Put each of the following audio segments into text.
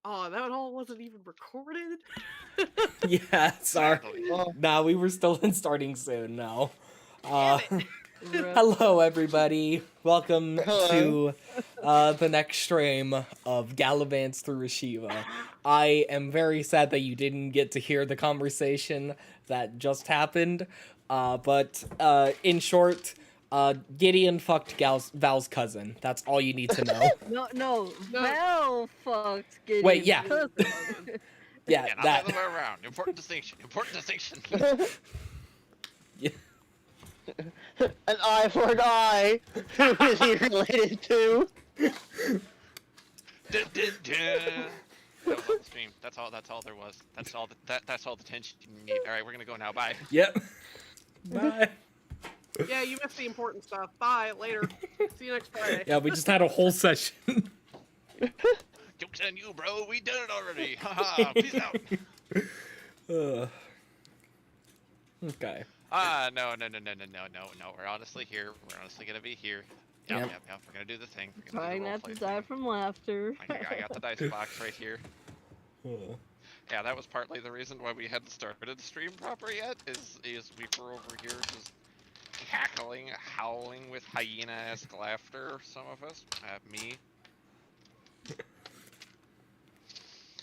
Oh, that all wasn't even recorded? Yeah, sorry. Sadly. Oh, Nah, we were still in starting soon, no. Damn Uh, it! Rip. hello everybody. Welcome hello. to the next stream of Galavants through Rashiva. I am very sad that you didn't get to hear the conversation that just happened. But in short, Gideon fucked Val's cousin. That's all you need to know. No, No. Val fucked Gideon's Wait, yeah. cousin. Yeah, Yeah, not the that. other way around. Important distinction. Important distinction. Yeah. An eye for an eye. Who is he related to? Dun, dun, dun. That was all the stream. That's all there was. That's all that's all the tension you need. Alright, we're gonna go now. Bye. Yep. Bye. Yeah, you missed the important stuff. Bye, later. See you next Friday. Yeah, we just had a whole session. Joke's on you, bro. We did it already. Haha. Peace out. Okay. No. We're honestly here. We're honestly gonna be here. Yep. Yep. We're gonna do the thing. We're gonna Trying do the not to roleplay die thing. from laughter. I got the dice box right here. Yeah, that was partly the reason why we hadn't started the stream proper yet. Is we were over here just cackling, howling with hyena-esque laughter. Some of us, me.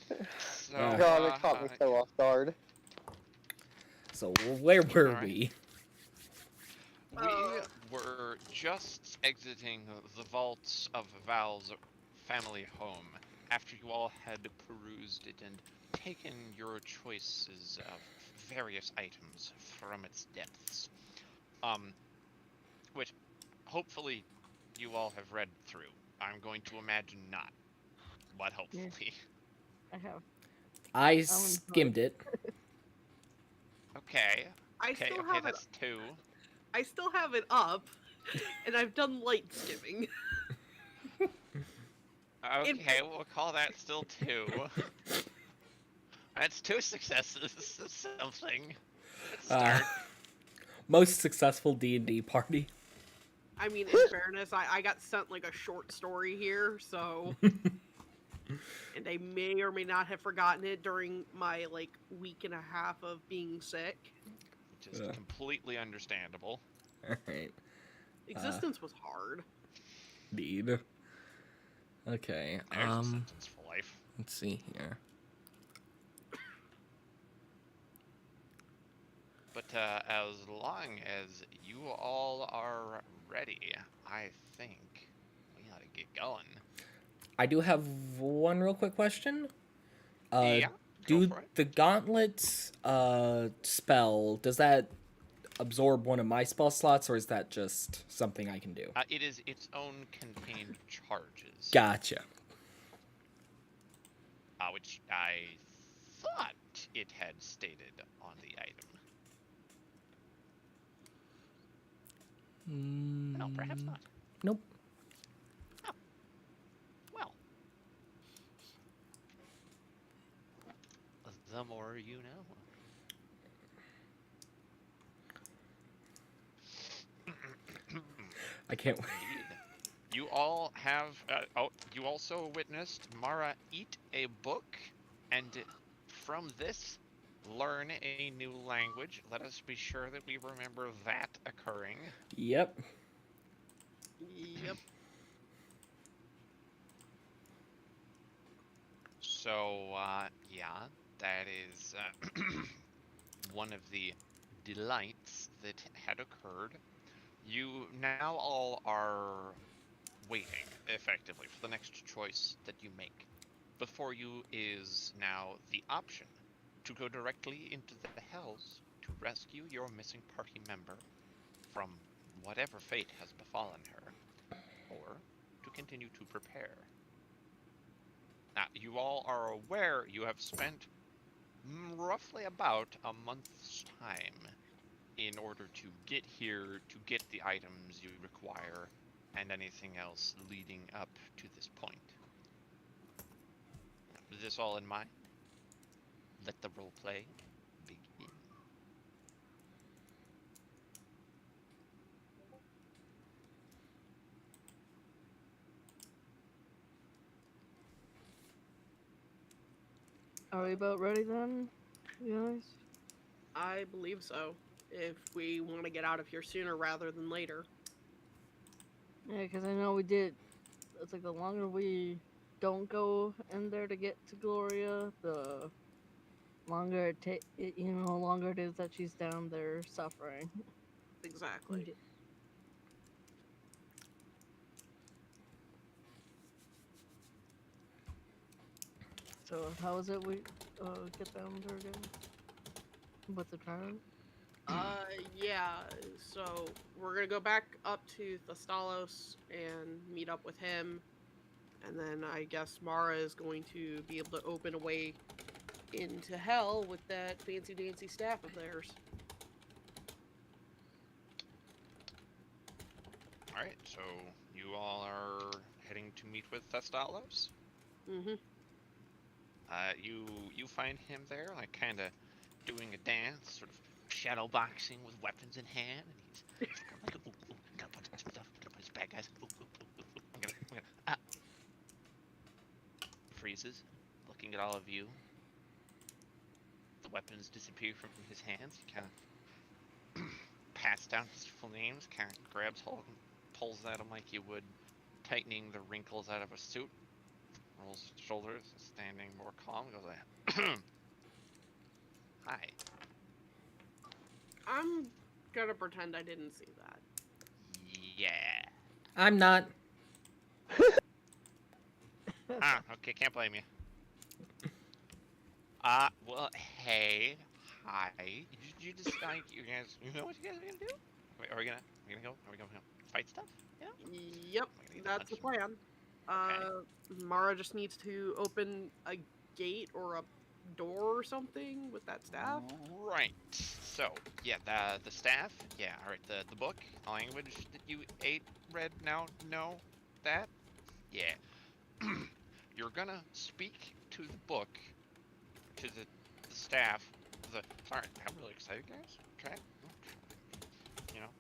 So, God, it caught me so off guard. So where were Alright. we? We were just exiting the vaults of Val's family home after you all had perused it and taken your choices of various items from its depths. Which hopefully you all have read through. I'm going to imagine not, but hopefully. I have. I skimmed it. Okay. I Okay, still okay, have it. that's two. I still have it up, and I've done light skimming. Okay, we'll call that still two. That's two successes. That's something. Let's start. Most successful D&D party. I mean, in fairness, I got sent like a short story here, so. And I may or may not have forgotten it during my like week and a half of being sick. Which is completely understandable. Alright. Existence was hard. Indeed. Okay. There's a sentence for life. Let's see here. But as long as you all are ready, I think we ought to get going. I do have one real quick question. Yeah, go Do for it. the gauntlets spell, does that absorb one of my spell slots, or is that just something I can do? It is its own contained charges. Gotcha. Which I thought it had stated on the item. No, perhaps not. Nope. Oh. Well. The more you know. I can't wait. Indeed. You all have. You also witnessed Mara eat a book, and from this, learn a new language. Let us be sure that we remember that occurring. Yep. Yep. So, yeah, that is one of the delights that had occurred. You now all are waiting, effectively, for the next choice that you make. Before you is now the option to go directly into the hells to rescue your missing party member from whatever fate has befallen her, or to continue to prepare. Now, you all are aware you have spent roughly about a month's time in order to get here, to get the items you require, and anything else leading up to this point. With this all in mind, let the roleplay begin. Are we about ready then, you guys? I believe so. If we want to get out of here sooner rather than later. Yeah, because I know we did. It's like the longer we don't go in there to get to Gloria, the longer longer it is that she's down there suffering. Exactly. So how is it we get down there again? With the tyrant? Yeah, so we're gonna go back up to Thestalos and meet up with him. And then I guess Mara is going to be able to open a way into hell with that fancy dancy staff of theirs. Alright, so you all are heading to meet with Thestalos? Mm-hmm. You find him there, like kind of doing a dance, sort of shadow boxing with weapons in hand, and he's like, ooh, ooh, I'm gonna put some stuff, I'm gonna put his bad guys, ooh, ooh, ooh, ooh, I'm gonna, freezes, looking at all of you. The weapons disappear from his hands. He kind of pats down his flames, kind of grabs hold and pulls at him like you would tightening the wrinkles out of a suit. Rolls his shoulders, standing more calm, goes like, hi. I'm gonna pretend I didn't see that. Yeah. I'm not. Okay, can't blame you. Well, hey, hi. You decide, you guys, you know what you guys are gonna do? Wait, are we gonna fight stuff? Yeah? Yep, We're gonna that's the punch plan. Okay. Mara just needs to open a gate or a door or something with that staff. Right. So, yeah, the staff, yeah, alright, the book, the language that you read now, know that? Yeah. You're gonna speak to the book, to the staff, sorry, I'm really excited, guys. Okay. You know,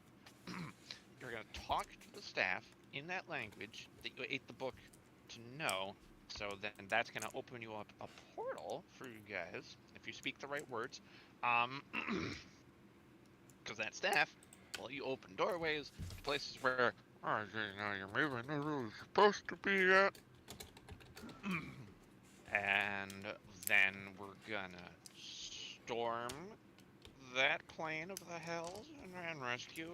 you're gonna talk to the staff in that language that you ate the book to know. So then that's gonna open you up a portal for you guys if you speak the right words. Because that staff will you open doorways to places where you're maybe not really supposed to be at. And then we're gonna storm that plane of the hells and rescue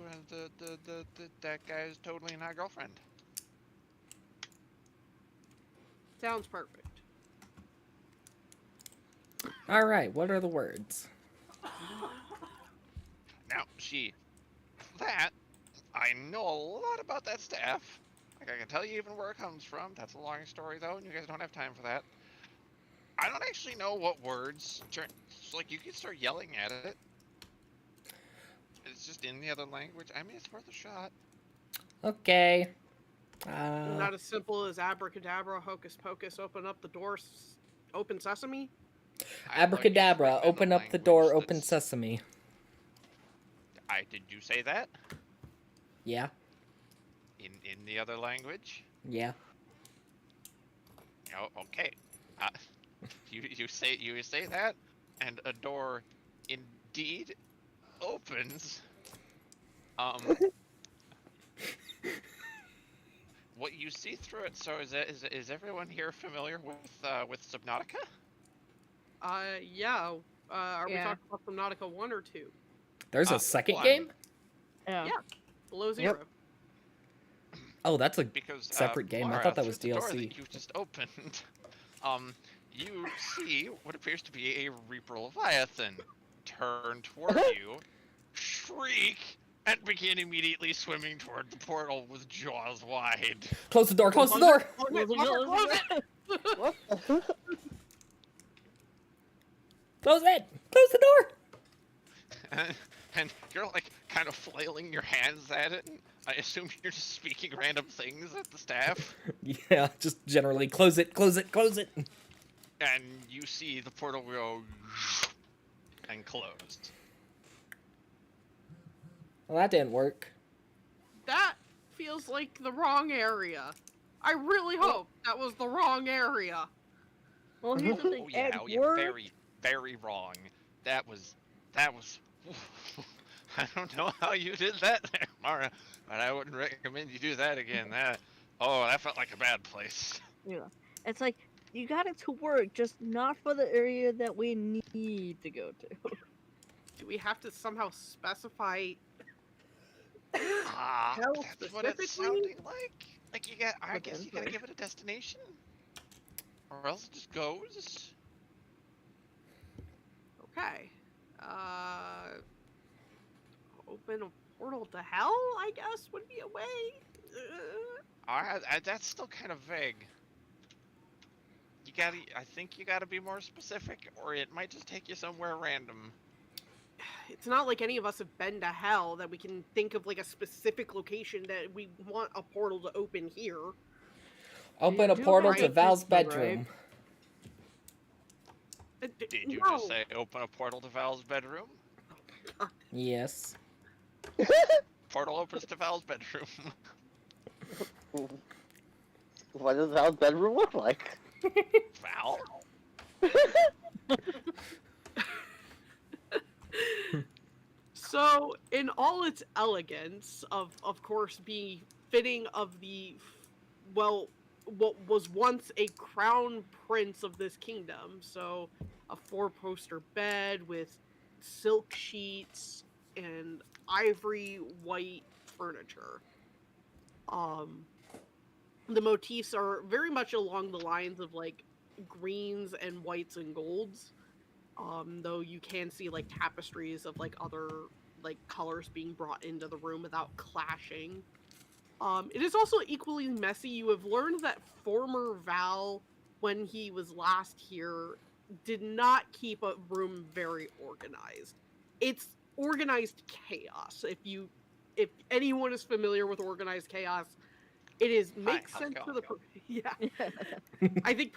that guy's totally not girlfriend. Sounds perfect. All right, what are the words? Now, that, I know a lot about that staff. Like, I can tell you even where it comes from. That's a long story, though, and you guys don't have time for that. I don't actually know what words. Like, you can start yelling at it. It's just in the other language. I mean, it's worth a shot. Okay. Not as simple as abracadabra, hocus pocus, open up the door, open sesame. Abracadabra, open up the door, open sesame. Did you say that? Yeah. In the other language? Yeah. Oh, okay. You say that, and a door indeed opens. What you see through it. So is everyone here familiar with Subnautica? Yeah. Are we Yeah. talking about Subnautica 1 or 2? There's a second one. game? Yeah. Yeah. Below Zero. Oh, that's a Because separate game. I Laura, thought that was through the door DLC. that you just opened, you see what appears to be a Reaper Leviathan turn toward you, shriek, and begin immediately swimming toward the portal with jaws wide. Close the door, close the door! Close it! What? Close it! Close the door! And you're like kind of flailing your hands at it. And I assume you're just speaking random things at the staff. Yeah, just generally close it, close it, close it. And you see the portal go and closed. Well, that didn't work. That feels like the wrong area. I really hope that was the wrong area. Well, here's the thing. Oh yeah, At oh yeah, work, very, very wrong. That was. I don't know how you did that there, Mara, but I wouldn't recommend you do that again. That felt like a bad place. yeah, it's like you got it to work, just not for the area that we need to go to. Do we have to somehow specify Ah, hell that's what it's specifically? sounding like. Like I guess you gotta Potentially. give it a destination, or else it just goes. Okay. Open a portal to hell, I guess, would be a way. That's still kind of vague. I think you gotta be more specific, or it might just take you somewhere random. It's not like any of us have been to hell that we can think of like a specific location that we want a portal to open here. Open a do portal go to right Val's this way, right? bedroom. Did you No. just say open a portal to Val's bedroom? Yes. Portal opens to Val's bedroom. What does Val's bedroom look like? Val? So, in all its elegance, of course being fitting of the, well, what was once a crown prince of this kingdom, so a 4-poster bed with silk sheets and ivory white furniture. The motifs are very much along the lines of like greens and whites and golds. Though you can see like tapestries of like other like colors being brought into the room without clashing. It is also equally messy. You have learned that former Val, when he was last here, did not keep a room very organized. It's organized chaos. If anyone is familiar with organized chaos, it makes how's it sense to going? the yeah. I think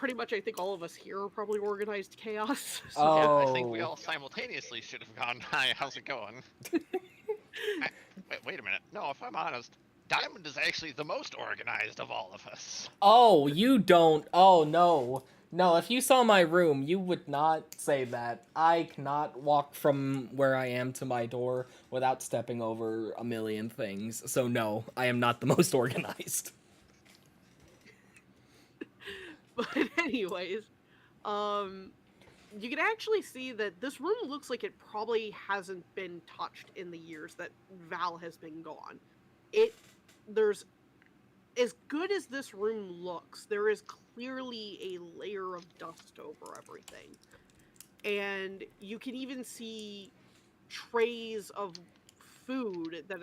all of us here are probably organized chaos. So. Oh. Yeah, I think we all simultaneously should have gone, hi, how's it going? Wait a minute. No, if I'm honest, Diamond is actually the most organized of all of us. Oh, you don't. Oh, no. No, if you saw my room, you would not say that. I cannot walk from where I am to my door without stepping over a million things. So no, I am not the most organized. But anyways, you can actually see that this room looks like it probably hasn't been touched in the years that Val has been gone. There's, as good as this room looks, there is clearly a layer of dust over everything. And you can even see trays of food that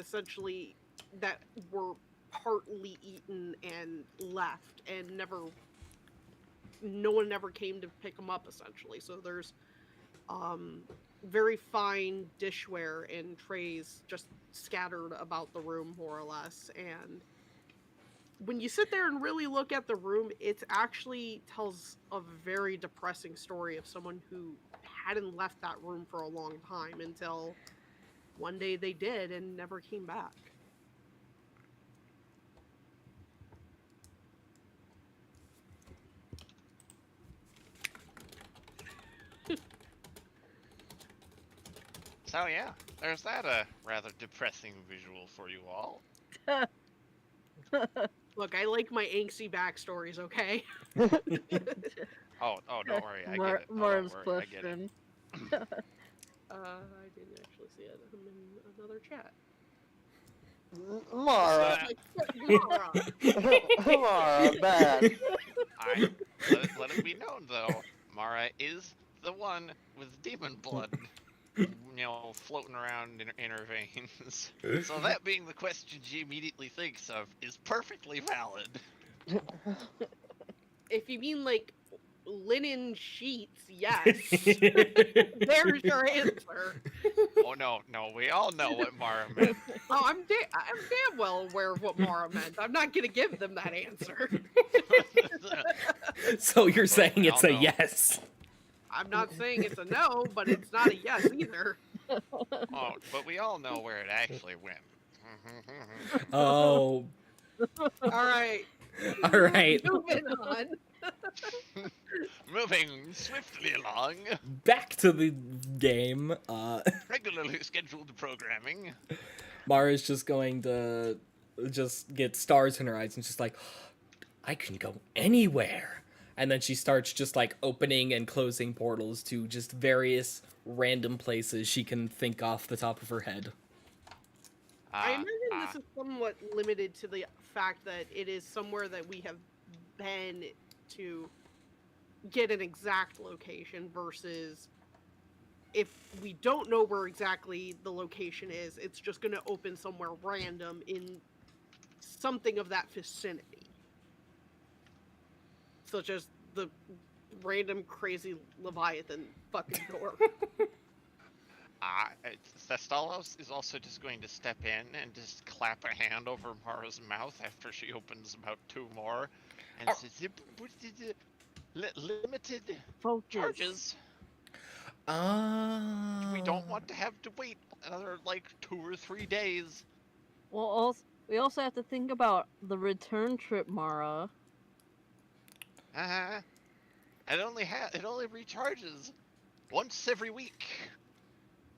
were partly eaten and left and no one ever came to pick them up, essentially. So there's very fine dishware and trays just scattered about the room, more or less. And when you sit there and really look at the room, it actually tells a very depressing story of someone who hadn't left that room for a long time until one day they did and never came back. So yeah, there's that rather depressing visual for you all. Look, I like my angsty backstories, okay? Oh, don't worry, I get it. Oh, Mara's don't worry, I get it. question. I didn't actually see it. I'm in another chat. Mara. Mara. Mara, bad. Let it be known though, Mara is the one with demon blood, floating around in her veins. So that being the question she immediately thinks of is perfectly valid. If you mean like linen sheets, yes. There's your answer. Oh no, we all know what Mara meant. Oh, I'm damn well aware of what Mara meant. I'm not gonna give them that answer. So you're saying we it's all a know. yes. I'm not saying it's a no, but it's not a yes either. Oh, but we all know where it actually went. Oh, All right, all right. moving on. Moving swiftly along. Back to the game. Regularly scheduled programming. Mara's just going to just get stars in her eyes and just like, I can go anywhere. And then she starts just like opening and closing portals to just various random places she can think off the top of her head. I imagine this is somewhat limited to the fact that it is somewhere that we have been to get an exact location versus if we don't know where exactly the location is, it's just going to open somewhere random in something of that vicinity. Such as the random crazy Leviathan fucking door. Thestalos is also just going to step in and just clap a hand over Mara's mouth after she opens about 2 more and says, limited Focus. charges. We don't want to have to wait another, like, 2 or 3 days. Well, we also have to think about the return trip, Mara. It only recharges once every week,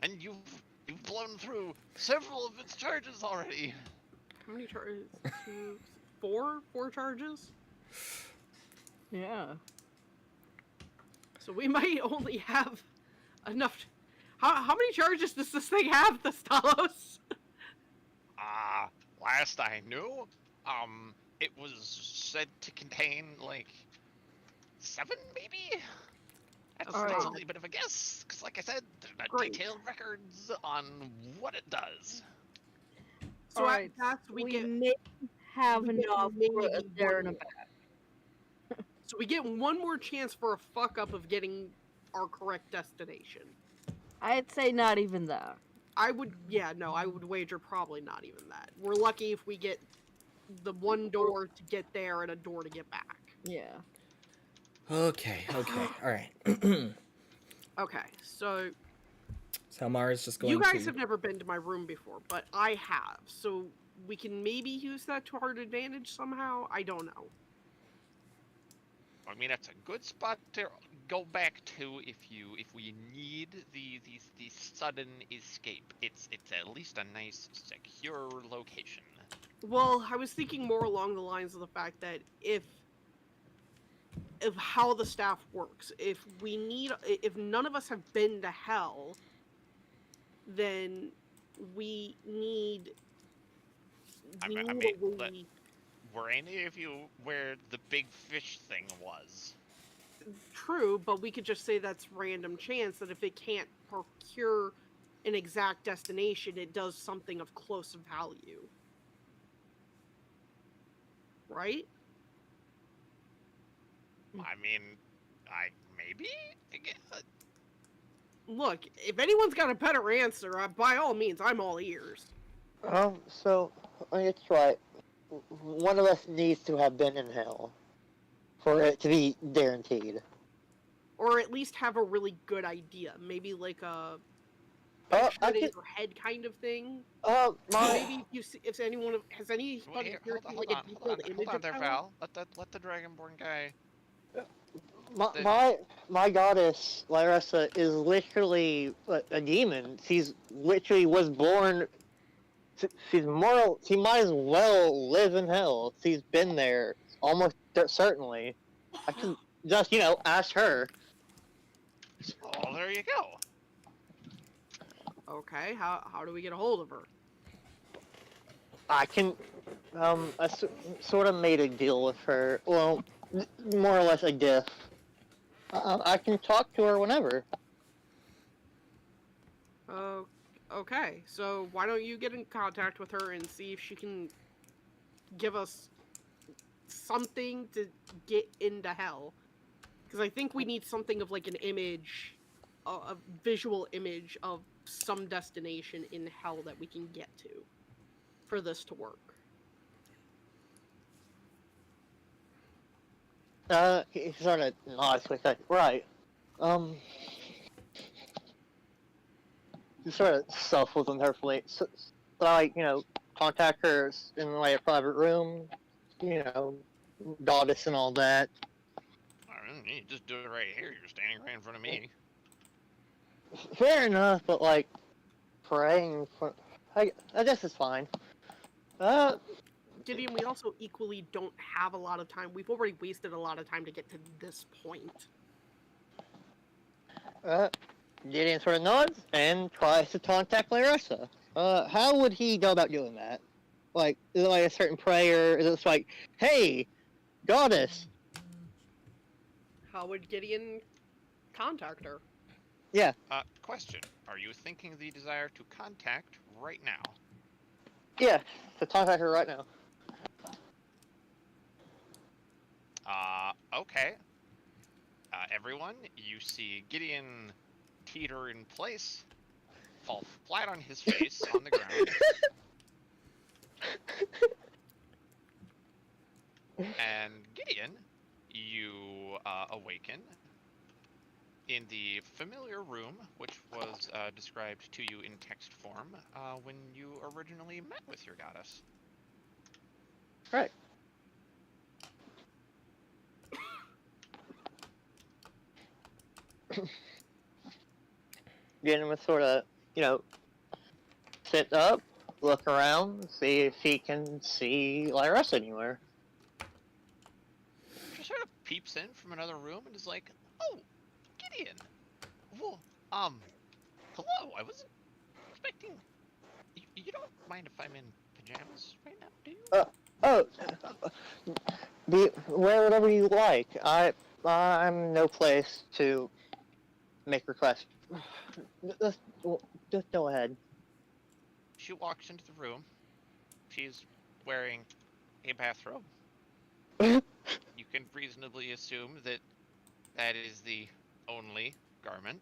and you've blown through several of its charges already. How many charges? 2, 4? 4 charges? Yeah. So we might only have enough. How many charges does this thing have, Thestalos? Last I knew, it was said to contain, like, 7, maybe? That's Alright. only a bit of a guess, because like I said, there's not Great. detailed records on what it does. So Alright, at best we get may have we get enough maybe for a there and a one back. So we get one more chance for a fuck up of getting our correct destination. I'd say not even that. I would wager probably not even that. We're lucky if we get the one door to get there and a door to get back. Yeah. Okay, alright. Okay, so So Mara's just going you guys to... have never been to my room before, but I have. So we can maybe use that to our advantage somehow? I don't know. I mean, that's a good spot to go back to if we need the sudden escape. It's at least a nice, secure location. Well, I was thinking more along the lines of the fact that if how the staff works, if none of us have been to hell, then we need Were any of you where the big fish thing was? True, but we could just say that's random chance that if it can't procure an exact destination, it does something of close value. Right? I mean, maybe? Look, if anyone's got a better answer, by all means, I'm all ears. So, it's right. One of us needs to have been in hell for it to be guaranteed. Or at least have a really good idea. Maybe like a in your head kind of thing. My... Maybe if anyone has anybody here like a detailed image of there, hell? Val. Let the Dragonborn guy. My goddess, Lyressa, is literally a demon. She's literally was born... She might as well live in hell. She's been there, almost certainly. I can just, ask her. Oh, there you go. Okay, how do we get a hold of her? I can, I sort of made a deal with her. Well, more or less a gift. I can talk to her whenever. Okay, so why don't you get in contact with her and see if she can give us something to get into hell? Because I think we need something of like an image, a visual image of some destination in hell that we can get to for this to work. He sort of nods like that. Right. He sort of shuffles in her fleet. So I, contact her in like a private room, goddess and all that. You just do it right here. You're standing right in front of me. Fair enough, but like praying for, I guess it's fine. Gideon, we also equally don't have a lot of time. We've already wasted a lot of time to get to this point. Gideon sort of nods and tries to contact Larissa. How would he go about doing that? Like, is it like a certain prayer? Is it just like, hey, goddess? How would Gideon contact her? Yeah. Question. Are you thinking the desire to contact right now? Yeah, to contact her right now. Okay. Everyone, you see Gideon teeter in place, fall flat on his face on the ground. And Gideon, you awaken in the familiar room, which was described to you in text form when you originally met with your goddess. Right. Gideon would sort of, sit up, look around, see if he can see Larissa anywhere. She sort of peeps in from another room and is like, "Oh, Gideon. Well, hello. I wasn't expecting. You don't mind if I'm in pajamas right now, do you?" Wear whatever you like. I'm no place to make requests. Just go ahead. She walks into the room. She's wearing a bathrobe. You can reasonably assume that that is the only garment.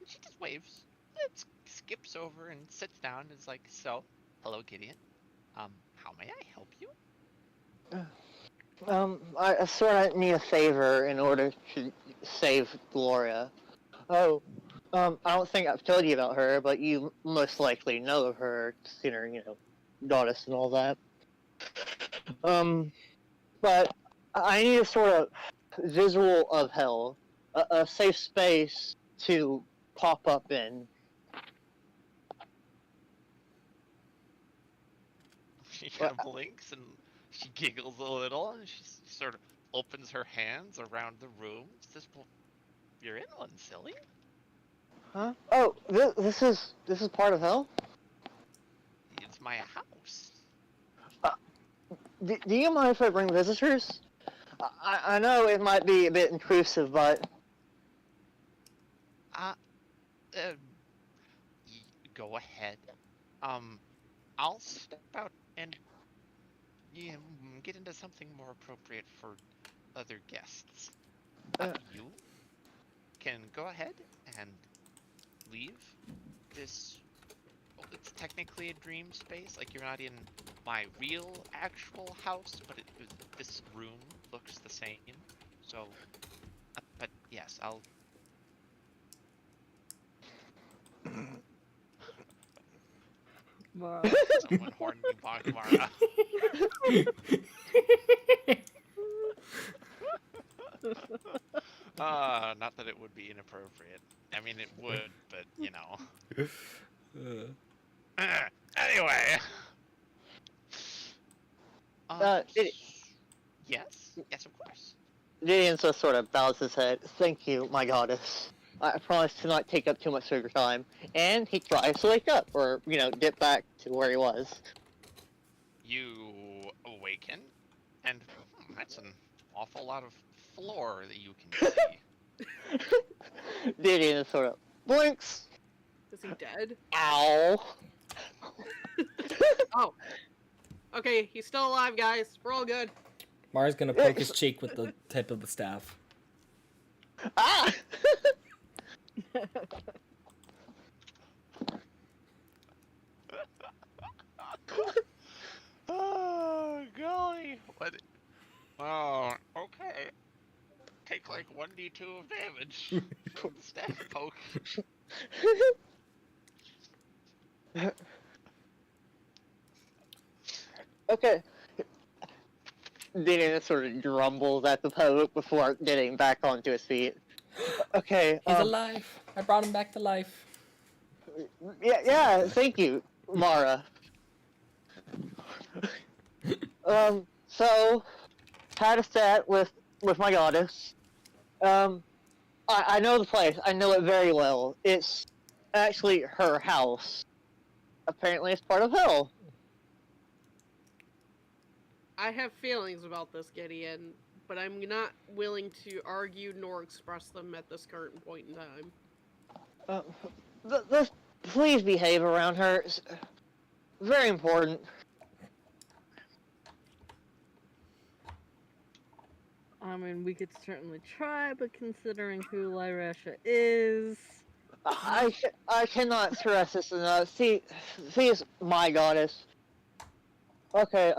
She just waves. It skips over and sits down and is like, "So, hello, Gideon. How may I help you?" I sort of need a favor in order to save Gloria. Oh, I don't think I've told you about her, but you most likely know of her, seen her, goddess and all that. But I need a sort of visual of hell, a safe space to pop up in. She kind of blinks and she giggles a little and she sort of opens her hands around the room. Says, "Well, you're in one, silly." Huh? Oh, this is part of hell? It's my house. Do you mind if I bring visitors? I know it might be a bit intrusive, but... Go ahead. I'll step out and get into something more appropriate for other guests. You can go ahead and leave this. Well, it's technically a dream space. Like, you're not in my real, actual house, but this room looks the same. So, but yes, I'll. Someone horned me Bakimara. Not that it would be inappropriate. I mean, it would, but Anyway. Yes, of course. Gideon just sort of bows his head. Thank you, my goddess. I promise to not take up too much of your time. And he tries to wake up, or, get back to where he was. You awaken, and that's an awful lot of floor that you can see. Gideon sort of blinks. Is he dead? Ow. Oh. Okay, he's still alive, guys. We're all good. Mara's gonna poke his cheek with the tip of the staff. Ah! Oh, golly. What? Oh, okay. Take like 1d2 of damage from the staff poke. Okay. Gideon sort of grumbles at the poke before getting back onto his feet. Okay, He's alive. I brought him back to life. yeah, thank you, Mara. So, had a chat with my goddess. I know the place. I know it very well. It's actually her house. Apparently, it's part of hell. I have feelings about this, Gideon, but I'm not willing to argue nor express them at this current point in time. Please behave around her. It's very important. I mean, we could certainly try, but considering who Lyresha is... I cannot stress this enough. She is my goddess. Okay,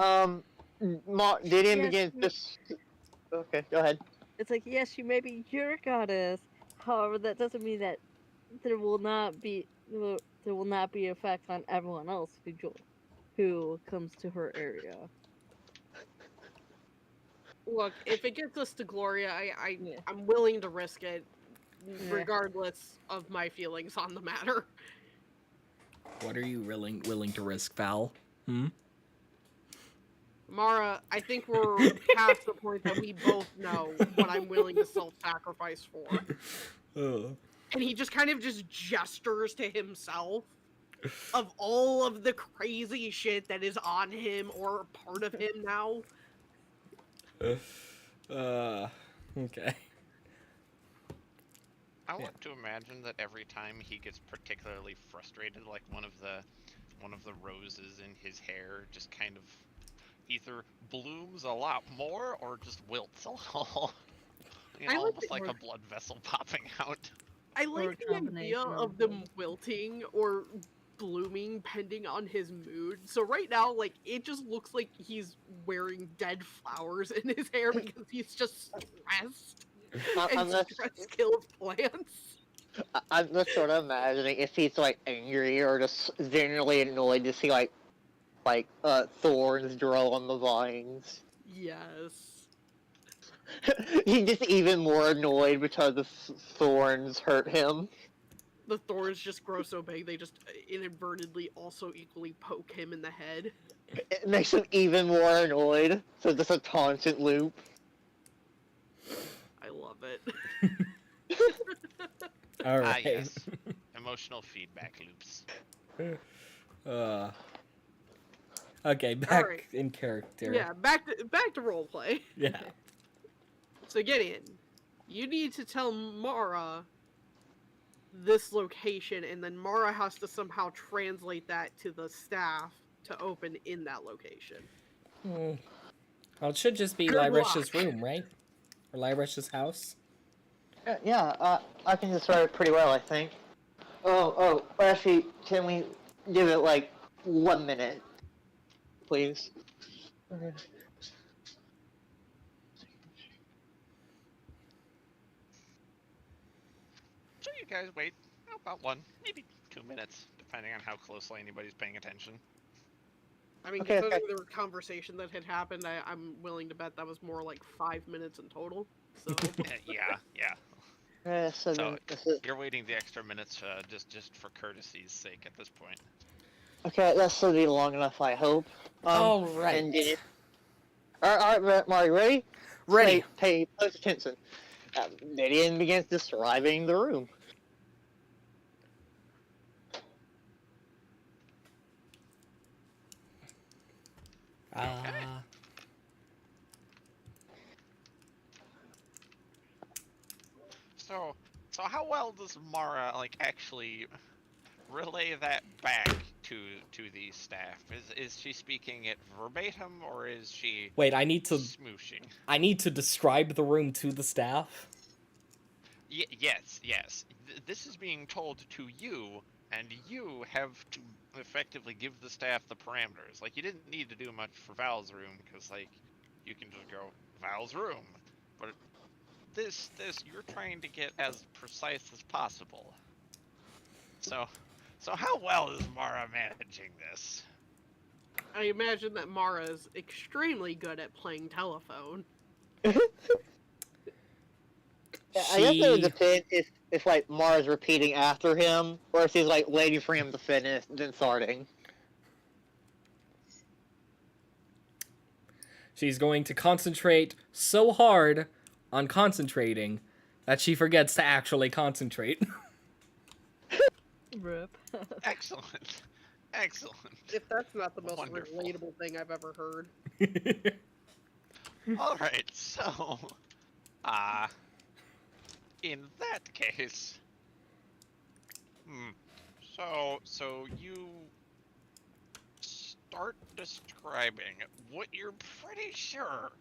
Gideon begins this. Okay, go ahead. It's like, yes, she may be your goddess. However, that doesn't mean that there will not be effect on everyone else who comes to her area. Look, if it gets us to Gloria, Yeah. I'm willing to risk it, Yeah. regardless of my feelings on the matter. What are you willing to risk, Val? Mara, I think we're past the point that we both know what I'm willing to self-sacrifice for. And he just kind of just gestures to himself of all of the crazy shit that is on him or part of him now. Okay. I want to imagine that every time he gets particularly frustrated, like one of the roses in his hair just kind of either blooms a lot more or just wilts a little. Almost like a blood vessel popping out. I like the idea of them wilting or blooming depending on his mood. So right now, like, it just looks like he's wearing dead flowers in his hair because he's just stressed. And stress kills plants. I'm just sort of imagining if he's like angry or just genuinely annoyed to see like thorns grow on the vines. Yes. He's just even more annoyed because the thorns hurt him. The thorns just grow so big they just inadvertently also equally poke him in the head. It makes him even more annoyed. So just a constant loop. I love it. All right. Yes. Emotional feedback loops. Okay, back right. in character. Yeah, back to roleplay. Yeah. So Gideon, you need to tell Mara this location, and then Mara has to somehow translate that to the staff to open in that location. Well, it should just be Good Lyresha's luck. room, right? Or Lyresha's house. Yeah, I can describe it pretty well, I think. Actually, can we give it like 1 minute, please? Okay. So you guys wait about 1, maybe 2 minutes, depending on how closely anybody's paying attention. I mean, Okay, considering the conversation that had happened, I'm willing to bet that was more like 5 minutes in total. So Yeah. So So then, you're waiting the extra minutes just for courtesy's sake at this point. okay, that should be long enough, I hope. All right. And Alright, Mario, ready? Ready. Pay close attention. Gideon begins describing the room. So how well does Mara actually relay that back to the staff? Is she speaking it verbatim or is she Wait, I need to smooshing? Describe the room to the staff. Yes. This is being told to you, and you have to effectively give the staff the parameters. Like, you didn't need to do much for Val's room, because, you can just go, Val's room. But this, you're trying to get as precise as possible. So how well is Mara managing this? I imagine that Mara's extremely good at playing telephone. I guess it would She depend if like Mara's repeating after him, or if he's like waiting for him to finish, then starting. she's going to concentrate so hard on concentrating that she forgets to actually concentrate. Rip. Excellent. Excellent. If that's not the most Wonderful. relatable thing I've ever heard. All right, so, uh, in that case, so you start describing what you're pretty sure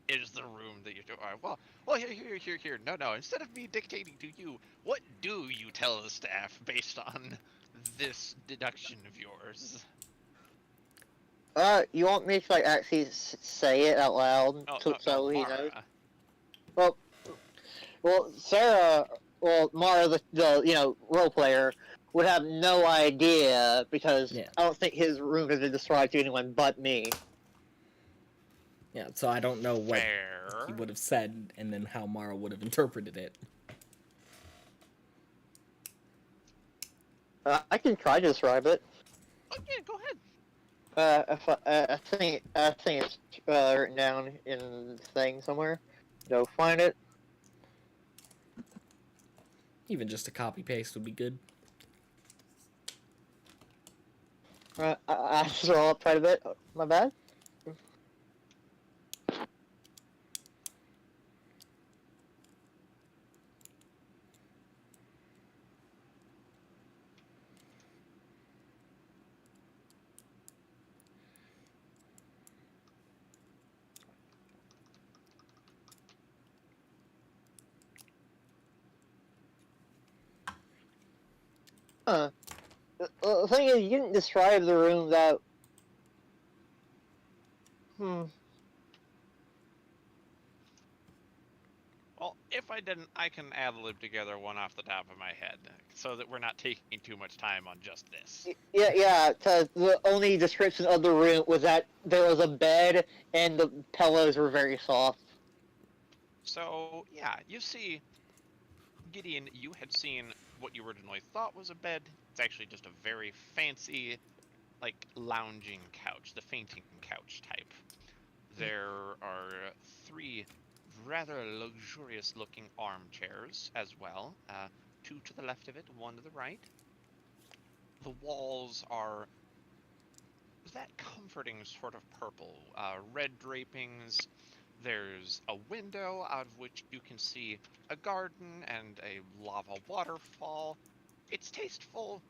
is the room that you do. Well, here. No. Instead of me dictating to you, what do you tell the staff based on this deduction of yours? You want me to like actually say it out loud Oh, so he knows? Mara. Well, Sarah, Mara, the role player, would have no idea because Yeah. I don't think his room has been described to anyone but me. Yeah, so I don't know what Fair. he would have said and then how Mara would have interpreted it. I can try to describe it. Okay, go ahead. I think it's written down in the thing somewhere. Go find it. Even just a copy paste would be good. I scroll up quite a bit. Oh, my bad. Huh. The thing is, you didn't describe the room that. Well, if I didn't, I can ad-lib together one off the top of my head, so that we're not taking too much time on just this. Yeah, because the only description of the room was that there was a bed and the pillows were very soft. So, yeah, you see, Gideon, you had seen what you originally thought was a bed. It's actually just a very fancy, like, lounging couch, the fainting couch type. There are 3 rather luxurious-looking armchairs as well, 2 to the left of it, 1 to the right. The walls are that comforting sort of purple, red drapings. There's a window out of which you can see a garden and a lava waterfall. It's tasteful,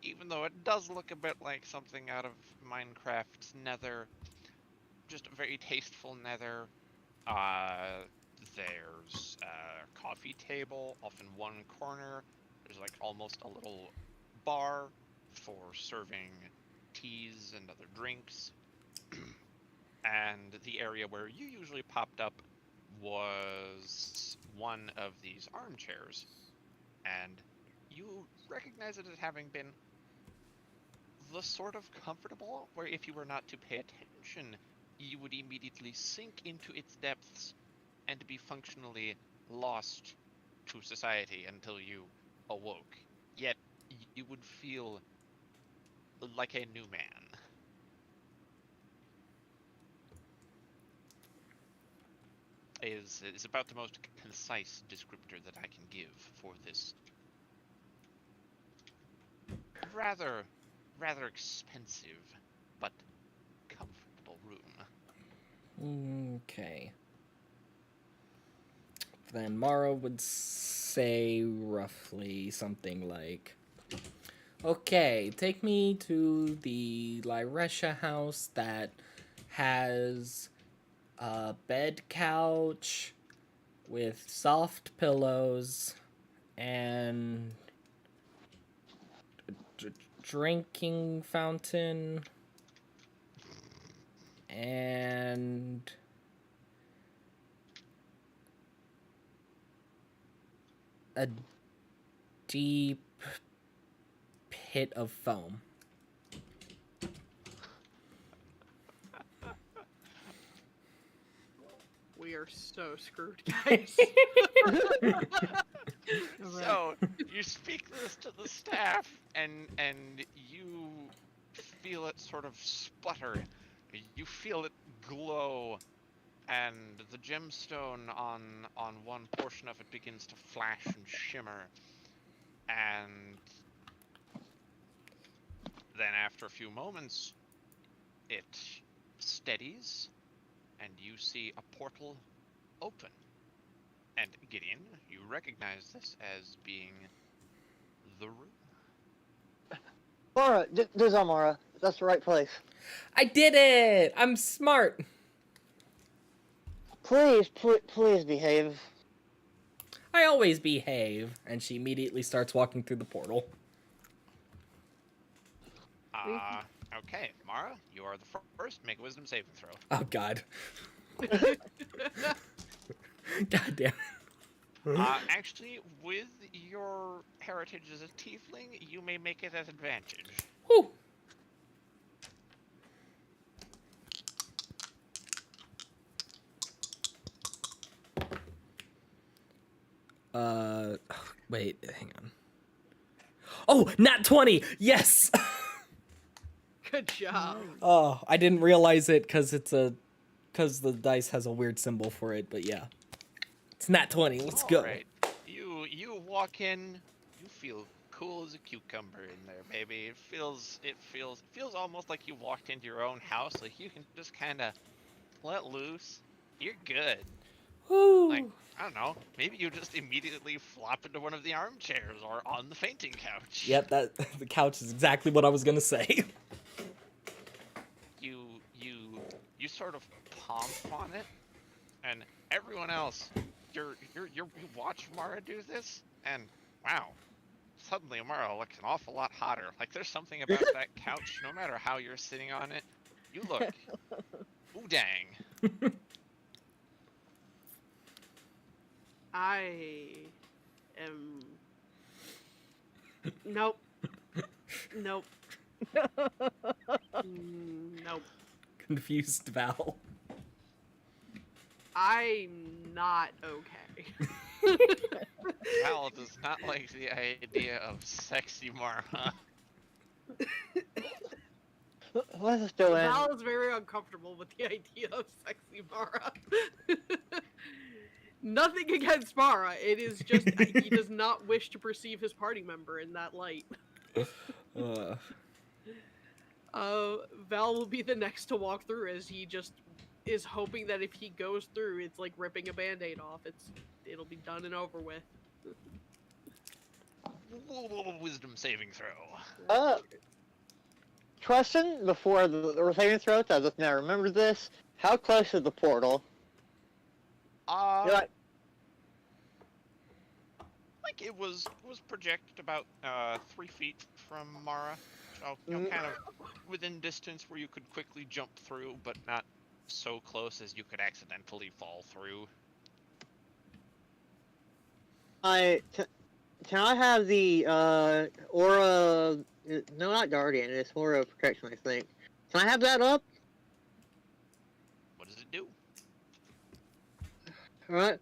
even though it does look a bit like something out of Minecraft's Nether. Just a very tasteful Nether. There's a coffee table off in one corner. There's like almost a little bar for serving teas and other drinks. And the area where you usually popped up was one of these armchairs. And you recognize it as having been the sort of comfortable where if you were not to pay attention, you would immediately sink into its depths and be functionally lost to society until you awoke. Yet you would feel like a new man. Is about the most concise descriptor that I can give for this rather expensive but comfortable room. Okay. Then Mara would say roughly something like, okay, take me to the Lyresha house that has a bed couch with soft pillows and a drinking fountain and a deep pit of foam. We are so screwed, guys. Alright. So you speak this to the staff, and you feel it sort of sputter. You feel it glow, and the gemstone on one portion of it begins to flash and shimmer. And then after a few moments, it steadies, and you see a portal open. And Gideon, you recognize this as being the room. Mara, there's Amara. That's the right place. I did it! I'm smart. Please, please behave. I always behave. And she immediately starts walking through the portal. Okay, Mara, you are the first. Make a wisdom saving throw. Oh, God. God damn it. Actually, with your heritage as a tiefling, you may make it at advantage. Whew. Wait, hang on. Oh, nat 20! Yes! Good job. Oh, I didn't realize it because because the dice has a weird symbol for it, but yeah. It's nat 20, let's go. Alright. You walk in, you feel cool as a cucumber in there, baby. It feels almost like you walked into your own house, like you can just kinda let loose. You're good. Woo. Like, I don't know, maybe you just immediately flop into one of the armchairs or on the fainting couch. Yep, the couch is exactly what I was gonna say. You sort of pomp on it, and everyone else, you watch Mara do this, and wow, suddenly Mara looks an awful lot hotter. Like there's something about that couch, no matter how you're sitting on it, you look, ooh dang. I am. Nope. Nope. Nope. Confused Val. I'm not okay. Val does not like the idea of sexy Mara. What's this doing? Val is very uncomfortable with the idea of sexy Mara. Nothing against Mara. It is just he does not wish to perceive his party member in that light. Val will be the next to walk through, as he just is hoping that if he goes through, it's like ripping a band-aid off. It'll be done and over with. Wisdom saving throw. Question before the saving throw, as if now remember this. How close is the portal? Like it was projected about 3 feet from Mara, so kind of within distance where you could quickly jump through, but not so close as you could accidentally fall through. Can I have the aura? No, not guardian. It's aura of protection, I think. Can I have that up? What does it do? All right.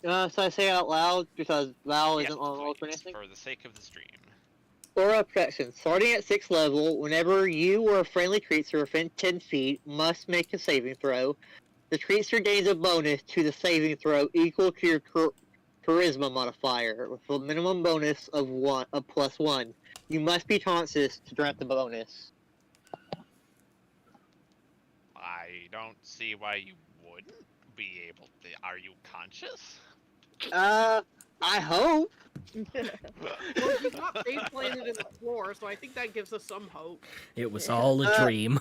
So I say it out loud because Val Yes, isn't on roll for please, anything. for the sake of the stream. Aura of protection. Starting at 6th level, whenever you or a friendly creature within 10 feet must make a saving throw, the creature gains a bonus to the saving throw equal to your charisma modifier, with a minimum bonus of +1. You must be conscious to grant the bonus. I don't see why you wouldn't be able to. Are you conscious? I hope. Well, he's not face planted in the floor, so I think that gives us some hope. It was all a dream.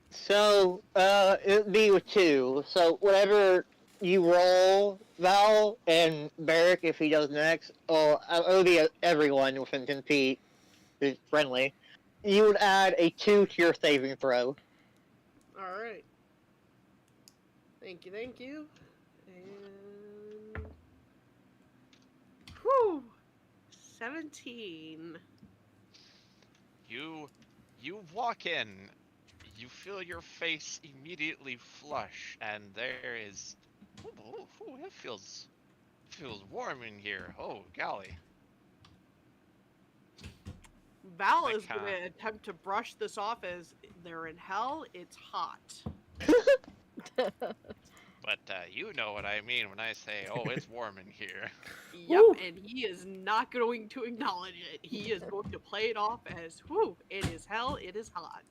So, it'd be with 2. So, whatever you roll, Val, and Barrick, if he does next, or it'll be everyone within 10 feet who's friendly, you would add a 2 to your saving throw. Alright. Thank you. And... Whew! 17. You walk in. You feel your face immediately flush, and there is. Oh, it feels warm in here. Oh, golly. Val I is going can't. to attempt to brush this off as they're in hell. It's hot. But you know what I mean when I say, oh, it's warm in here. Yep, Woo. and he is not going to acknowledge it. He is going to play it off as, whew, it is hell, it is hot.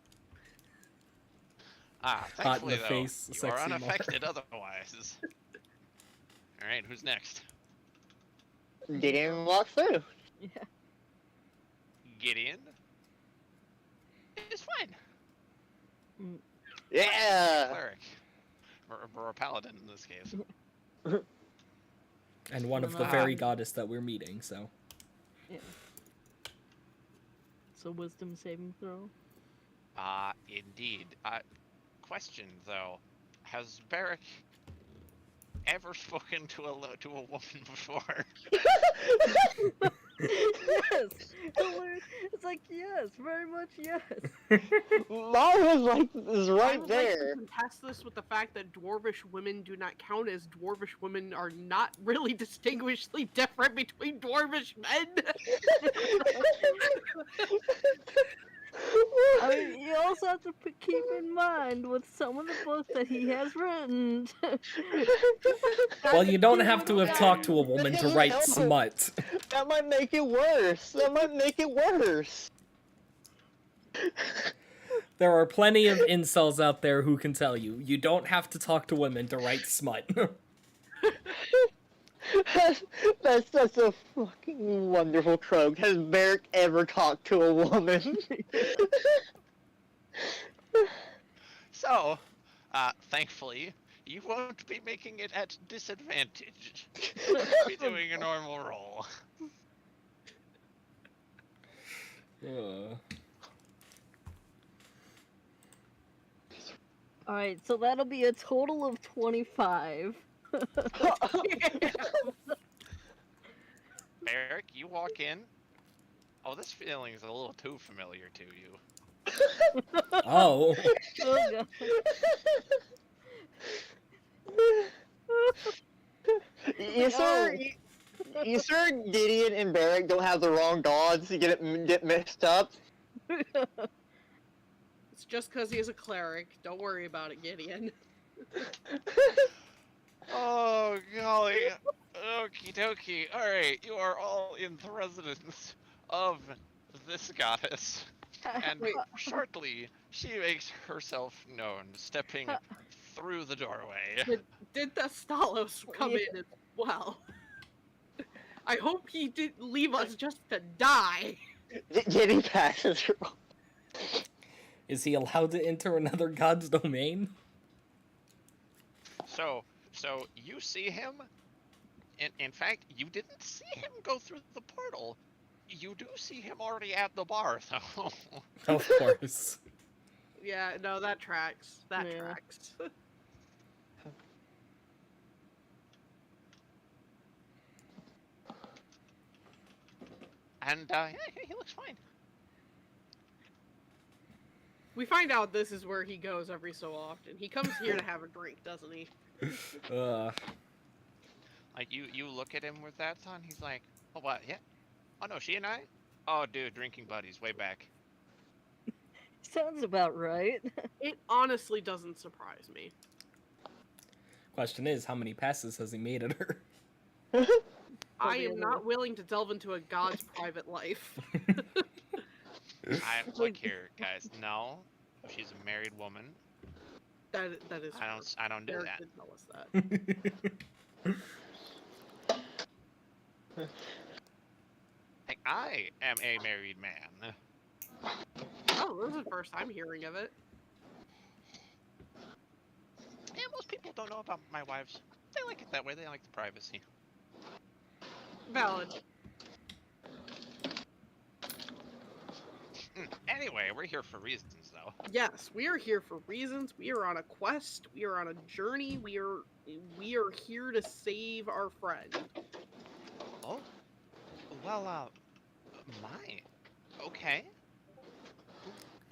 Ah, Hot in thankfully, the though, face, you are sexy unaffected otherwise. Alright, who's next? Gideon walks through. Yeah. Gideon? It's fine. Yeah. Cleric. Or a paladin in this case. And one of the Ah. very goddess that we're meeting, so. Yeah. So wisdom saving throw. Indeed. Question, though. Has Barrick ever spoken to a woman before? Yes. It's like yes, very much yes. Mara's like is I right would there. like to contest this with the fact that dwarvish women do not count, as dwarvish women are not really distinguishably different between dwarvish men. I mean, you also have to keep in mind with some of the books that he has written. Well, you don't have to have talked to a woman to write smut. That might make it worse. That might make it worse. There are plenty of incels out there who can tell you, you don't have to talk to women to write smut. That's such a fucking wonderful trope. Has Barrick ever talked to a woman? So, thankfully, you won't be making it at disadvantage. You'll be doing a normal roll. Alright, so that'll be a total of 25. Barrick, you walk in. Oh, this feeling is a little too familiar to you. Oh. Oh, God. You sure Gideon and Barrick don't have the wrong gods to get mixed up? It's just because he is a cleric. Don't worry about it, Gideon. Oh, golly. Okie dokie. Alright, you are all in the residence of this goddess. And shortly, she makes herself known, stepping through the doorway. Did the Stalos come in as well? I hope he didn't leave us just to die. Gideon passes her. Is he allowed to enter another god's domain? So you see him. In fact, you didn't see him go through the portal. You do see him already at the bar, though. Of course. Yeah, no, that tracks. That Yeah. tracks. And yeah, he looks fine. We find out this is where he goes every so often. He comes here to have a drink, doesn't he? Like you look at him with that on. He's like, oh what? Yeah. Oh no, she and I. Oh dude, drinking buddies way back. Sounds about right. It honestly doesn't surprise me. Question is, how many passes has he made at her? I am not willing to delve into a god's private life. Look here, guys. No, she's a married woman. That is. I don't do Derek that. did tell us that. Like, I am a married man. Oh, this is the first time hearing of it. Yeah, most people don't know about my wives. They like it that way. They like the privacy. Valid. Anyway, we're here for reasons, though. Yes, we are here for reasons. We are on a quest. We are on a journey. We are here to save our friend. Oh, well, my. Okay.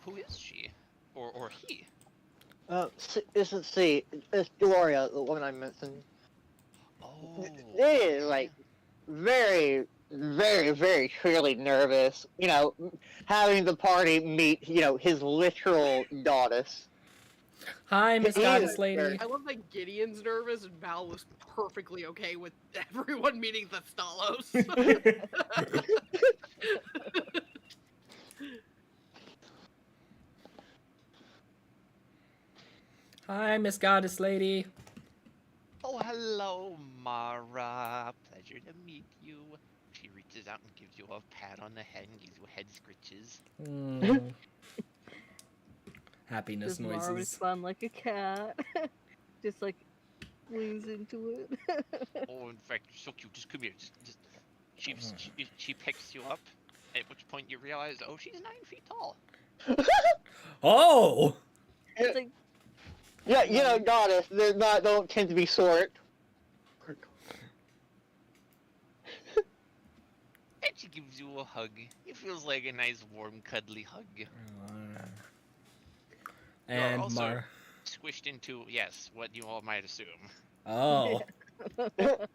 Who is she? or he? It's Gloria, the woman I mentioned. Oh, They is, okay. like, very, very, very clearly nervous. Having the party meet, his literal goddess. Hi, Miss He Goddess is Lady. I love that Gideon's nervous and Val was perfectly okay with everyone meeting the Stalos. Hi, Miss Goddess Lady. Oh, hello, Mara. Pleasure to meet you. She reaches out and gives you a pat on the head and gives you head scritches. Mm. Happiness Does Mara noises. respond like a cat? Just like leans into it. Oh, in fact, you're so cute. Just come here. She picks you up. At which point you realize, oh, she's 9 feet tall. Oh! It's like, Yeah, goddess. Don't tend to be short. And she gives you a hug. It feels like a nice, warm, cuddly hug. And also- Mar. Squished into, yes, what you all might assume. Oh. It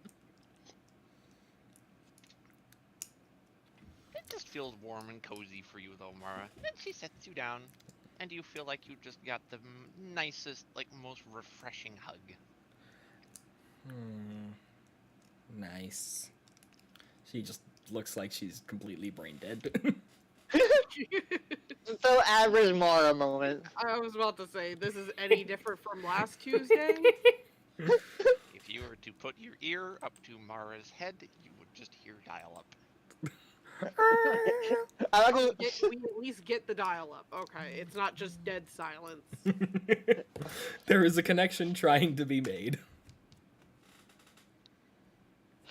just feels warm and cozy for you, though, Mara. And she sets you down, and you feel like you just got the nicest, like, most refreshing hug. Nice. She just looks like she's completely brain dead. So average Mara moment. I was about to say, this is any different from last Tuesday? If you were to put your ear up to Mara's head, you would just hear dial-up. I like We to, at least get the dial-up. Okay, it's not just dead silence. There is a connection trying to be made.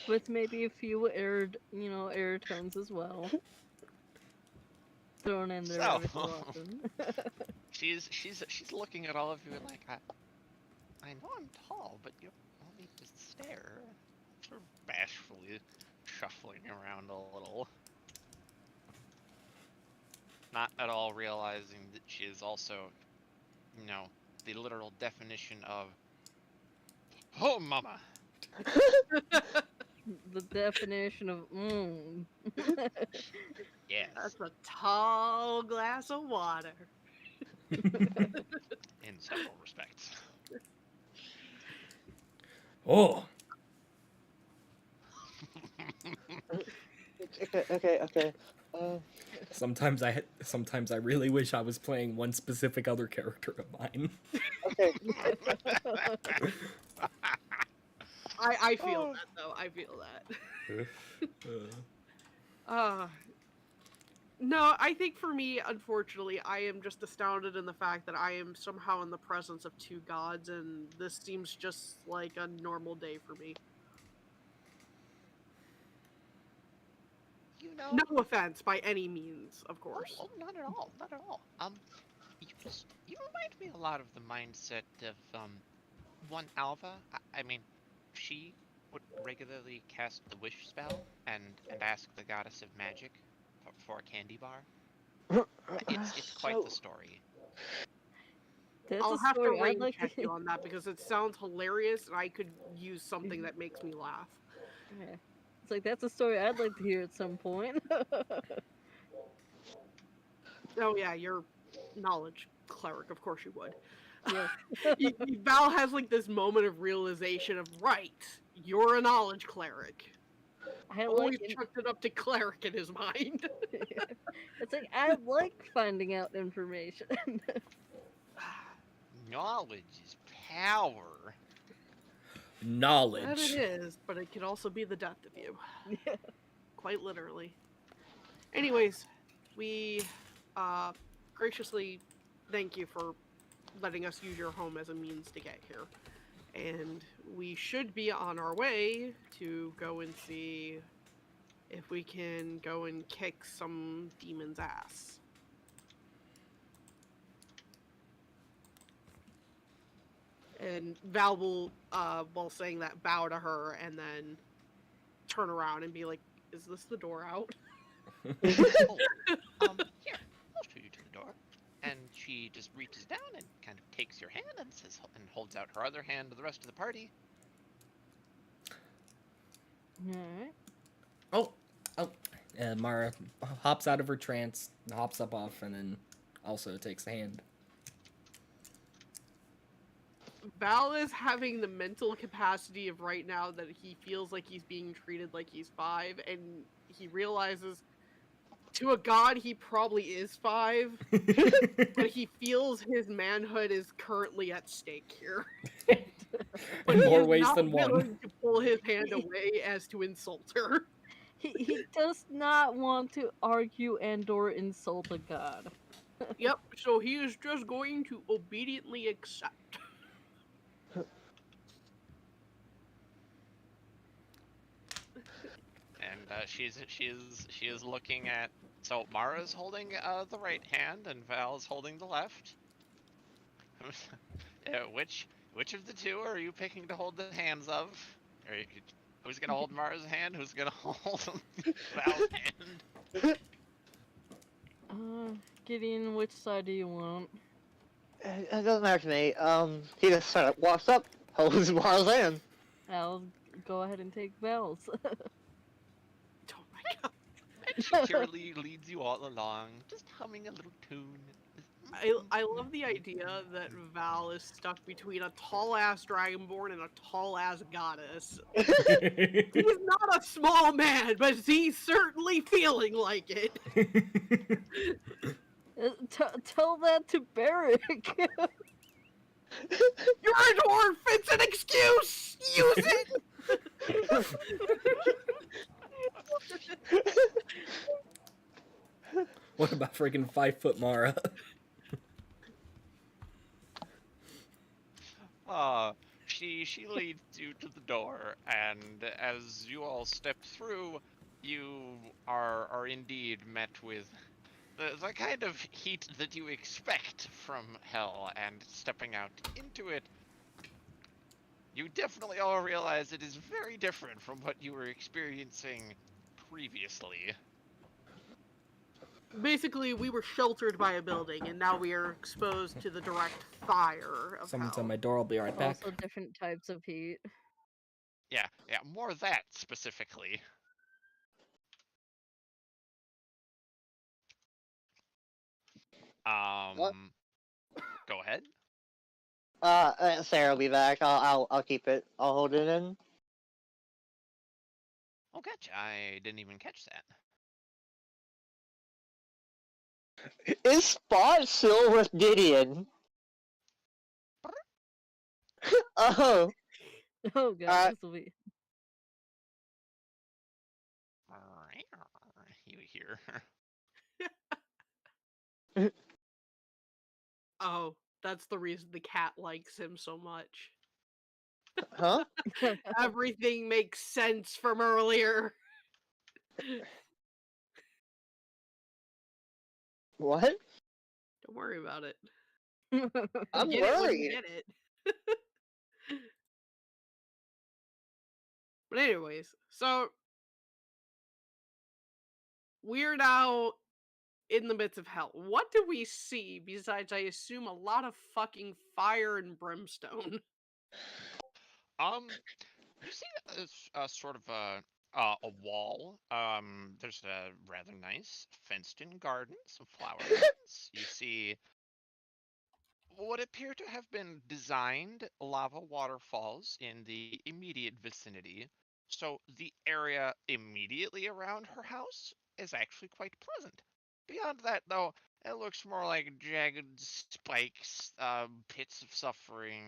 with maybe a few air tones as well. Thrown in there every so often. She's looking at all of you like, I know I'm tall, but you all need to stare. Sort of bashfully shuffling around a little. Not at all realizing that she is also, the literal definition of, oh, mama. The definition of Yes, That's a tall glass of water. in several respects. Oh. okay. Sometimes I really wish I was playing one specific other character of mine. Okay. I feel that though. I feel that. No, I think for me, unfortunately, I am just astounded in the fact that I am somehow in the presence of two gods, and this seems just like a normal day for me. No offense by any means, of course. Oh, not at all, not at all. You remind me a lot of the mindset of one Alva. I mean, she would regularly cast the wish spell and ask the goddess of magic for a candy bar. It's quite the story. That's I'll a have to story I'd rain like check to. you on that because it sounds hilarious, and I could use something that makes me laugh. Yeah. It's like that's a story I'd like to hear at some point. Oh yeah, you're knowledge cleric, of course you would. Yeah. Val has like this moment of realization of, right, you're a knowledge cleric. I Always like chucked it up to cleric in his mind. it's like I like finding out information. Knowledge is power. Knowledge. That it is, but it can also be the death of you. Yeah. Quite literally. Anyways, we graciously thank you for letting us use your home as a means to get here. And we should be on our way to go and see if we can go and kick some demon's ass. And Val will, while saying that, bow to her and then turn around and be like, is this the door out? Here, I'll show you to the door. And she just reaches down and kind of takes your hand and says, and holds out her other hand to the rest of the party. Alright. Oh, oh. Mara hops out of her trance, hops up off, and then also takes the hand. Val is having the mental capacity of right now that he feels like he's being treated like he's 5, and he realizes to a god he probably is 5, but he feels his manhood is currently at stake here. But In he more is ways not than one. willing to pull his hand away as to insult her. He does not want to argue and or insult a god. Yep, so he is just going to obediently accept. And she is looking at. So Mara's holding the right hand, and Val's holding the left. Which of the two are you picking to hold the hands of? Who's gonna hold Mara's hand? Who's gonna hold Val's hand? Gideon, which side do you want? It doesn't matter to me. He just sort of walks up, holds Mara's hand. I'll go ahead and take Val's. Oh my god. And she cheerily leads you all along, just humming a little tune. I love the idea that Val is stuck between a tall-ass dragonborn and a tall-ass goddess. He is not a small man, but he's certainly feeling like it. Tell that to Barrick. You're a dwarf! It's an excuse! Use it! What about freaking 5-foot Mara? She leads you to the door, and as you all step through, you are indeed met with the kind of heat that you expect from hell, and stepping out into it, you definitely all realize it is very different from what you were experiencing previously. Basically, we were sheltered by a building, and now we are exposed to the direct fire of Someone's hell. on my door, I'll be right back. Also different types of heat. Yeah, more of that specifically. What? Go ahead. Sarah will be back. I'll keep it. I'll hold it in. Oh, gotcha. I didn't even catch that. Is Spot still with Gideon? Oh. Oh god, this will be. You hear? Oh, that's the reason the cat likes him so much. Huh? Everything makes sense from earlier. What? Don't worry about it. I'm Get it when worried. you get it. But anyways, so we're now in the midst of hell. What do we see besides, I assume, a lot of fucking fire and brimstone? You see a sort of a wall. There's a rather nice fenced-in garden, some flower gardens. You see what appear to have been designed lava waterfalls in the immediate vicinity. So the area immediately around her house is actually quite pleasant. Beyond that, though, it looks more like jagged spikes, pits of suffering,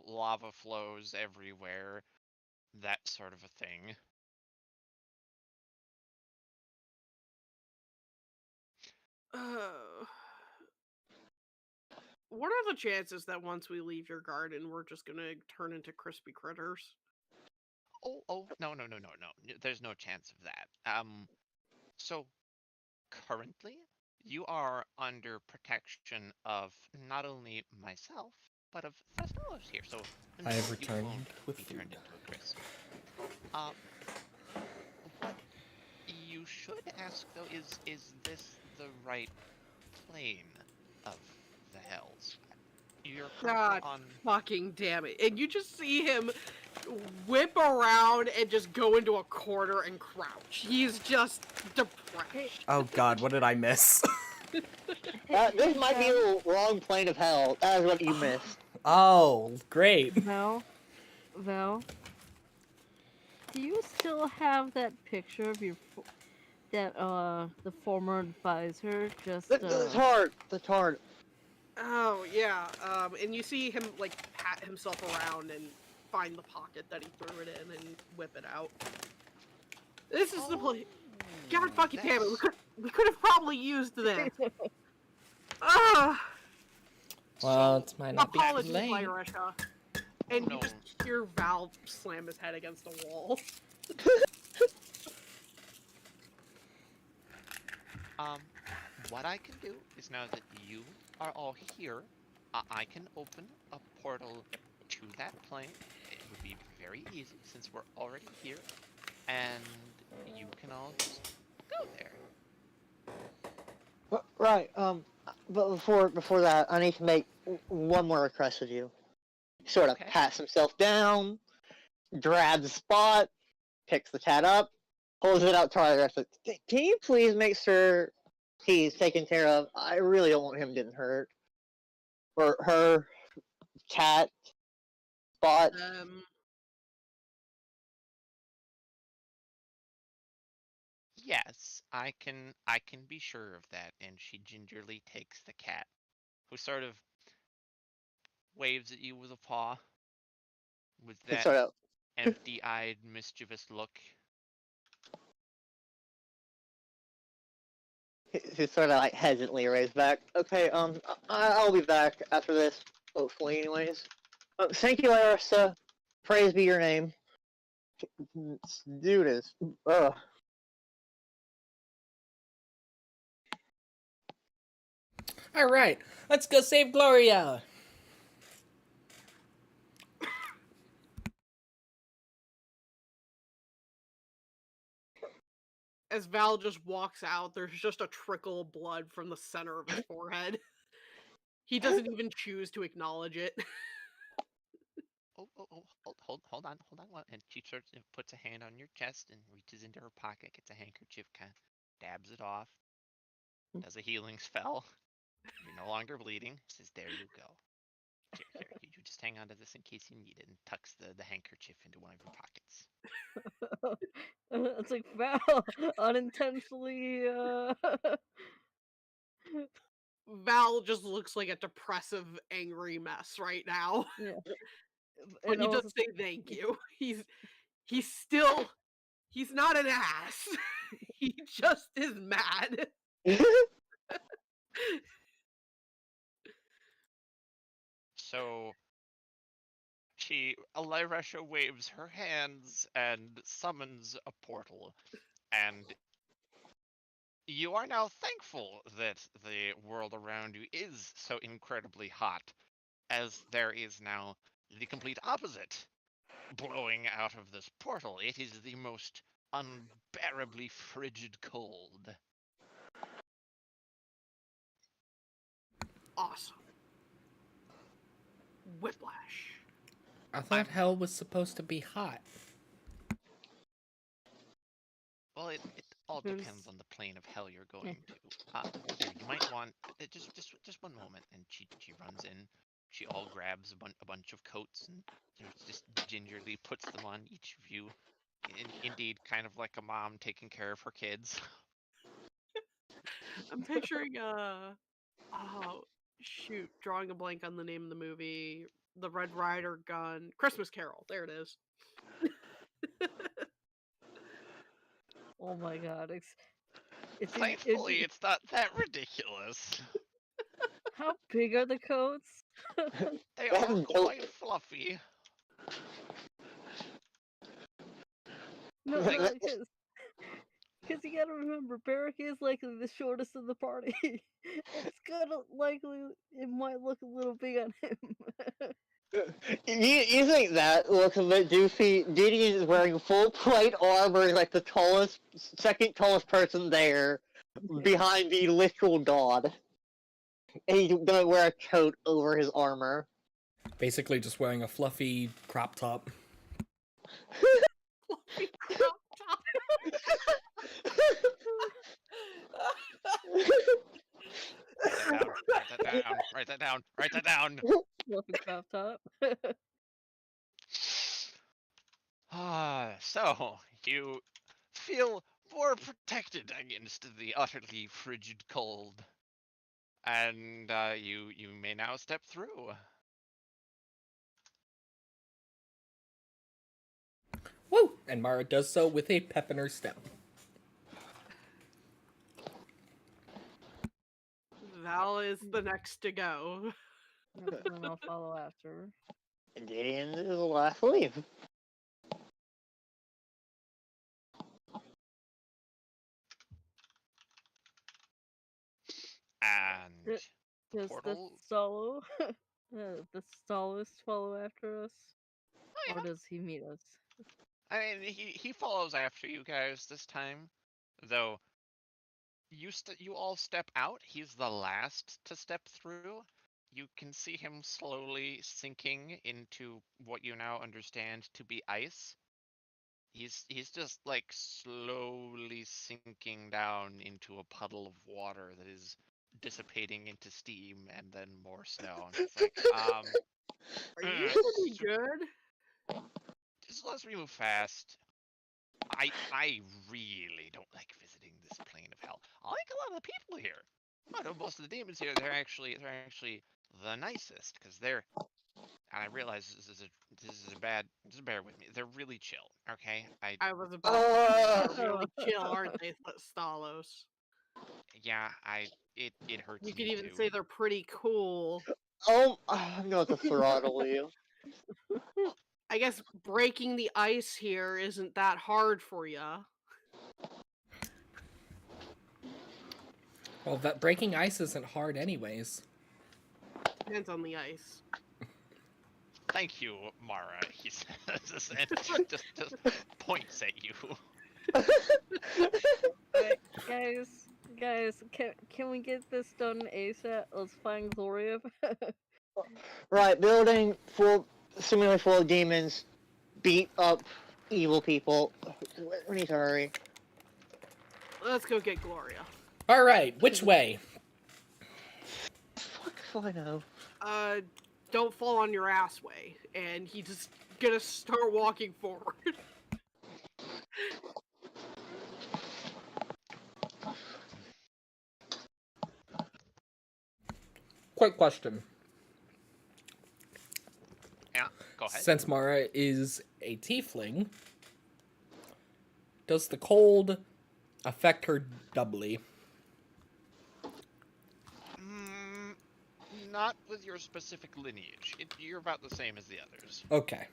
lava flows everywhere, that sort of a thing. What are the chances that once we leave your garden, we're just gonna turn into crispy critters? Oh, no. There's no chance of that. So currently, you are under protection of not only myself, but of Thesnalos here. So I have you returned won't with be food. turned into a crisp. What you should ask though is this the right plane? of the hells. You're God currently on. fucking damn it. And you just see him whip around and just go into a corner and crouch. He's just depressed. Oh god, what did I miss? This might be the wrong plane of hell. That is what you missed. Oh, great. Val, do you still have that picture of your the former advisor just That's hard. That's hard. Oh, yeah. And you see him, like, pat himself around and find the pocket that he threw it in and whip it out. This is the place. God fucking damn it. We could have probably used this. Well, it might not be too Apologies, late. Lyrisha. And No. you just hear Val slam his head against a wall. What I can do is now that you are all here, I can open a portal to that plane. It would be very easy since we're already here, and you can all just go there. Right. But before that, I need to make one more request of you. Sort of Okay. pats himself down, grabs the spot, picks the cat up, holds it out to our rest. Can you please make sure he's taken care of? I really don't want him getting hurt. Or her, cat, spot. Yes, I can be sure of that. And she gingerly takes the cat, who sort of waves at you with a paw, with that Sort of. empty-eyed, mischievous look. He sort of like hesitantly raised back. Okay, I'll be back after this, hopefully, anyways. Thank you, Larissa. Praise be your name. Let's do this. Ugh. Alright, let's go save Gloria. As Val just walks out, there's just a trickle of blood from the center of his forehead. He doesn't even choose to acknowledge it. Hold on. And she sort of puts a hand on your chest and reaches into her pocket, gets a handkerchief, kind of dabs it off, does a healing spell. You're no longer bleeding. Says, there you go. Here, you just hang on to this in case you need it, and tucks the handkerchief into one of your pockets. It's like Val unintentionally. Val just looks like a depressive, angry mess right now. Yeah. But And he does also- say thank you. He's not an ass. He just is mad. So Lyresha waves her hands and summons a portal, and you are now thankful that the world around you is so incredibly hot, as there is now the complete opposite blowing out of this portal. It is the most unbearably frigid cold. Awesome. Whiplash. I thought hell was supposed to be hot. Well, it all depends on the plane of hell you're going to. Here, you might want just one moment. And she runs in. She all grabs a bunch of coats and just gingerly puts them on each of you. Indeed, kind of like a mom taking care of her kids. I'm picturing oh shoot, drawing a blank on the name of the movie. The Red Rider gun. Christmas Carol. There it is. Oh my god. Thankfully, it's not that ridiculous. How big are the coats? They are quite fluffy. No, because you gotta remember, Barrack is likely the shortest of the party. It's gonna likely, it might look a little big on him. You think that looks a bit doofy? Diddy is wearing full plate armor, like the second tallest person there, behind the literal god. And he's gonna wear a coat over his armor. Basically, just wearing a fluffy crop top. Fluffy crop top. Write that down. Write that down. Write that down. Fluffy crop top. So you feel more protected against the utterly frigid cold, and you may now step through. Woo! And Mara does so with a pep in her step. Val is the next to go. And then I'll follow after. And Gideon is the last to leave. And Does the portal. solo, the soloist follow after us, Oh, or yeah. does he meet us? I mean, he follows after you guys this time, though. You all step out. He's the last to step through. You can see him slowly sinking into what you now understand to be ice. He's just like slowly sinking down into a puddle of water that is dissipating into steam and then more snow. And it's like, Are you pretty good? just let's move fast. I really don't like visiting this plane of hell. I like a lot of the people here. I know most of the demons here. They're actually the nicest because they're. And I realize this is a bad. Just bear with me. They're really chill. Okay. I was about to say, Oh, they're really chill, aren't they, Stalos? Yeah. It hurts You could me even too. say they're pretty cool. I'm going to throttle you. I guess breaking the ice here isn't that hard for ya. Well, that breaking ice isn't hard anyways. Depends on the ice. Thank you, Mara. He says and just points at you. Alright, guys, can we get this done ASAP? Let's find Gloria. Right, building seemingly full of demons, beat up evil people. We need to hurry. Let's go get Gloria. All right, which way? Fuck if I know. Don't fall on your ass way. And he just gonna start walking forward. Quick question. Yeah. Go ahead. Since Mara is a tiefling, does the cold affect her doubly? Not with your specific lineage. You're about the same as the others. Okay.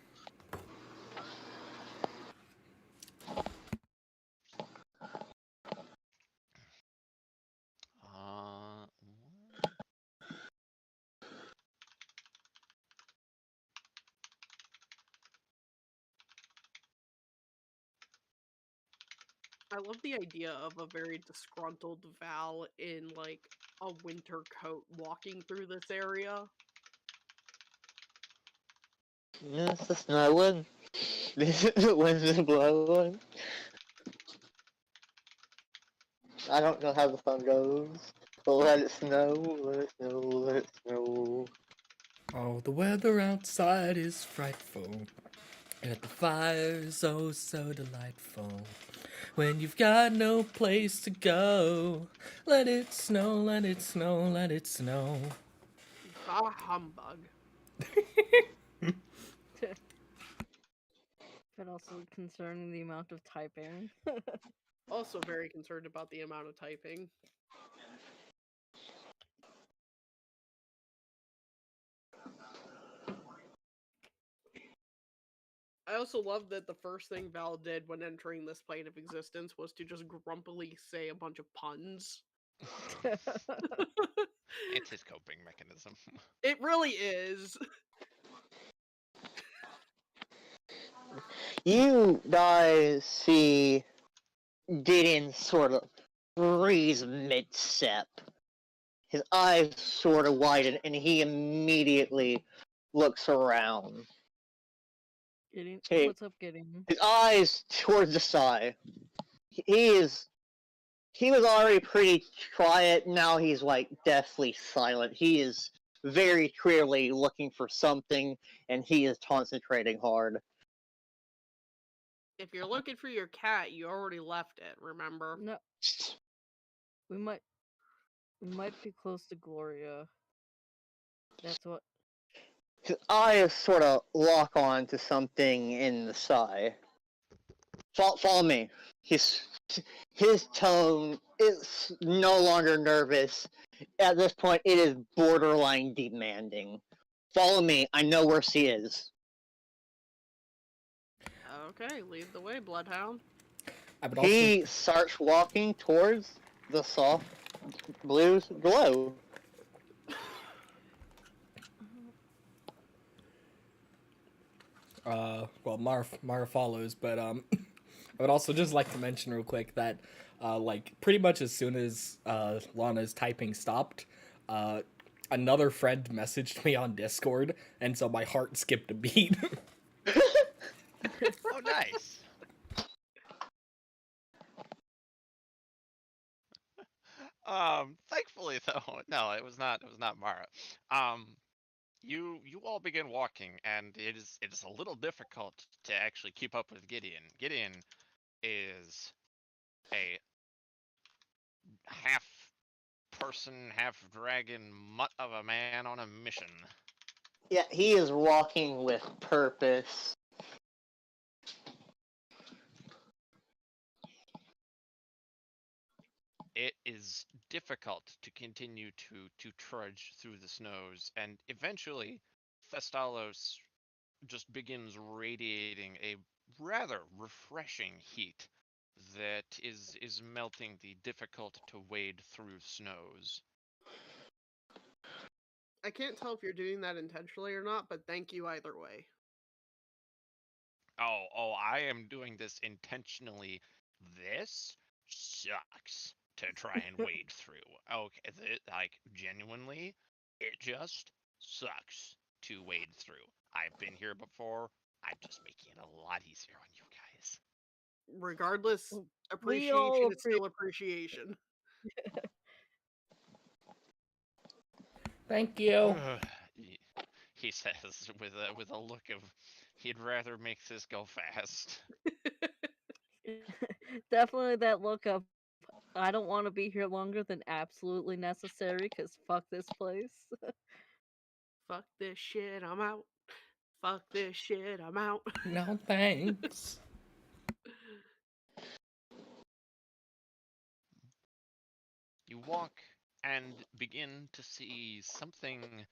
I love the idea of a very disgruntled Val in, like, a winter coat walking through this area. It's the snowing. The winds are blowing. I don't know how the song goes. But let it snow, let it snow, let it snow. Oh, the weather outside is frightful, and the fire's oh so delightful. When you've got no place to go, let it snow, let it snow, let it snow. Bah humbug. But also concerning the amount of typing. Also very concerned about the amount of typing. I also love that the first thing Val did when entering this plane of existence was to just grumpily say a bunch of puns. It's his coping mechanism. It really is. You guys see Gideon sort of freeze mid-step. his eyes sort of widen, and he immediately looks around. Getting, Hey. what's up, getting? His eyes towards the side. He was already pretty quiet. Now he's like deathly silent. He is very clearly looking for something, and he is concentrating hard. If you're looking for your cat, you already left it, remember? No, we might be close to Gloria. That's what. His eyes sort of lock on to something in the sky. Follow me. His tone is no longer nervous. At this point, it is borderline demanding. Follow me. I know where she is. Okay, lead the way, Bloodhound. I would also. He starts walking towards the soft blue glow. Well, Mara follows, but I would also just like to mention real quick that like pretty much as soon as Lana's typing stopped, another friend messaged me on Discord, and so my heart skipped a beat. Oh, nice. Thankfully though, no, it was not Mara. You all begin walking, and it is a little difficult to actually keep up with Gideon. Gideon is a half person, half dragon mutt of a man on a mission. Yeah, he is walking with purpose. It is difficult to continue to trudge through the snows, and eventually Thestalos just begins radiating a rather refreshing heat that is melting the difficult to wade through snows. I can't tell if you're doing that intentionally or not, but thank you either way. Oh, I am doing this intentionally. This sucks to try and wade through. Okay, like genuinely, it just sucks to wade through. I've been here before. I'm just making it a lot easier on you guys. Regardless, We appreciation all is still appreciation. Thank you. He says with a look of he'd rather make this go fast. Definitely that look of I don't want to be here longer than absolutely necessary because fuck this place. Fuck this shit, I'm out. Fuck this shit, I'm out. No thanks. You walk and begin to see something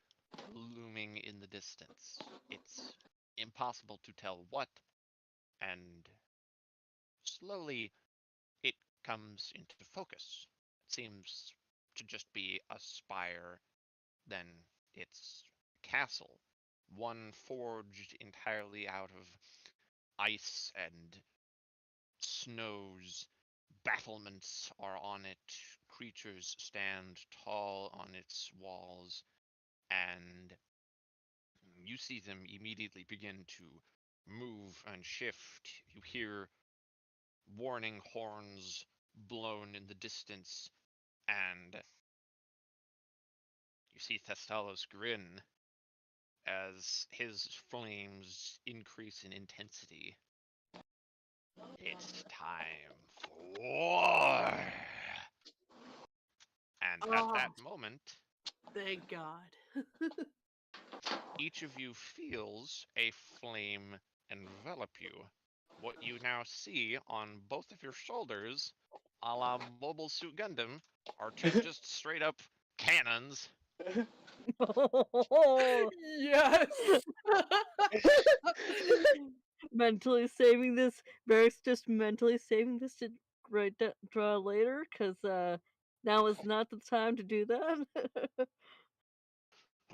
looming in the distance. It's impossible to tell what, and slowly it comes into focus. It seems to just be a spire, then it's a castle, one forged entirely out of ice and snows. Battlements are on it, creatures stand tall on its walls, and you see them immediately begin to move and shift. You hear warning horns blown in the distance, and you see Thestalos grin as his flames increase in intensity. It's time for war! And at that moment, Thank God. each of you feels a flame envelop you. What you now see on both of your shoulders, a la Mobile Suit Gundam, are two just straight up cannons. Yes! Mentally saving this. Barrick's just mentally saving this to draw later because now is not the time to do that.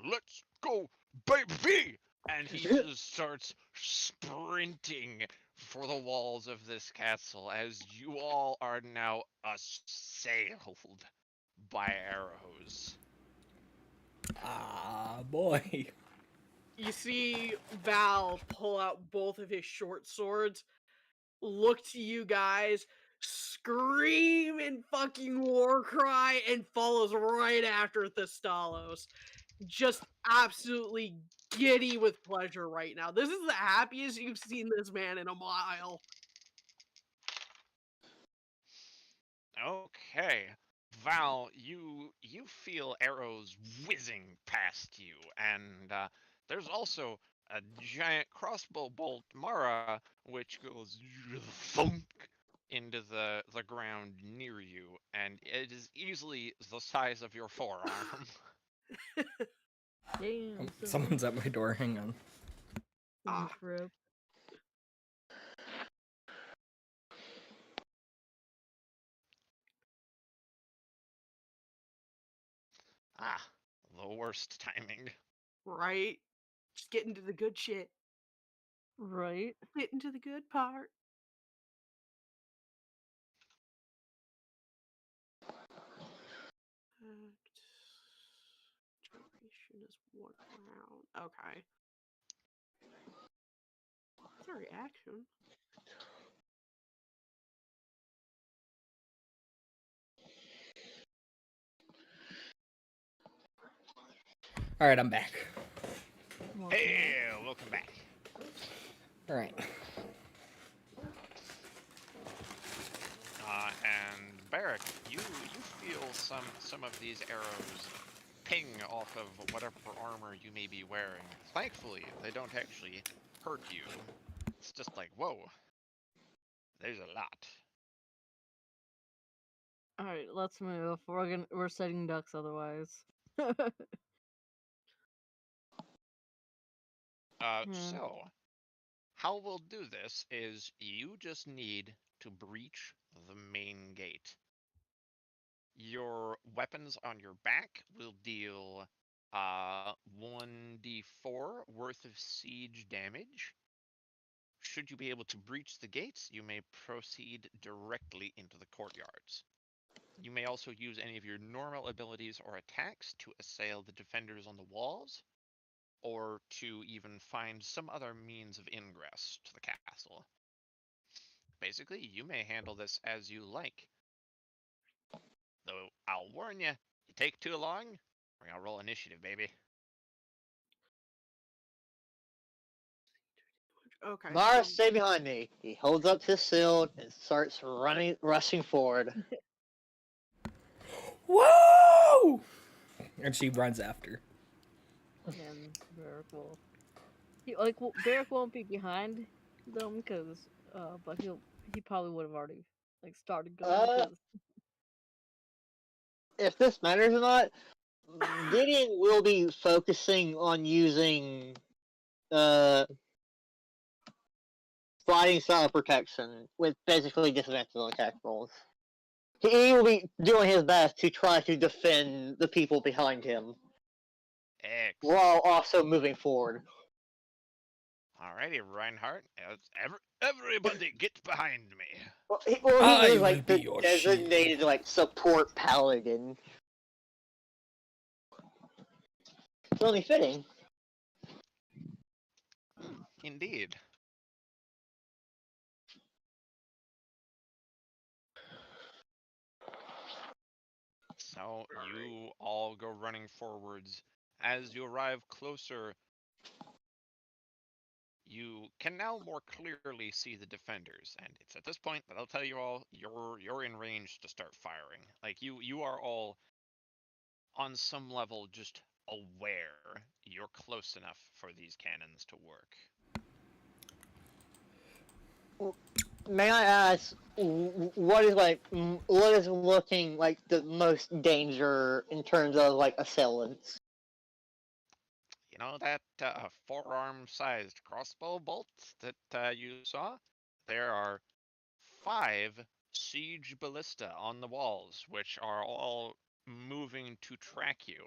Let's go, baby! And he just starts sprinting for the walls of this castle as you all are now assailed by arrows. Ah, boy. You see Val pull out both of his short swords, look to you guys, scream in fucking war cry, and follows right after Thestalos. Just absolutely giddy with pleasure right now. This is the happiest you've seen this man in a while. Okay. Val, you feel arrows whizzing past you, and there's also a giant crossbow bolt, Mara, which goes thunk into the ground near you, and it is easily the size of your forearm. Damn, son. Someone's at my door. Hang on. Ah. Rip. Ah, the worst timing. Right? Just get into the good shit. Right. Get into the good part. Duration is 1 round. Okay. That's a reaction. All right, I'm back. Hey, welcome back. All right. And Barrack, you feel some of these arrows ping off of whatever armor you may be wearing. Thankfully, they don't actually hurt you. It's just like, whoa, there's a lot. All right, let's move. We're setting ducks otherwise. So, how we'll do this is you just need to breach the main gate. Your weapons on your back will deal 1d4 worth of siege damage. Should you be able to breach the gates, you may proceed directly into the courtyards. You may also use any of your normal abilities or attacks to assail the defenders on the walls, or to even find some other means of ingress to the castle. Basically, you may handle this as you like. Though I'll warn you, you take too long, we're gonna roll initiative, baby. Okay. Mara, so- stay behind me. He holds up his shield and starts rushing forward. Whoa! And she runs after. And Barrack will. Barrack won't be behind them because, but he probably would have already started going. Uh, If this matters or not, Gideon will be focusing on using sliding style protection with basically disadvantage on attack rolls. He will be doing his best to try to defend the people behind him Excellent. while also moving forward. Alrighty, Reinhardt. Everybody get behind me. He I is will like be the your designated shield. support paladin. It's only fitting. Indeed. So you all go running forwards. As you arrive closer, you can now more clearly see the defenders, and it's at this point that I'll tell you all you're in range to start firing. Like you are all on some level just aware you're close enough for these cannons to work. May I ask, what is looking like the most danger in terms of assailants? You know that forearm-sized crossbow bolt that you saw? There are 5 siege ballista on the walls, which are all moving to track you.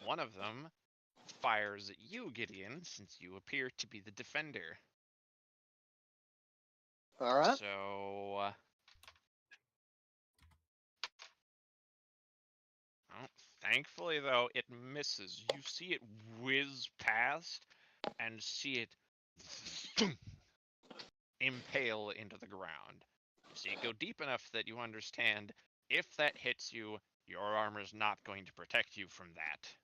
One of them fires at you, Gideon, since you appear to be the defender. All right. So, oh, Thankfully, though, it misses. You see it whiz past and see it impale into the ground. You see it go deep enough that you understand if that hits you, your armor's not going to protect you from that.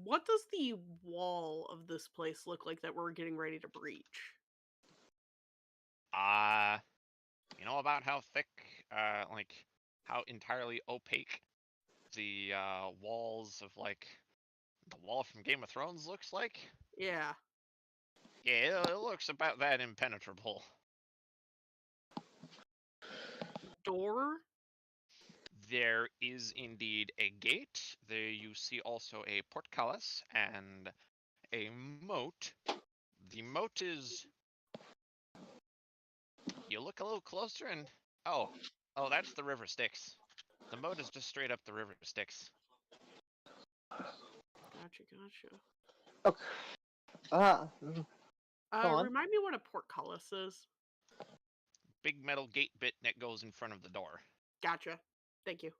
What does the wall of this place look like that we're getting ready to breach? You know about how thick, like, how entirely opaque the walls of, like, the wall from Game of Thrones looks like? Yeah. Yeah, it looks about that impenetrable. Door? There is indeed a gate. There you see also a portcullis and a moat. The moat is... You look a little closer and... Oh, that's the river Styx. The moat is just straight up the river Styx. Gotcha. Okay. Go on. Remind me what a portcullis is. Big metal gate bit that goes in front of the door. Gotcha. Thank you.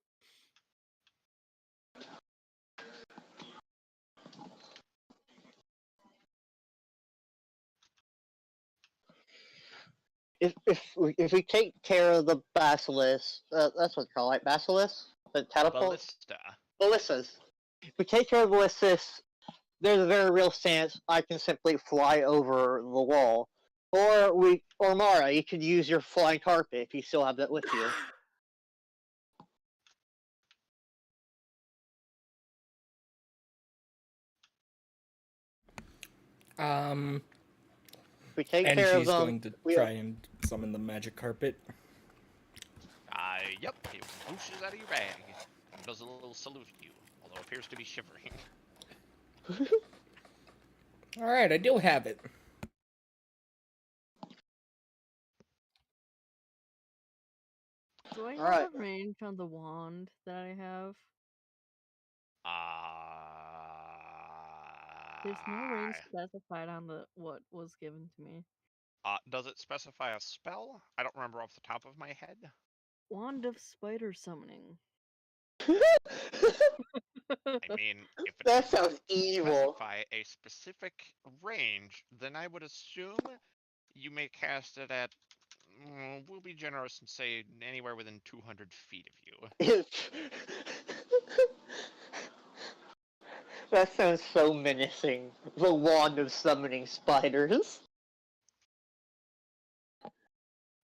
If we take care of the basilisk, that's what you call it, basilisk, the catapult, ballistas. If we take care of the ballistas, there's a very real chance I can simply fly over the wall. Or Mara, you could use your flying carpet if you still have that with you. If we take And care of she's them, going to try and summon the magic carpet. Yep, it whooshes out of your bag and does a little salute to you, although appears to be shivering. Alright, I do have it. Do I have Alright. a range on the wand that I have? There's no range specified on the what was given to me. Does it specify a spell? I don't remember off the top of my head. Wand of spider summoning. I mean, if it That does not sounds evil. specify a specific range, then I would assume you may cast it at, we'll be generous and say anywhere within 200 feet of you. That sounds so menacing. The wand of summoning spiders.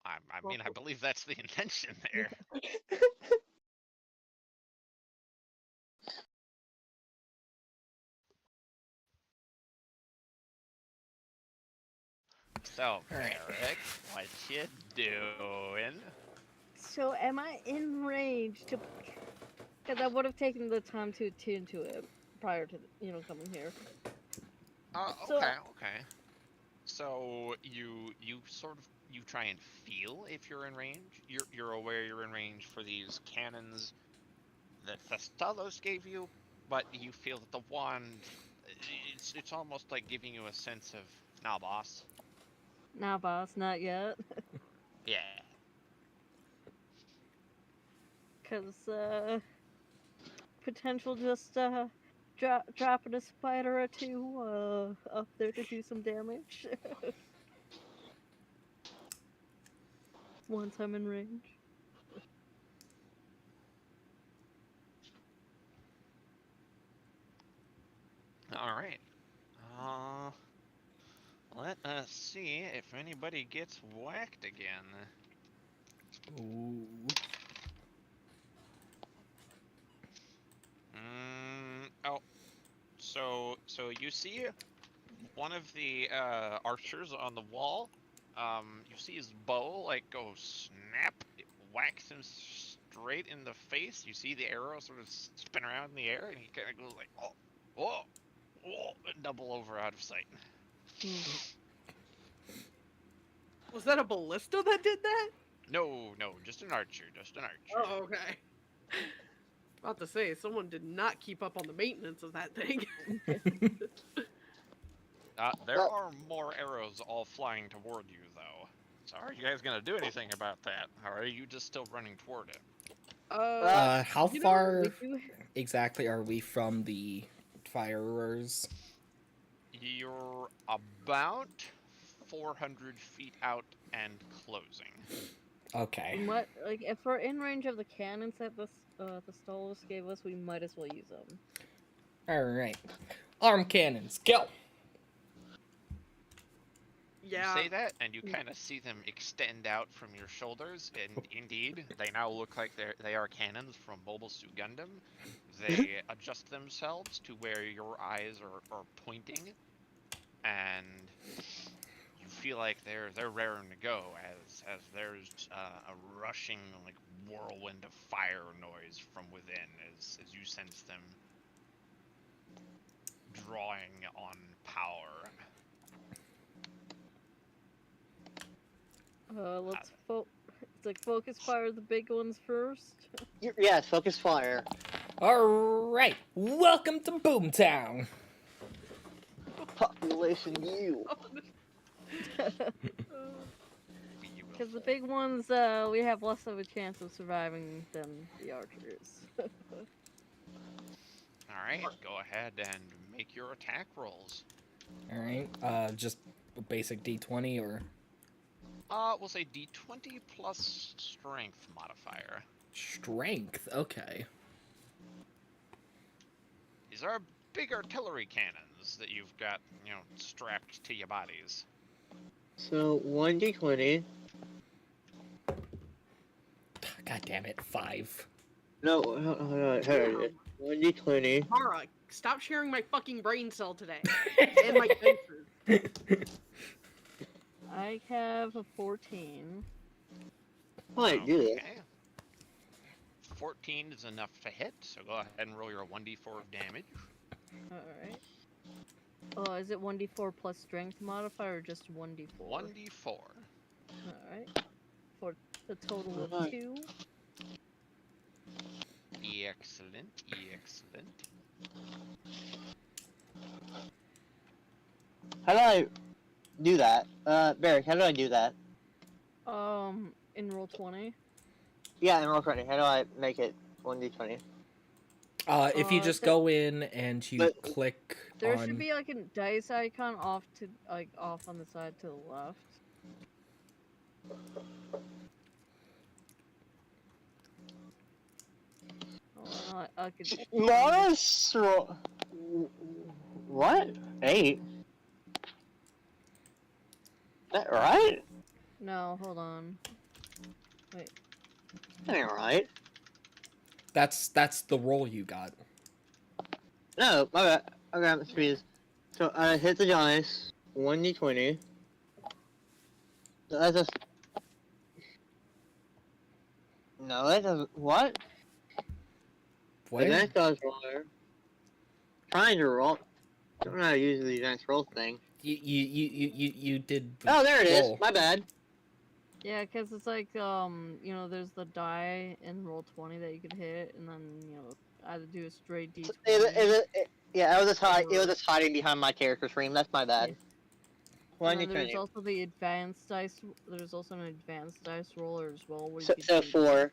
I mean, I believe that's the intention there. So, Eric, what you doing? So am I in range to? Because I would have taken the time to attune to it prior to coming here. Okay. So you try and feel if you're in range. You're aware you're in range for these cannons that Thestalos gave you, but you feel that the wand, it's almost like giving you a sense of, nah, boss. Nah, boss, not yet. Yeah. Because potential just dropping a spider or two up there to do some damage. Once I'm in range. All right. Let us see if anybody gets whacked again. Ooh. Oh. So you see one of the archers on the wall. You see his bow like go snap. It whacks him straight in the face. You see the arrow sort of spin around in the air, and he kind of goes like, oh, and double over out of sight. Was that a ballista that did that? No, just an archer, Oh, okay. About to say, someone did not keep up on the maintenance of that thing. There Well- are more arrows all flying toward you, though. So are you guys gonna do anything about that, or are you just still running toward it? How you know, far We do. exactly are we from the firers? You're about 400 feet out and closing. Okay. We might, like, if we're in range of the cannons that the Stolas gave us, we might as well use them. Alright. Arm cannons, go! yeah. You say that, and you kind of see them extend out from your shoulders, and indeed, they now look like they are cannons from Mobile Suit Gundam. They adjust themselves to where your eyes are pointing, and you feel like they're raring to go as there's a rushing like whirlwind of fire noise from within as you sense them drawing on power. Let's it's like focus fire the big ones first. Yes, focus fire. Alright, welcome to Boomtown! Population U. Because the big ones, we have less of a chance of surviving than the archers. Alright, go ahead and make your attack rolls. Alright, just a basic d20 or We'll say d20 plus strength modifier. strength? Okay. These are big artillery cannons that you've got, strapped to your bodies. So 1d20. God damn it, 5. No, hold on. 1d20. Mara, stop sharing my fucking brain cell today. And my senses. I have a 14. Might do this. Okay. 14 is enough to hit, so go ahead and roll your 1d4 of damage. Alright. Oh, is it 1d4 plus strength modifier or just 1d4? 1d4. Alright. For the total of Alright. 2. Excellent, excellent. How do I do that? Barrick, how do I do that? In roll 20. Yeah, in roll 20. How do I make it 1d20? If you just there- go in and you But- click There on... should be like a dice icon off on the side to the left. Oh, I could. Monstro. What? 8? That right? No, hold on. That ain't right. That's the roll you got. No, my bad. Okay, I'm confused. So I hit the dice. 1d20. So that's just. No, that doesn't. What? What? Advanced dodge roller. Trying to roll. Don't know how to use the advanced roll thing. You did the Oh, there it is. roll. My bad. Yeah, because it's like, there's the die in roll 20 that you could hit, and then, either do a straight d20. Yeah, it was just hiding behind my character screen. That's my bad. Yeah. And then there's 1d20. also the advanced dice. There's also an advanced dice roller as well. Where you So, could so do- 4.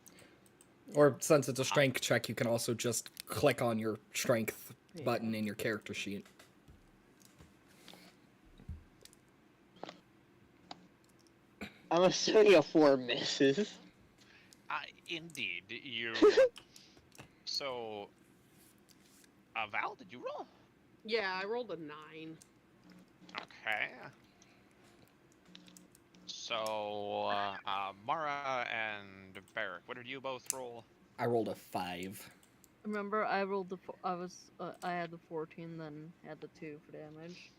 Or since it's a strength check, you can also just click on your strength Yeah. button in your character sheet. I'm assuming a 4 misses. Indeed, you. So, Val, did you roll? Yeah, I rolled a 9. Okay. So, Mara and Barrick, what did you both roll? I rolled a 5. Remember, I rolled I had the 14, then had the 2 for damage.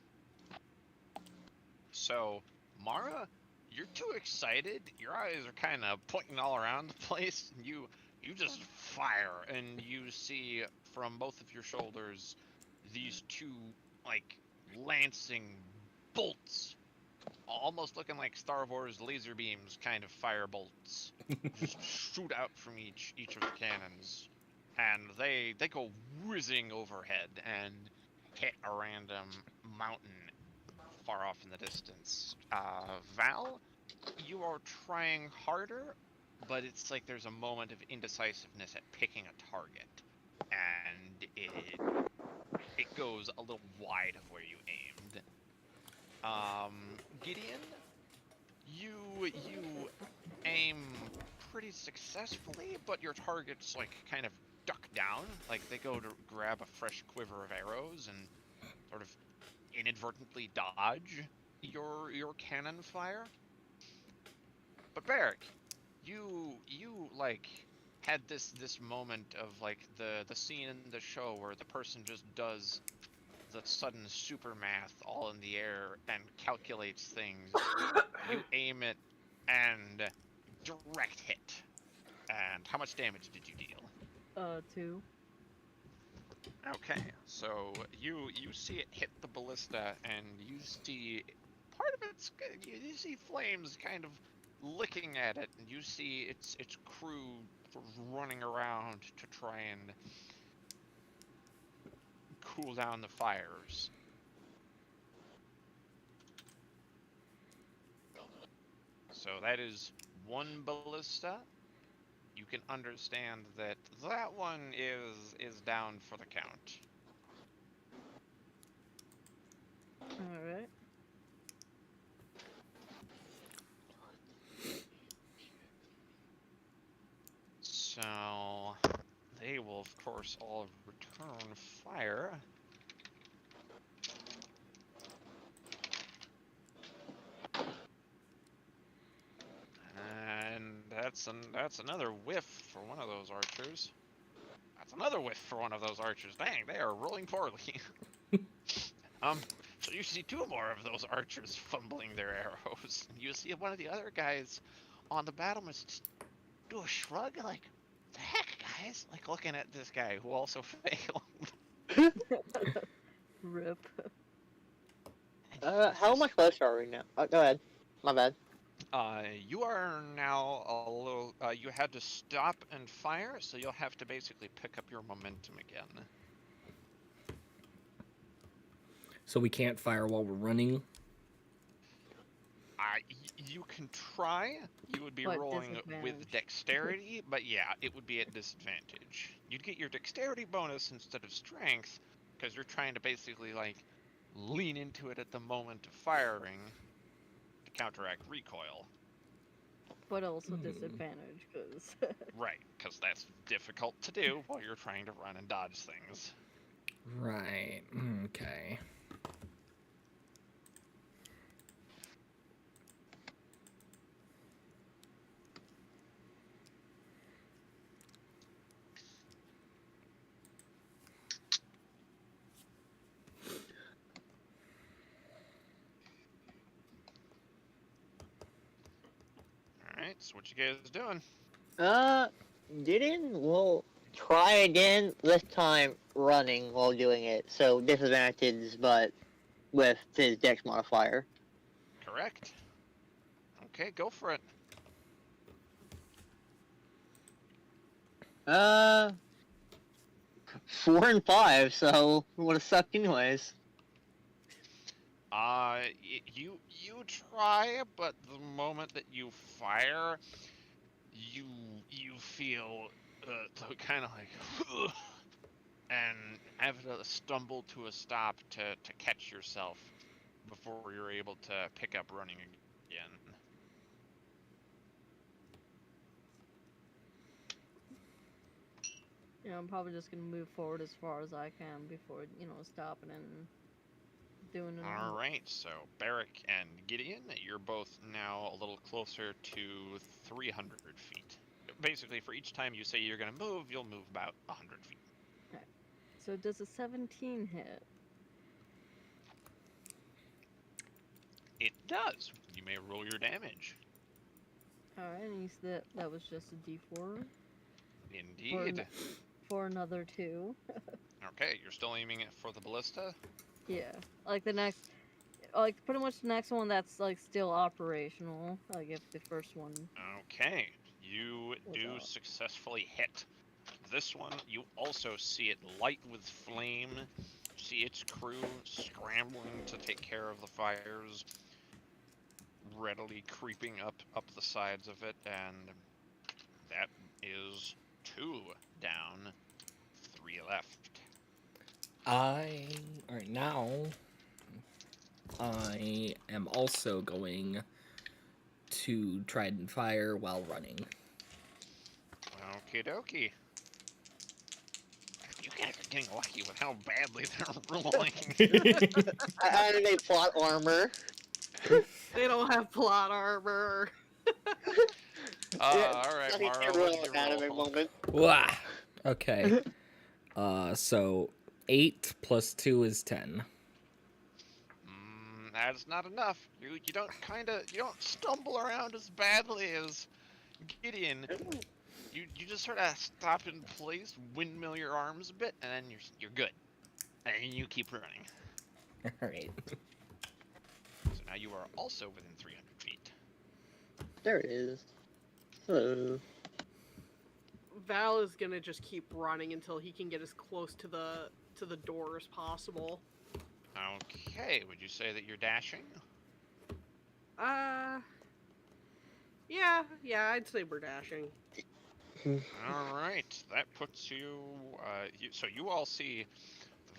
So, Mara, you're too excited. Your eyes are kind of pointing all around the place. And you just fire, and you see from both of your shoulders these two, like, lancing bolts, almost looking like Star Wars laser beams, kind of fire bolts, just shoot out from each of the cannons, and they go whizzing overhead and hit a random mountain far off in the distance. Val, you are trying harder, but it's like there's a moment of indecisiveness at picking a target, and it goes a little wide of where you aimed. Gideon, you aim pretty successfully, but your targets like kind of duck down, like they go to grab a fresh quiver of arrows and sort of inadvertently dodge your cannon fire. But Barrick, you like had this moment of like the scene in the show where the person just does the sudden super math all in the air and calculates things. You aim it and direct hit. And how much damage did you deal? 2. Okay, so you see it hit the ballista, and you see part of it's you see flames kind of licking at it, and you see its crew sort of running around to try and cool down the fires. So that is one ballista. You can understand that that one is down for the count. Alright. So they will of course all return fire. And that's another whiff for one of those archers. That's another whiff for one of those archers. Dang, they are rolling poorly. So you see 2 more of those archers fumbling their arrows. You see one of the other guys on the battlements just do a shrug, like, the heck, guys? Like, looking at this guy who also failed. Rip. How much closer are we now? Go ahead. My bad. You are now a little, you had to stop and fire, so you'll have to basically pick up your momentum again. So we can't fire while we're running? You can try. You would be What rolling with disadvantage? dexterity, but yeah, it would be at disadvantage. You'd get your dexterity bonus instead of strength, because you're trying to basically, like, lean into it at the moment of firing to counteract recoil. But also disadvantage, because... Right, because that's difficult to do while you're trying to run and dodge things. Right. Okay. Alright, so what you guys doing? Gideon will try again, this time running while doing it, so disadvantage, but with his dex modifier. Correct. Okay, go for it. 4 and 5, so would have sucked anyways. You try, but the moment that you fire, you feel kind of like, and have to stumble to a stop to catch yourself before you're able to pick up running again. I'm probably just gonna move forward as far as I can before, stopping and doing it. All right, so Barrick and Gideon, you're both now a little closer to 300 feet. Basically, for each time you say you're going to move, you'll move about 100 feet. Okay. So does a 17 hit? It does. You may roll your damage. Alright, and you said that was just a d4? Indeed. For another 2. Okay, you're still aiming it for the ballista? Yeah. Like pretty much the next one that's like still operational. Like if the first one. Okay, you do out. successfully hit. This one, you also see it light with flame, see its crew scrambling to take care of the fires, readily creeping up the sides of it, and that is 2 down, 3 left. Alright, now I am also going to Trident Fire while running. Okie dokie. You guys are getting lucky with how badly they're rolling. I don't need plot armor. They don't have plot armor. Alright, Nothing Mara, can what roll did you anime roll? moment. Wah! Okay. So 8 plus 2 is 10. That's not enough. You don't stumble around as badly as Gideon. You just sort of stop in place, windmill your arms a bit, and then you're good. And you keep running. Alright. So now you are also within 300 feet. There it is. Hello. Val is gonna just keep running until he can get as close to the door as possible. Okay, would you say that you're dashing? Yeah, I'd say we're dashing. All right, that puts you. So you all see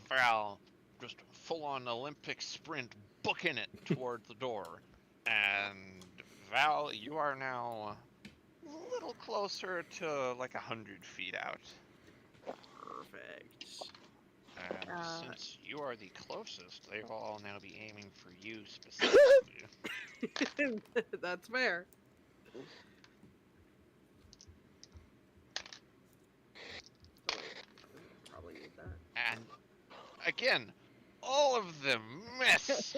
Val just full-on Olympic sprint, booking it toward the door, and Val, you are now a little closer to like 100 feet out. Perfect. And Uh, since you are the closest, they will all now be aiming for you specifically. That's fair. Probably need that. And again, all of them miss.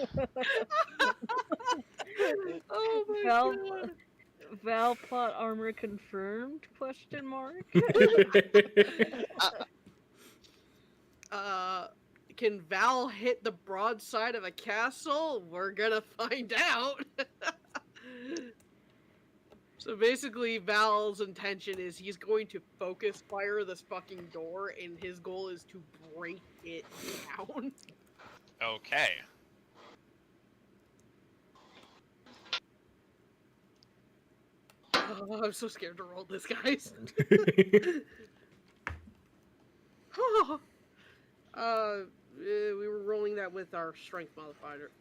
Oh my Val, god. Val plot armor confirmed? Question mark. Can Val hit the broadside of a castle? We're gonna find out. So basically, Val's intention is he's going to focus fire this fucking door, and his goal is to break it down. Okay. Oh, I'm so scared to roll this, guys. We were rolling that with our strength modifier,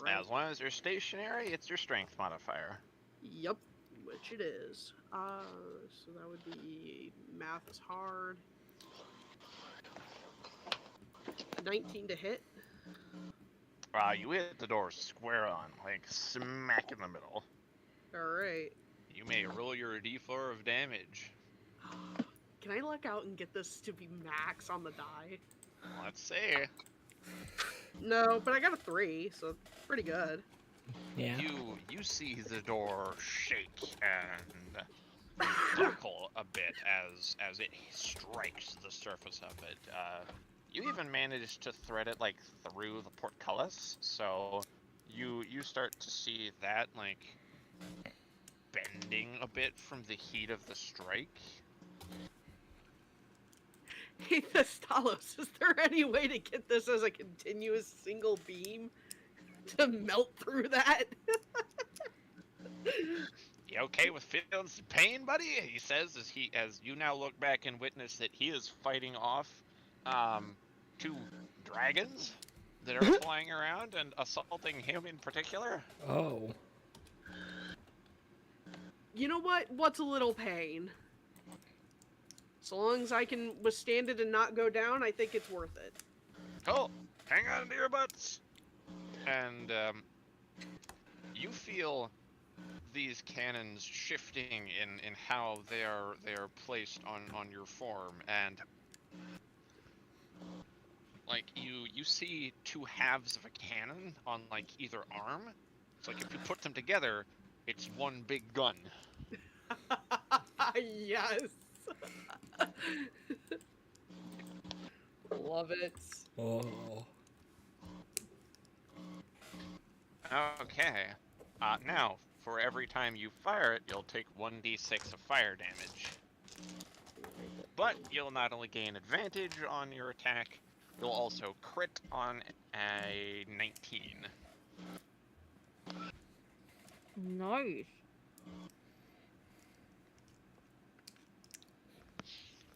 right? As long as you're stationary, it's your strength modifier. Yep, which it is. So that would be math is hard. 19 to hit. You hit the door square on, like smack in the middle. All right. You may roll your d4 of damage. Can I luck out and get this to be max on the die? Let's see. No, but I got a 3, so pretty good. Yeah. You see the door shake and buckle a bit as it strikes the surface of it. You even managed to thread it like through the portcullis, so you start to see that like bending a bit from the heat of the strike. Hey, Thestalos, is there any way to get this as a continuous single beam to melt through that? You okay with feeling some pain, buddy? He says as you now look back and witness that he is fighting off 2 dragons that are flying around and assaulting him in particular. Oh. You know what? What's a little pain? So long as I can withstand it and not go down, I think it's worth it. Cool. Hang on to your butts. And you feel these cannons shifting in how they are placed on your form, and like you see 2 halves of a cannon on like either arm. It's like if you put them together, it's one big gun. Yes. Love it. Oh. Okay. Now, for every time you fire it, you'll take 1d6 of fire damage. But you'll not only gain advantage on your attack, You'll also crit on a 19. Nice.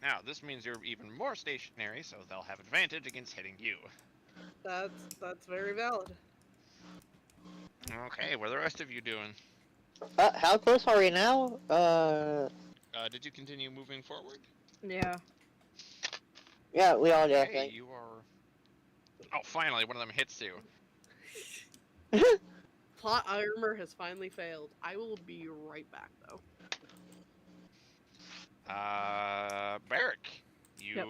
Now, this means you're even more stationary, so they'll have advantage against hitting you. That's very valid. Okay, what are the rest of you doing? How close are we now? Did you continue moving forward? Yeah. Yeah, we all did, I Okay, think. you are... Oh, finally, one of them hits you. Plot armor has finally failed. I will be right back, though. Barrick, you Yep.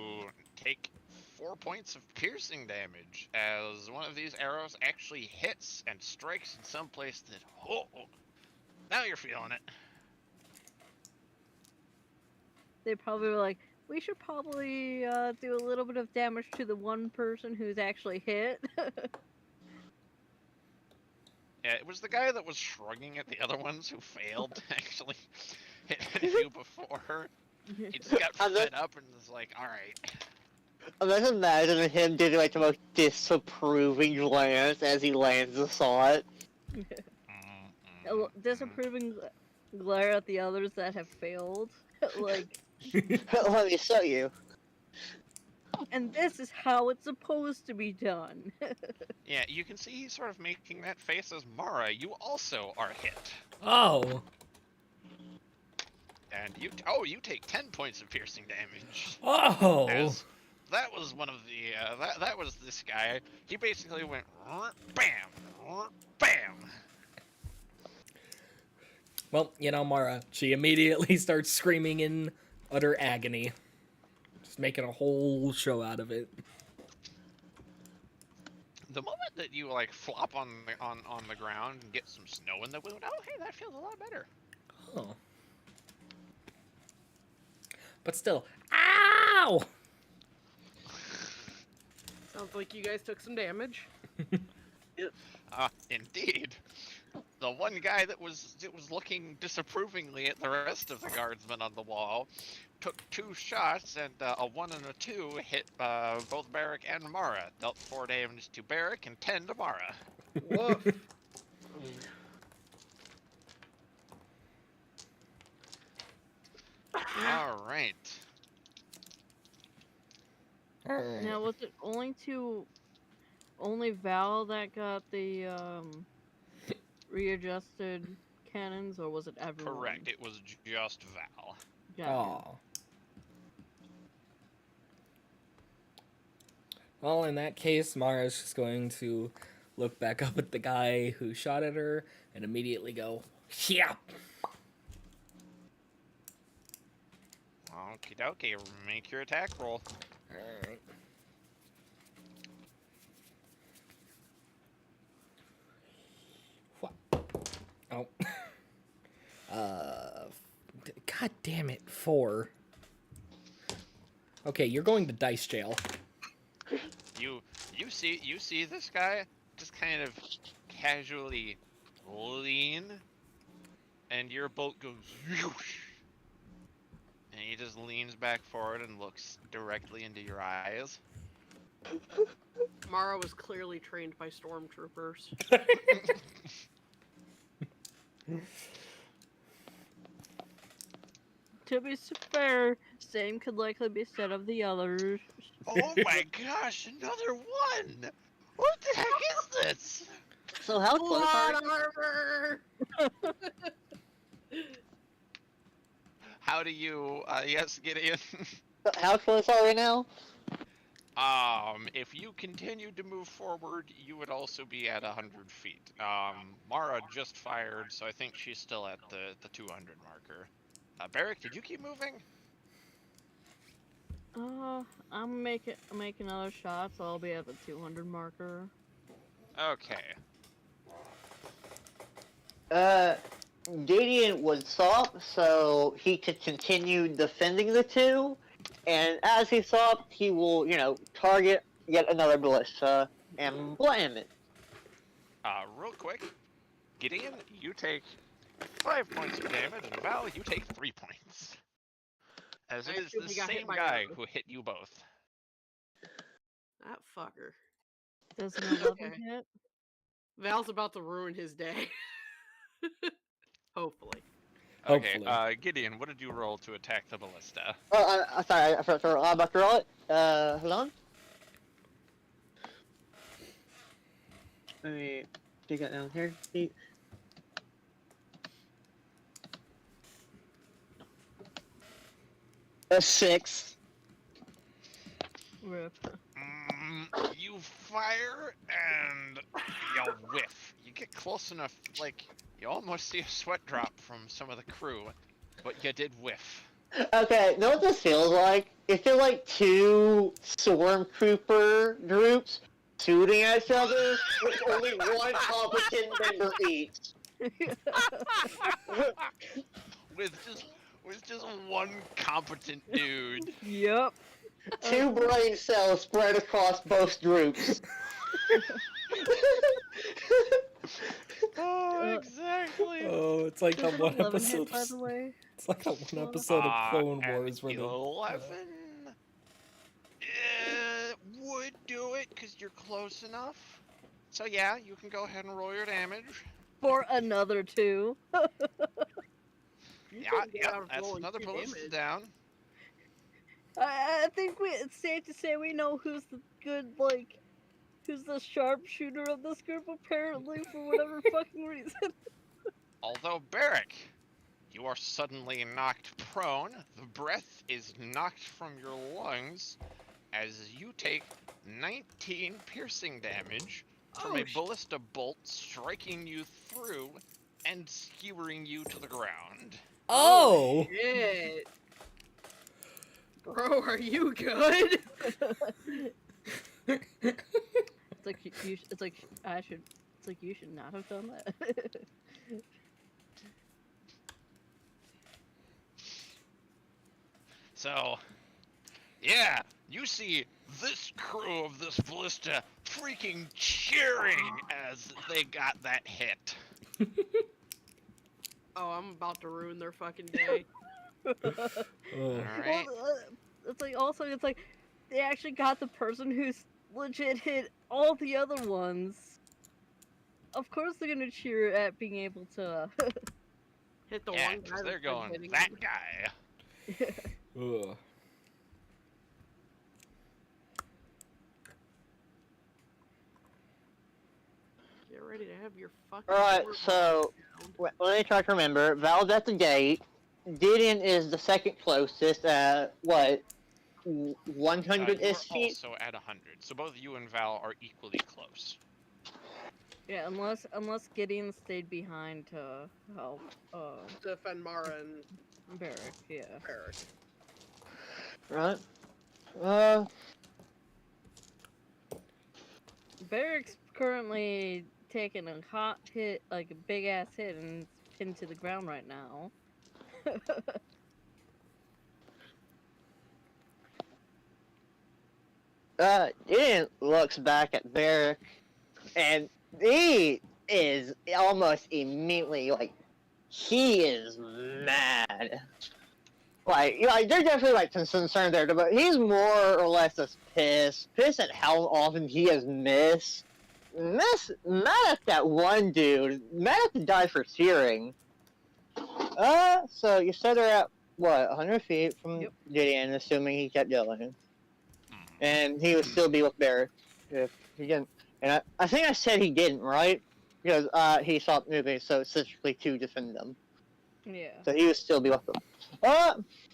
take 4 points of piercing damage as one of these arrows actually hits and strikes in some place that... Oh, now you're feeling it. They probably were like, we should probably do a little bit of damage to the one person who's actually hit. Yeah, it was the guy that was shrugging at the other ones who failed to actually hit you before. He just got fed up and was like, alright. I'm just imagining him doing like the most disapproving glance as he lands the shot. A disapproving glare at the others that have failed. Like, Let me show you. and this is how it's supposed to be done. Yeah, you can see he's sort of making that face as Mara. You also are hit. Oh. And you take 10 points of piercing damage. Oh. As that was one of the that was this guy. He basically went bam, bam. Well, you know, Mara, she immediately starts screaming in utter agony. Just making a whole show out of it. The moment that you like flop on the ground and get some snow in the wound, oh hey, that feels a lot better. Oh. But still, ow! Sounds like you guys took some damage. Indeed. The one guy that was looking disapprovingly at the rest of the guardsmen on the wall took 2 shots, and a 1 and a 2 hit both Barrick and Mara. Dealt 4 damage to Barrick and 10 to Mara. Woof. All right. Now, was it only Val that got the readjusted cannons, or was it everyone? Correct. It was just Val. Gotcha. Oh. Well, in that case, Mara's just going to look back up at the guy who shot at her and immediately go, yeah. Okie dokie, make your attack roll. Alright. Oh. God damn it, 4. Okay, you're going to dice jail. You see this guy just kind of casually lean, and your bolt goes whoosh, and he just leans back forward and looks directly into your eyes. Mara was clearly trained by stormtroopers. To be fair, same could likely be said of the others. Oh my gosh, another one! What the heck is this? So how close are Plot armor! How do you, yes, Gideon? How close are we now? If you continued to move forward, you would also be at 100 feet. Mara just fired, so I think she's still at the 200 marker. Barrick, did you keep moving? I'm make another shot, so I'll be at the 200 marker. Okay. Gideon would stop so he could continue defending the 2, and as he stopped, he will, target yet another ballista and blam it. Real quick, Gideon, you take 5 points of damage, and Val, you take 3 points. As it I is assume the he got hit same by guy arrows. who hit you both. That fucker. Does an 11 Okay. hit? Val's about to ruin his day. Hopefully. Okay, Hopefully. Gideon, what did you roll to attack the ballista? Oh, sorry, I forgot to roll. I'm about to roll it. Hold on. Let me take it down here. A 6. Rip. You fire and you whiff. You get close enough, like, you almost see a sweat drop from some of the crew, but you did whiff. Okay, you know what this feels like? It feels like two stormtrooper groups shooting at each other with only one competent member each. with just one competent dude. Yep. Two brain cells spread across both groups. Oh, exactly. Oh, it's like Does that an one 11 episode. hit, by the way? It's like that one episode of Clone Wars where an the 11 would do it because you're close enough. So yeah, you can go ahead and roll your damage. For another 2. You Yeah, can get yeah, out of that's rolling another 2 ballista damage. down. I think it's safe to say we know who's the good, like, who's the sharpshooter of this group, apparently, for whatever fucking reason. Although, Barrick, you are suddenly knocked prone. The breath is knocked from your lungs as you take 19 piercing damage from a ballista bolt striking you through and skewering you to the ground. Oh! Shit. Bro, are you good? It's like it's like you should not have done that. So, yeah, you see this crew of this ballista freaking cheering as they got that hit. Oh, I'm about to ruin their fucking day. Ugh. Alright. Well, it's like also it's like they actually got the person who's legit hit all the other ones. Of course they're gonna cheer at being able to. Hit the Yeah, one guy because they're that's been going, hitting that him. guy. Ugh. Get ready to have your fucking. Alright, sword so down. let me try to remember. Val's at the gate. Gideon is the second closest at what? 100 You're ish feet? also at 100, so both you and Val are equally close. Yeah, unless Gideon stayed behind to help To defend Mara and Barrick, yeah. Eric. Right. Barrick's currently taking a hot hit, like a big ass hit, and it's pinned to the ground right now. Gideon looks back at Barrick, and he is almost immediately like, he is mad. Like, they're definitely like concerned there, but he's more or less just pissed at how often he has missed. Mad at that one dude, mad at the guy for cheering. So you said they're at what, 100 feet from Yep. Gideon, assuming he kept going. And he would still be with Barrick if he didn't. And I think I said he didn't, right? Because he stopped moving, so specifically to defend them. Yeah. So he would still be with them.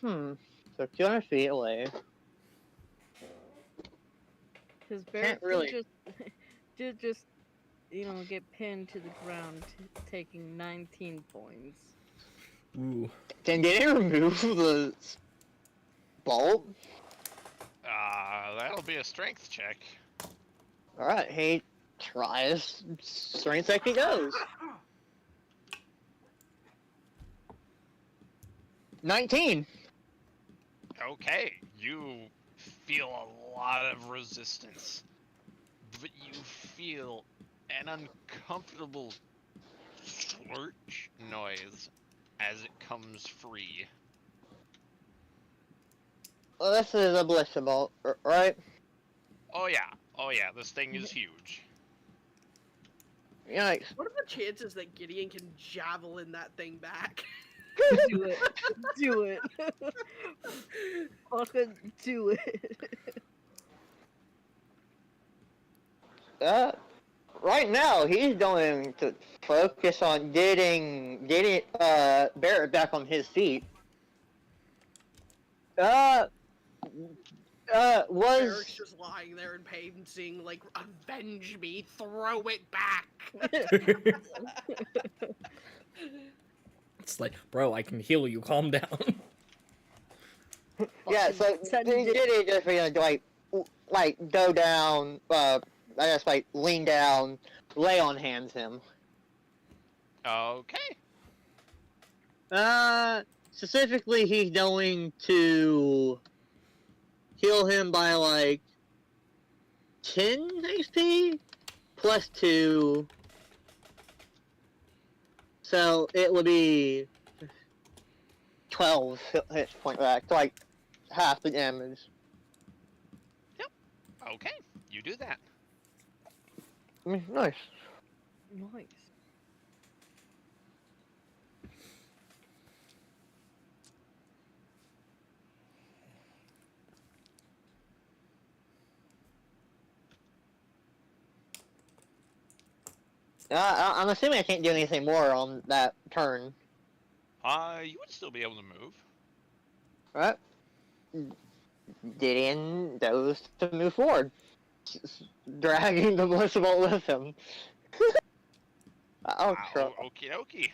So 200 feet away. Because Barrick really- did just, get pinned to the ground, taking 19 points. Ooh. Can Gideon remove the bolt? That'll be a strength check. Alright, he tries. Strength check he goes. 19. Okay, you feel a lot of resistance, but you feel an uncomfortable splurge noise as it comes free. Well, this is a ballista bolt, right? Oh yeah, Oh yeah, this thing is huge. Yikes. What are the chances that Gideon can javelin that thing back? Do it. Do it. Fucking do it. Right now, he's going to focus on getting Barrett back on his feet. Was Eric's just lying there in pain, seeing like, avenge me, throw it back. It's like, bro, I can heal you. Calm down. yeah. So Send it. Gideon just like go down. I guess like lean down, lay on hands him. Okay. Specifically, he's going to heal him by like 10 HP plus 2. So it would be 12 hit point back, so like half the damage. Okay. You do that. Nice. Nice. I'm assuming I can't do anything more on that turn, You would still be able to move. right? Gideon goes to move forward, dragging the Melissa Bolt with him. I'll try. Okie dokie.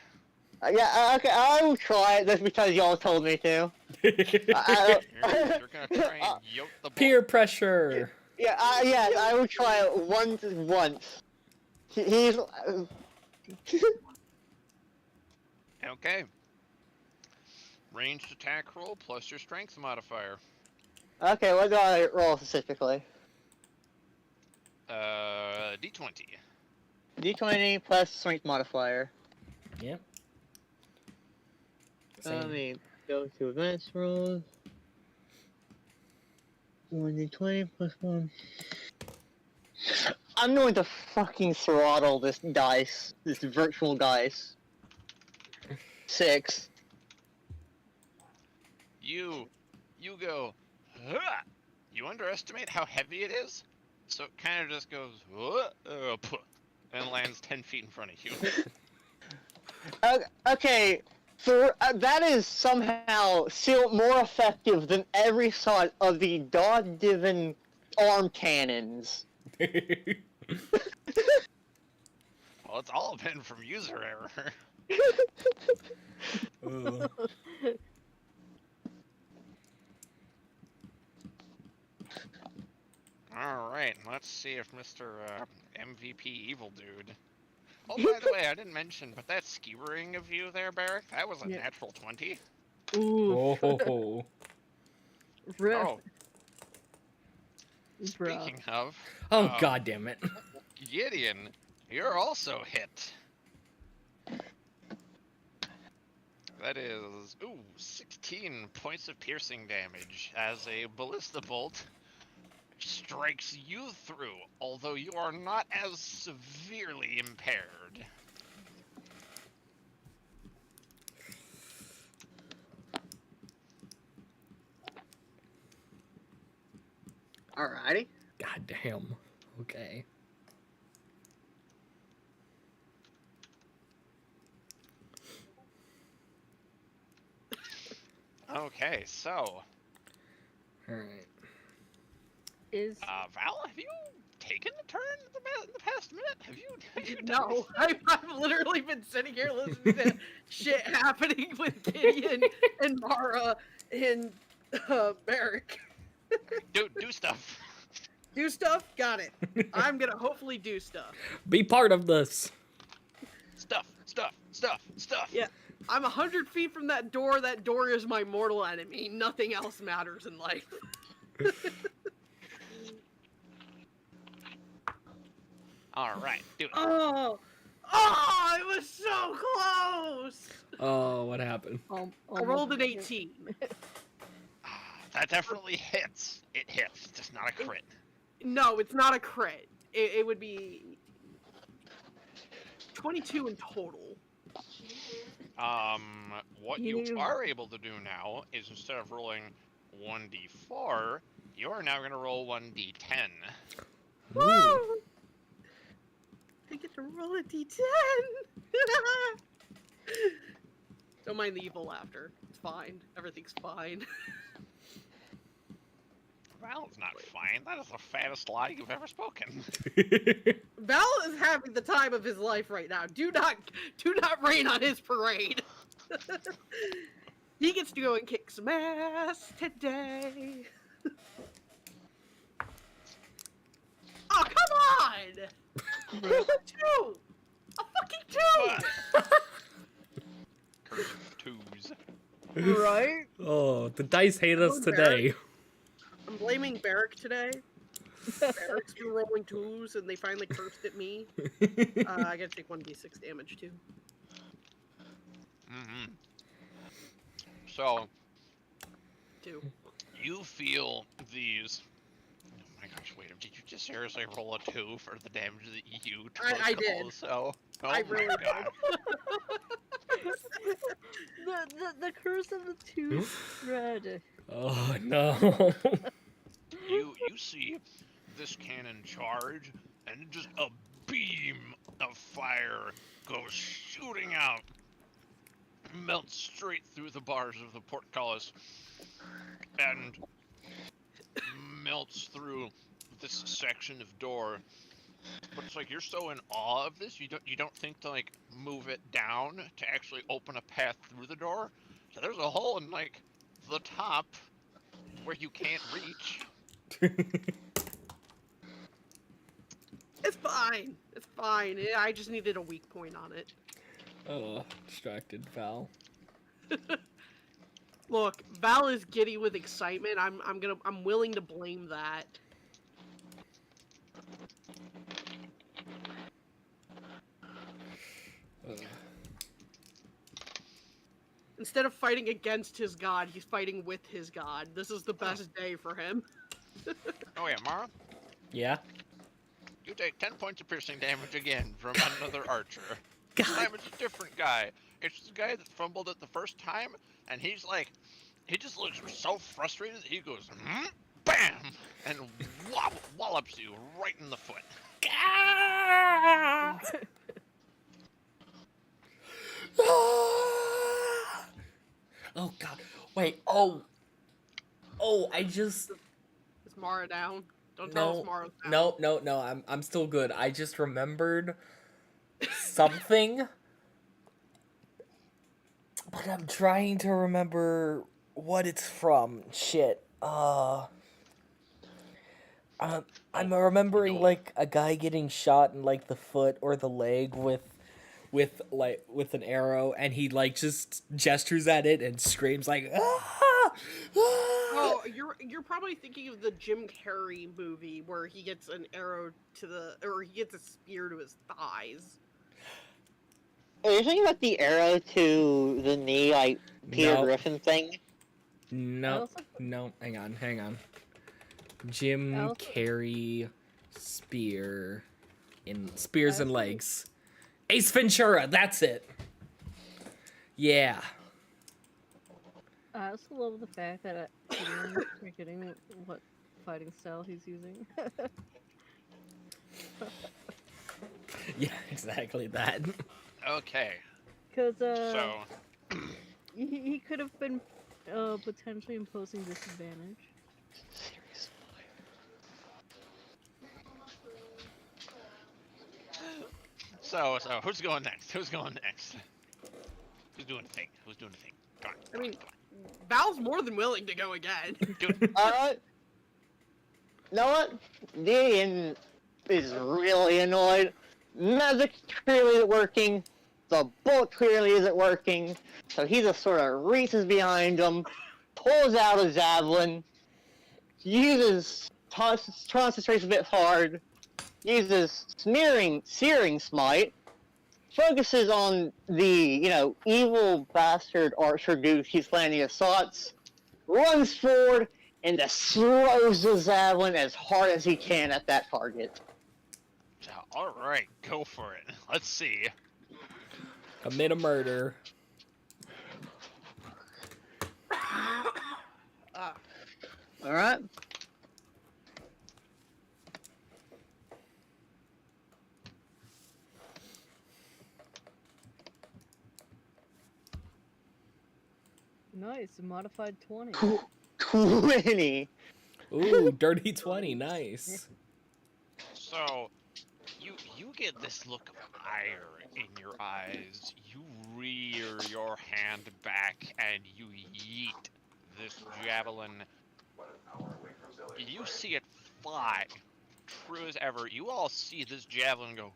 Yeah, okay, I will try it just because y'all told me to. You're gonna try and yoke the Peer bolt. pressure. Yeah, I will try it once. He's... Okay. Ranged attack roll plus your strength modifier. Okay, what do I roll specifically? D20. D20 plus strength modifier. Yep. Let me go to advanced rolls. 1d20 plus 1. I'm going to fucking throttle this dice. This virtual dice. 6. You go, huh! You underestimate how heavy it is? So it kind of just goes, puh, and lands 10 feet in front of you. Okay, so that is somehow still more effective than every shot of the God-given arm cannons. Well, it's all been from user error. Alright, let's see if Mr. MVP Evil Dude... Oh, by the way, I didn't mention, but that skewering of you there, Barrick, that was a Yeah. natural 20. Ooh. Oh. Rip. Oh, Bruh. speaking of... Oh, god damn it. Gideon, you're also hit. That is, 16 points of piercing damage as a ballista bolt strikes you through, although you are not as severely impaired. Alrighty. God damn. Okay. Okay, so, Alright. Is Val, have you taken a turn in the past minute? Have you done No, I've literally been sitting here listening to shit happening with Gideon and Mara and Barrick. Do stuff. Do stuff? Got it. I'm gonna hopefully do stuff. Be part of this. Stuff. Yeah. I'm 100 feet from that door. That door is my mortal enemy. Nothing else matters in life. Alright, do it. Oh, it was so close. Oh, what happened? I rolled an 18. That definitely hits. It hits, just not a crit. No, it's not a crit. It would be 22 in total. What You you need- are able to do now is instead of rolling 1d4, you are now going to roll 1d10. Ooh. Woo! I get to roll a d10. Don't mind the evil laughter. It's fine. Everything's fine. Well, it's not fine. That is the fattest lie you've ever spoken. Val is having the time of his life right now. Do not rain on his parade. He gets to go and kick some ass today. Oh, come on! Two! A fucking two! Curse of twos. Right? Oh, the dice hate us Oh, today. I'm blaming Barrick today. Barrick's been rolling twos and they finally cursed at me. I gotta take 1d6 damage too. Mm-hmm. So, Two. you feel these... Oh my gosh, wait, did you just seriously roll a 2 for the damage that you took I did. also? Oh I my really did. god. The curse of the two thread. Oh no. You see this cannon charge, and just a beam of fire goes shooting out, melts straight through the bars of the portcullis, and melts through this section of door. But it's like you're so in awe of this, you don't think to like move it down to actually open a path through the door. So there's a hole in like the top where you can't reach. It's fine. It's fine. I just needed a weak point on it. Oh, distracted Val. Look, Val is giddy with excitement. I'm willing to blame that. Instead of fighting against his god, he's fighting with his god. This is the best day for him. Oh yeah, Mara, Yeah? you take 10 points of piercing damage again from another archer. God. This time it's a different guy. It's the guy that fumbled it the first time, and he's like, he just looks so frustrated that he goes, BAM! And wallops you right in the foot. Oh god. Wait, oh, I just... Is Mara down? Don't tell us Mara's down. No, I'm still good. I just remembered something. But I'm trying to remember what it's from. Shit. I'm remembering No. like a guy getting shot in like the foot or the leg with an arrow, and he like just gestures at it and screams like ah! Oh, you're probably thinking of the Jim Carrey movie where he gets an arrow or he gets a spear to his thighs. Oh, you're talking about the arrow to the knee, like Peter No. Griffin thing? No, hang on. Jim I also- Carrey spears and legs. Ace Ventura, that's it. Yeah. I also love the fact that I'm forgetting what fighting style he's using. Yeah, exactly that. Okay, Because so he could have been potentially imposing disadvantage. so who's going next? Who's doing the thing? Come on. I mean, Val's more than willing to go again. Do it. Alright. You know what? Gideon is really annoyed. Magic clearly isn't working. The bolt clearly isn't working. So he just sort of reaches behind him, pulls out a javelin, concentrates a bit hard, uses searing smite, focuses on the, evil bastard archer dude he's planning assaults, runs forward, and just throws the javelin as hard as he can at that target. All right, go for it. Let's see. Commit a murder. All right. Nice, modified 20. 20. Ooh, dirty 20, nice. So, you get this look of ire in your eyes. You rear your hand back and you yeet this javelin. You see it fly, true as ever. You all see this javelin go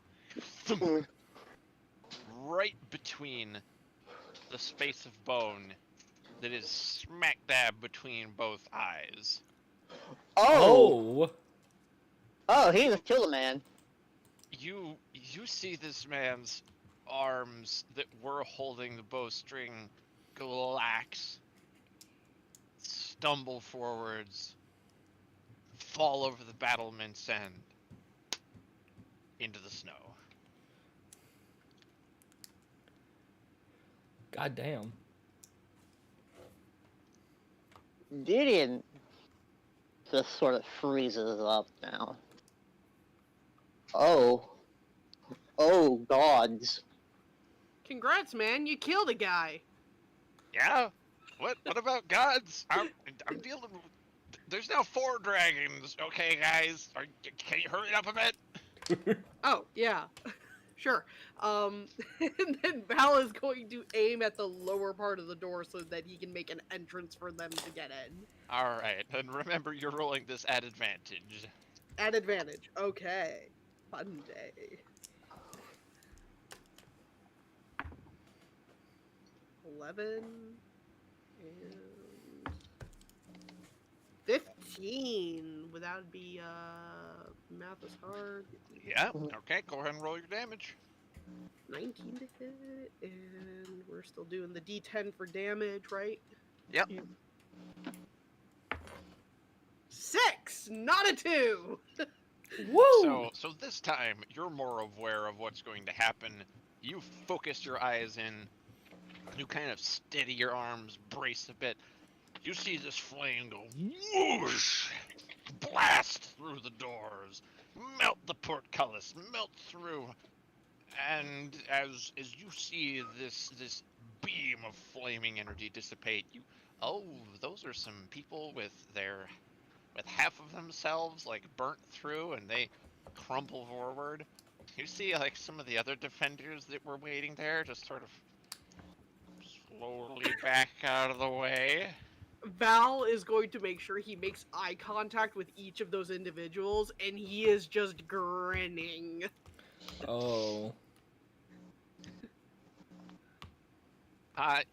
thump, right between the space of bone that is smack dab between both eyes. Oh! Oh! Oh, he just killed a man. You see this man's arms that were holding the bowstring relax, stumble forwards, fall over the battlement's end into the snow. God damn. Gideon just sort of freezes up now. Oh. Oh, gods. Congrats, man! You killed a guy. Yeah? What about gods? I'm dealing with... There's now 4 dragons, okay, guys? Can you hurry up a bit? Oh yeah, sure. And then Val is going to aim at the lower part of the door so that he can make an entrance for them to get in. Alright, and remember you're rolling this at advantage. At advantage. Okay. Fun day. 11 and 15. Without it be math is hard. Yeah, okay, go ahead and roll your damage. 19 to hit, and we're still doing the D10 for damage, right? Yep. 6, not a 2. Woo! So this time you're more aware of what's going to happen. You focus your eyes in. You kind of steady your arms, brace a bit. You see this flame go whoosh, blast through the doors, melt the portcullis, melt through, and as you see this beam of flaming energy dissipate, those are some people with half of themselves like burnt through, and they crumple forward. You see like some of the other defenders that were waiting there just sort of slowly back out of the way. Val is going to make sure he makes eye contact with each of those individuals, and he is just grinning. Oh. At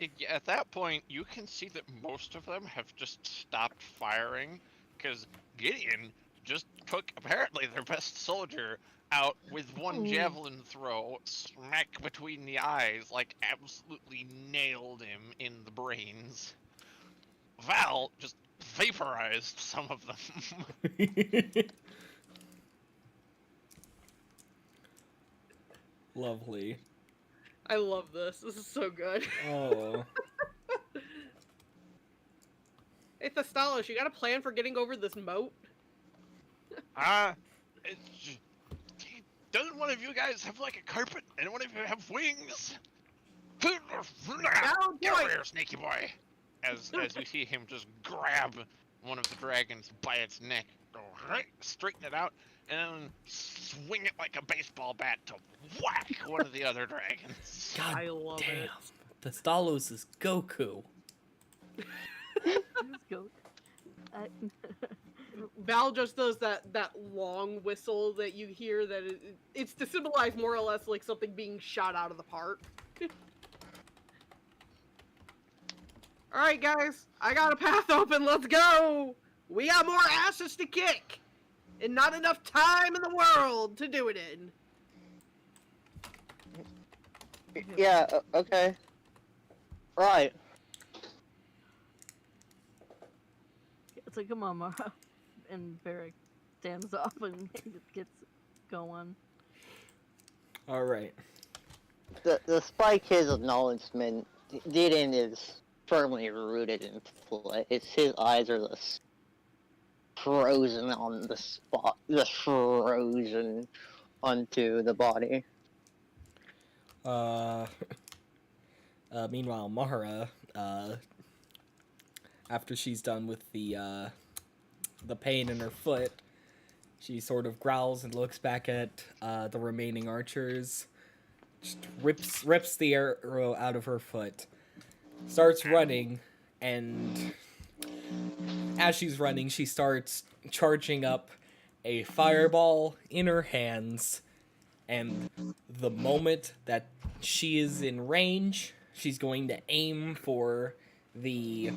that point, you can see that most of them have just stopped firing, because Gideon just took, apparently, their best soldier out with one javelin throw, smack between the eyes, like absolutely nailed him in the brains. Val just vaporized some of them. Lovely. I love this. This is so good. Oh. Hey, Thestalos, you got a plan for getting over this moat? It's just, doesn't one of you guys have like a carpet? And one of you have wings? Get over here, sneaky boy! As you see him just grab one of the dragons by its neck, go right, straighten it out, and then swing it like a baseball bat to whack one of the other dragons. God I love damn. it. Thestalos is Goku. Let's go. Val just does that long whistle that you hear that it's to symbolize more or less like something being shot out of the park. Alright guys, I got a path open, let's go! We got more asses to kick! And not enough time in the world to do it in. Yeah, okay. Right. It's like, come on, Mara. And Varric stands up and gets going. All right. Despite his acknowledgement, Gideon is firmly rooted in place. His eyes are just frozen on the spot, just frozen onto the body. Meanwhile, Mahara, after she's done with the pain in her foot, she sort of growls and looks back at the remaining archers, just rips the arrow out of her foot, starts running, and as she's running, she starts charging up a fireball in her hands, and the moment that she is in range, she's going to aim for the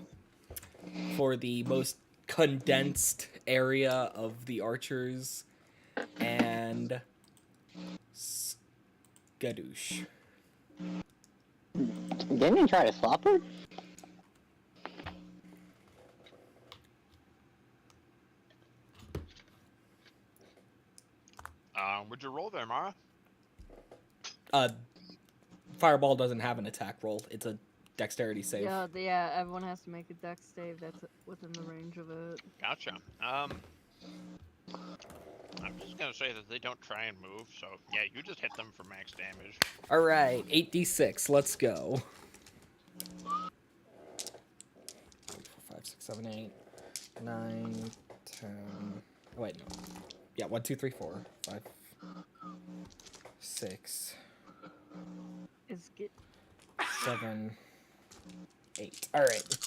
most condensed area of the archers, and skadoosh. Didn't he try to stop her? Would you roll there, Mara? Fireball doesn't have an attack roll. It's a dexterity save. Yeah, everyone has to make a dex save that's within the range of it. Gotcha. I'm just gonna say that they don't try and move, so yeah, you just hit them for max damage. All right, 8d6. Let's go. 5, 6, 7, 8, 9, 10. Oh, wait, no. Yeah, 1, 2, 3, 4, 5, 6, It's get 7, 8. All right.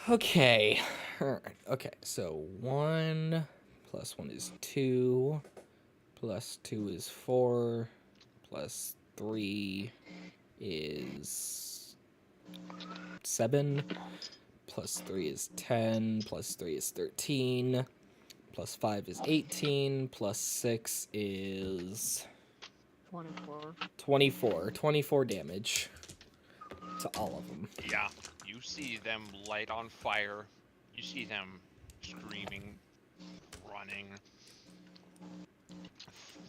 Okay. All right. Okay. So 1 plus 1 is 2. Plus 2 is 4. Plus 3 is 7. Plus 3 is 10. Plus 3 is 13. Plus 5 is 18. Plus 6 is 24. 24. 24 damage to all of them. Yeah, you see them light on fire. You see them screaming, running,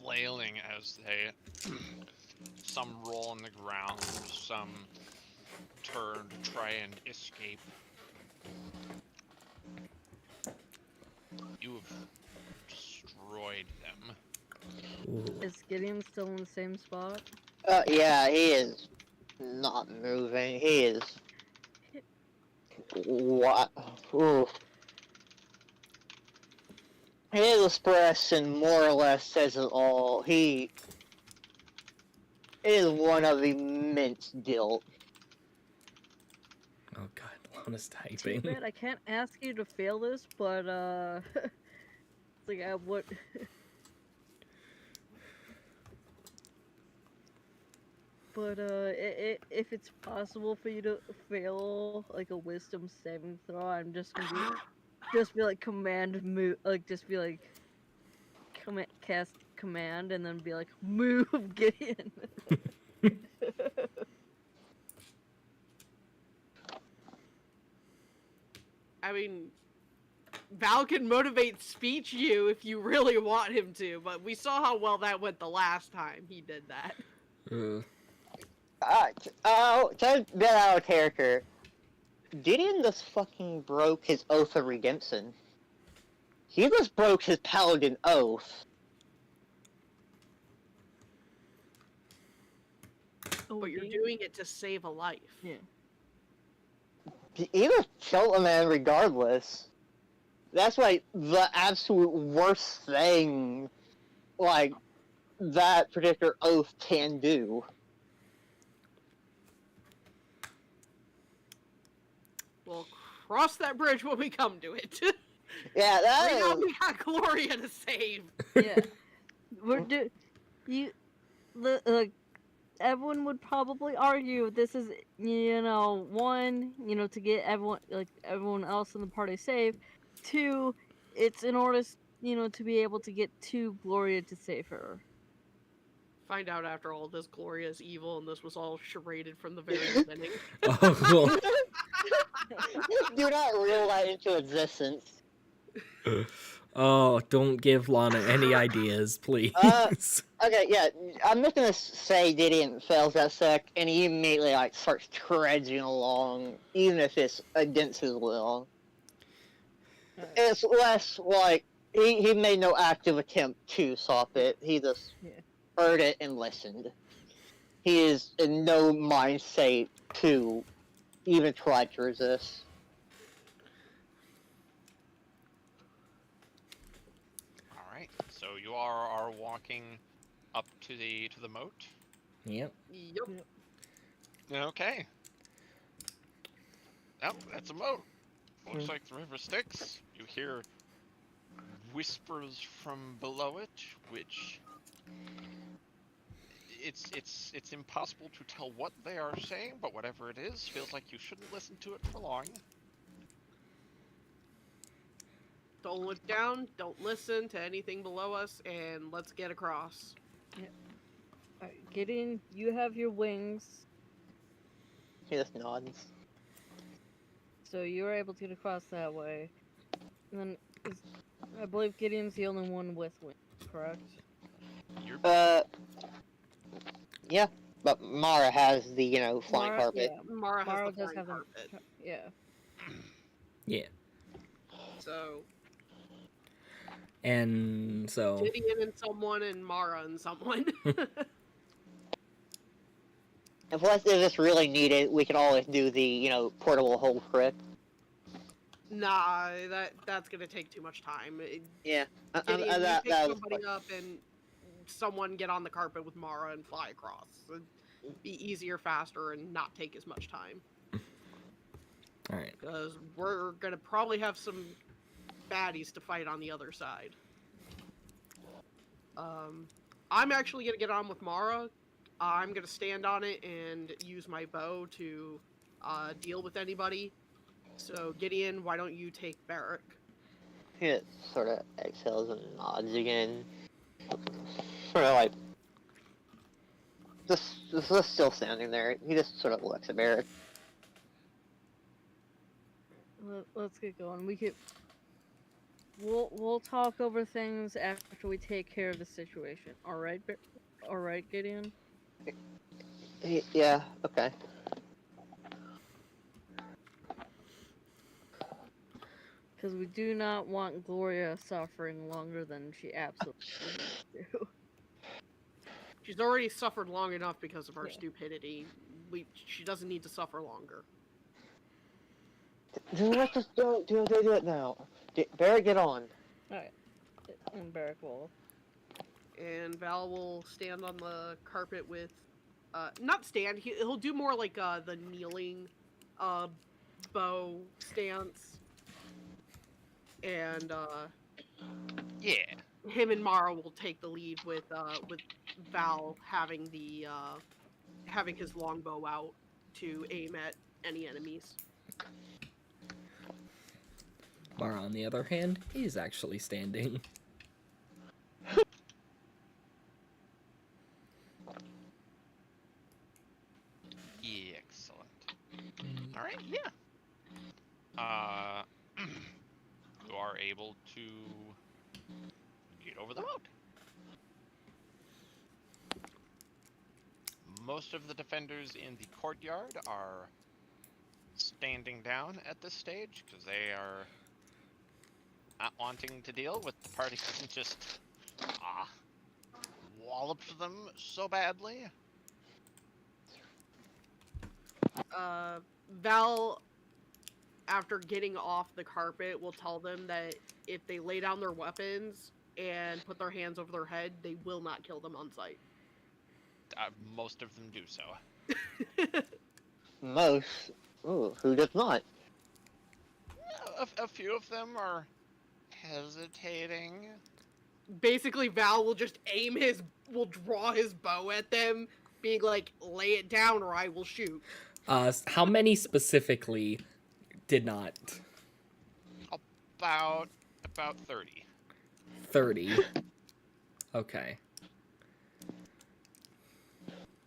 flailing as they some roll on the ground, some turn to try and escape. You have destroyed them. Ooh. Is Gideon still in the same spot? Yeah, he is not moving. He is. What? Ooh. His expression more or less says it all. He is one of immense guilt. Oh god, Lana's Too typing. bad I can't ask you to fail this, but it's like I would. But if it's possible for you to fail like a wisdom saving throw, I'm just gonna be like command move, like just be like cast command and then be like move Gideon. I mean, Val can motivate speech you if you really want him to, but we saw how well that went the last time he did that. To get out of character, Gideon just fucking broke his oath of redemption. He just broke his paladin oath. Oh, But you're doing it to save a life. Yeah. He just killed a man regardless. That's like the absolute worst thing, like, that particular oath can do. We'll cross that bridge when we come to it. Yeah, that Right now is... we got Gloria to save. Yeah. Like, everyone would probably argue this is, one, to get everyone else in the party safe. 2, it's in order, to be able to get to Gloria to save her. Find out after all this Gloria is evil and this was all charaded from the very beginning. Oh, cool. Do not rule that into existence. Oh, don't give Lana any ideas, please. Okay, yeah, I'm just gonna say Gideon fails that sec, and he immediately like starts trudging along, even if it's against his will. It's less like he made no active attempt to stop it. He just heard it and listened. He is in no mind state to even try to resist. All right. So you are walking up to the moat. Yep. Yep. Okay. Oh, that's a moat. Looks like the river Styx. You hear whispers from below it, which it's impossible to tell what they are saying, but whatever it is, feels like you shouldn't listen to it for long. Don't look down, don't listen to anything below us, and let's get across. Alright, Gideon, you have your wings, He just nods. so you're able to get across that way. And then, I believe Gideon's the only one with wings, correct? Yeah, but Mara has the, flying Mara- carpet. yeah, Mara has Mara the does flying have a carpet. yeah. Yeah. So And so Gideon and someone and Mara and someone. If this really needed, we can always do the, portable hold trick. Nah, that's gonna take too much time. Yeah, Gideon, you that pick was somebody up and someone get on the carpet with Mara and fly across. It'd be easier, faster, and not take as much time. all right. Because we're gonna probably have some baddies to fight on the other side. I'm actually gonna get on with Mara. I'm gonna stand on it and use my bow to deal with anybody. So Gideon, why don't you take Barrack? He sort of exhales and nods again. Sort of like just still standing there. He just sort of looks at Barrett. Let's get going. We'll talk over things after we take care of the situation. All right, Gideon. Yeah, okay. Because we do not want Gloria suffering longer than she absolutely needs to. She's already suffered long enough because of our Yeah. stupidity. She doesn't need to suffer longer. Let's just do it now. Barrett, get on. Alright. And Barrack will. And Val will stand on the carpet with, not stand. He'll do more like the kneeling, bow stance. And Yeah. him and Mara will take the lead with Val having having his longbow out to aim at any enemies. Mara, on the other hand, is actually standing. Excellent. All right. Yeah. You are able to get over the moat. Most of the defenders in the courtyard are standing down at this stage because they are not wanting to deal with the party that just walloped them so badly. Val, after getting off the carpet, will tell them that if they lay down their weapons and put their hands over their head, they will not kill them on sight. Most of them do so. Most? Ooh, who does not? A few of them are hesitating. Basically, Val will just will draw his bow at them, being like, lay it down or I will shoot. How many specifically did not? About 30. 30. Okay.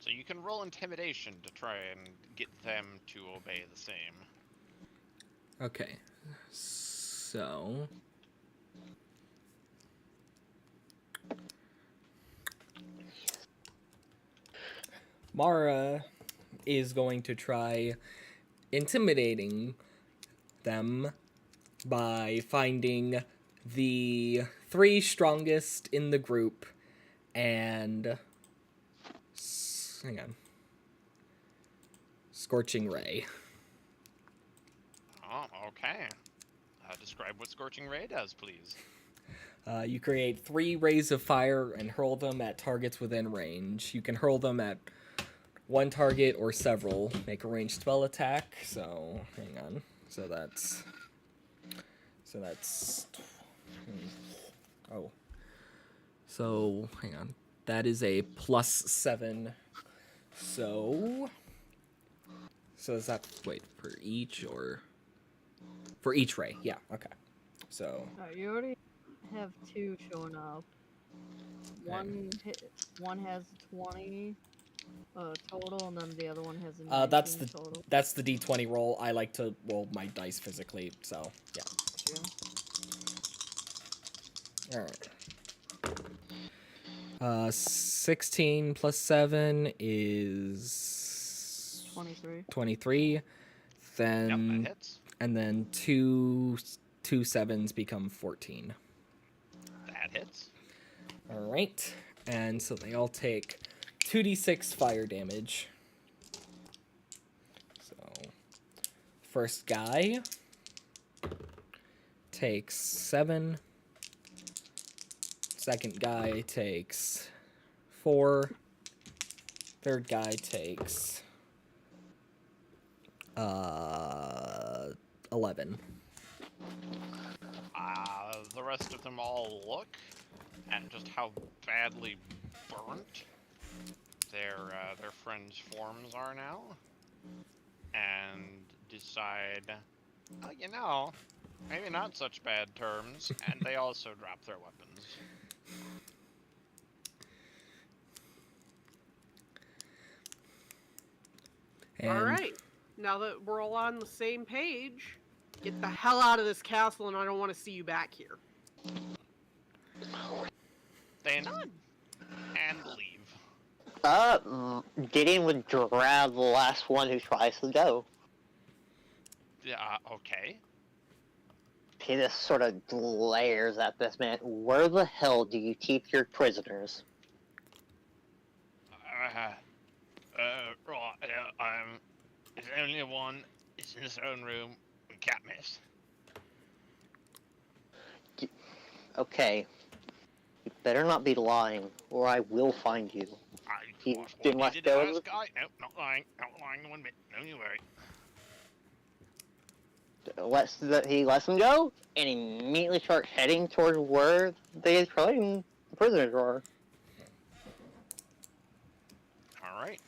So you can roll intimidation to try and get them to obey the same. Okay. So... Mara is going to try intimidating them by finding the 3 strongest in the group and... hang on. Scorching Ray. Oh, okay. Describe what Scorching Ray does, please. You create 3 rays of fire and hurl them at targets within range. You can hurl them at one target or several. Make a ranged spell attack. So, hang on. So that's... Oh. So, hang on. That is a +7. So is that... Wait, for each or... For each ray. Yeah, okay. So... Alright, you already have 2 showing up. One has 20 total, and then the other one has a 19 total. That's the D20 roll. I like to roll my dice physically, so yeah. Sure. Alright. 16 plus 7 is 23. Then Yep, that hits. and then two 7s become 14. That hits. Alright. And so they all take 2d6 fire damage. So first guy takes 7. Second guy takes 4. Third guy takes 11. The rest of them all look at just how badly burnt their friends' forms are now, and decide, oh, you know, maybe not such bad terms, and they also drop their weapons. And All right. Now that we're all on the same page, get the hell out of this castle, and I don't want to see you back here. They nod and leave. Gideon would grab the last one who tries to go. Yeah, okay. He just sort of glares at this man. Where the hell do you keep your prisoners? There's only one. It's in his own room. We can't miss. Okay. You better not be lying, or I will find you. He didn't let go of it? Guy? Nope, not lying. Not lying one bit. Don't you worry. He lets them go, and immediately starts heading towards where the prisoners are. Alright.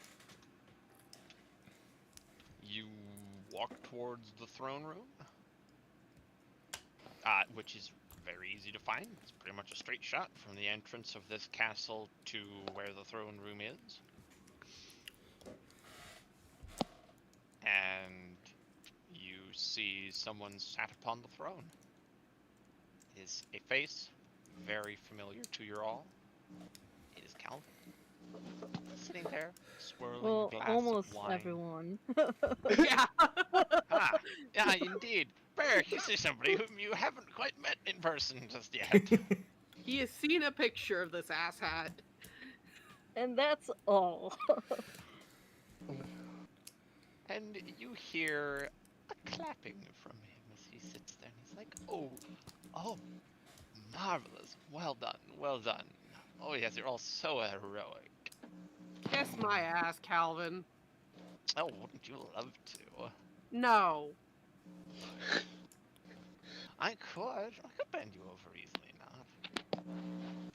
You walk towards the throne room, which is very easy to find. It's pretty much a straight shot from the entrance of this castle to where the throne room is. And you see someone sat upon the throne. It is a face very familiar to you all. It is Calvin. Sitting there, swirling a glass almost of wine. everyone. Yeah. Yeah, indeed. Barrick, you see somebody whom you haven't quite met in person just yet. He has seen a picture of this asshat. And that's all. And you hear a clapping from him as he sits there. And he's like, oh, marvelous. Well done, well done. Oh yes, you're all so heroic. Kiss my ass, Calvin. Oh, wouldn't you love to? No. I could bend you over easily enough.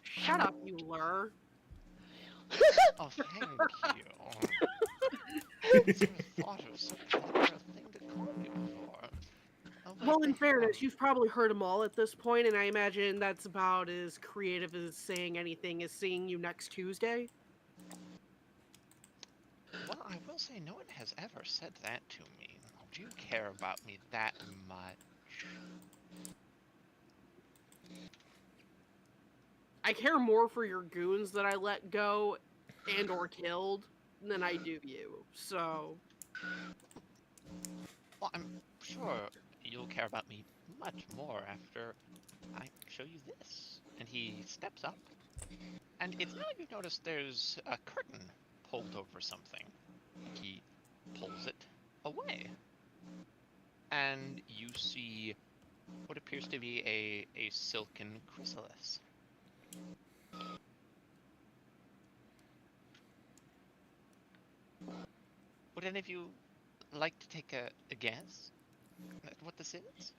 Shut up, you lure. Oh, thank you. I never thought of such a thing to call you before. Oh, Well, in thank fairness, you. you've probably heard them all at this point, and I imagine that's about as creative as saying anything as seeing you next Tuesday. say no one has ever said that to me. Do you care about me that much? I care more for your goons that I let go and or killed than I do you. So Well, I'm sure you'll care about me much more after I show you this. And he steps up, and it's now you notice there's a curtain pulled over something. He pulls it away, and you see what appears to be a silken chrysalis. Would any of you like to take a guess at what this is?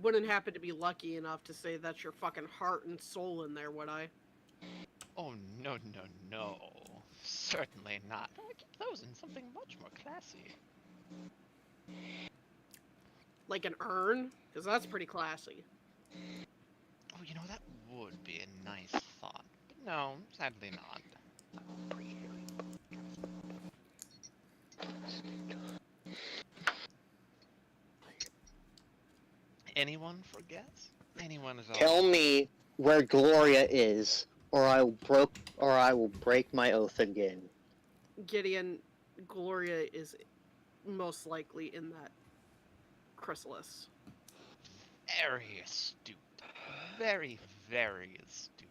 wouldn't happen to be lucky enough to say that's your fucking heart and soul in there, would I? Oh, no, no, no. Certainly not. I keep those in something much more classy. Like an urn? Because that's pretty classy. Oh, you know, that would be a nice thought. But no, sadly not. Anyone for guess? Anyone at all? Tell me where Gloria is, or I will break my oath again. Gideon, Gloria is most likely in that chrysalis. Very astute. Very, very astute.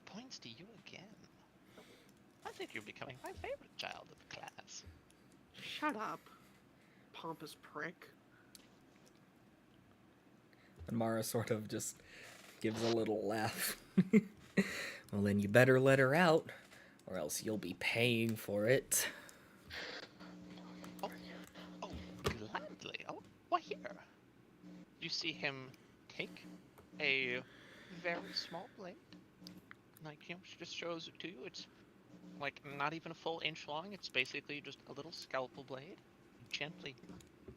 Points to you again. I think you're becoming my favorite child of the class. Shut up, pompous prick. And Mara sort of just gives a little laugh. Well, then you better let her out, or else you'll be paying for it. Oh, gladly. Oh, why here? You see him take a very small blade. Like, she just shows it to you. It's like not even a full inch long. It's basically just a little scalpel blade. He gently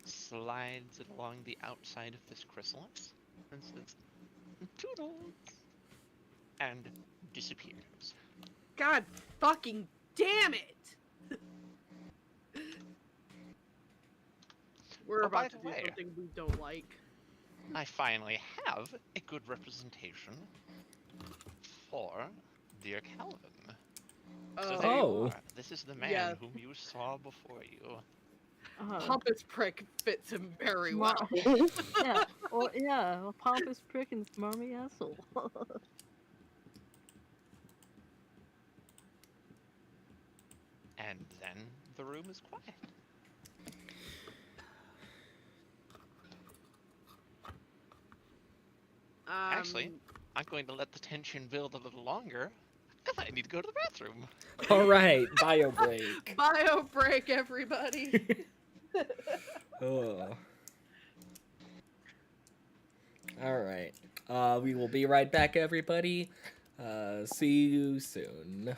slides it along the outside of this chrysalis and says, "Toodles," and disappears. God fucking damn it! We're Oh, by about to the do way, something we don't like. I finally have a good representation for dear Calvin. So there Oh. you are. This is the man Yeah. whom you saw before you. Pompous prick fits him very Smart. well. Yeah, or yeah, a pompous prick and smarmy asshole. And then the room is quiet. Actually, I'm going to let the tension build a little longer, because I need to go to the bathroom. All right, bio break. Bio break, everybody. Oh. All right. We will be right back, everybody. See you soon.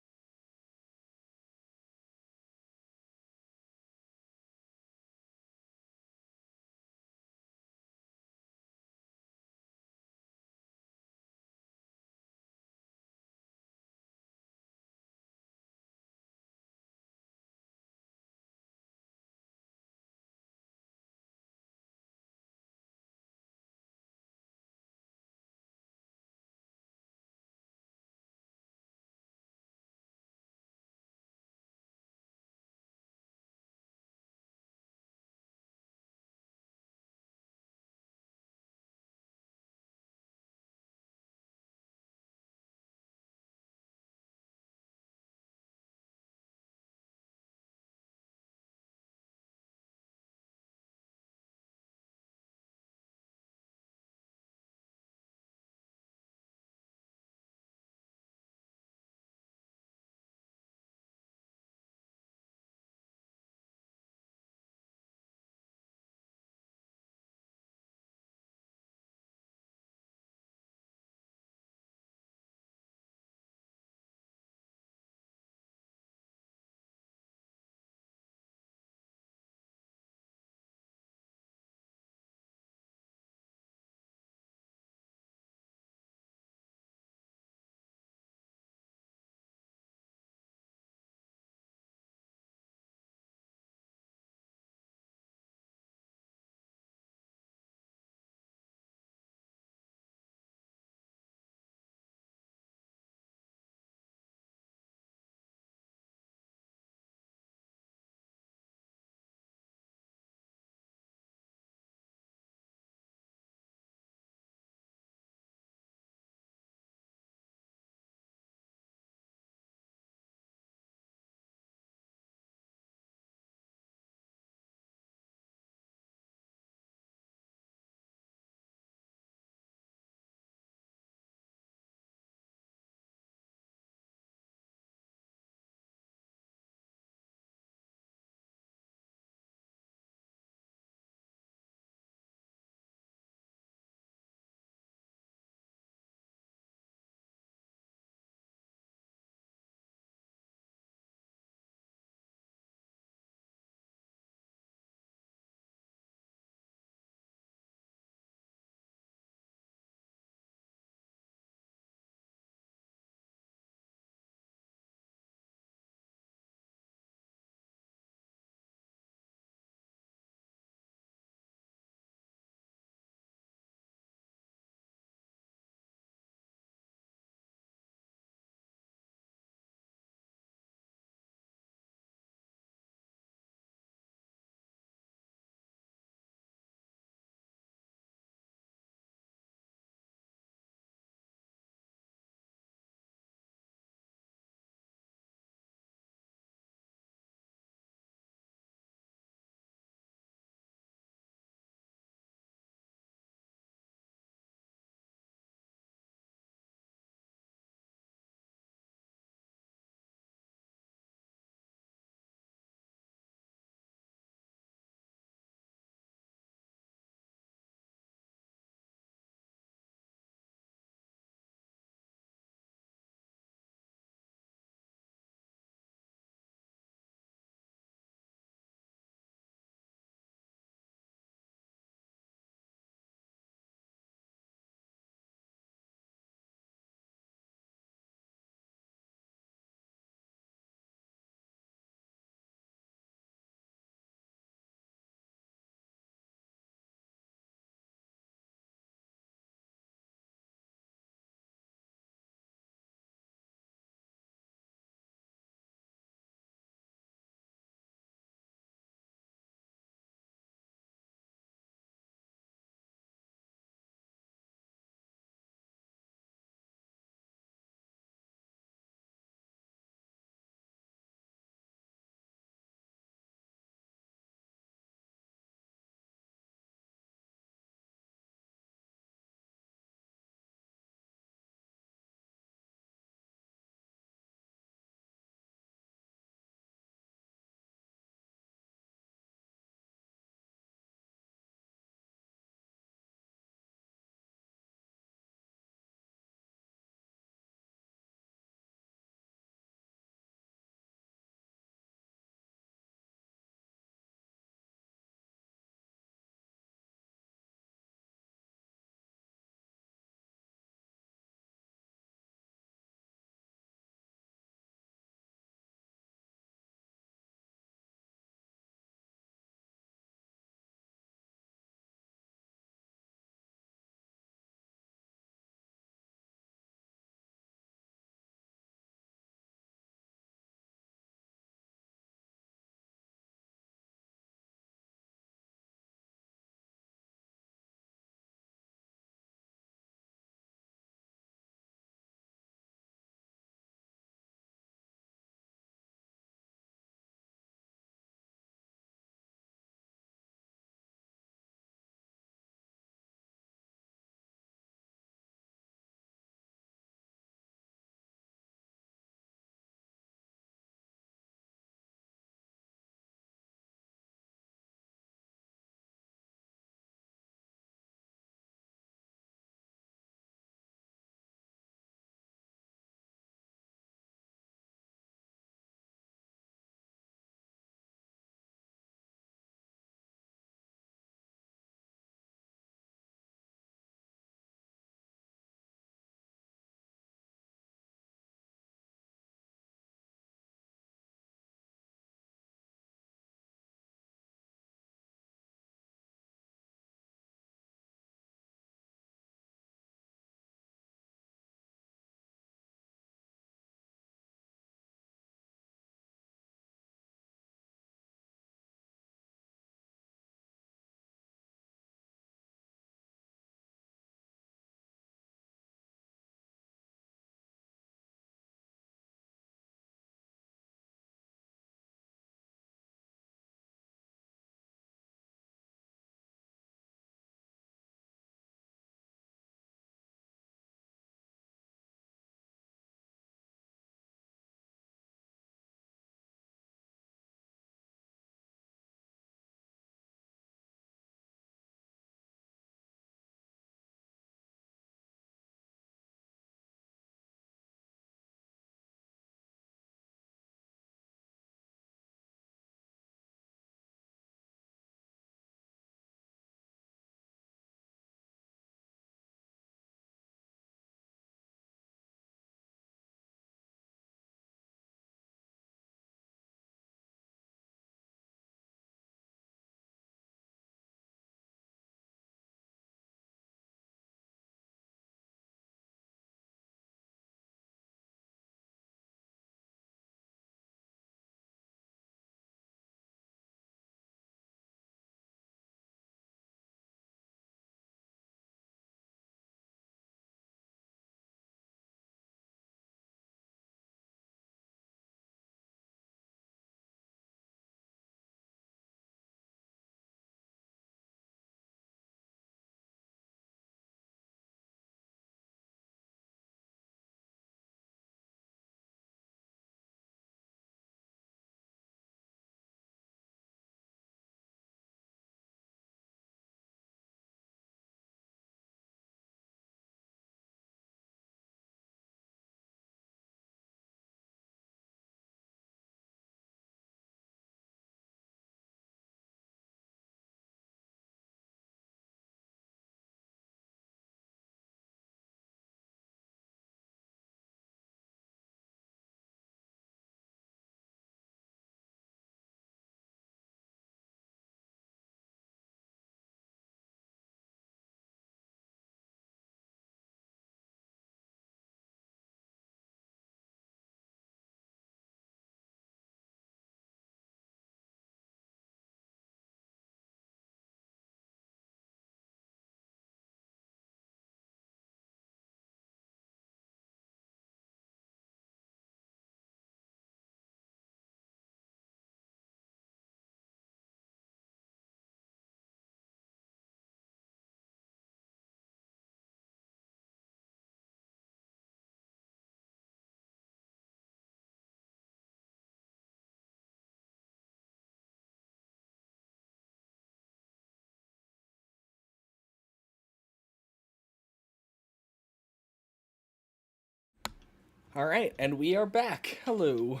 All right, and we are back. Hello.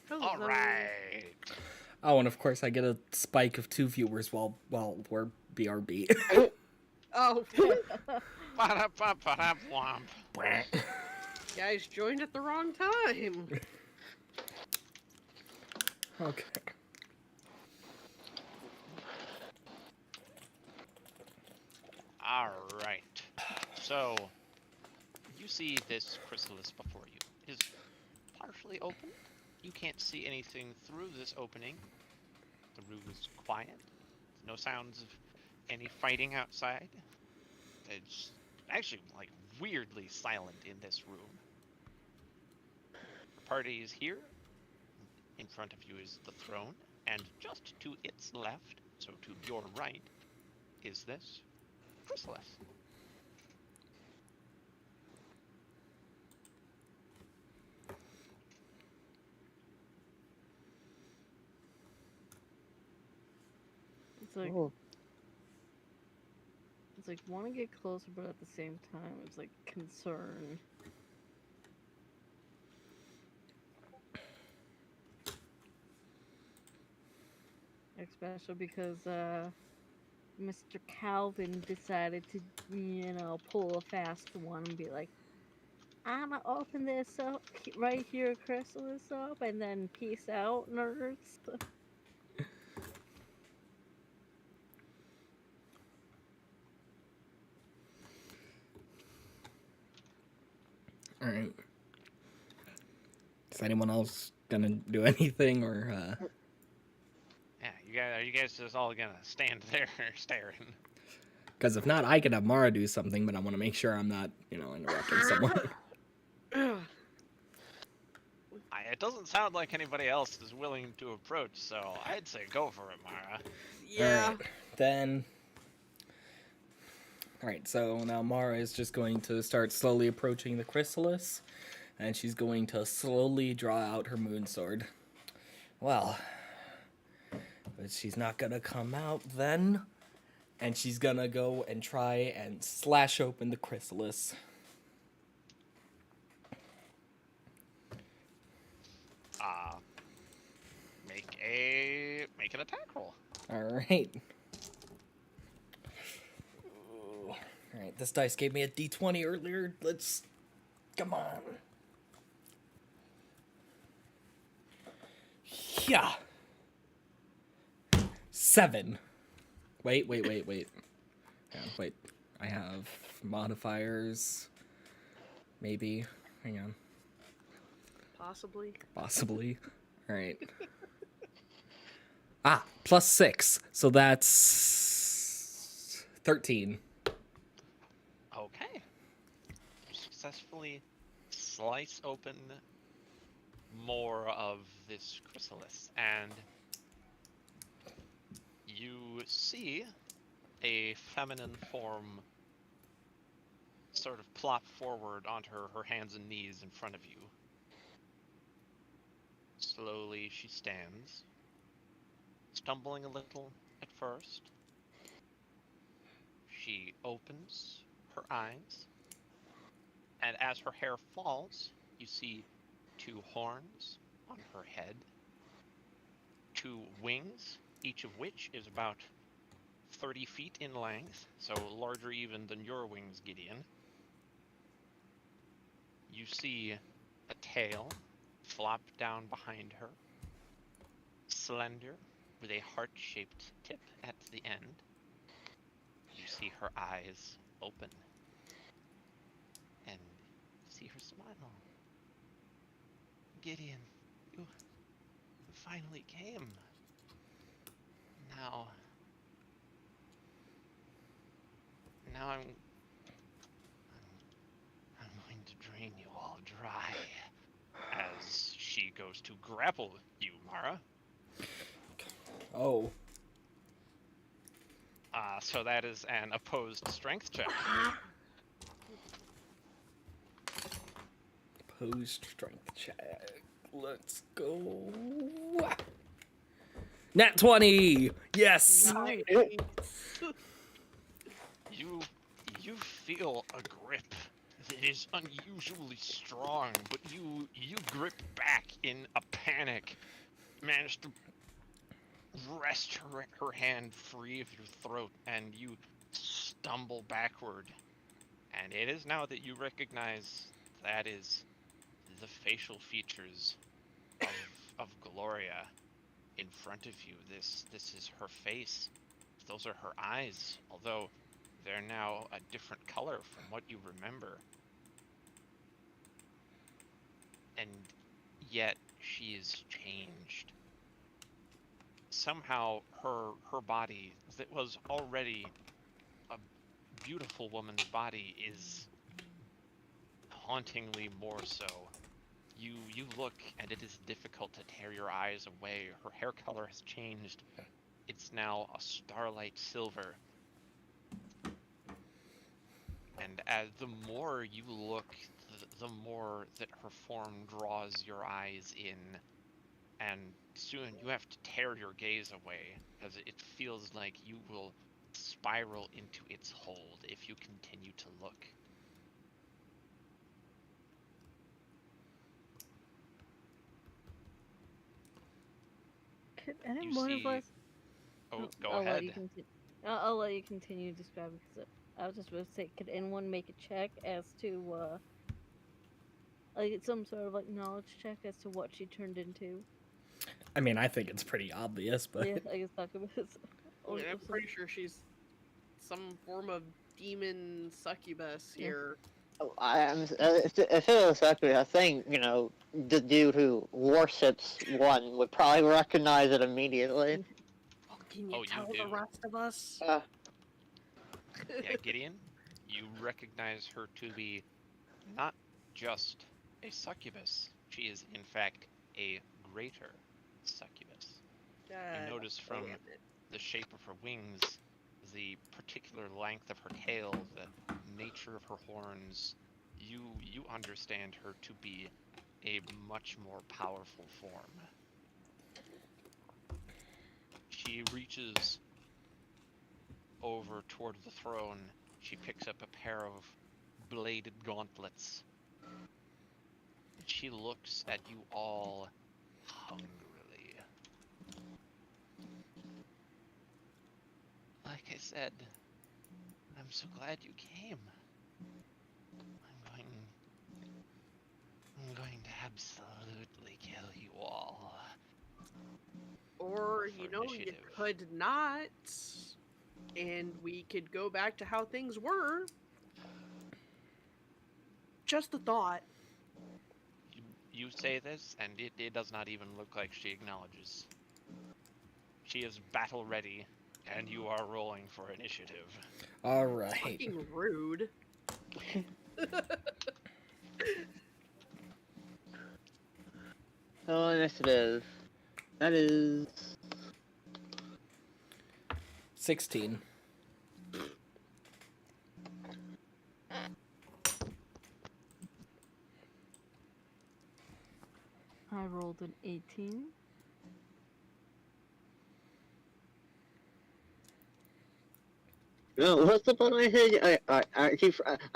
Hello. All right. Oh, and of course I get a spike of 2 viewers while we're BRB. Oh, Ba-da-ba-ba-da-womp. guys joined at the wrong time. Okay. All right. So, you see this chrysalis before you. It is partially open. You can't see anything through this opening. The room is quiet. No sounds of any fighting outside. It's actually like weirdly silent in this room. The party is here. In front of you is the throne, and just to its left, so to your right, is this chrysalis. Oh, It's like want to get closer, but at the same time, it's like concern. Especially because Mr. Calvin decided to, pull a fast one and be like, I'm gonna open this up right here, chrysalis up, and then peace out, nerds. All right. Is anyone else gonna do anything or? Yeah, are you guys just all gonna stand there staring? Because if not, I could have Mara do something, but I want to make sure I'm not, interrupting someone. It doesn't sound like anybody else is willing to approach, so I'd say go for it, Mara. Yeah. All right, then. All right, so now Mara is just going to start slowly approaching the chrysalis, and she's going to slowly draw out her moon sword. Well, but she's not gonna come out then, and she's gonna go and try and slash open the chrysalis. Make an attack roll. All right. Ooh. All right, this dice gave me a d20 earlier. Let's come on. Yeah. 7. Wait. Yeah, wait. I have modifiers. Maybe. Hang on. Possibly. All right. +6. So that's 13. Okay. You successfully slice open more of this chrysalis, and you see a feminine form sort of plop forward onto her hands and knees in front of you. Slowly she stands, stumbling a little at first. She opens her eyes, and as her hair falls, you see 2 horns on her head, 2 wings, each of which is about 30 feet in length, so larger even than your wings, Gideon. You see a tail flop down behind her, slender, with a heart-shaped tip at the end. You see her eyes open, and see her smile. Gideon, you finally came. Now I'm going to drain you all dry. As she goes to grapple you, Mara. Oh. So that is an opposed strength check. Opposed strength check. Let's go. Nat 20! Yes! Nice. You feel a grip that is unusually strong, but you grip back in a panic, manage to wrest her hand free of your throat, and you stumble backward. And it is now that you recognize that is the facial features of Gloria in front of you. This is her face. Those are her eyes, although they're now a different color from what you remember. And yet she is changed. Somehow her body that was already a beautiful woman's body is hauntingly more so. You look and it is difficult to tear your eyes away. Her hair color has changed. It's now a starlight silver. And as the more you look, the more that her form draws your eyes in. And soon you have to tear your gaze away, as it feels like you will spiral into its hold if you continue to look. Could any You one of see- us? Oh, go I'll ahead. Let you I'll let you continue describing, because I was just going to say, could anyone make a check as to, like some sort of like knowledge check as to what she turned into? I mean, I think it's pretty obvious, but Yeah, I guess succubus. I mean, I'm pretty sure she's some form of demon succubus Yeah. here. Oh, if it was accurate, I think, the dude who worships one would probably recognize it immediately. Oh, can you Oh, you tell the do. rest of us? Yeah, Gideon, you recognize her to be not just a succubus. She is, in fact, a greater succubus. You notice from damn it. the shape of her wings, the particular length of her tail, the nature of her horns, you understand her to be a much more powerful form. She reaches over toward the throne. She picks up a pair of bladed gauntlets. She looks at you all hungrily. Like I said, I'm so glad you came. I'm going to absolutely kill you all. Or, For you know, you initiative. could not. And we could go back to how things were. Just a thought. You say this, and it does not even look like she acknowledges. She is battle ready, and you are rolling for initiative. all right. Fucking rude. Oh, initiative. That is 16. I rolled an 18. no. What's up on my head? I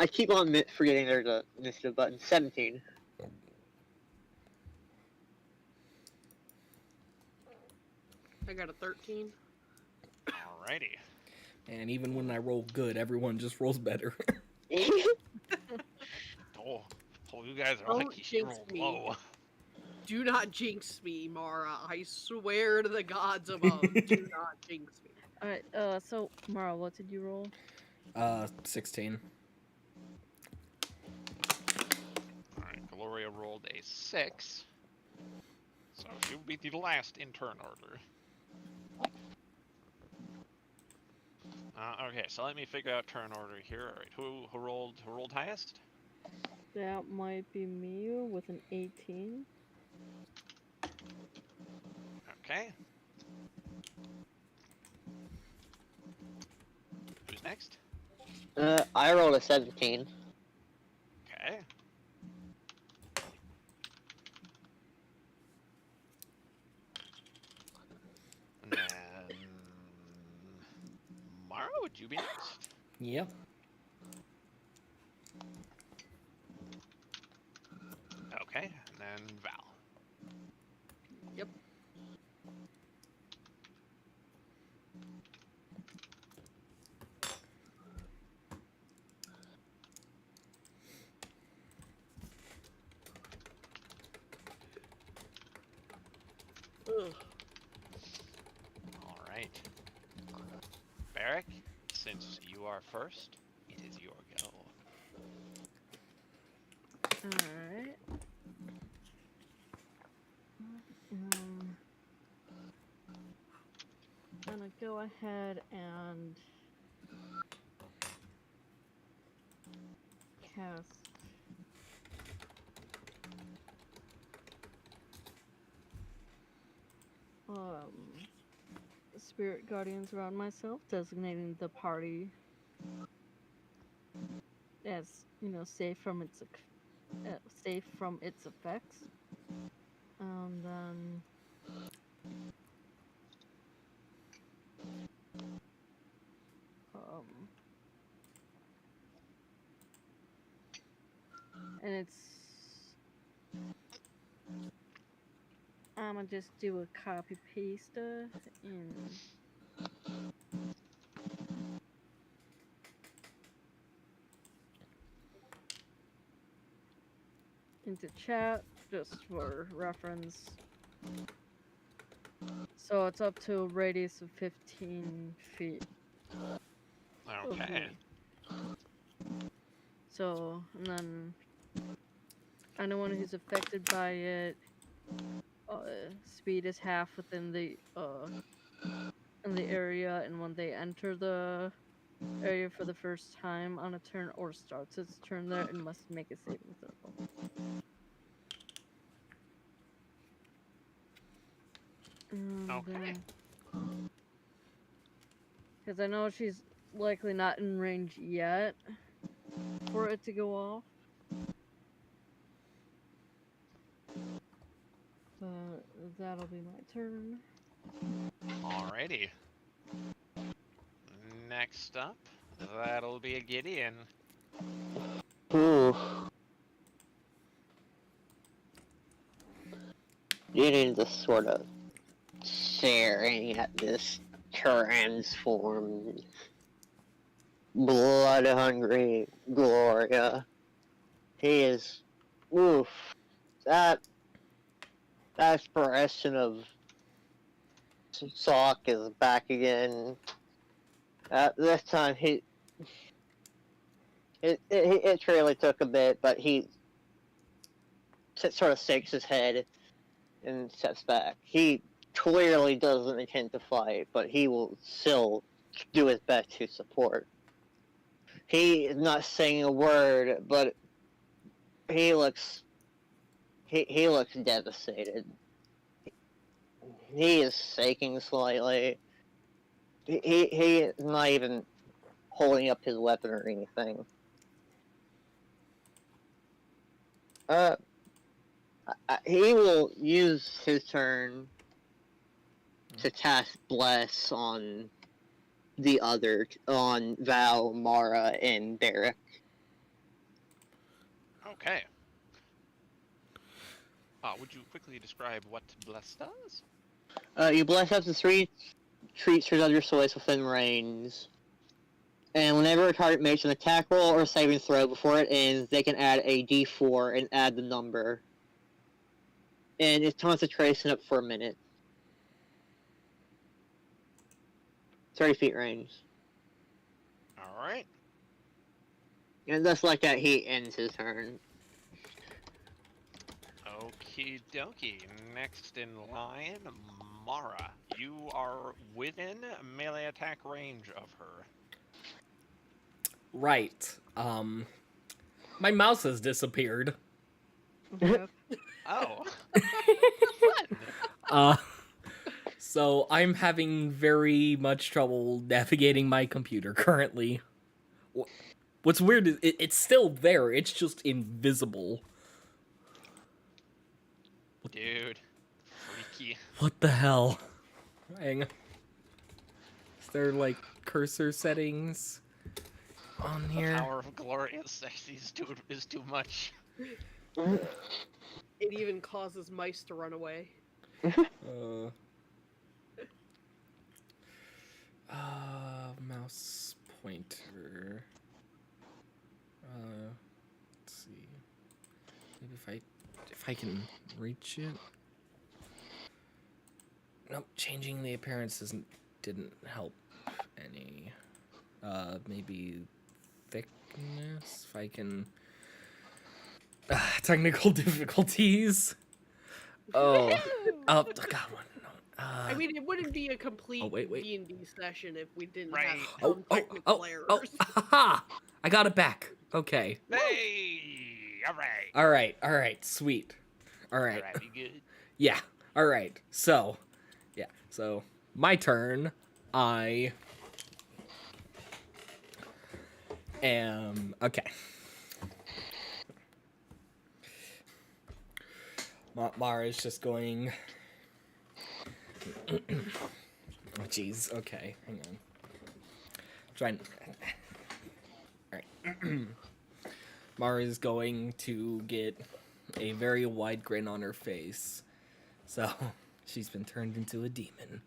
keep on forgetting there's a initiative button. 17. I got a 13. Alrighty. And even when I roll good, everyone just rolls better. Oh, you guys are Don't lucky she jinx rolled me. low. Do not jinx me, Mara. I swear to the gods above. Do not jinx me. Alright, so, Mara, what did you roll? 16. Alright, Gloria rolled a 6. So she will be the last in turn order. Okay, so let me figure out turn order here. Alright, who rolled highest? That might be me with an 18. Okay. Who's next? I rolled a 17. Okay. And then Mara, would you be next? Yep. Okay, and then Val. Yep. Ugh. All right. Barrick, since you are first, it is your go. Alright. I'm gonna go ahead and cast Spirit Guardians around myself, designating the party as, safe from safe from its effects. And then and it's I'm gonna just do a copy paste into chat just for reference. So it's up to a radius of 15 feet. Okay. So, and then anyone who's affected by it, speed is half within the in the area, and when they enter the area for the first time on a turn or starts its turn there, it must make a saving throw. Okay. Because I know she's likely not in range yet for it to go off. But that'll be my turn. Alrighty. Next up, that'll be a Gideon. Ooh. Gideon just sort of staring at this transformed, blood-hungry Gloria. He is, oof, that expression of Sock is back again. This time it really took a bit, but he sort of shakes his head and steps back. He clearly doesn't intend to fight, but he will still do his best to support. He is not saying a word, but he looks devastated. He is shaking slightly. He is not even holding up his weapon or anything. He will use his turn to cast Bless on on Val, Mara, and Barrick. Okay. Would you quickly describe what Bless does? You bless up to 3 creatures of your choice within range. And whenever a target makes an attack roll or saving throw before it ends, they can add a d4 and add the number. And it's concentration up for a minute. 30 feet range. Alright. And just like that, he ends his turn. Okie dokie. Next in line, Mara. You are within melee attack range of her. Right. My mouse has disappeared. Okay. Oh. Uh, so I'm having very much trouble navigating my computer currently. What's weird is it's still there, it's just invisible. Dude. Freaky. What the hell? Hang on. Is there, like, cursor settings on here? The power of Gloria's sex is too much. It even causes mice to run away. Mouse pointer. Let's see. Maybe if I can reach it. Nope, changing the appearance didn't help any. Maybe thickness. If I can. Technical difficulties. Oh, oh, God, what? No. I mean, it wouldn't be a complete wait. D&D session if we didn't Right. have some technical errors. Haha! I got it back. Okay. Hey! All Alright, sweet. Alright. All right, you good? Yeah, alright. So, my turn. I am. Okay. Mara's just going. Oh, jeez. Okay, hang on. Trying. Alright. Mara's going to get a very wide grin on her face. So, she's been turned into a demon.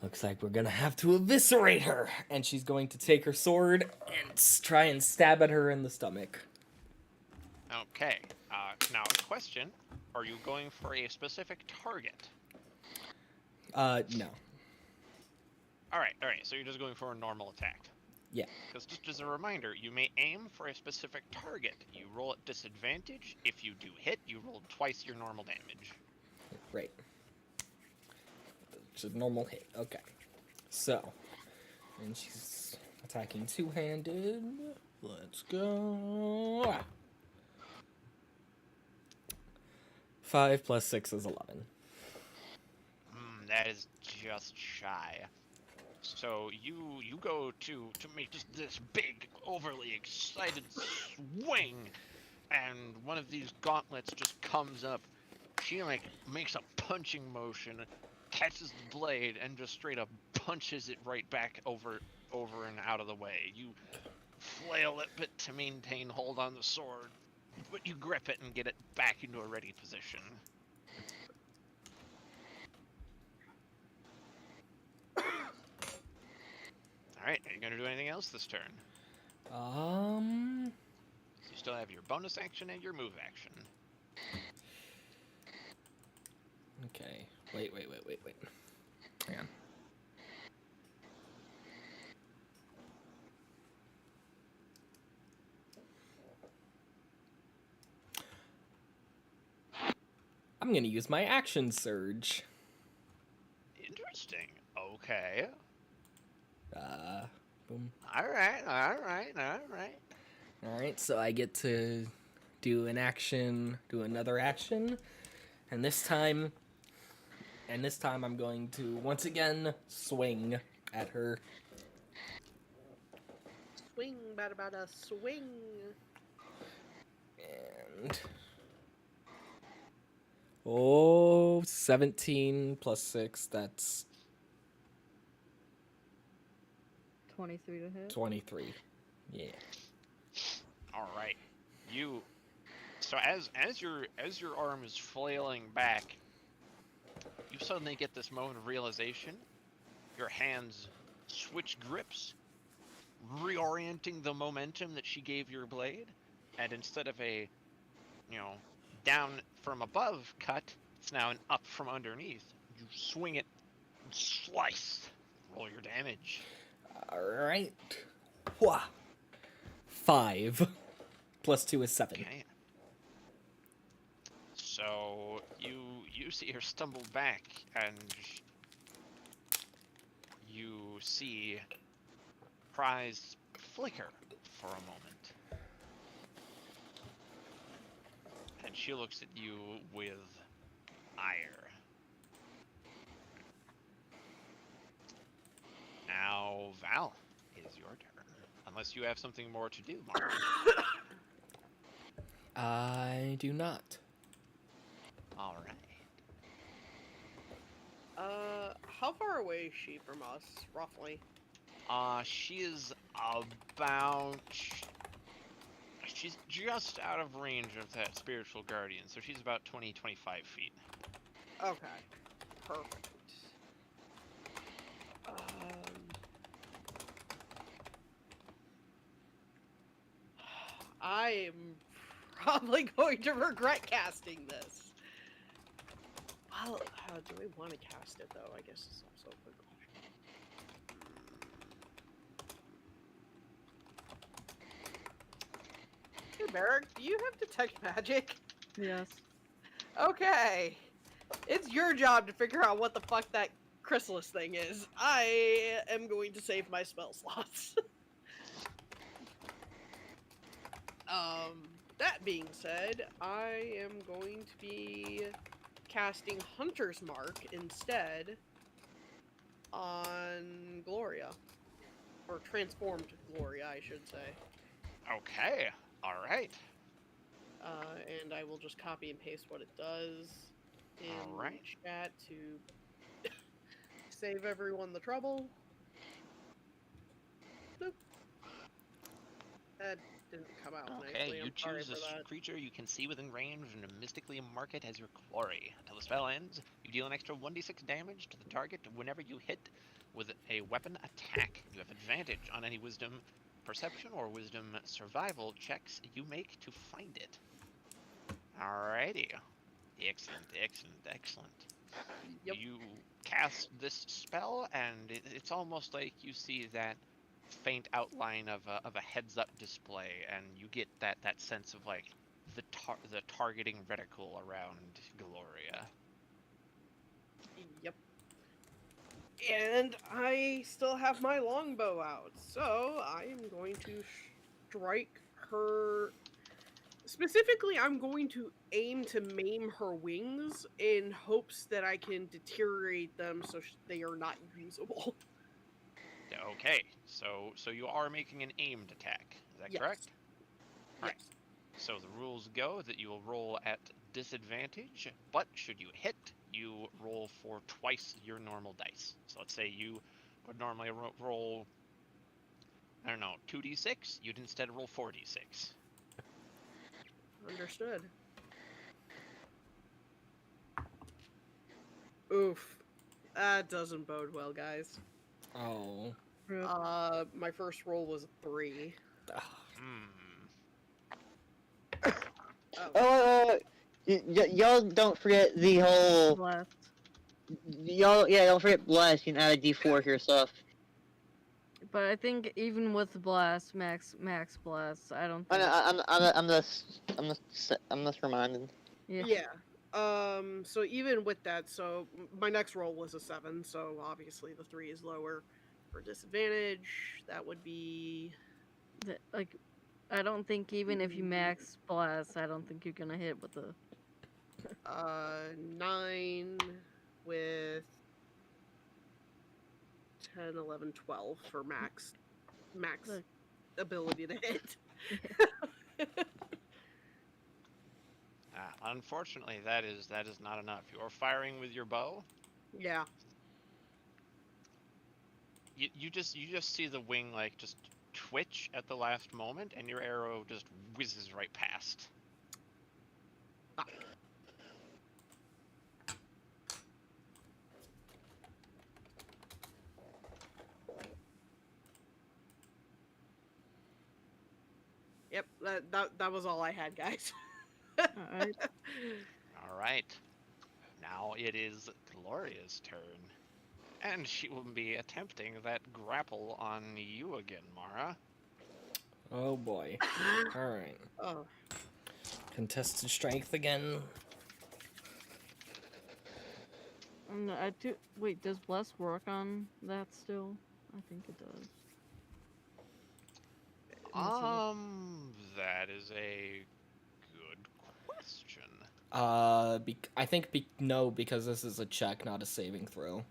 Looks like we're gonna have to eviscerate her. And she's going to take her sword and try and stab at her in the stomach. Okay. Now a question: are you going for a specific target? No. All right. So you're just going for a normal attack. Yeah. Because just as a reminder, you may aim for a specific target. You roll at disadvantage. If you do hit, you roll twice your normal damage. Right. It's a normal hit. Okay. So, and she's attacking two-handed. Let's go. 5 plus 6 is 11. That is just shy. So you go to make just this big, overly excited swing, and one of these gauntlets just comes up. She like makes a punching motion, catches the blade, and just straight up punches it right back over and out of the way. You flail it bit to maintain hold on the sword, but you grip it and get it back into a ready position. Alright, are you going to do anything else this turn? You still have your bonus action and your move action. Okay. Wait. Hang on. I'm gonna use my action surge. Interesting. Okay. Boom. Alright. Alright, so I get to do an action, do another action, and this time I'm going to once again swing at her. Swing, bada, swing. And 17 plus 6, that's 23 to hit. 23. Yeah. All right. So as your arm is flailing back, you suddenly get this moment of realization. Your hands switch grips, reorienting the momentum that she gave your blade, and instead of a, down from above cut, it's now an up from underneath. You swing it and slice. Roll your damage. Alright. 5 plus 2 is 7. Okay. So you see her stumble back, and you see Prize flicker for a moment, and she looks at you with ire. Now, Val, it is your turn. Unless you have something more to do, Mark. I do not. All right. How far away is she from us, roughly? She is about... She's just out of range of that spiritual guardian, so she's about 20, 25 feet. Okay. Perfect. I am probably going to regret casting this. Well, do I want to cast it though? I guess it's also a good question. Hey, Barrick, do you have detect magic? Yes. Okay. It's your job to figure out what the fuck that chrysalis thing is. I am going to save my spell slots. That being said, I am going to be casting Hunter's Mark instead on Gloria. Or transformed Gloria, I should say. Okay, alright. And I will just copy and paste what it does in Alright. chat to save everyone the trouble. Boop. That didn't come out Okay, nicely. you I'm sorry choose for a that. creature you can see within range and mystically mark it as your quarry. Until the spell ends, you deal an extra 1d6 damage to the target whenever you hit with a weapon attack. You have advantage on any wisdom perception or wisdom survival checks you make to find it. Alrighty. Excellent, excellent, excellent. Yep. You cast this spell, and it's almost like you see that faint outline of a heads-up display, and you get that sense of like the targeting reticle around Gloria. Yep. And I still have my longbow out, so I am going to strike her. Specifically, I'm going to aim to maim her wings in hopes that I can deteriorate them so they are not usable. Okay, so you are making an aimed attack. Is that Yes. correct? Alright. Yes. So the rules go that you will roll at disadvantage, but should you hit, you roll for twice your normal dice. So let's say you would normally roll, I don't know, 2d6, you'd instead roll 4d6. Understood. Oof. That doesn't bode well, guys. Oh. Rip. My first roll was a 3. Oh, y'all don't forget the whole. Blast. Don't forget blast. You can add a D4 to your stuff. But I think even with the blast, max blast, I don't I think. know, I'm just reminded. Yeah. So even with that, so my next roll was a 7, so obviously the 3 is lower. For disadvantage, that would be... Like, I don't think even if you max blast, I don't think you're gonna hit with the. 9 with 10, 11, 12 for max Look. ability to hit. Unfortunately, that is not enough. You are firing with your bow. Yeah. You just see the wing like just twitch at the last moment, and your arrow just whizzes right past. Yep, that was all I had, guys. Alright. All right. Now it is Gloria's turn. And she will be attempting that grapple on you again, Mara. Oh boy. Alright. Oh. Contested strength again. No, wait, does bless work on that still? I think it does. That is a good question. I think no, because this is a check, not a saving throw.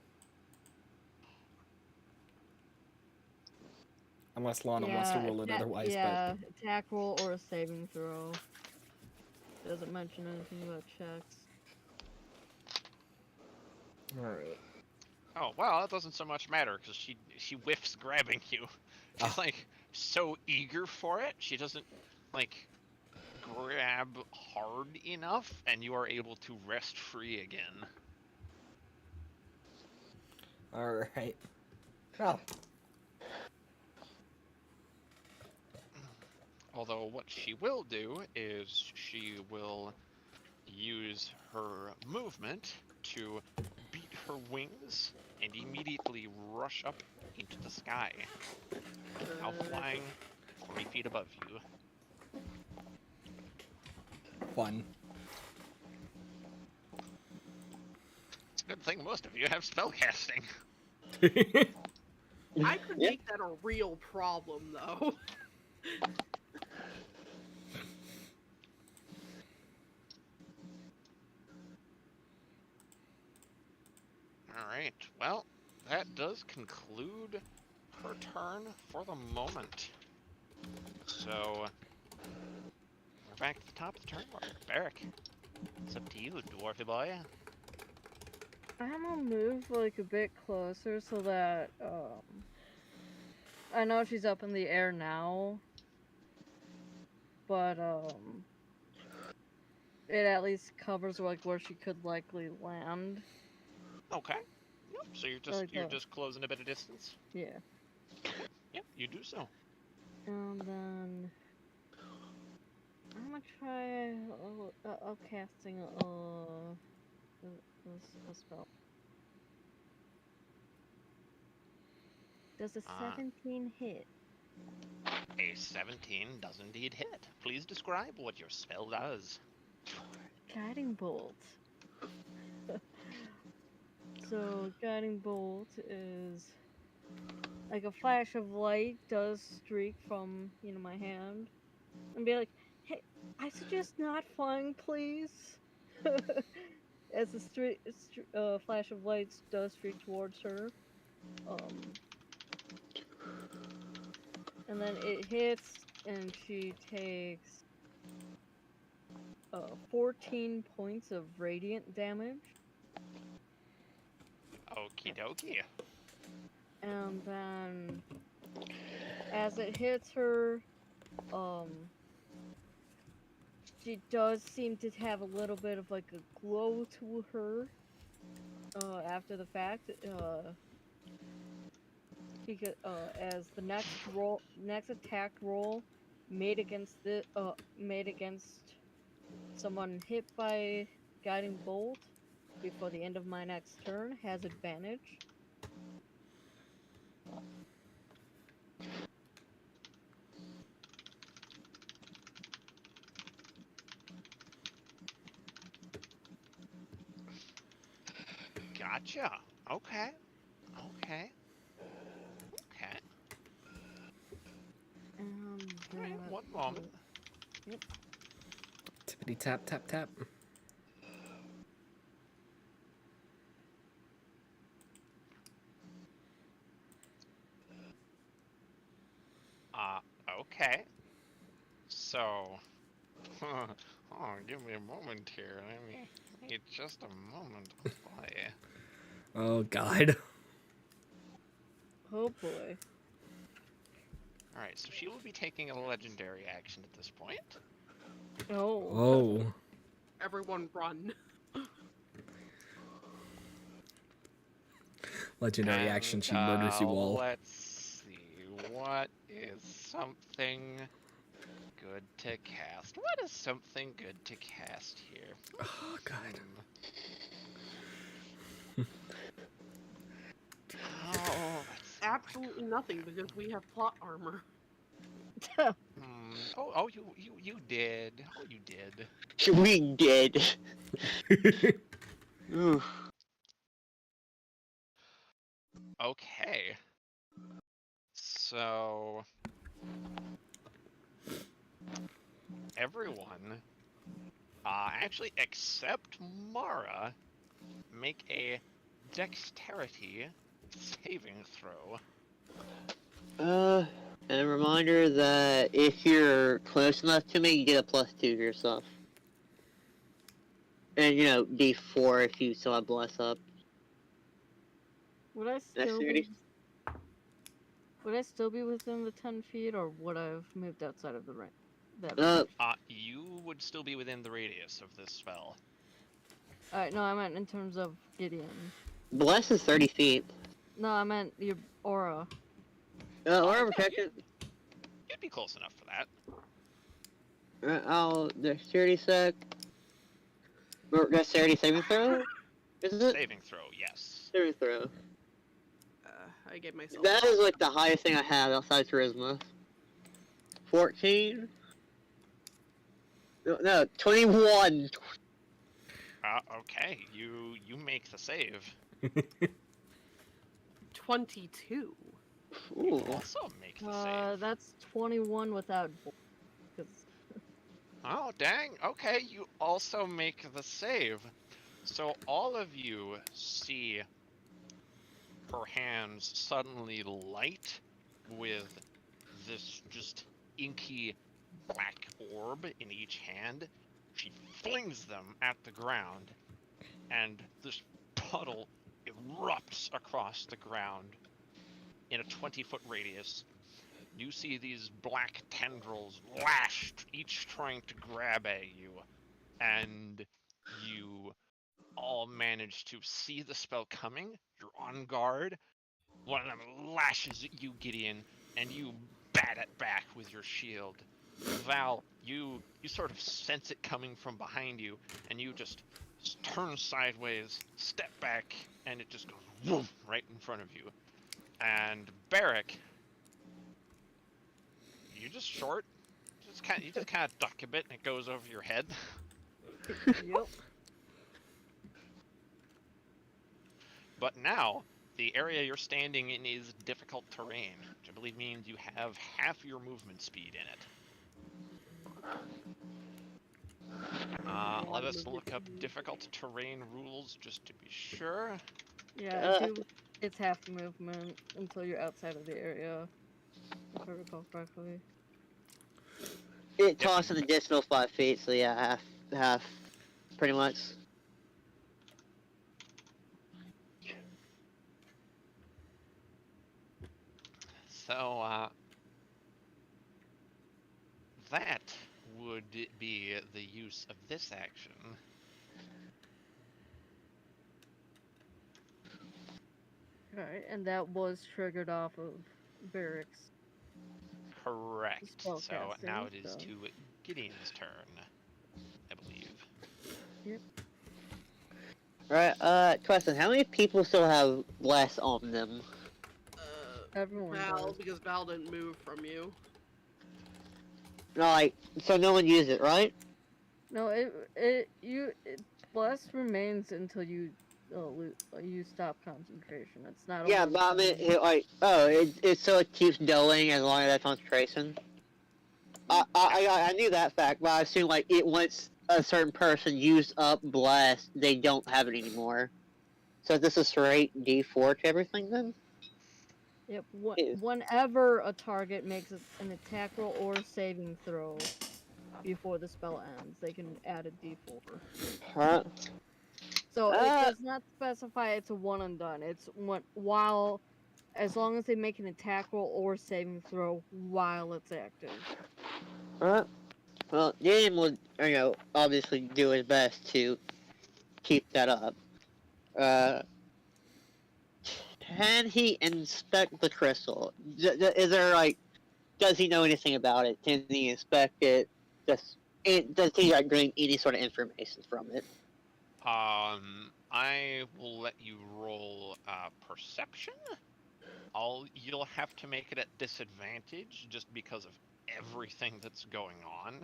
Unless Lana wants to rule it otherwise, Yeah, attack roll or a saving throw. It doesn't mention anything about checks. but... Alright. Oh, well, that doesn't so much matter, because she whiffs grabbing you. She's, like, so eager for it, she doesn't, like, grab hard enough, and you are able to rest free again. All right. Oh, Although what she will do is she will use her movement to beat her wings and immediately rush up into the sky, now flying 40 feet above you. fun. It's a good thing most of you have spellcasting. I could Yeah. make that a real problem, though. Alright, well, that does conclude her turn for the moment. So, we're back to the top of the turn order. Barrick, it's up to you, dwarfy boy. I'm gonna move like a bit closer so that I know she's up in the air now, but it at least covers like where she could likely land. Okay. Yep, so you're just closing a bit of distance. Yeah. Yep, you do so. And then I'm gonna try casting a spell. Does a 17 hit? A 17 does indeed hit. Please describe what your spell does. Guiding bolt. So guiding bolt is like a flash of light does streak from my hand, and be like, "Hey, I suggest not flying, please." As a flash of light does streak towards her, and then it hits, and she takes 14 points of radiant damage. Okie dokie. And then, as it hits her, she does seem to have a little bit of like a glow to her. After the fact, because as the next attack roll made against someone hit by guiding bolt before the end of my next turn has advantage. Gotcha. Okay. Okay. Okay. Alright, one moment. Yep. Tippity tap tap tap. Okay. So, give me a moment here. Let me need just a moment. Boy. Oh God. Oh boy. Alright, so she will be taking a legendary action at this point. Oh. Oh. Everyone run. Legendary action. She murders you all. Let's see. What is something good to cast? What is something good to cast here? Oh God. Oh, Absolutely nothing because we have plot armor. Oh, you did. Oh, you did. We did. Oof. Okay. So everyone, actually except Mara, make a dexterity saving throw. And a reminder that if you're close enough to me, you get a +2 to yourself. And D4 if you still have bless up. Would I still be within the 10 feet, or would I have moved outside of the That. You would still be within the radius of this spell. Alright, no, I meant in terms of Gideon. Bless is 30 feet. No, I meant your aura. Aura yeah, protection. You'd be close enough for that. I'll dexterity sec. Or dexterity saving throw? Is it? Saving throw, yes. Saving throw. I gave myself. That is like the highest thing I have outside charisma. 14? No, 21. Okay, you make the save. 22. You Ooh. also make the save. That's 21 without. Cause Oh, dang. Okay, you also make the save. So all of you see her hands suddenly light with this just inky black orb in each hand. She flings them at the ground, and this puddle erupts across the ground in a 20-foot radius. You see these black tendrils lashed, each trying to grab at you, and you all manage to see the spell coming. You're on guard. One of them lashes at you, Gideon, and you bat it back with your shield. Val, you sort of sense it coming from behind you, and you just turn sideways, step back, and it just goes woof right in front of you. And Barrick, you just short, you just kind of duck a bit, and it goes over your head. yep. But now, the area you're standing in is difficult terrain, which I believe means you have half your movement speed in it. Let us look up difficult terrain rules just to be sure. Yeah, it's half movement until you're outside of the area. If I recall correctly. It costs an additional 5 feet, so yeah, half, pretty much. So, that would be the use of this action. Alright, and that was triggered off of Barrick's. Correct. Spell So now it casting, is so. to Gideon's turn, I believe. Yep. Right, question, how many people still have bless on them? Everyone Val, does. because Val didn't move from you. No, like, so no one used it, right? No, bless remains until you stop concentration. It's not. Yeah, a but I mean, one-time- it so it keeps going as long as that concentration. I knew that fact, but I assume like once a certain person used up blast, they don't have it anymore. So this is straight D4 to everything then? Yep. Ew. Whenever a target makes an attack roll or saving throw before the spell ends, they can add a D4. Huh? So it does not specify it's a one and done. It's as long as they make an attack roll or saving throw while it's active. Huh? Well, Gideon would, obviously do his best to keep that up. Can he inspect the crystal? Is there, like, does he know anything about it? Can he inspect it? Does he, like, gain any sort of information from it? I will let you roll perception. You'll have to make it at disadvantage just because of everything that's going on.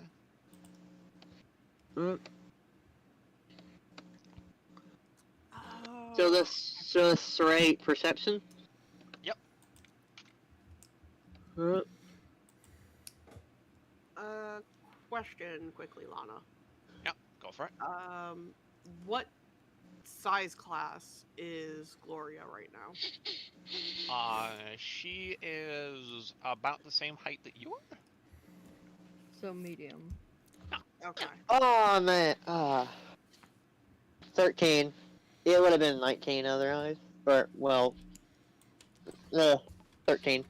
So the straight perception? Yep. Question quickly, Lana. Yep, go for it. What size class is Gloria right now? She is about the same height that you are. So medium. Okay. Oh, man. 13. It would have been 19 otherwise. Or, well, 13.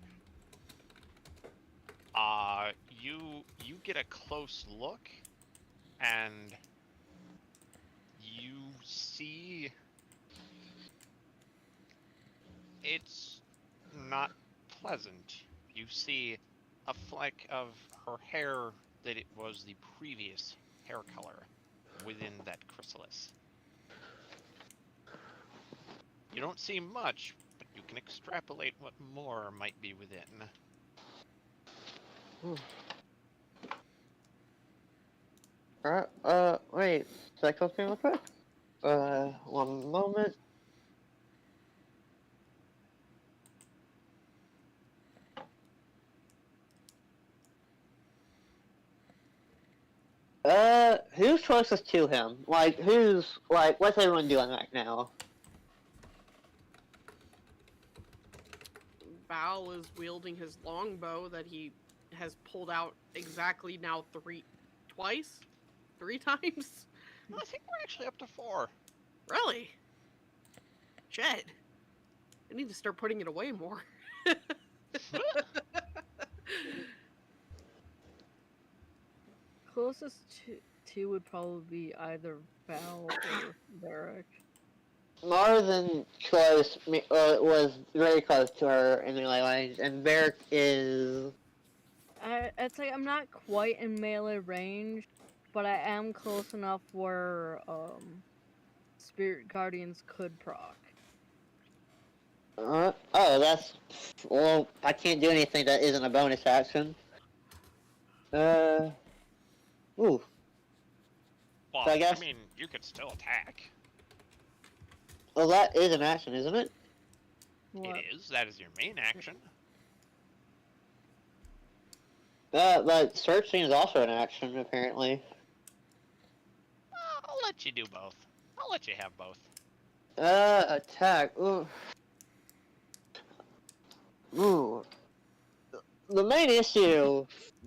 You get a close look, and you see it's not pleasant. You see a fleck of her hair that it was the previous hair color within that chrysalis. You don't see much, but you can extrapolate what more might be within. Alright, wait. Cycle thing real quick? One moment. Who's closest to him? Like, what's everyone doing right now? Val is wielding his longbow that he has pulled out exactly now three times? I think we're actually up to 4. Really? Shit. I need to start putting it away more. Closest to would probably be either Val or Derek. Marvin was very close to her in melee range, and Varric is... It's like I'm not quite in melee range, but I am close enough where Spirit Guardians could proc. that's... Well, I can't do anything that isn't a bonus action. Ooh. Well, So I guess- mean, you could still attack. Well, that is an action, isn't it? What? It is. That is your main action. But searching is also an action, apparently. I'll let you do both. I'll let you have both. Attack. Ooh. The main issue,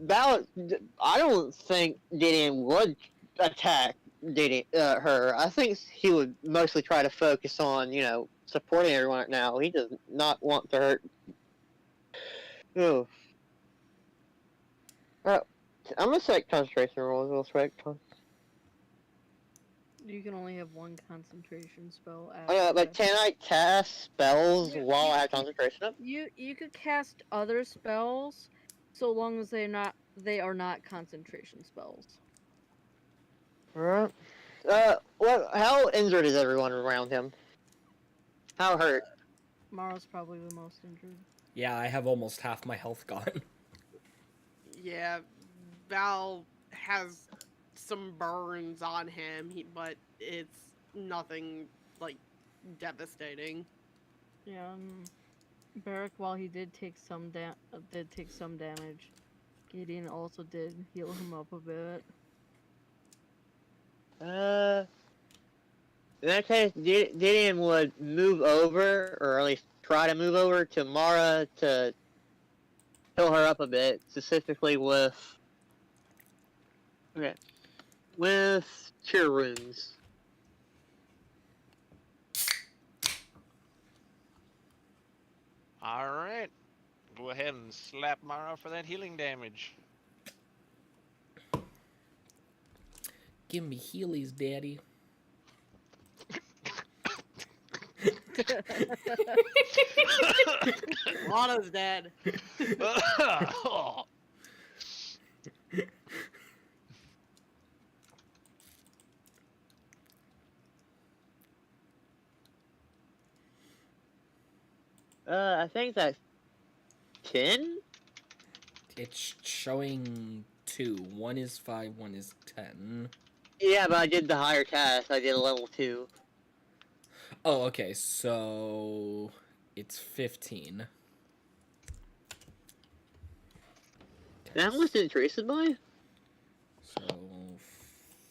I don't think Gideon would attack her. I think he would mostly try to focus on, supporting everyone right now. He does not want to hurt. Ooh. I'm gonna set concentration rolls real quick. You can only have one concentration spell. But can I cast spells Yeah, while yeah. I have concentration up? You could cast other spells, so long as they are not concentration spells. Alright. How injured is everyone around him? How hurt? Mara's probably the most injured. Yeah, I have almost half my health gone. Yeah, Val has some burns on him, but it's nothing, like, devastating. Yeah, Barrack, while he did take some damage, Gideon also did heal him up a bit. In that case, Gideon would move over, or at least try to move over to Mara to heal her up a bit, specifically with Cure Runes. Alright. Go ahead and slap Mara for that healing damage. Give me healies, daddy. Lana's dead. I think that's 10? It's showing 2. One is 5, one is 10. Yeah, but I did the higher cast. I did a level 2. Oh, okay, so it's 15. How much did it increase it by? So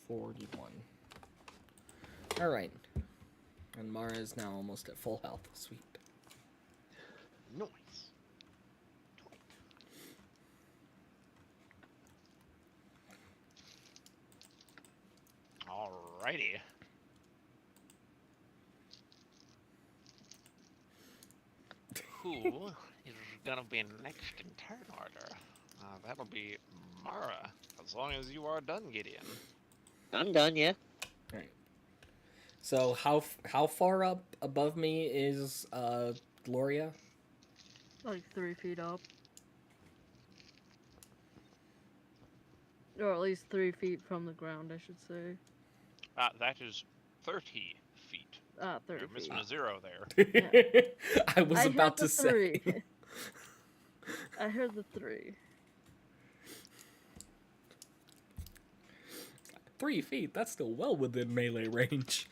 41. Alright. And Mara is now almost at full health. Sweet. Nice. Alrighty. Who is gonna be next in turn order? That'll be Mara, because as long as you are done, Gideon. I'm done, yeah. Right. So how far up above me is Gloria? Like 3 feet up. Or at least 3 feet from the ground, I should say. That is 30 feet. 30 You're feet. missing a 0 there. I was I about heard to the say. 3. I heard the 3. 3 feet, that's still well within melee range.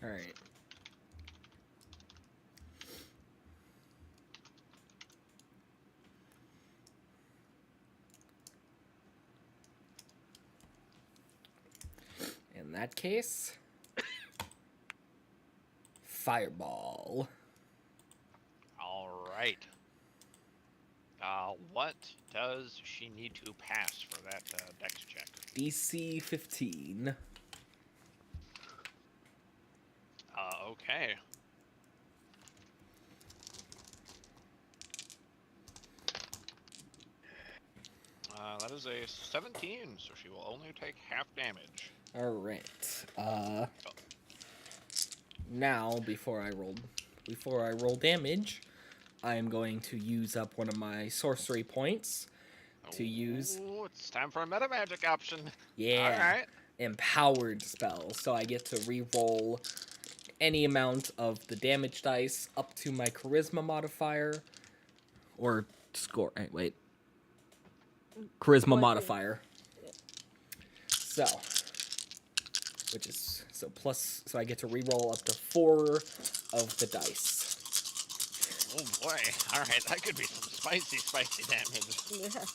Alright. In that case, fireball. All right. What does she need to pass for that dex check? DC 15. Okay. That is a 17, so she will only take half damage. Alright. Now, before I roll damage, I am going to use up one of my sorcery points to use. Oh, it's time for a meta magic option. Yeah. All right. Empowered spell. So I get to re-roll any amount of the damage dice up to my charisma modifier. Or score. Wait. Charisma What is- modifier. So. Which is. So I get to re-roll up to 4 of the dice. Oh boy. All right, that could be some spicy damage. Yeah.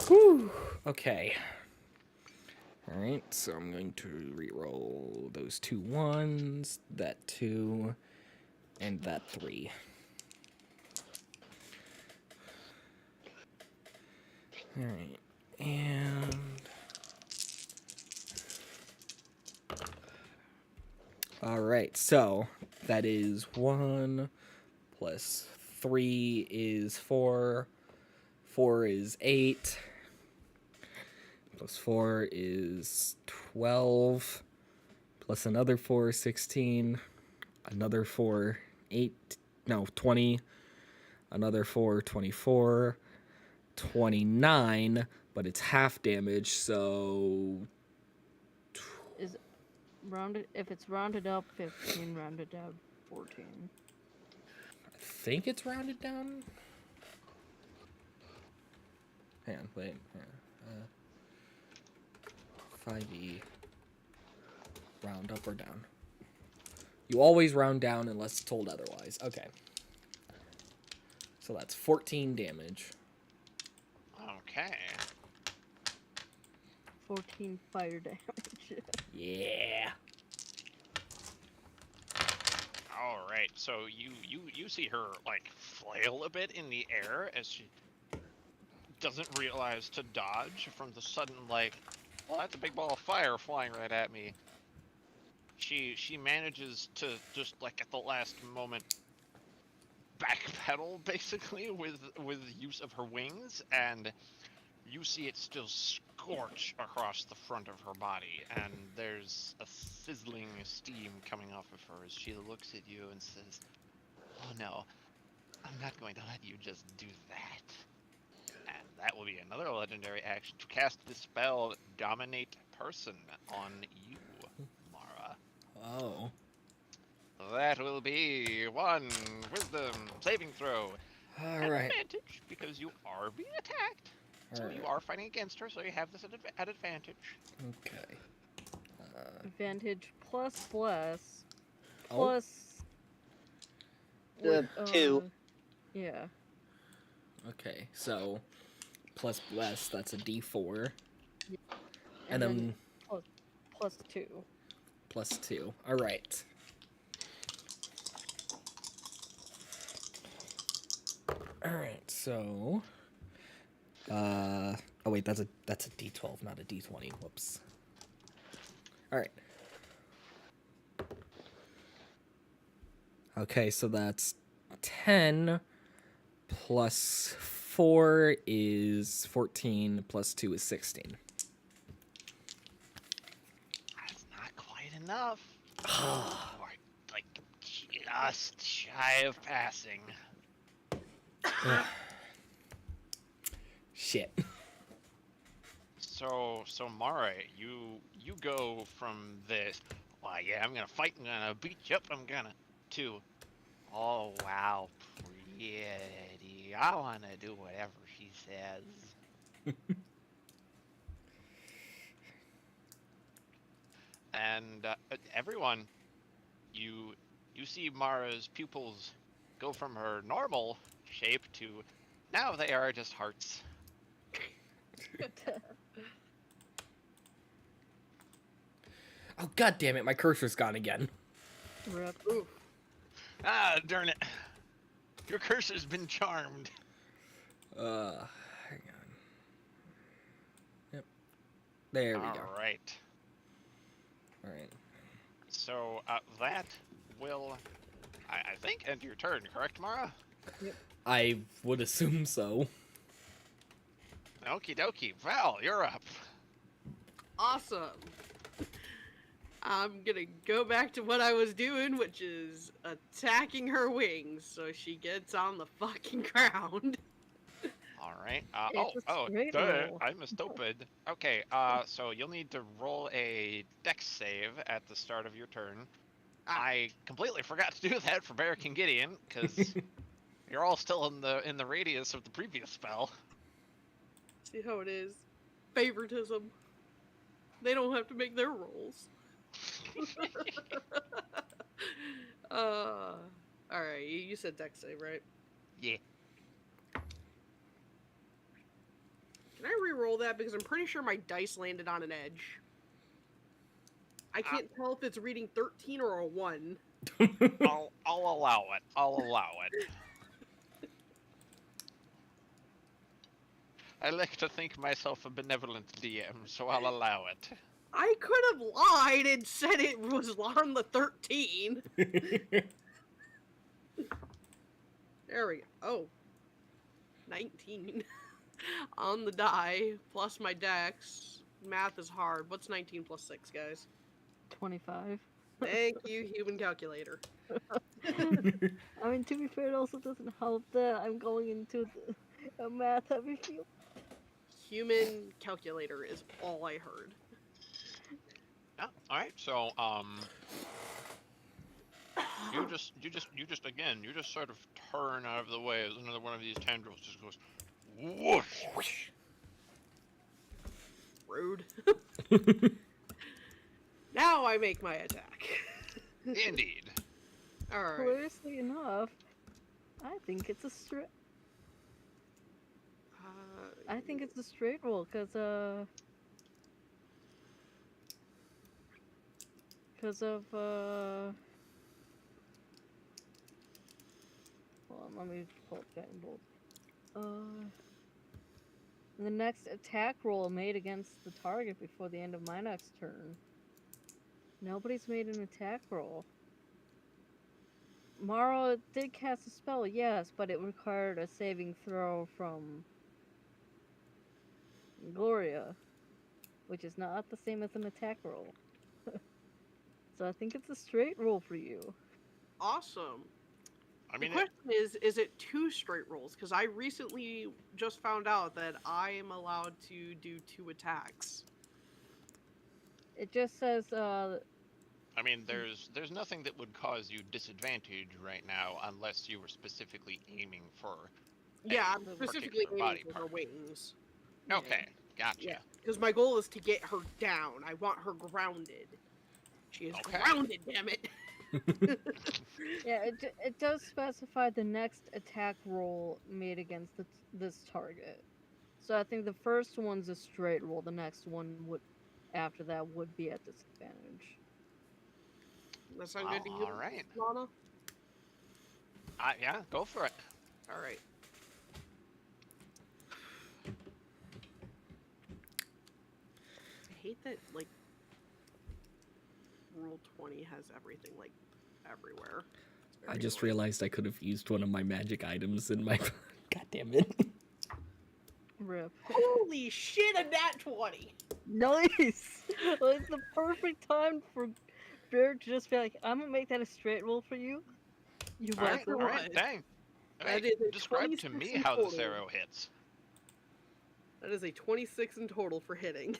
Whew. Okay. Alright, so I'm going to re-roll those 2 1s, that 2, and that 3. Alright, and... Alright, so that is 1 plus 3 is 4, 4 is 8, plus 4 is 12, plus another 4 is 16, another 4, 20, another 4, 24, 29, but it's half damage, so... Is rounded? If it's rounded up, 15. Rounded down, 14. I think it's rounded down. Hang on, wait. 5e. Round up or down? You always round down unless told otherwise. Okay. So that's 14 damage. Okay. 14 fire damage. Yeah. All right. So you see her like flail a bit in the air as she doesn't realize to dodge from the sudden like, well, that's a big ball of fire flying right at me. She manages to just like at the last moment backpedal basically with use of her wings, and you see it still scorch across the front of her body, and there's a sizzling steam coming off of her as she looks at you and says, "Oh no, I'm not going to let you just do that." And that will be another legendary action to cast the spell Dominate Person on you, Mara. Oh. That will be 1 Wisdom saving throw. All At right. advantage because you are being attacked. So All you right. are fighting against her, so you have this at advantage. Okay. Advantage plus bless. Oh. Plus. The 2. Yeah. Okay, so plus bless, that's a D4. Yeah. And then plus 2. plus 2. All right. All right, so oh wait, that's a D12, not a D20. Whoops. All right. Okay, so that's 10 plus 4 is 14, plus 2 is 16. That's not quite enough. You are, like, just shy of passing. Shit. So Mara, you go from this, well, yeah, I'm gonna fight, I'm gonna beat you up, I'm gonna, to, oh, wow, pretty, I wanna do whatever she says. And everyone, you see Mara's pupils go from her normal shape to, now they are just hearts. Oh, god damn it, my cursor's gone again. Rip. Oof. Ah, darn it. Your cursor's been charmed. Hang on. Yep. There we go. Alright. Alright. So, that will, I think, end your turn, correct, Mara? I would assume so. Okie dokie. Val, you're up. Awesome. I'm gonna go back to what I was doing, which is attacking her wings, so she gets on the fucking ground. Alright. It's a straight roll. I'm stupid. Okay, so you'll need to roll a dex save at the start of your turn. I completely forgot to do that for Barrick and Gideon, because you're all still in the radius of the previous spell. See how it is? Favoritism. They don't have to make their rolls. Alright, you said dex save, right? Yeah. Can I re-roll that? Because I'm pretty sure my dice landed on an edge. I can't tell if it's reading 13 or a 1. I'll allow it. I'll allow it. I like to think myself a benevolent DM, so I'll allow it. I could have lied and said it was on the 13. There we go. Oh. 19. On the die, plus my dex. Math is hard. What's 19 plus 6, guys? 25. Thank you, human calculator. I mean, to be fair, it also doesn't help that I'm going into a math heavy field. Human calculator is all I heard. Yeah. All right. So you just sort of turn out of the way as another one of these tendrils just goes whoosh. Rude. Now I make my attack. Indeed. Alright. Curiously enough, I think it's a straight. I think it's a straight roll, cause of hold on, let me pull up that in bold. The next attack roll made against the target before the end of my next turn. Nobody's made an attack roll. Mara did cast a spell, yes, but it required a saving throw from Gloria, which is not the same as an attack roll. So I think it's a straight roll for you. Awesome. I mean, the question is it 2 straight rolls? Because I recently just found out that I am allowed to do 2 attacks. It just says, I mean, there's nothing that would cause you disadvantage right now unless you were specifically aiming for. Yeah, I'm specifically particular body aiming for her part. wings. Okay, gotcha. Yeah, because my goal is to get her down. I want her grounded. She is Okay. grounded, damn it. yeah, it does specify the next attack roll made against this target. So I think the first one's a straight roll. The next one after that would be at disadvantage. That sound good to you, All right. Lana? Yeah, go for it. All right. I hate that, like, Rule 20 has everything, like, everywhere. I just realized I could have used one of my magic items in my... God damn it. Rip. Holy shit, a nat 20! Nice! Like the perfect time for Bear to just be like, I'm gonna make that a straight roll for you. You All right, welcome. all right, dang. All That right, is a describe to 26 me in how this total. arrow hits. That is a 26 in total for hitting.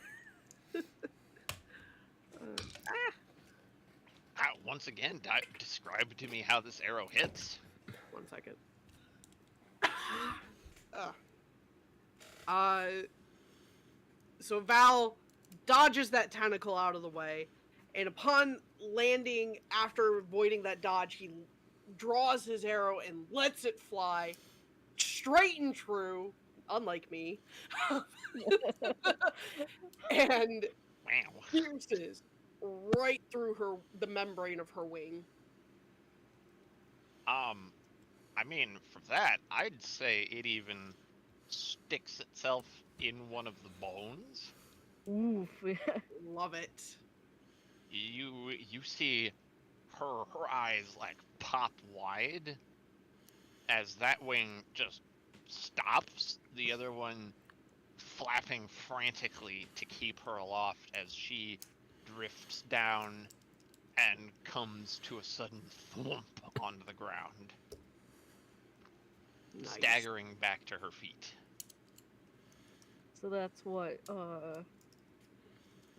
Once again, describe to me how this arrow hits. 1 second. Uh, so Val dodges that tentacle out of the way, and upon landing after avoiding that dodge, he draws his arrow and lets it fly straight and true, unlike me, and Wow. pierces right through the membrane of her wing. I mean, for that, I'd say it even sticks itself in one of the bones. Oof. Love it. You see her eyes like pop wide as that wing just stops, the other one flapping frantically to keep her aloft as she drifts down and comes to a sudden thwomp onto the ground, Nice. staggering back to her feet. So that's what,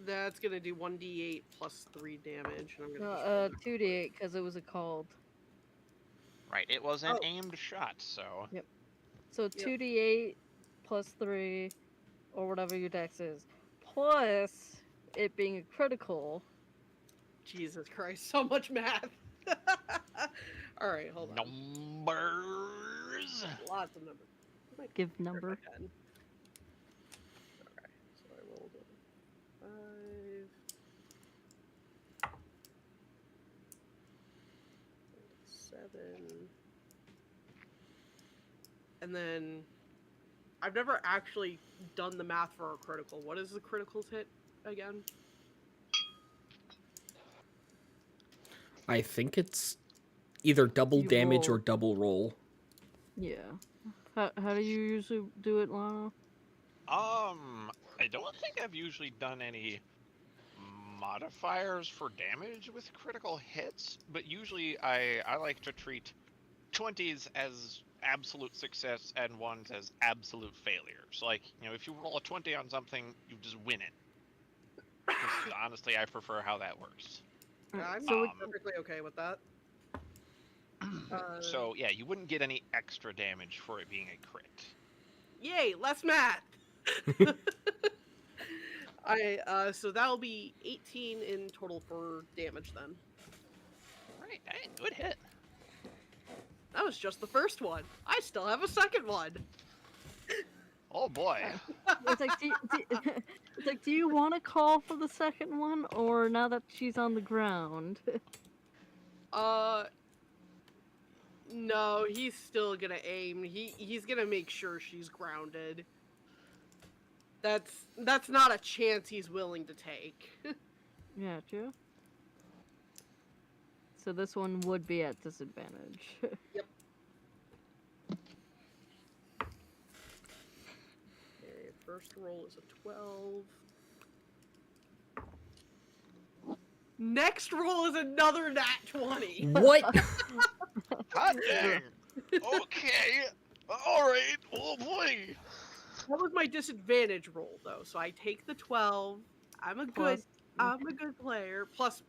That's gonna do 1d8 plus 3 damage. And I'm gonna just 2d8 because it was a called. Right, it was an Oh. aimed shot, so... So 2d8 plus 3, or whatever your dex is, plus it being a critical. Jesus Christ, so much math. Alright, hold on. Numbers! Lots of numbers. Give number. Okay, so I rolled a 5, 7, and then I've never actually done the math for a critical. What is the criticals hit again? I think it's either double You damage roll. or double roll. Yeah. How do you usually do it, Lana? I don't think I've usually done any modifiers for damage with critical hits, but usually I like to treat 20s as absolute success and 1s as absolute failures. Like, you know, if you roll a 20 on something, you just win it. 'Cause honestly, I prefer how that works. I'm So perfectly okay with that. So, yeah, you wouldn't get any extra damage for it being a crit. Yay, less math! So that'll be 18 in total for damage then. Alright, good hit. That was just the first one. I still have a second one. Oh boy. it's like, it's like, do you want to call for the second one, or now that she's on the ground? No, he's still gonna aim. He's gonna make sure she's grounded. That's not a chance he's willing to take. Yeah, true. So this one would be at disadvantage. Yep. Okay, first roll is a 12. Next roll is another nat 20. What? Hot dang! Okay. Alright. Oh boy. That was my disadvantage roll though, so I take the 12. I'm a good player. Plus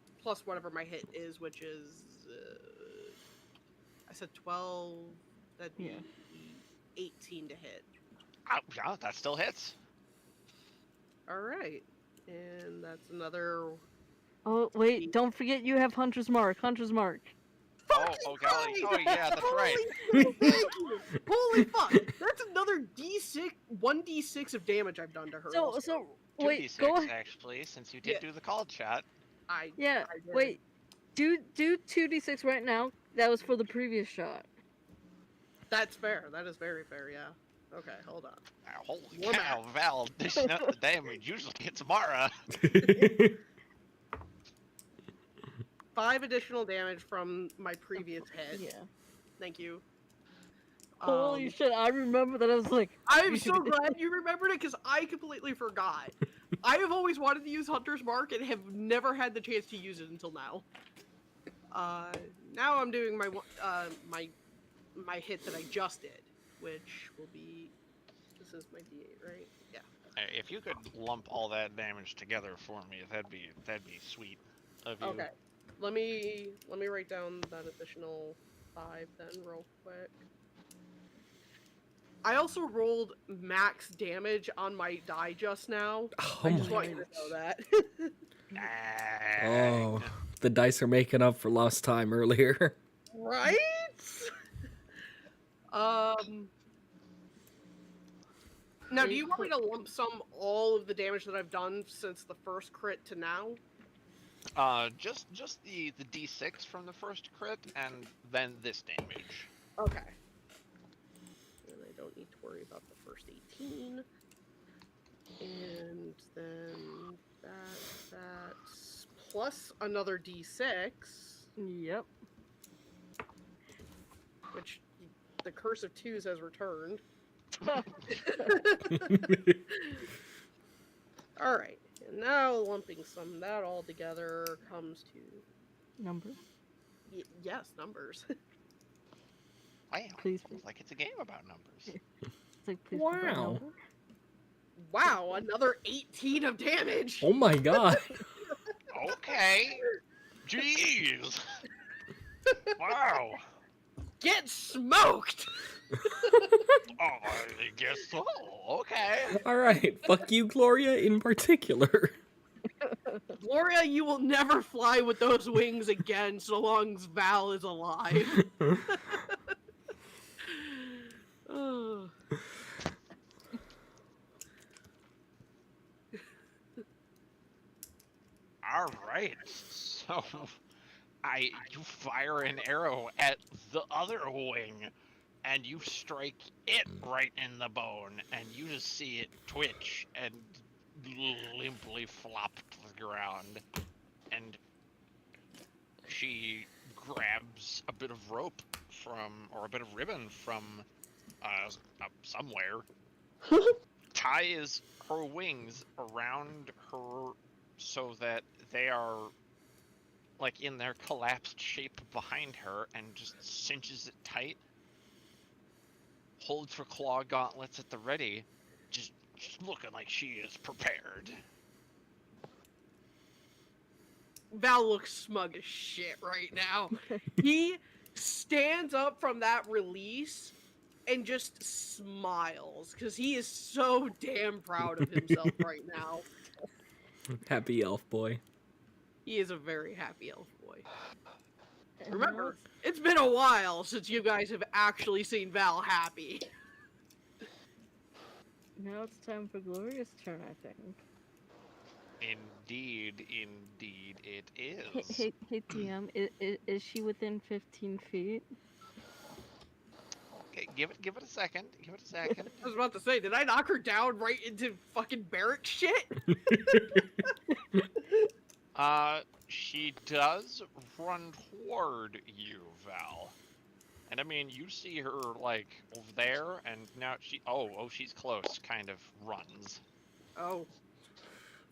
whatever my hit is, which is I said 12. That'd be 18 to hit. Yeah, that still hits. All right, and that's another. Oh wait, don't forget you have Hunter's Mark. Hunter's Mark. Oh golly. Oh yeah, that's right. Thank you. Holy fuck! That's another D6, 1d6 of damage I've done to her. So wait, 2d6 go ahead. actually, since you did do the call shot. Yeah, I did. wait. Do 2d6 right now. That was for the previous shot. That's fair. That is very fair. Yeah. Okay, hold on. Holy More cow, Val dishing out the damage usually hits Mara. 5 additional damage from my previous hit. Yeah. Thank you. Holy shit! I remember that. I was like, I'm so glad you remembered it because I completely forgot. I have always wanted to use Hunter's Mark and have never had the chance to use it until now. Now I'm doing my my hit that I just did, which will be, this is my D8, right? Yeah. If you could lump all that damage together for me, that'd be sweet of you. Okay. Let me write down that additional 5 then real quick. I also rolled max damage on my die just now. Oh I just my want you to know that. Oh, the dice are making up for lost time earlier. Right? Now, do you want me to lump sum all of the damage that I've done since the first crit to now? Just the D6 from the first crit, and then this damage. Okay. And I don't need to worry about the first 18. And then that's plus another D6. Yep. Which the Curse of Twos has returned. Alright, and now lumping some of that all together comes to... Numbers. Yes, numbers. Wow, Please. like it's a game about numbers. It's like, please Wow. provide number. Wow, another 18 of damage! Oh my god. Okay. Jeez. Wow. Get smoked! Oh, I guess so. Okay. Alright, fuck you, Gloria, in particular. Gloria, you will never fly with those wings again so long as Val is alive. Ugh. All right. So, you fire an arrow at the other wing, and you strike it right in the bone, and you just see it twitch and limply flop to the ground. And she grabs a bit of rope or a bit of ribbon from somewhere, ties her wings around her so that they are like in their collapsed shape behind her, and just cinches it tight, holds her claw gauntlets at the ready, just looking like she is prepared. Val looks smug as shit right now. He stands up from that release and just smiles because he is so damn proud of himself right now. Happy elf boy. He is a very happy elf boy. And Remember, it's been a while since you guys have actually seen Val happy. now it's time for Gloria's turn, I think. Indeed it is. Hey, TM, is she within 15 feet? Okay, give it a second. Give it a second. I was about to say, did I knock her down right into fucking barrack shit? She does run toward you, Val. And I mean, you see her, like, over there, and now she's close, kind of runs. Oh.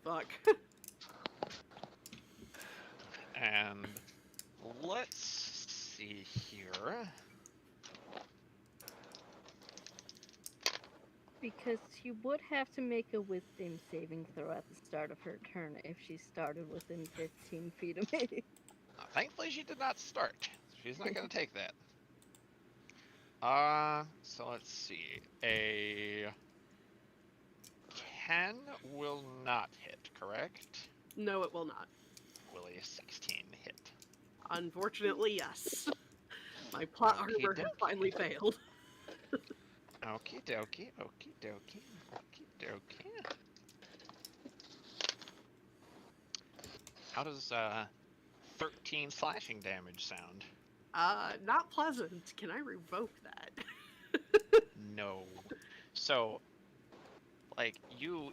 Fuck. And let's see here. Because she would have to make a wisdom saving throw at the start of her turn if she started within 15 feet of me. Thankfully, she did not start. She's not going to take that. So let's see. A 10 will not hit, correct? No, it will not. Will a 16 hit? Unfortunately, yes. My plot armor has finally failed. Okie dokie, okie dokie, okie dokie. How does 13 slashing damage sound? Not pleasant. Can I revoke that? No. So, like, you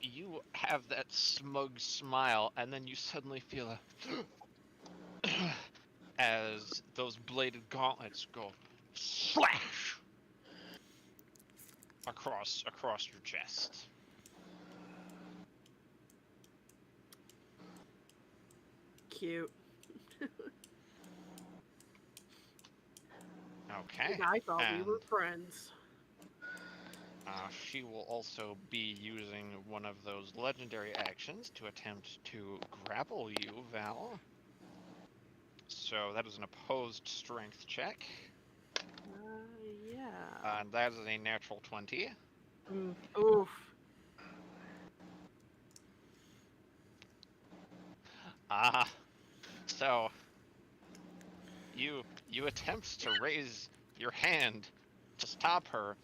have that smug smile, and then you suddenly feel a as those bladed gauntlets go slash across your chest. Cute. Okay. And I thought we and, were friends. She will also be using one of those legendary actions to attempt to grapple you, Val. So that is an opposed strength check, Yeah. and that is a natural 20. Oof. Ah, so you attempt to raise your hand to stop her,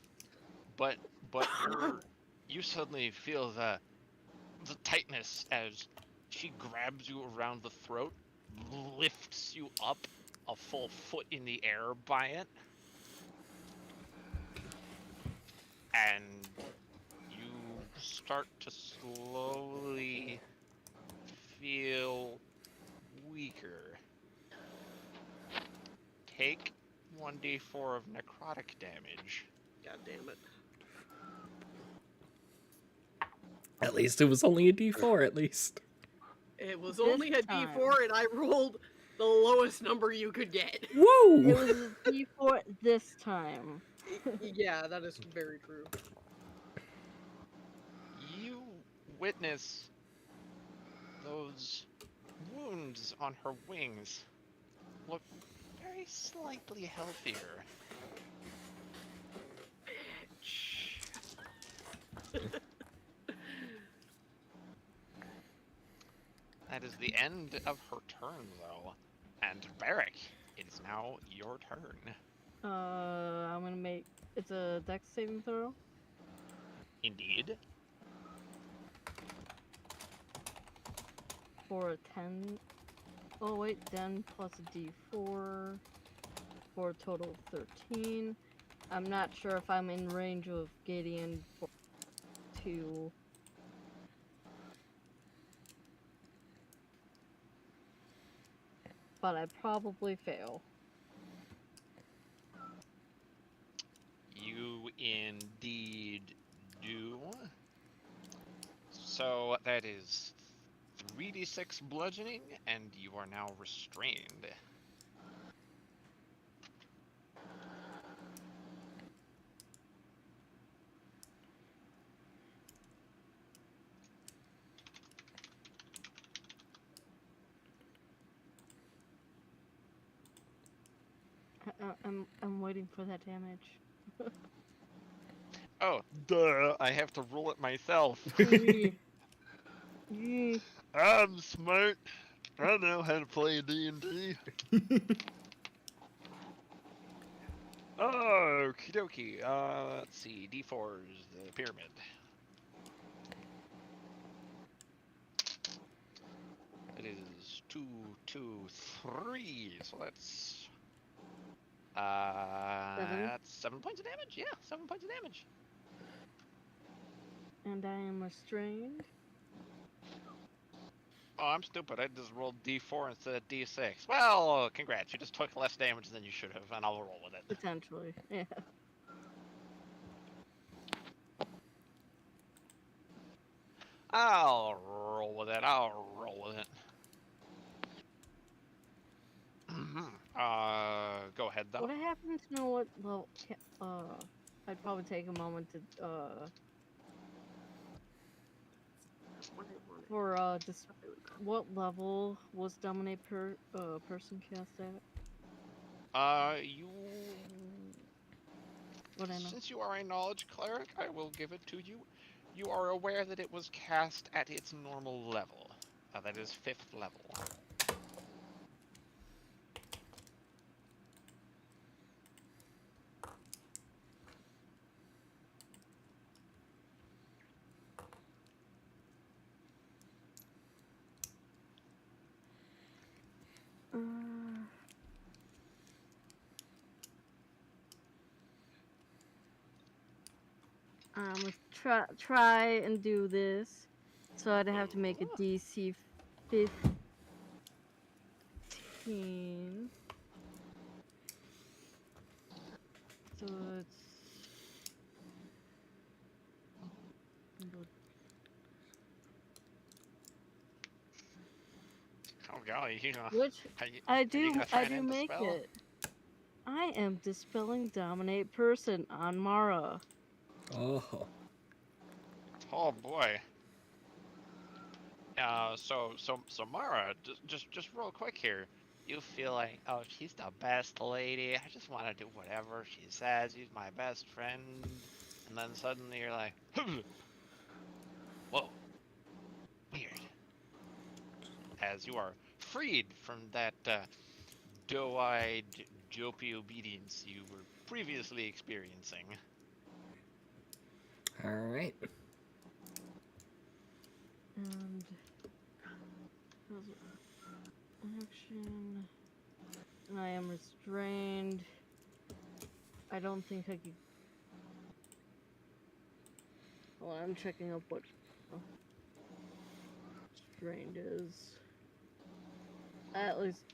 but you suddenly feel the tightness as she grabs you around the throat, lifts you up a full foot in the air by it, and you start to slowly feel weaker. Take 1d4 of necrotic damage. God damn it. At least it was only a D4, at least. It was This only a time. D4 and I rolled the lowest number you could get. Woo! It was a D4 this time. Yeah, that is very true. You witness those wounds on her wings look very slightly healthier. That is the end of her turn, though. And Barrack, it is now your turn. I'm gonna make it's a dex saving throw. Indeed. For a 10. Oh wait, 10 plus a D4 for a total of 13. I'm not sure if I'm in range of Gideon for 2. But I probably fail. You indeed do. So that is 3d6 bludgeoning, and you are now restrained. I'm waiting for that damage. Oh, duh! I have to roll it myself. Yee. Yee. I'm smart. I know how to play D&D. Okie dokie. Let's see. D4's the pyramid. It is 2, 2, 3. So that's 7. that's 7 points of damage. Yeah, 7 points of damage. And I am restrained. Oh, I'm stupid. I just rolled D4 instead of D6. Well, congrats. You just took less damage than you should have, and I'll roll with it. Potentially. Yeah. I'll roll with it. I'll roll with it. Go ahead though. Would I happen to know what level? I'd probably take a moment to just what level was dominate person cast at? You. Would I know? Since you are a knowledge cleric, I will give it to you. You are aware that it was cast at its normal level. That is 5th level. Let's try and do this. So I'd have to make a DC 15. So it's golly, you know. Which Are you, I are you do. gonna try I and do end the make spell? it. I am dispelling dominate person on Mara. Oh. Oh boy. So Mara, just real quick here. You feel like, oh, she's the best lady. I just want to do whatever she says. She's my best friend. And then suddenly you're like, whoa, weird. As you are freed from that doe-eyed, dopey obedience you were previously experiencing. All right. And action. And I am restrained. I don't think I could. Well, I'm checking up what restrained is. At least.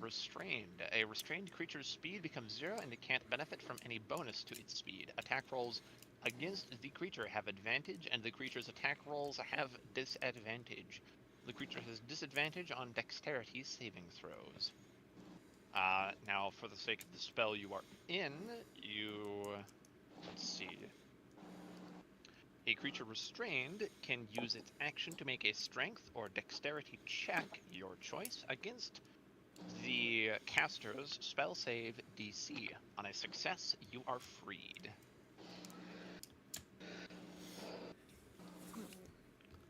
Restrained. A restrained creature's speed becomes 0 and it can't benefit from any bonus to its speed. Attack rolls against the creature have advantage, and the creature's attack rolls have disadvantage. The creature has disadvantage on dexterity saving throws. Now, for the sake of the spell you are in, let's see. A creature restrained can use its action to make a strength or dexterity check, your choice, against the caster's spell save DC. On a success, you are freed.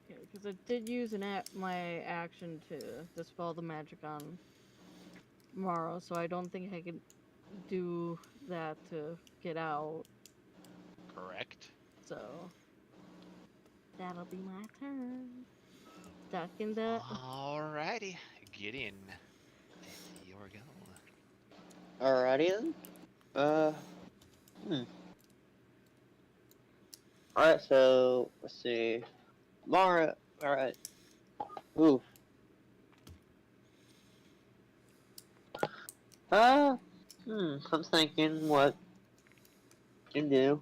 Yeah, because I did use my action to dispel the magic on Mara, so I don't think I could do that to get out. Correct. So that'll be my turn. Duck in the. Alrighty, get in. It's your go. Alrighty then. Alright, so let's see. Mara. Alright. Ooh. I'm thinking what you can do.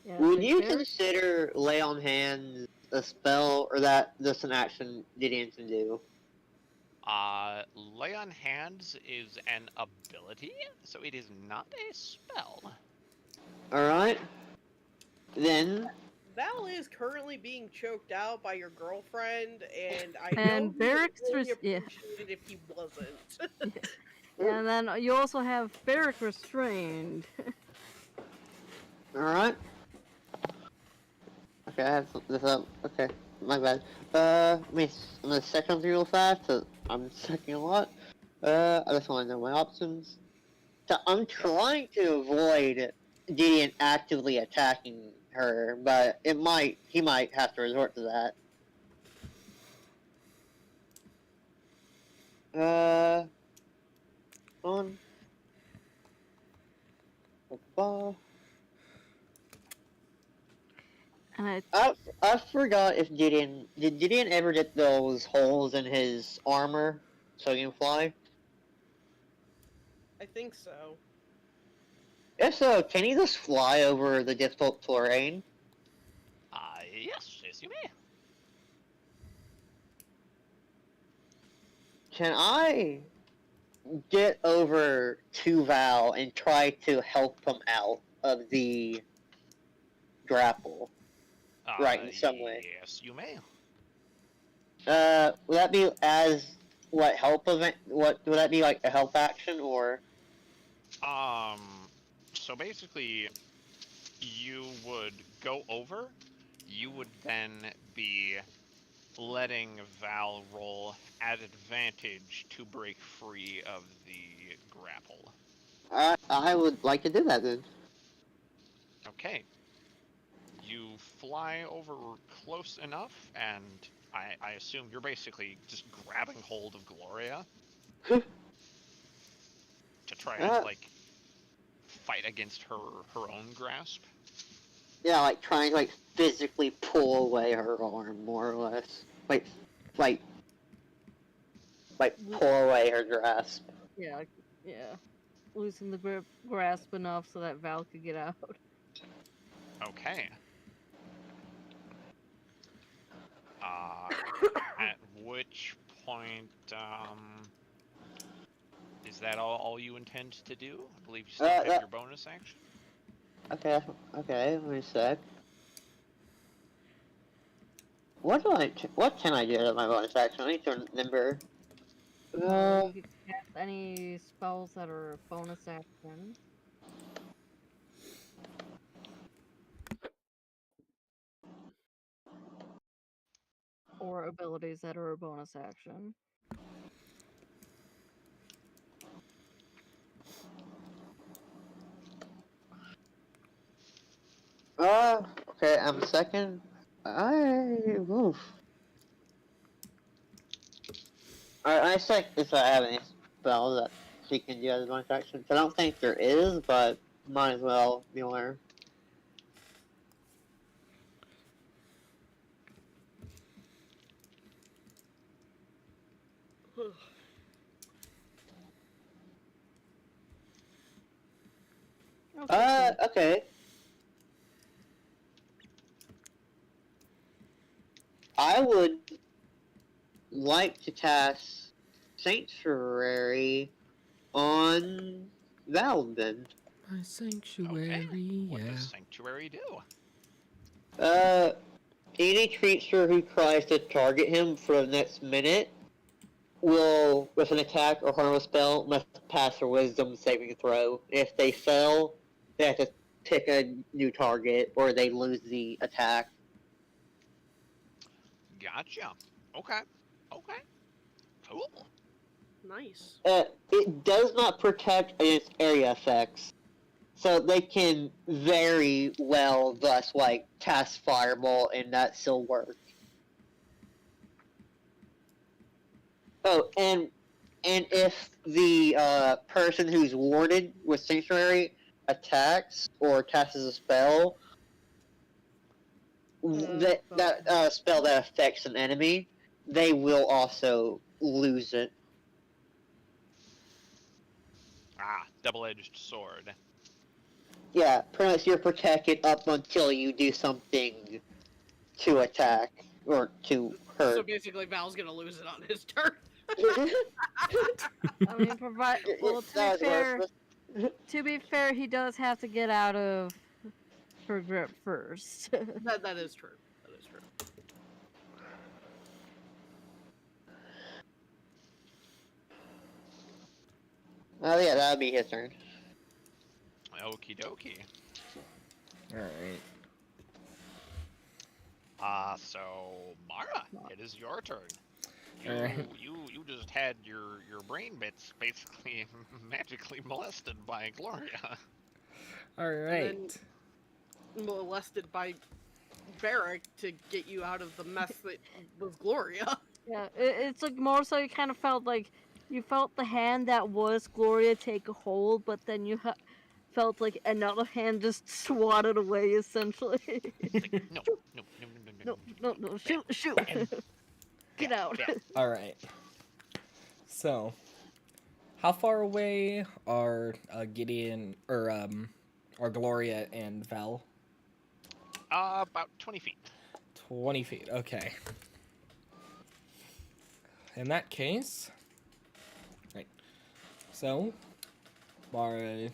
Yeah, Would the you bear- consider lay on hands a spell, or that just an action Gideon can do? Lay on hands is an ability, so it is not a spell. Alright. Then, Val is currently being choked out by your girlfriend, and I And know he would Barrack's really yeah. appreciate it if he wasn't. And then you also have Barrack restrained. alright. Okay, I have this up. Okay, my bad. I'm gonna check something real fast, so I'm checking a lot. I just want to know my options. So I'm trying to avoid Gideon actively attacking her, but he might have to resort to that. On. And I forgot if did Gideon ever get those holes in his armor so he can fly? I think so. If so, can he just fly over the difficult terrain? Yes, you may. Can I get over to Val and try to help him out of the grapple? Right, in some way. Yes, you may. Would that be as what help event? What would that be, like a help action, or? So basically, you would go over, you would then be letting Val roll at advantage to break free of the grapple. I would like to do that then. Okay. You fly over close enough, and I assume you're basically just grabbing hold of Gloria to try and, like, fight against her own grasp. Yeah, like trying to like physically pull away her arm, more or less. Like pull away her grasp. yeah, loosen the grasp enough so that Val could get out. Okay. At which point, is that all you intend to do? I believe you still have your bonus action. Okay, wait a sec. What can I do with my bonus action? I need to remember. You can cast any spells that are bonus action. Or abilities that are a bonus action. Okay, I'm second. Oof. I check if I have any spells that she can do as a bonus action. I don't think there is, but might as well be aware. Okay. I would like to cast Sanctuary on Val then. My sanctuary, Okay. What yeah. does Sanctuary do? Any creature who tries to target him for the next minute will, with an attack or harmless spell, must pass a wisdom saving throw. If they fail, they have to pick a new target or they lose the attack. Gotcha. Okay. Okay. Cool. Nice. It does not protect against area effects. So they can very well thus like cast fireball and that still work. Oh, and if the person who's warded with Sanctuary attacks or casts a spell, that spell that affects an enemy, they will also lose it. Ah, double-edged sword. Yeah, pretty much you're protected up until you do something to attack or to hurt. So basically, Val's gonna lose it on his turn. I mean, to be fair, he does have to get out of her grip first. That is true. That is true. Oh yeah, that would be his turn. Okie dokie. Alright. So Mara, it is your turn. Alright. You just had your brain bits basically magically molested by Gloria. Alright. Molested by Barrack to get you out of the mess that was Gloria. Yeah, it's like more so you kind of felt like you felt the hand that was Gloria take a hold, but then you felt like another hand just swatted away essentially. No, shoot. Get out. Alright. So, how far away are Gideon, or Gloria and Val? About 20 feet. 20 feet, okay. In that case... Right. So, Mara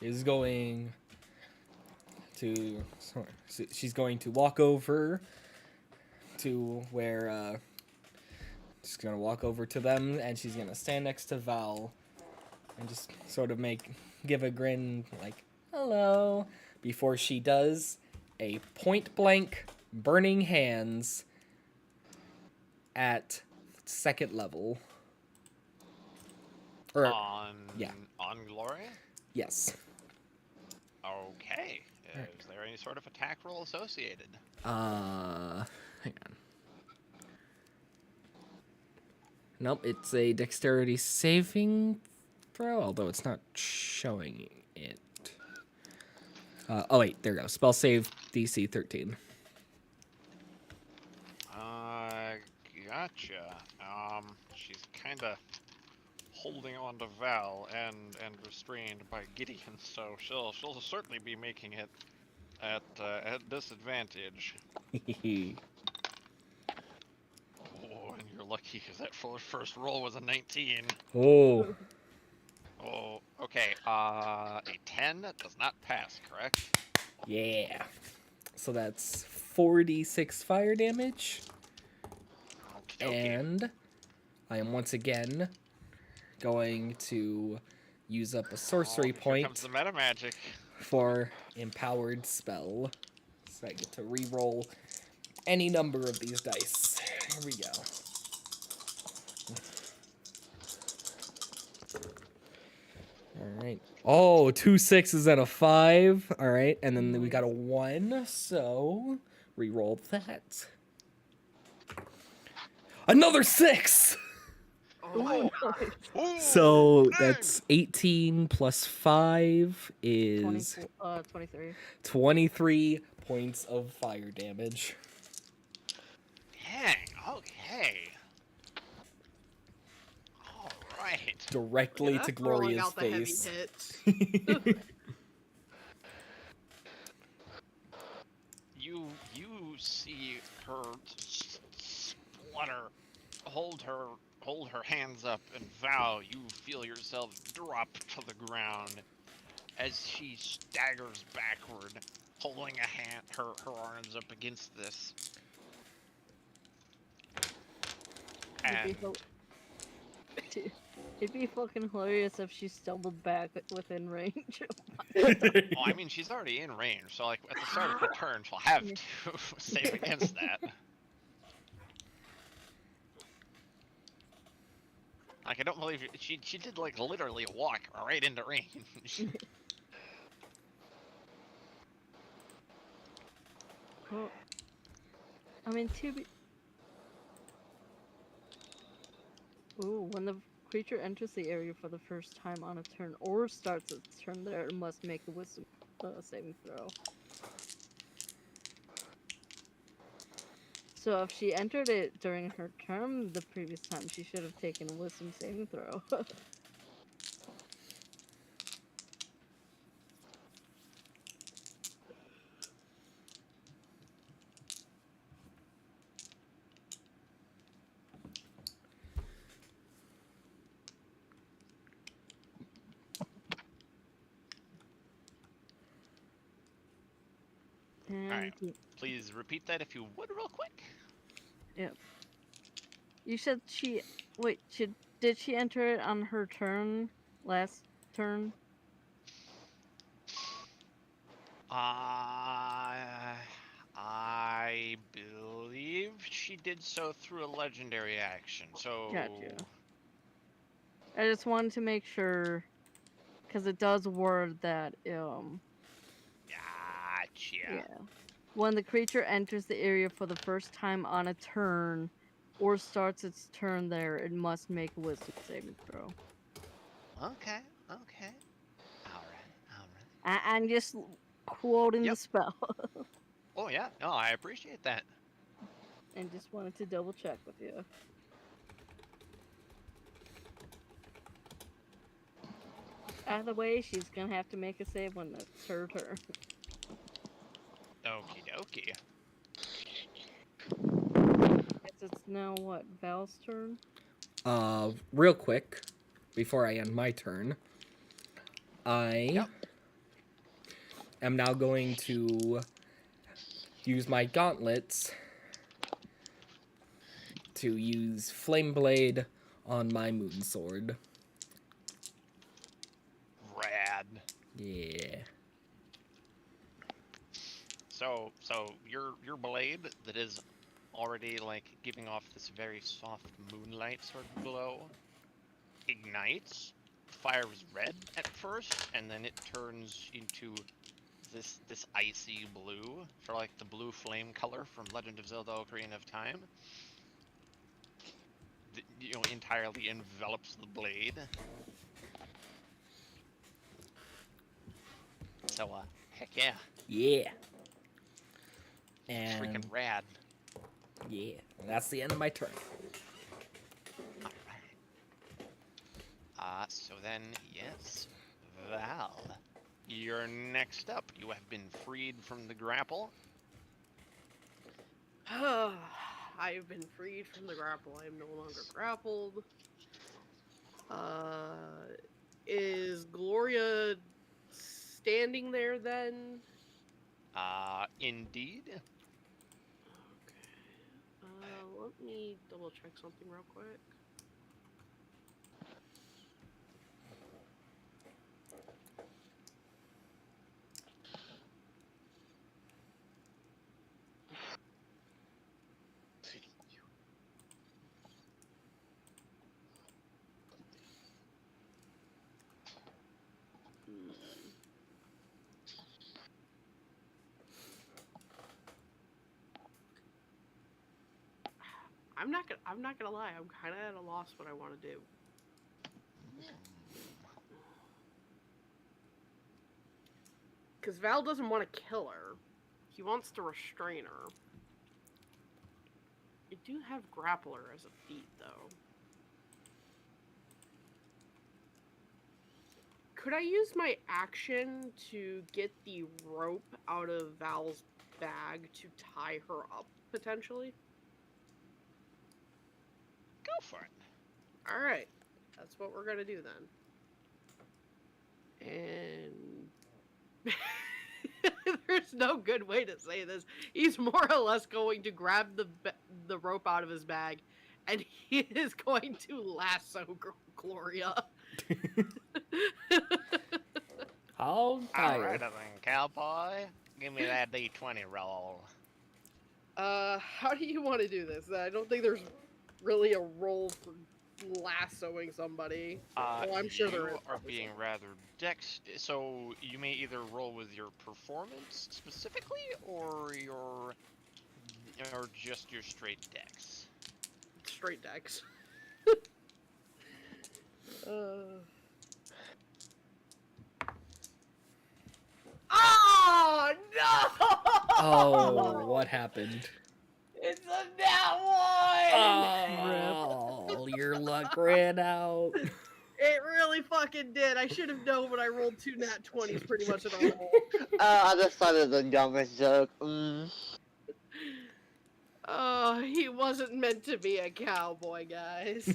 is going to... She's going to walk over to where... She's going to walk over to them, and she's going to stand next to Val and just sort of give a grin, like, hello, before she does a point-blank burning hands at second level. On yeah. On Gloria? Yes. Okay. Is there any sort of attack roll associated? Hang on. Nope, it's a dexterity saving throw, although it's not showing it. Oh wait, there we go. Spell save DC 13. Gotcha. She's kind of holding on to Val and restrained by Gideon, so she'll certainly be making it at disadvantage. unlucky because that first roll was a 19. Oh, Oh, okay. A 10 does not pass, correct? yeah. So that's 46 fire damage. Okie dokie. And I am once again going to use up a sorcery Here point comes the meta magic. for empowered spell. So I get to re-roll any number of these dice. Here we go. Alright. Oh, 2 6s and a 5. Alright, and then we got a 1, so re-roll that. Another 6! Oh my god. Ooh, So dang! that's 18 plus 5 is 23. 23 points of fire damage. Dang, okay. Alright. Directly to Rolling Gloria's out the heavy face. hits. You see her splutter, hold her hands up and vow. You feel yourself drop to the ground as she staggers backward, holding her arms up against this. And It'd be fucking hilarious if she stumbled back within range. well, I mean, she's already in range, so like at the start of her turn, she'll have to save against that. Like, I don't believe she did like literally walk right into range. Well, I mean, to be. Ooh, when the creature enters the area for the first time on a turn or starts its turn there, it must make a wisdom saving throw. So if she entered it during her turn the previous time, she should have taken a wisdom saving throw. And Alright. Please repeat that if you would, real quick. Yep. You said she. Wait, did she enter it on her turn? Last turn? I believe she did so through a legendary action. So. Gotcha. I just wanted to make sure, because it does word that Gotcha. yeah. When the creature enters the area for the first time on a turn, or starts its turn there, it must make a wisdom saving throw. Okay. Alright. I'm just quoting the spell. Oh yeah, no, I appreciate that. And just wanted to double check with you. Either way, she's gonna have to make a save when it's her turn. Okie dokie. Guess it's now what, Val's turn? Real quick, before I end my turn, I am now going to use my gauntlets to use Flame Blade on my Moon Sword. Rad. Yeah. So your blade that is already like giving off this very soft moonlight sort of glow ignites. Fire is red at first, and then it turns into this icy blue, for like the blue flame color from Legend of Zelda: Ocarina of Time. Entirely envelops the blade. So heck yeah. Yeah. And Freaking rad. yeah, and that's the end of my turn. Alright. So then, yes, Val, you're next up. You have been freed from the grapple. I have been freed from the grapple. I am no longer grappled. Is Gloria standing there then? Indeed. Okay. Let me double check something real quick. I'm not gonna lie. I'm kind of at a loss what I want to do. Because Val doesn't want to kill her. He wants to restrain her. I do have Grappler as a feat, though. Could I use my action to get the rope out of Val's bag to tie her up, potentially? Go for it. Alright. That's what we're gonna do then. And... There's no good way to say this. He's more or less going to grab the rope out of his bag, and he is going to lasso Gloria. How tired? Alright then, cowboy. Give me that D20 roll. How do you want to do this? I don't think there's really a role for lassoing somebody. Well, I'm sure there is. You are being rather so you may either roll with your performance specifically, or just your straight dex. Straight dex. Oh no! Oh, what happened? It's a nat one! Oh, your luck ran out. It really fucking did. I should have known when I rolled 2 nat 20s pretty much in a row. I just thought it was the dumbest joke. Oh, he wasn't meant to be a cowboy, guys.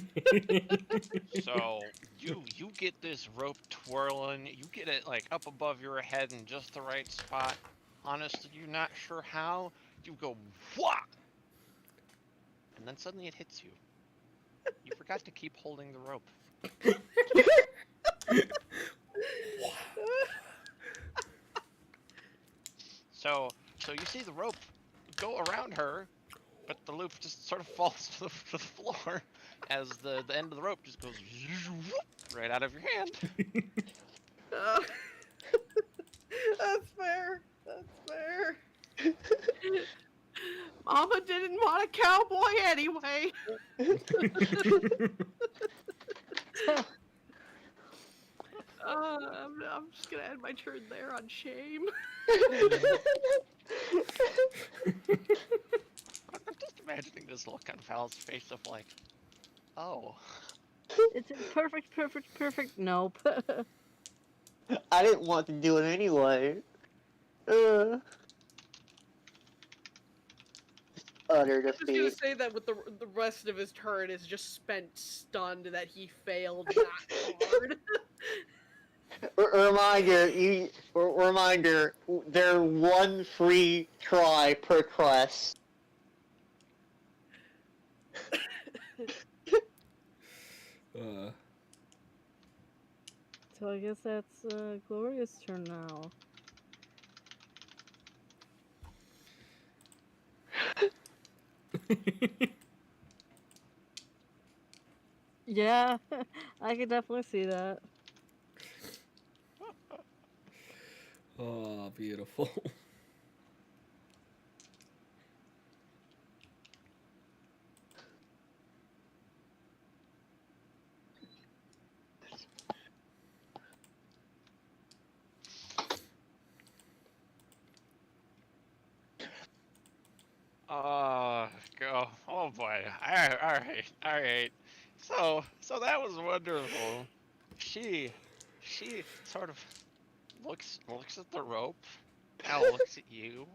So you get this rope twirling, you get it like up above your head in just the right spot. Honestly, you're not sure how. You go whop, and then suddenly it hits you. You forgot to keep holding the rope. So you see the rope go around her, but the loop just sort of falls to the floor as the end of the rope just goes right out of your hand. That's fair. That's fair. Mama didn't want a cowboy anyway. I'm just gonna end my turn there on shame. I'm just imagining this look on Val's face of like, oh. It's a perfect nope. I didn't want to do it anyway. Utter I was gonna defeat. say that with the rest of his turn is just spent stunned that he failed that hard. Reminder, they're one free try per quest. So I guess that's Gloria's turn now. Yeah, I could definitely see that. Oh, beautiful. Go. Oh boy. Alright. So that was wonderful. She sort of looks at the rope, now looks at you.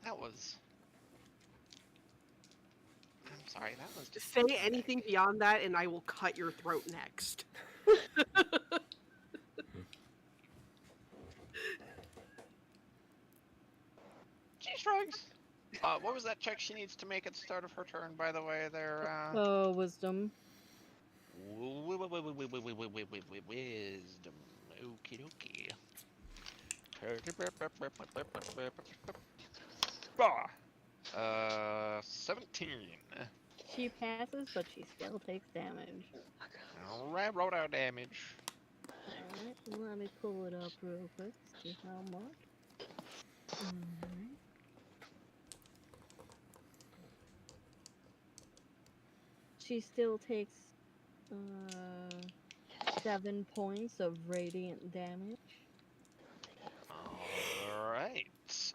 That was sorry, that was just Say anything beyond that, and I will cut your throat next. She shrugs. What was that check she needs to make at the start of her turn, by the way? There, Wisdom. Wisdom. Okie dokie. 17. She passes, but she still takes damage. Alright, roll out damage. Alright, let me pull it up real quick. See how much. Alright. She still takes 7 points of radiant damage. Alright.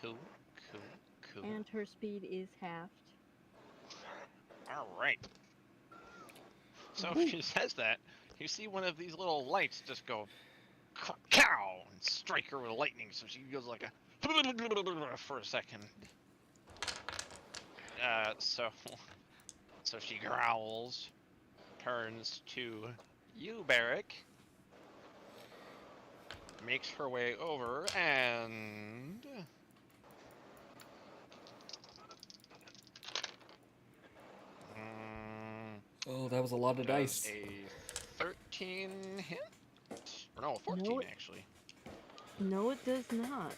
Cool. And her speed is halved. Alright. So if she says that, you see one of these little lights just go cow and strike her with lightning, so she goes like a for a second. So she growls, turns to you, Barrick, makes her way over, and Oh, that was a lot of does dice. a 13 hit? Or no, 14 No, actually. No, it does not.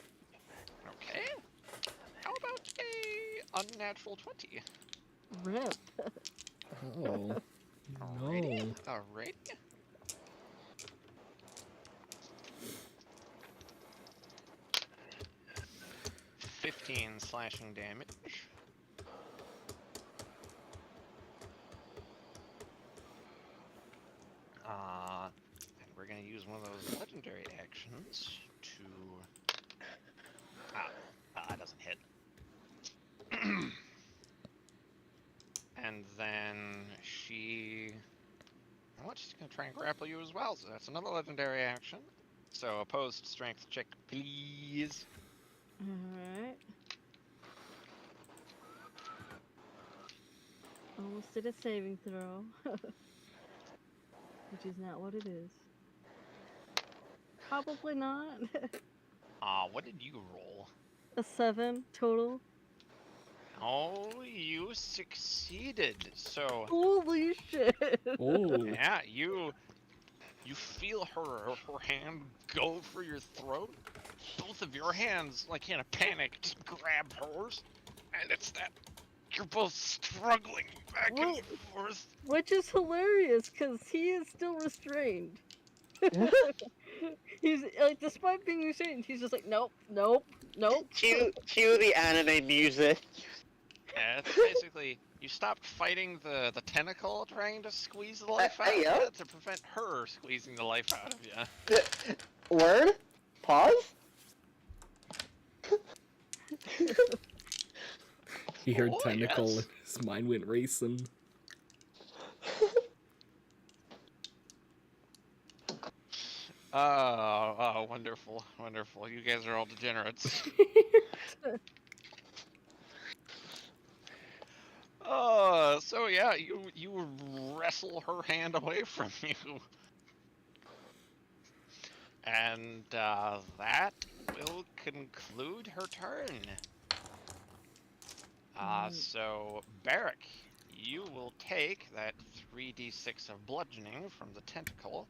Okay. How about a unnatural 20? Rip. Oh. Alrighty. No. Alrighty. $15 slashing damage. And we're gonna use one of those legendary actions to. That doesn't hit. And then she. You know what? She's gonna try and grapple you as well. So that's another legendary action. So opposed strength check, please. Alright. Almost did a saving throw. Which is not what it is. Probably not. What did you roll? A 7 total. Oh, you succeeded. So Holy shit! Oh. yeah, you feel her hand go for your throat. Both of your hands, like in a panic, just grab hers, and it's that you're both struggling back and forth. Which is hilarious, because he is still restrained. He's like, despite being restrained, he's just like, nope. Cue the anime music. Yeah, it's basically you stopped fighting the tentacle trying to squeeze the life out of yeah. you to prevent her squeezing the life out of you. Word? Pause? He heard Oh, tentacle yes. and his mind went racing. Oh, wonderful, wonderful. You guys are all degenerates. So yeah, you wrestle her hand away from you. And that will conclude her turn. So Barrick, you will take that 3d6 of bludgeoning from the tentacle.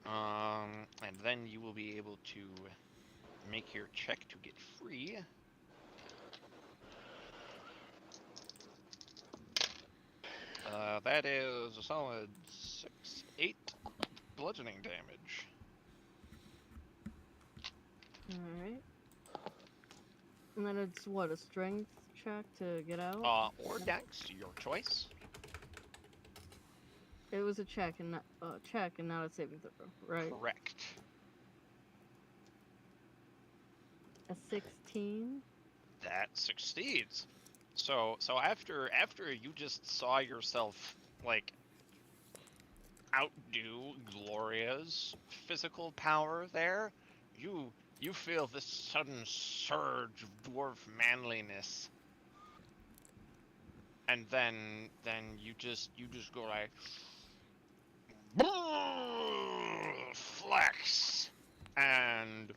And then you will be able to make your check to get free. That is a solid 8 bludgeoning damage. Alright. And then it's what, a strength check to get out? Or dex, your choice. It was a check and not a saving throw, right? Correct. A 16. That succeeds. So after you just saw yourself like outdo Gloria's physical power there, you You feel this sudden surge of dwarf manliness. And then you just go like flex, and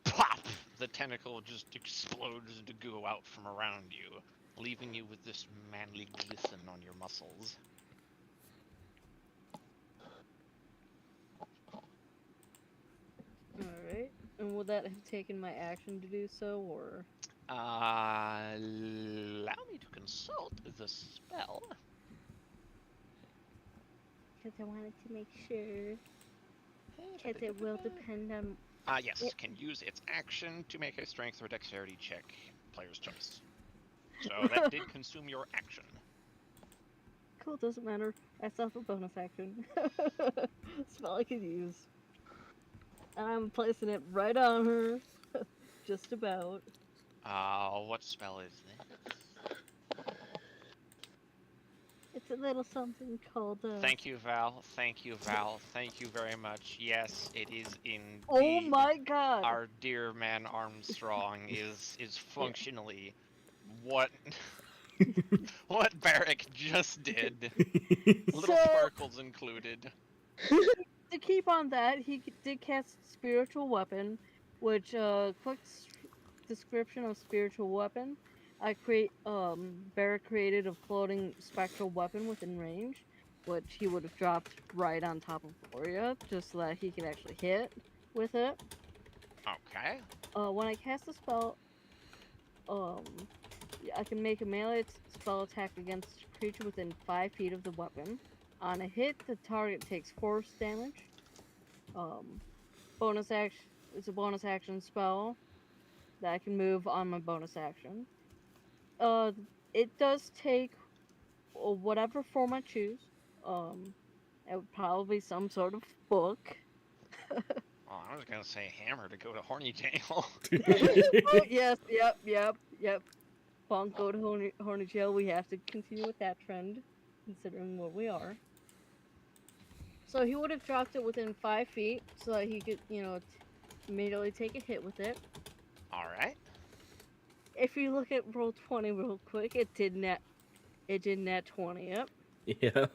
pop! The tentacle just explodes to go out from around you, leaving you with this manly glisten on your muscles. Alright. And would that have taken my action to do so, or? Allow me to consult the spell. Because I wanted to make sure. Because it will depend on. Yes, can use its action to make a strength or dexterity check. Player's choice. So that did consume your action. Cool, doesn't matter. I still have a bonus action. Spell I could use. And I'm placing it right on her. Just about. What spell is this? It's a little something called. Thank you, Val. Thank you, Val. Thank you very much. Yes, it is indeed. Oh my god! Our dear man Armstrong is functionally what what Barrick just did. Little sparkles included. To keep on that, he did cast Spiritual Weapon, which, quick description of Spiritual Weapon. Barrick created a floating spectral weapon within range, which he would have dropped right on top of Gloria, just so that he could actually hit with it. Okay. When I cast a spell, I can make a melee spell attack against a creature within 5 feet of the weapon. On a hit, the target takes force damage. Bonus action. It's a bonus action spell that I can move on my bonus action. It does take whatever form I choose. It would probably be some sort of book. Oh, I was gonna say hammer to go to Horny Tail. Oh, yes, yep. Bonk, go to Horny Tail. We have to continue with that trend, considering where we are. So he would have dropped it within 5 feet, so that he could, immediately take a hit with it. Alright. If you look at roll 20 real quick, it did net 20, yep. Yeah.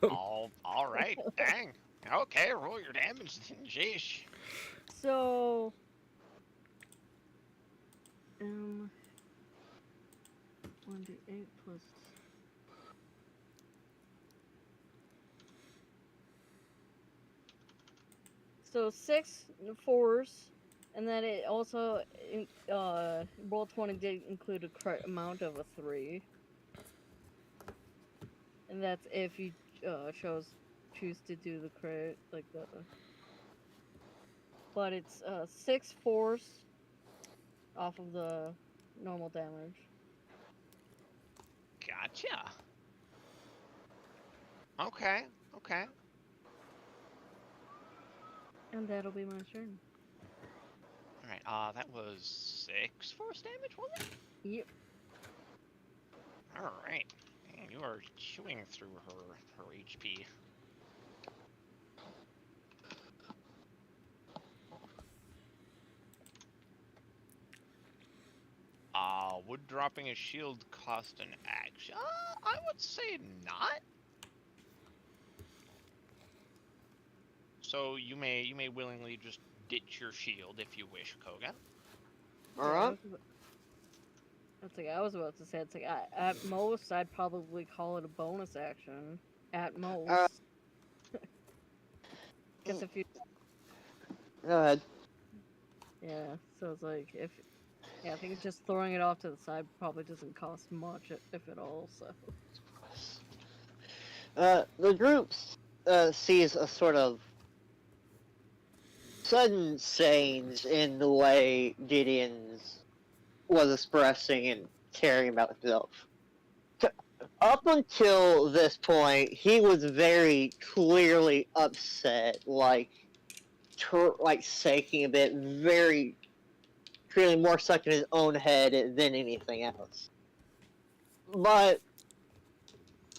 Alright, dang. Okay, roll your damage then, jeesh. So, 1d8 plus. So 6 force, and then it also roll 20 did include a correct amount of a 3, and that's if you choose to do the crit like the. But it's 6 force off of the normal damage. Gotcha. Okay. And that'll be my turn. Alright, that was 6 force damage, was it? Yep. Alright. You are chewing through her HP. Would dropping a shield cost an action? I would say not. So you may willingly just ditch your shield if you wish, Koga. Alright. That's like I was about to say. It's like at most I'd probably call it a bonus action. At most. Because if you. Go ahead. Yeah. So it's like I think just throwing it off to the side probably doesn't cost much, if at all. So. The group sees a sort of sudden change in the way Gideon's was expressing and caring about himself. Up until this point, he was very clearly upset, like shaking a bit, very clearly more stuck in his own head than anything else. But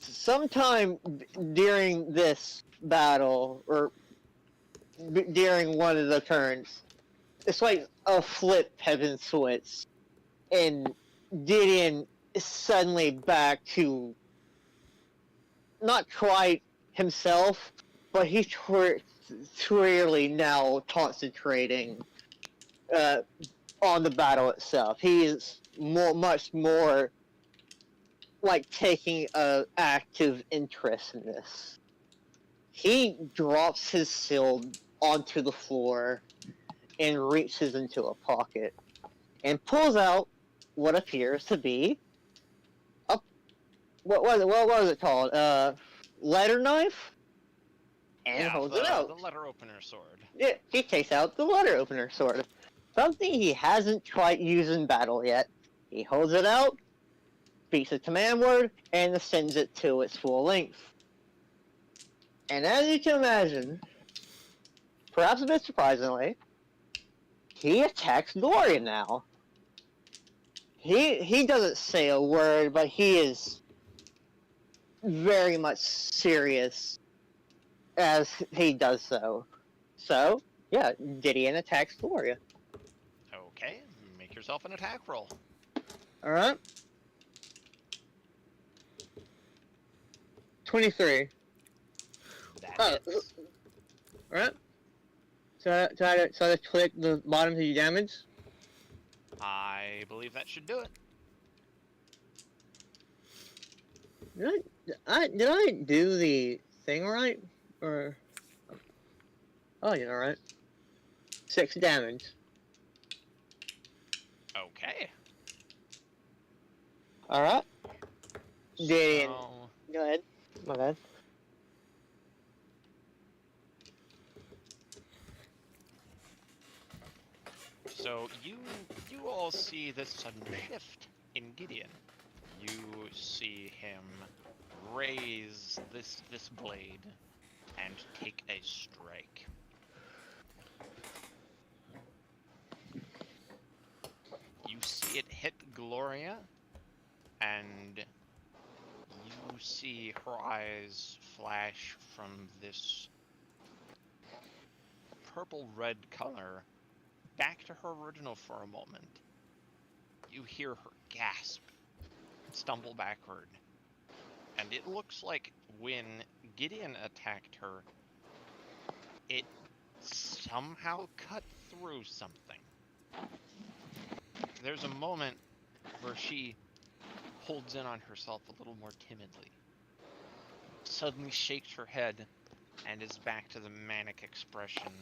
sometime during this battle, or during one of the turns, it's like a flip has been switched, and Gideon is suddenly back to not quite himself, but he's clearly now concentrating on the battle itself. He is much more like taking an active interest in this. He drops his shield onto the floor and reaches into a pocket and pulls out what appears to be a what was it called? Letter knife, and holds it out. The letter opener sword. Yeah, he takes out the letter opener sword. Something he hasn't quite used in battle yet. He holds it out, speaks a command word, and sends it to its full length. And as you can imagine, perhaps a bit surprisingly, he attacks Dorian now. He doesn't say a word, but he is very much serious as he does so. So, yeah, Gideon attacks Gloria. Okay, make yourself an attack roll. Alright. 23. That Oh, hits. Alright. So I just click the bottom to do damage? I believe that should do it. Did I do the thing right? Or... Oh, yeah, alright. 6 damage. Okay. Alright. Gideon. So, Go ahead. My bad. so you all see this sudden shift in Gideon. You see him raise this blade and take a strike. You see it hit Gloria, and you see her eyes flash from this purple-red color back to her original for a moment. You hear her gasp, stumble backward, and it looks like when Gideon attacked her, it somehow cut through something. There's a moment where she holds in on herself a little more timidly, suddenly shakes her head, and is back to the manic expression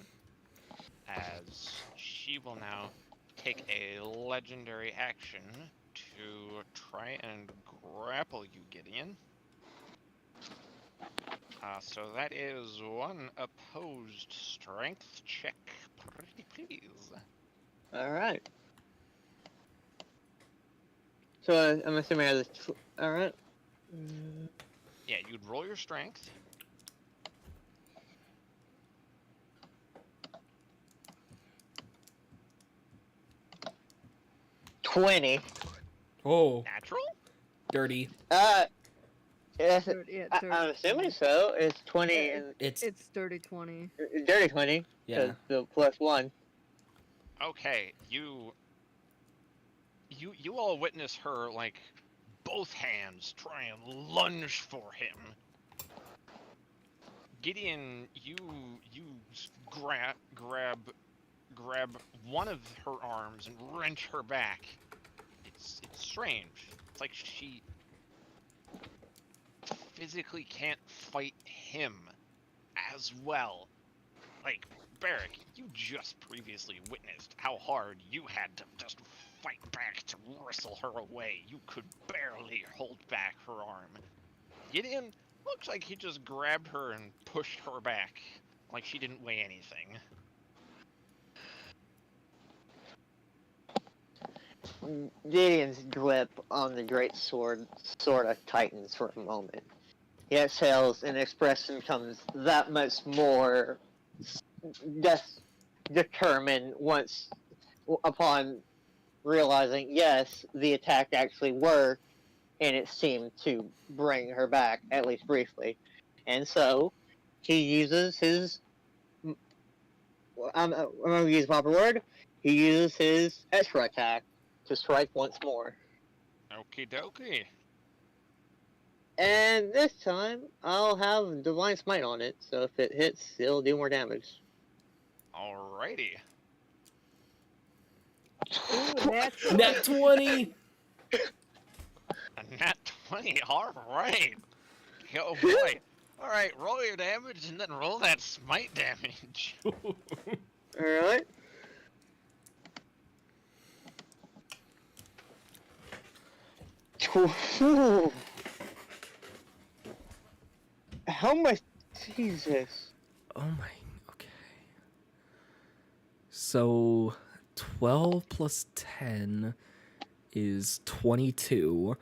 as she will now take a legendary action to try and grapple you, Gideon. So that is one opposed strength check. Pretty please. Alright. So I'm assuming I just... Alright. Yeah, you'd roll your strength. $20. Oh, Natural? dirty. Yes, Yeah, I'm assuming so. It's 20 Yeah, and... It's It's 30-20. Dirty 20. yeah. 'Cause the plus 1. Okay, you all witness her, like, both hands try and lunge for him. Gideon, you grab one of her arms and wrench her back. It's strange. It's like she physically can't fight him as well. Like, Barrick, you just previously witnessed how hard you had to just fight back to wrestle her away. You could barely hold back her arm. Gideon looks like he just grabbed her and pushed her back, like she didn't weigh anything. Gideon's grip on the great sword sort of tightens for a moment. He exhales, and the expression becomes that much more determined once upon realizing, yes, the attack actually worked, and it seemed to bring her back, at least briefly. And so, he uses his... I'm going to use the proper word. he uses his extra attack to strike once more. Okie dokie. And this time, I'll have Divine Smite on it, so if it hits, it'll do more damage. Alrighty. Ooh, that's Net 20! A nat 20, alright. Oh boy. Alright, roll your damage and then roll that smite damage. Alright. How much? Jesus. Oh my, okay. So, 12 plus 10 is 22,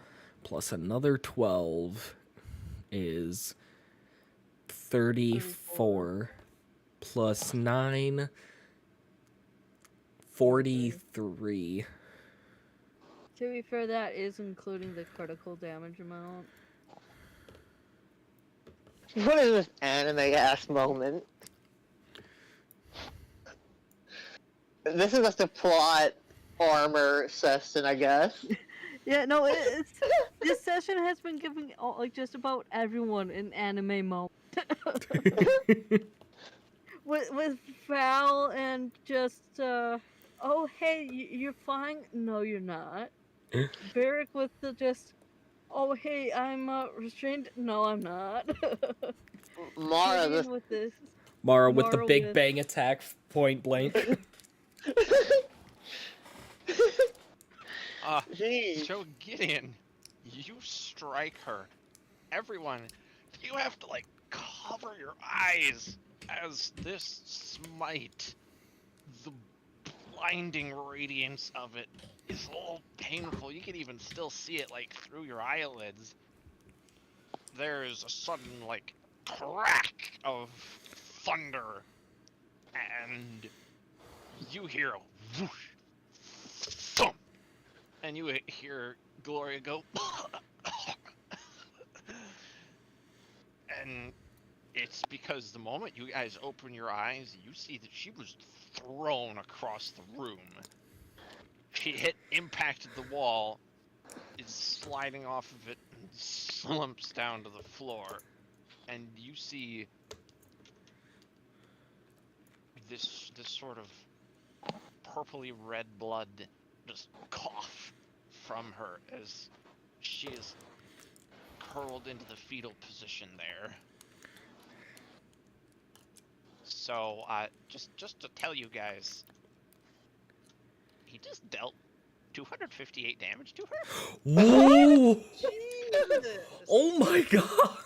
plus another 12 is 34, plus 9, 43. To be fair, that is including the critical damage amount. What is this anime-ass moment? This is just a plot armor session, I guess. Yeah, no, it's this session has been giving like just about everyone an anime moment. with Val and just oh hey, you're fine. No, you're not. Barrick with the just oh hey, I'm restrained. No, I'm not. Mara, Gideon this... with this. Mara with the Mara big with- bang attack point blank. Jeez. So Gideon, you strike her. Everyone, you have to like cover your eyes as this smite, the blinding radiance of it is all painful. You can even still see it like through your eyelids. There's a sudden like crack of thunder, and you hear a whoosh, thump, and you hear Gloria go, and it's because the moment you guys open your eyes, you see that she was thrown across the room. She impacted the wall, is sliding off of it, and slumps down to the floor. And you see this sort of purpley red blood just cough from her as she is curled into the fetal position there. So, just to tell you guys, he just dealt 258 damage to her. Whoa! Jesus. Oh my god!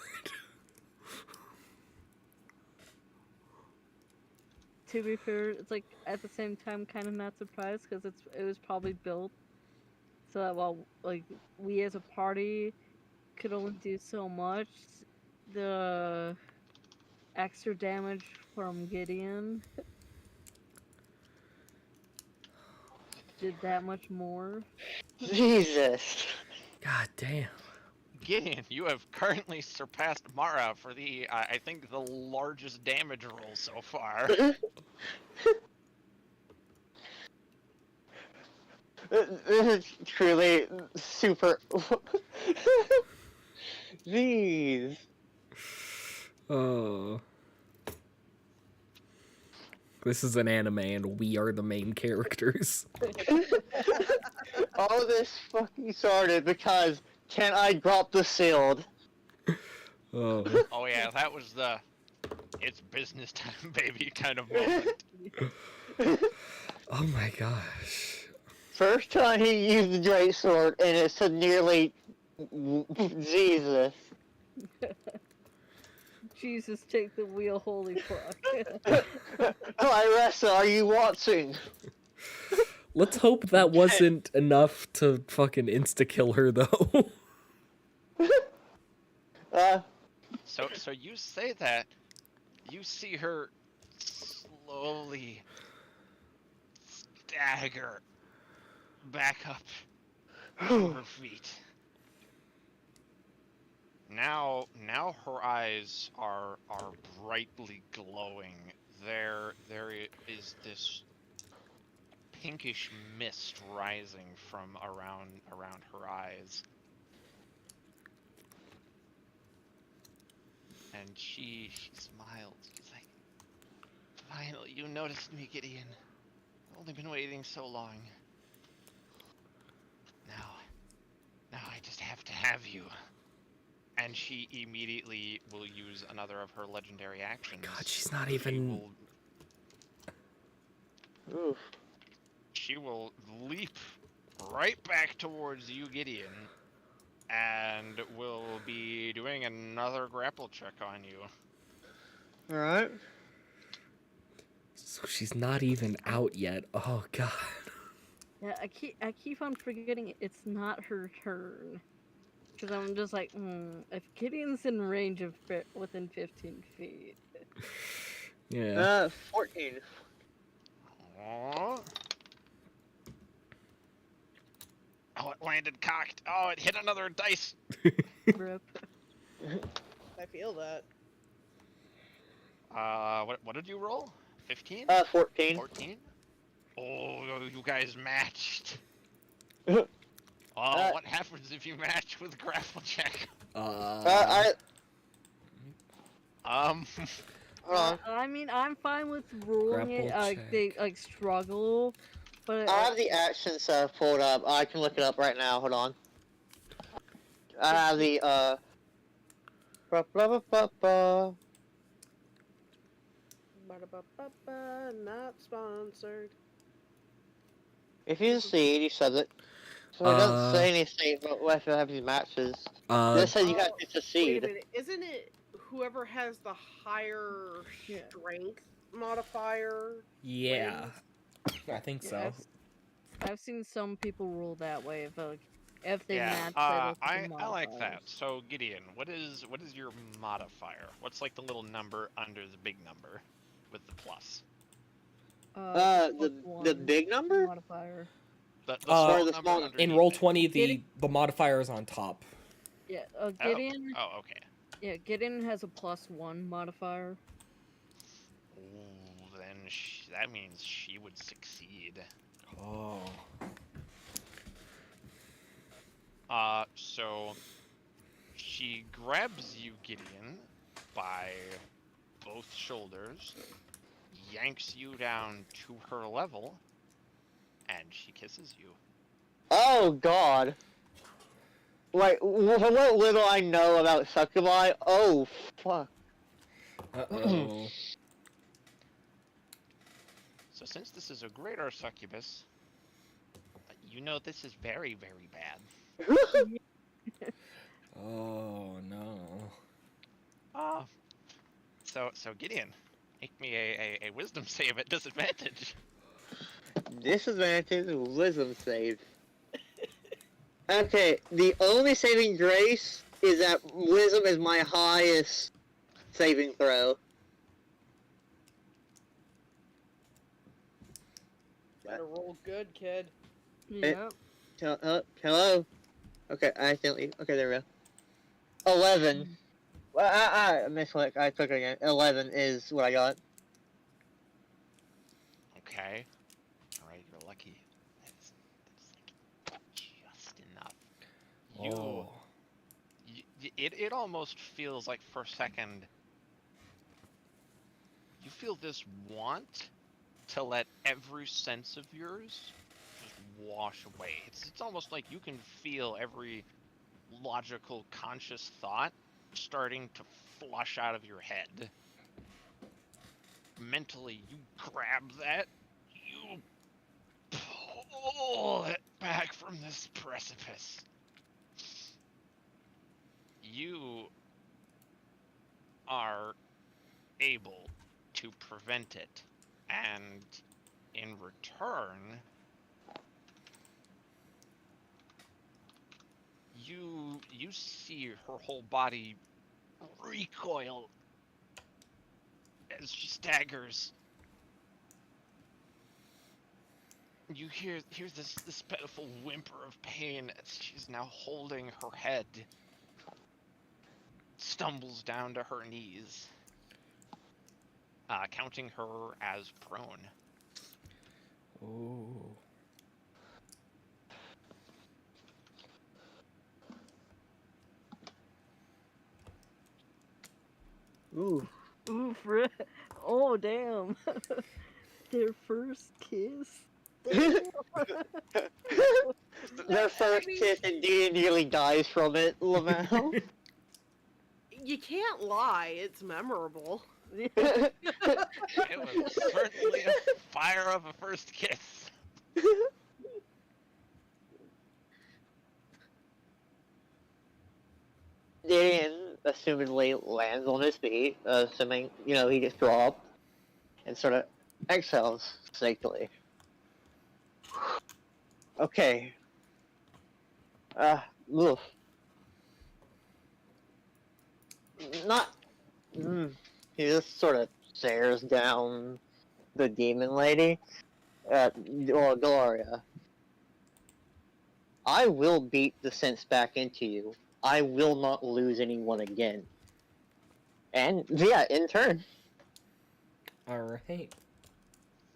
To be fair, it's like at the same time kind of not surprised because it was probably built so that while like we as a party could only do so much, the extra damage from Gideon did that much more. Jesus. God damn. Gideon, you have currently surpassed Mara for the, I think, the largest damage roll so far. This is truly super... Jeez. Oh. This is an anime and we are the main characters. All this fucking started because can I drop the shield? Oh. Oh yeah, that was the it's business time, baby kind of moment. Oh my gosh. First time he used the great sword and it said nearly... Jesus. Jesus, take the wheel, holy fuck. Iressa, are you watching? Let's hope that wasn't enough to fucking insta-kill her, though. So you say that, you see her slowly stagger back up to her feet. Now her eyes are brightly glowing. There is this pinkish mist rising from around her eyes. And she smiles. She's like, "Finally, you noticed me, Gideon. I've only been waiting so long. Now I just have to have you." And she immediately will use another of her legendary actions. God, she's not She even. Oof. She will leap right back towards you, Gideon, and will be doing another grapple check on you. Alright. So she's not even out yet. Oh God. Yeah, I keep on forgetting it's not her turn. Because I'm just like, if Gideon's in range of within 15 feet. Yeah. 14. Aww. Oh, it landed cocked. Oh, it hit another dice. Rip. I feel that. What did you roll? 15? 14. 14? Oh, you guys matched. Uh, What happens if you match with grapple check? I Um, hold on. I mean, I'm fine with ruling it. Grapple They like struggle, but I have the actions pulled up. I can look it up right now. Hold on. I have the blah, blah, blah, blah, blah. Ba-da-ba-ba-ba, not sponsored. If you see, he says it. So it doesn't say anything about if you have these matches. This says you have to Wait a succeed. minute. Isn't it whoever has the higher Yeah. strength modifier? Yeah. wins? I think yeah, so. I've seen some people rule that way. If they yeah, match, they look at the I like that. modifiers. So Gideon, what is your modifier? What's like the little number under the big number with the plus? The +1 big number? modifier. The Or small the number small- underneath In roll it. 20, Gideon- the modifier is on top. Yeah, Oh, Gideon. oh, okay. Yeah, Gideon has a +1 modifier. Ooh, then that means she would succeed. Oh. So she grabs you, Gideon, by both shoulders, yanks you down to her level, and she kisses you. Oh God. Like, from what little I know about succubi, oh fuck. Uh-oh. So since this is a greater succubus, you know this is very, very bad. Oh, no. So Gideon, make me a wisdom save at disadvantage. Disadvantage wisdom save. Okay, the only saving grace is that wisdom is my highest saving throw. Better roll good, kid. Yep. Hello? Okay, I accidentally. Okay, there we go. 11. Well, I misclicked. I took it again. 11 is what I got. Okay. Alright, you're lucky. That's like just enough. Oh. It almost feels like for a second you feel this want to let every sense of yours just wash away. It's almost like you can feel every logical conscious thought starting to flush out of your head. Mentally, you grab that, you pull it back from this precipice. You are able to prevent it, and in return, you see her whole body recoil as she staggers. You hear this pitiful whimper of pain as she's now holding her head, stumbles down to her knees, counting her as prone. Ooh. Ooh. Ooh, oh damn. Their first kiss. Damn. Their first mean- kiss and Dee nearly dies from it, Lamau. You can't lie, it's memorable. It was certainly a fire of a first kiss. Gideon assumedly lands on his feet, assuming, he gets dropped, and sort of exhales sneakily. Okay. Oof. Not. He just sort of stares down the demon lady. Or Gloria. I will beat the sense back into you. I will not lose anyone again. And, yeah, in turn. Alright.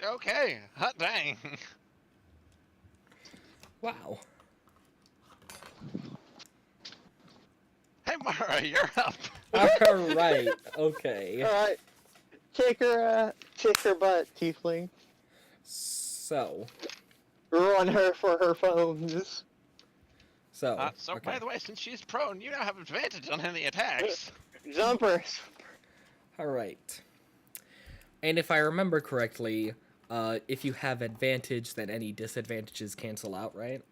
Okay, hot dang. Wow. Hey Mara, you're up. Alright, okay. Alright. Kick her butt, Tiefling. So. Run her for her phones. So, So okay. by the way, since she's prone, you now have advantage on any attacks. Jumpers. Alright. And if I remember correctly, if you have advantage, then any disadvantages cancel out, right?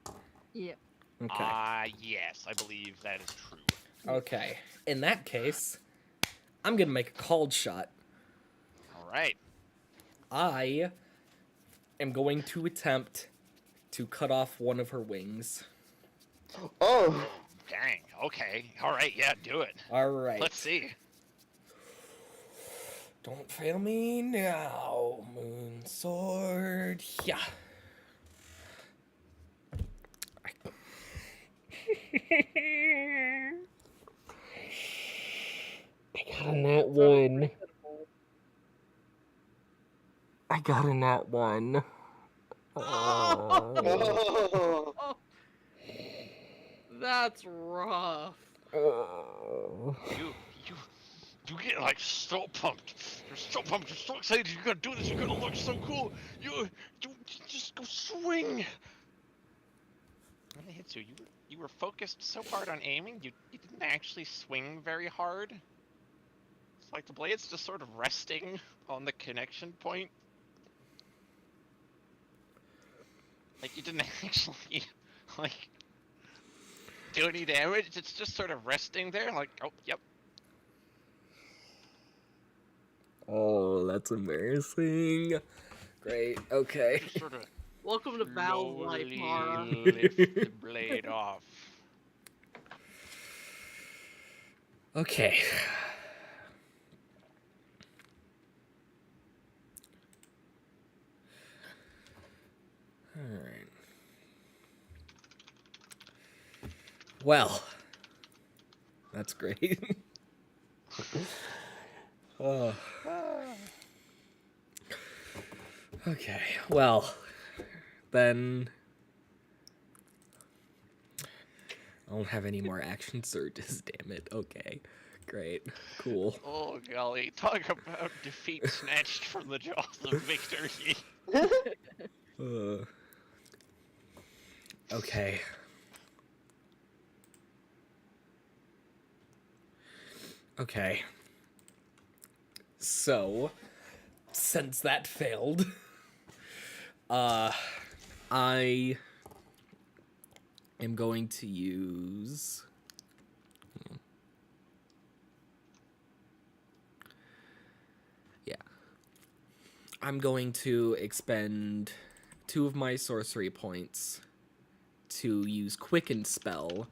Yep. Okay. Yes, I believe that is true. Okay. In that case, I'm gonna make a called shot. Alright. I am going to attempt to cut off one of her wings. Oh. Dang, okay. Alright, yeah, do it. Alright. Let's see. Don't fail me now, Moon Sword. Yeah. I got a nat one. I got a nat one. Oh. That's rough. You get like so pumped. You're so pumped. You're so excited. You're gonna do this. You're gonna look so cool. You just go swing. When it hits you, you were focused so hard on aiming, you didn't actually swing very hard. It's like the blade's just sort of resting on the connection point. Like you didn't actually like do any damage. It's just sort of resting there. Like, oh, yep. Oh, that's embarrassing. Great, okay. Just sort of Welcome to Valve life, slowly Mara. lift the blade off. Okay. Alright. Well, that's great. Oh. Okay, well, then I don't have any more action surges, damn it. Okay, great, cool. Oh golly, talk about defeat snatched from the jaws of victory. Okay. Okay. So, since that failed, I am going to use... Yeah. I'm going to expend 2 of my sorcery points to use Quicken Spell,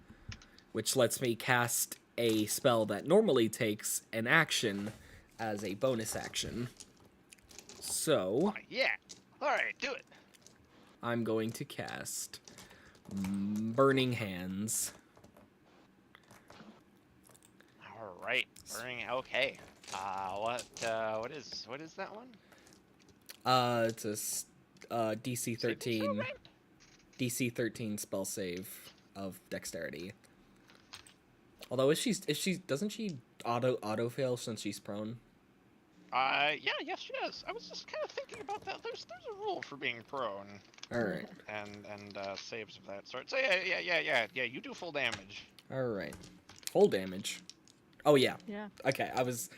which lets me cast a spell that normally takes an action as a bonus action. So, Yeah. Alright, do it. I'm going to cast Burning Hands. Alright, burning. Okay. What is that one? It's DC Saving throw, 13. right? DC 13 spell save of dexterity. Although if she's doesn't she auto fail since she's prone? Yes, she does. I was just kind of thinking about that. There's a rule for being prone All right. and saves of that sort. So yeah. You do full damage. All right. Full damage. Oh yeah. Yeah. Okay, I was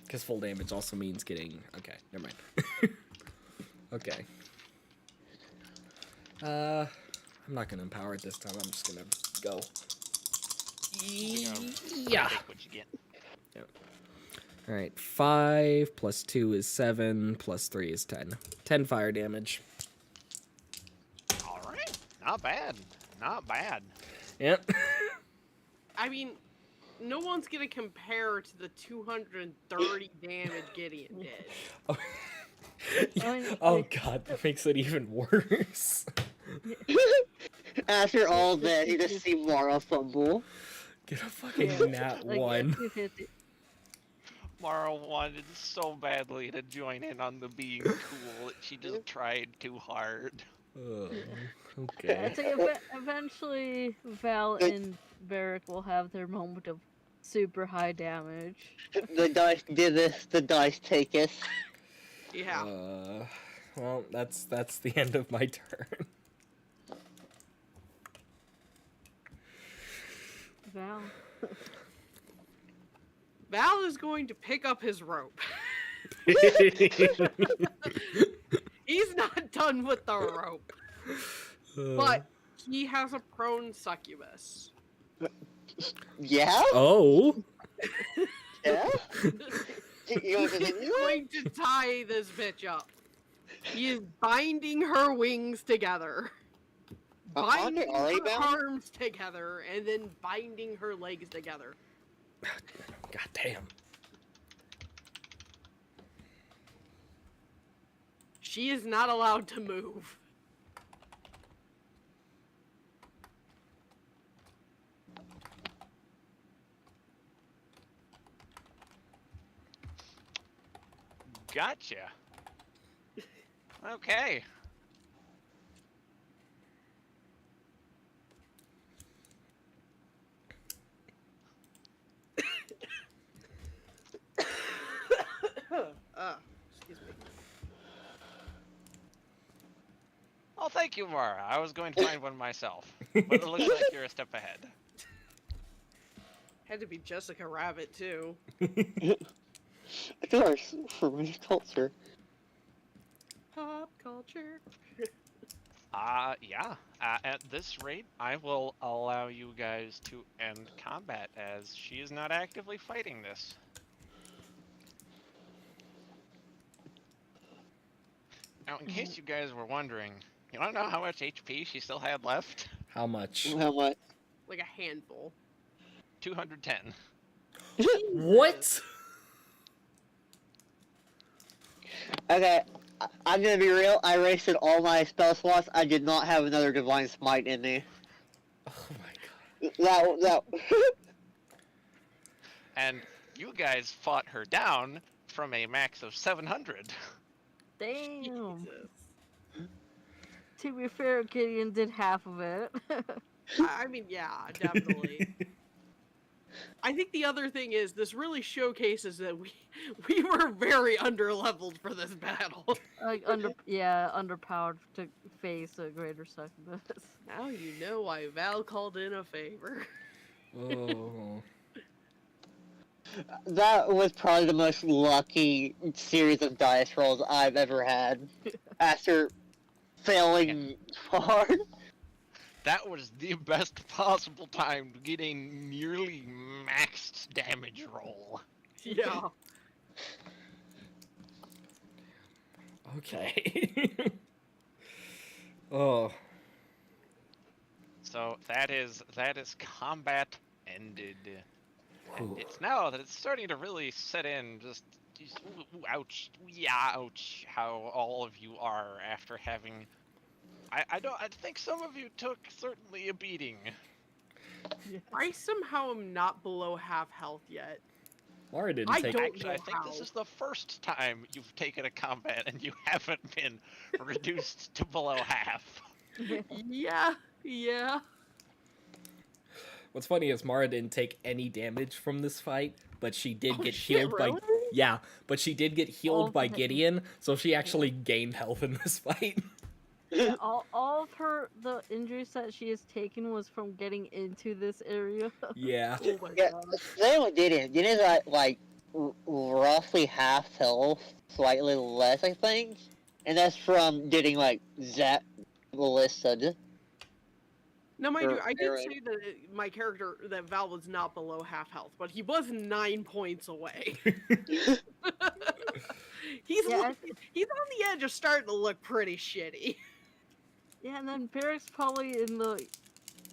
because full damage also means getting. Okay, never mind. Okay. I'm not gonna empower it this time. I'm just gonna go. Yeah. Take what you get. All right. 5 plus 2 is 7. Plus 3 is 10. 10 fire damage. All right. Not bad. Not bad. Yep. I mean, no one's gonna compare to the 230 damage Gideon did. Oh, I mean, oh like- god, that makes it even worse. After all that, you just see Mara fumble. Get a fucking Yeah, nat like, 1. 250. Mara wanted so badly to join in on the being cool that she just tried too hard. Oh, I okay. think eventually Val and Varric will have their moment of super high damage. The dice did this, the dice take us. Yeah. Well, that's the end of my turn. Val. Val is going to pick up his rope. He's not done with the rope, but he has a prone succubus. Yeah? Oh. Yeah? You want to He's continue? going to tie this bitch up. He is binding her wings together, Aren't they binding already her bound? arms together, and then binding her legs together. God damn. She is not allowed to move. Gotcha. Okay. Excuse me. Oh, thank you, Mara. I was going to find one myself, but it looks like you're a step ahead. Had to be Jessica Rabbit too. Of course, for British culture. Pop culture. Yeah. At this rate, I will allow you guys to end combat as she is not actively fighting this. Now, in case you guys were wondering, you want to know how much HP she still had left? How much? How much? Like a handful. 210. What? Okay, I'm gonna be real. I wasted all my spell slots. I did not have another Divine Smite in me. Oh my god. That. And you guys fought her down from a max of 700. Damn. Jesus. To be fair, Gideon did half of it. I mean, yeah, definitely. I think the other thing is this really showcases that we were very underleveled for this battle. Like underpowered to face a greater succubus. Now you know why Val called in a favor. Oh. That was probably the most lucky series of dice rolls I've ever had. After failing hard. That was the best possible time to get a nearly maxed damage roll. Yeah. Okay. Oh. So that is combat ended. And Ooh. it's now that it's starting to really set in. Just ooh, ouch, yeah, ouch. How all of you are after having. I think some of you took certainly a beating. I somehow am not below half health yet. Mara didn't I take. don't Actually, I know think how. this is the first time you've taken a combat and you haven't been reduced to below half. Yeah, yeah. What's funny is Mara didn't take any damage from this fight, but she did Oh get shit, healed really? by. Yeah, but she did get healed All by the- Gideon, so she actually gained health in this fight. Yeah, all of the injuries that she has taken was from getting into this area. Yeah. Oh my Yeah, god. same with Gideon. Gideon's at like roughly half health, slightly less, I think, and that's from getting like Zap Melissa. Now, mind you, Or I did Aaron. say that my character, that Val was not below half health, but he was 9 points away. He's Yeah, he's on the edge of starting to look pretty shitty. Yeah, and then Barrick's probably in the.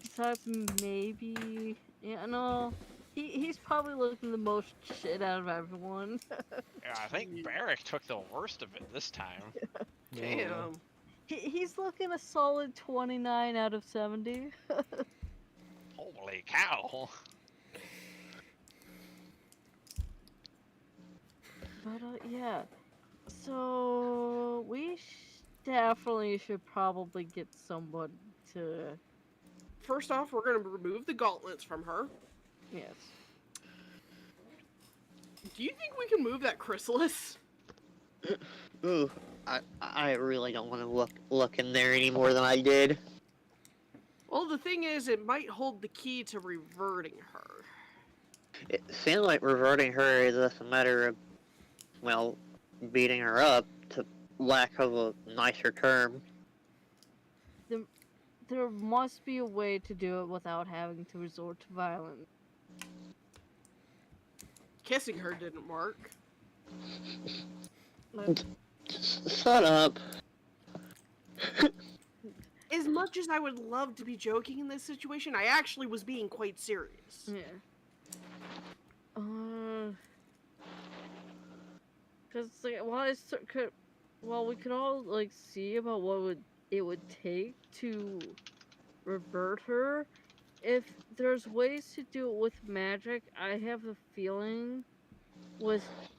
Besides maybe. Yeah, no. He's probably looking the most shit out of everyone. Yeah, I think Barrick took the worst of it this time. Damn. He's looking a solid 29 out of 70. Holy cow! But, yeah. So, we definitely should probably get someone to. First off, we're gonna remove the gauntlets from her. Yes. Do you think we can move that chrysalis? Ooh, I really don't want to look in there any more than I did. Well, the thing is, it might hold the key to reverting her. It seems like reverting her is just a matter of, well, beating her up, to lack of a nicer term. There must be a way to do it without having to resort to violence. Kissing her didn't work. Shut up. As much as I would love to be joking in this situation, I actually was being quite serious. Yeah. Cause like, we could all like see about what it would take to revert her. If there's ways to do it with magic, I have a feeling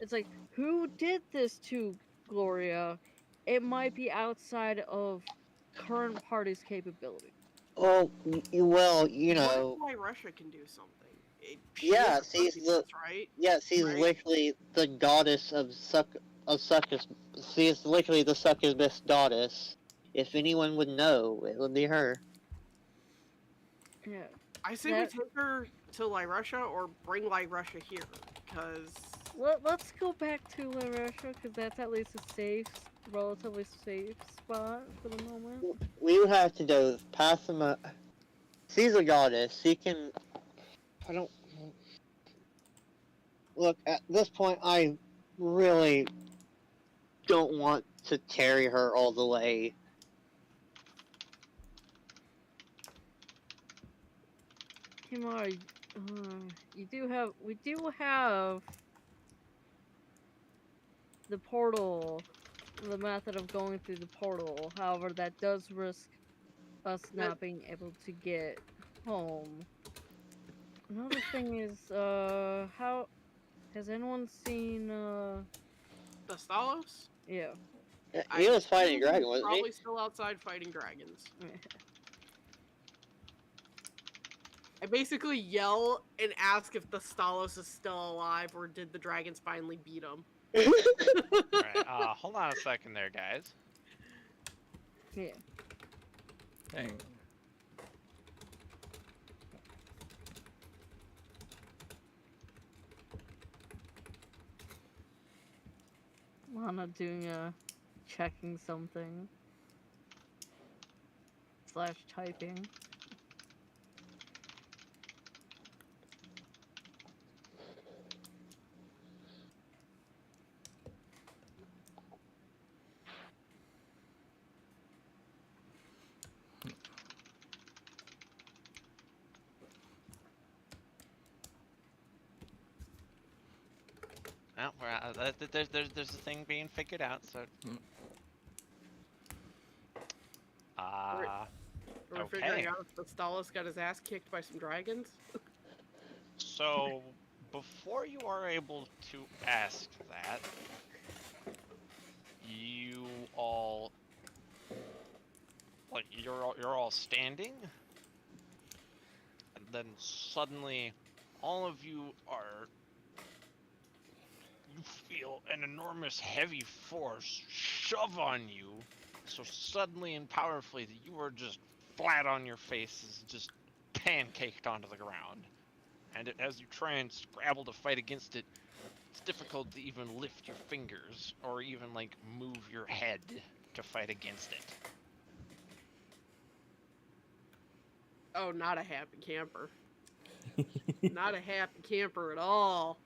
it's like, who did this to Gloria? It might be outside of current party's capability. Oh, well, you What know, if Russia can do something? Yeah, is a she's Perseus, right? she's Right. literally the goddess of succus. She is literally the succubus goddess. If anyone would know, it would be her. Yeah. I say we take her to Russia or bring Russia here, because Let's go back to Russia, because that's at least a relatively safe spot for the moment. We would have to go past the. She's a goddess. She can. I don't. Look, at this point, I really don't want to carry her all the way. Kimar, we do have the portal, the method of going through the portal. However, that does risk us not being able to get home. Another thing is, how has anyone seen, the Stalos? yeah. He was fighting a assume dragon, he's wasn't probably he? still outside fighting dragons. I basically yell and ask if the Stalos is still alive, or did the dragons finally beat him? Alright, hold on a second there, guys. Yeah. Dang. Lana doing checking something / typing. Oh, there's a thing being figured out, so. We're figuring out if the Stalos got his ass kicked by some dragons. So before you are able to ask that, you all, like, you're all standing, and then suddenly, all of you feel an enormous heavy force shove on you, so suddenly and powerfully that you are just flat on your faces, just pancaked onto the ground. And as you try and scrabble to fight against it, it's difficult to even lift your fingers or even like move your head to fight against it. Oh, not a happy camper. Not a happy camper at all.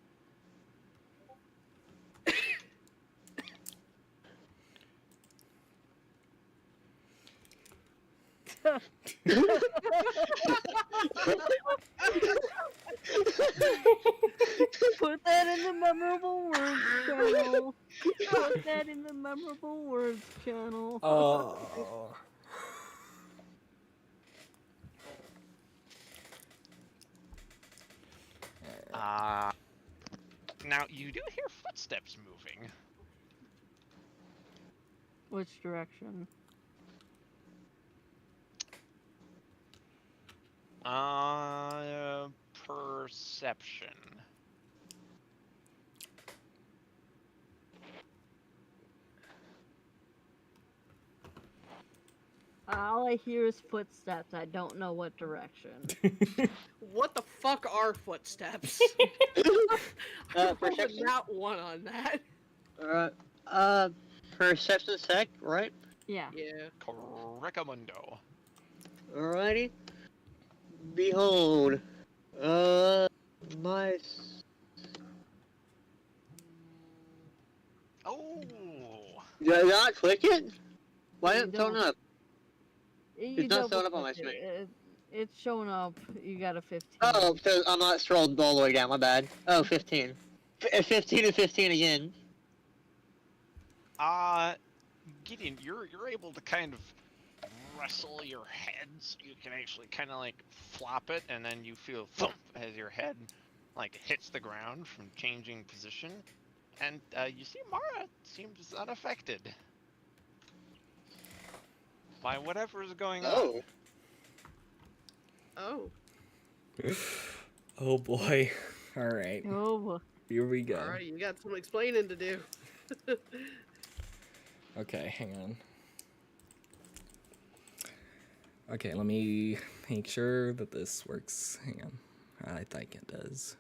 Put that in the memorable words channel. Put that in the memorable words channel. Oh. Now you do hear footsteps moving. Which direction? Perception. All I hear is footsteps. I don't know what direction. What the fuck are footsteps? Perception? Not one on that. Perception sec, right? Yeah. Yeah. Correcamundo. Alrighty. Behold. My. Oh! Did I not click it? Why You isn't it showing don't. up? You not showing up on double-click my it. It's showing up. You got a 15. Oh, so I'm not scrolled all the way down, my bad. Oh, 15. 15 and 15 again. Gideon, you're able to kind of wrestle your head so you can actually kind of like flop it, and then you feel thump as your head like hits the ground from changing position, and you see Mara seems unaffected by whatever is going on. Oh. Oh boy. All right. Oh, Here we go. Alright, you got some explaining to do. Okay, hang on. Okay, let me make sure that this works. Hang on. I think it does.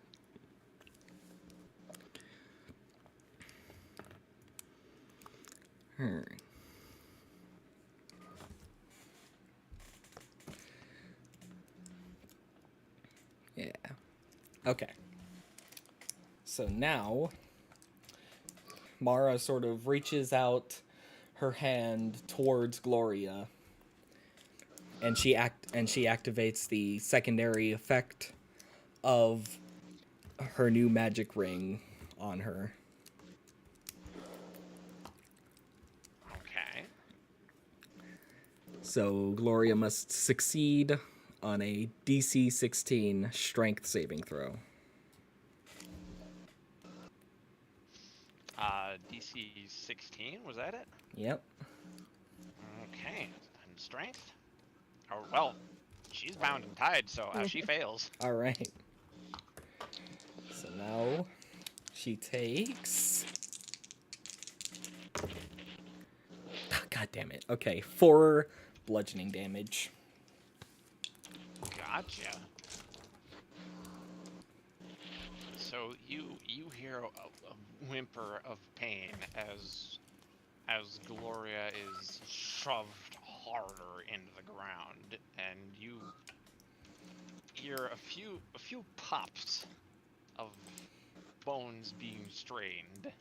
Alright. Yeah. Okay. So now, Mara sort of reaches out her hand towards Gloria, and she activates the secondary effect of her new magic ring on her. Okay. So Gloria must succeed on a DC 16 strength saving throw. DC 16, was that it? Yep. Okay, and strength? Oh, well, she's bound and tied, so she fails. All right. So now she takes. God damn it. Okay, 4 bludgeoning damage. Gotcha. So you hear a whimper of pain as Gloria is shoved harder into the ground, and you hear a few pops of bones being strained.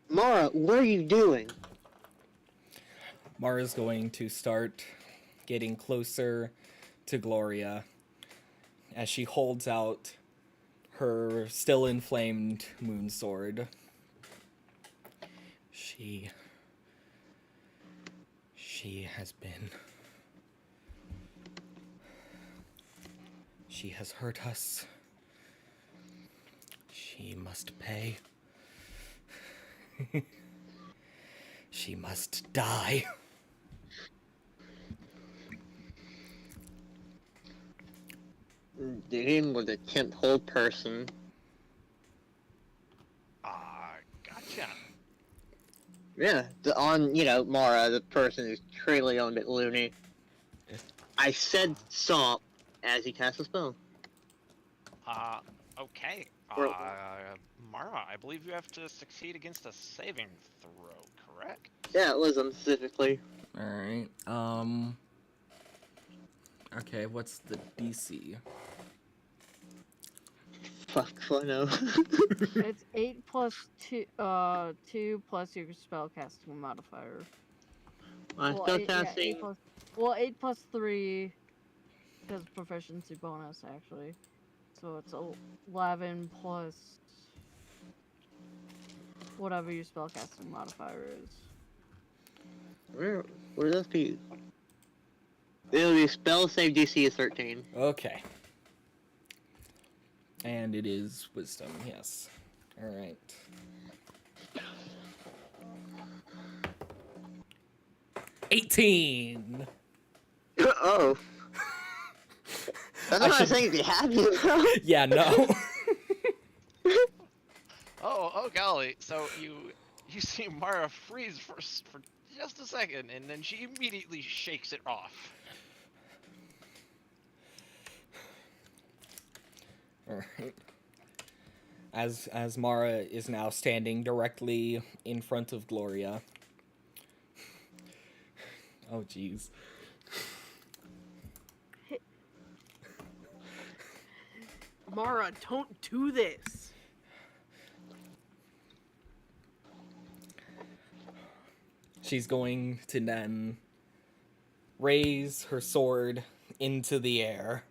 Mara, what are you doing? Mara's going to start getting closer to Gloria as she holds out her still inflamed moon sword. She has been She has hurt us. She must pay. She must die. Dean was a 10th whole person. Gotcha. Yeah, Mara, the person who's truly a bit loony. I said stop as he cast a spell. Okay. Or- Mara, I believe you have to succeed against a saving throw, correct? Yeah, it was him specifically. Alright, okay, what's the DC? Fuck, I know. It's 8 plus 2, 2 plus your spellcasting modifier. I'm Well, still 8, yeah, casting. 8 plus 3, because proficiency bonus, actually. So it's 11 plus whatever your spellcasting modifier is. Where would this be? It'll be spell save DC is 13. Okay. And it is wisdom, yes. Alright. $18! Oh. That's I not should- a thing to be happy about. Yeah, no. Oh golly! So you see Mara freeze for just a second, and then she immediately shakes it off. Alright. As Mara is now standing directly in front of Gloria. Oh, jeez. Mara, don't do this. She's going to then raise her sword into the air.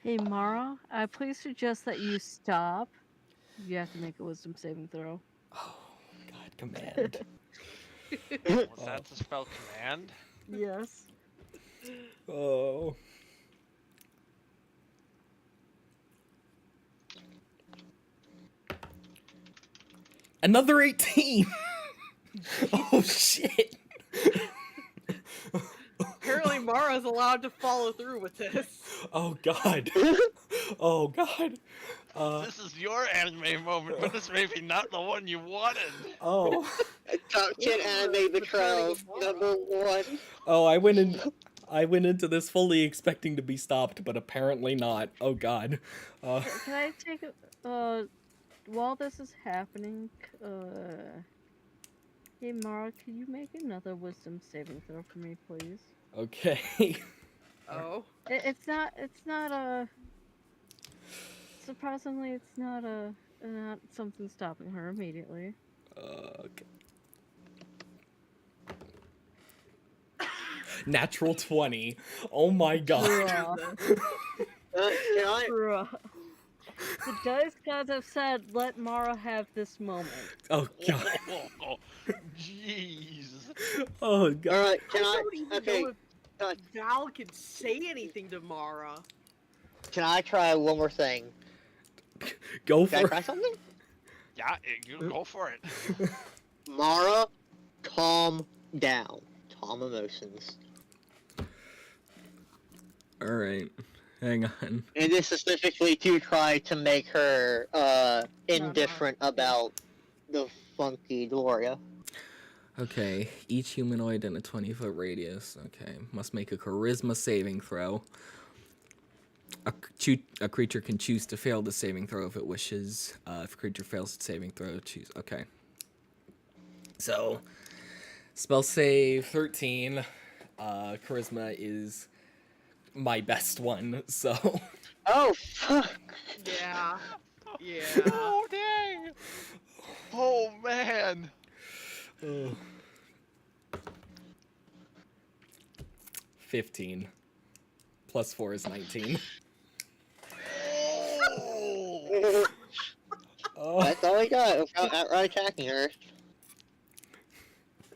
Hey, Mara, I please suggest that you stop. You have to make a wisdom saving throw. Oh, God, command. Was that the spell command? Yes. Oh. Another 18! Oh, shit! Apparently Mara's allowed to follow through with this. Oh, God. Oh, God. This is your anime moment, but it's maybe not the one you wanted. Oh. Top 10 anime betrayals, number 1. Oh, I went into this fully expecting to be stopped, but apparently not. Oh, God. Can I take a, while this is happening, hey Mara, can you make another wisdom saving throw for me, please? Okay. Oh. It's not surprisingly, it's not something stopping her immediately. Okay. Natural 20. Oh my god. Bruh. Can I? Bruh. The dice gods have said, let Mara have this moment. Oh god. Jeez. Oh god. Alright, can I I? don't even Okay, know if Val can say anything to Mara. can I try one more thing? Go Can I for try it. something? Yeah, you go for it. Mara, calm down. Calm emotions. Alright. Hang on. And this is specifically to try to make her indifferent about the funky Gloria. Okay. Each humanoid in a 20-foot radius. Okay. Must make a charisma saving throw. A creature can choose to fail the saving throw if it wishes. If a creature fails its saving throw, choose. Okay. So, spell save 13. Charisma is my best one, so. Oh, fuck! Yeah. Yeah. Oh dang! Oh man! Oh. 15. Plus 4 is 19. Oh. That's all we got without outright attacking her.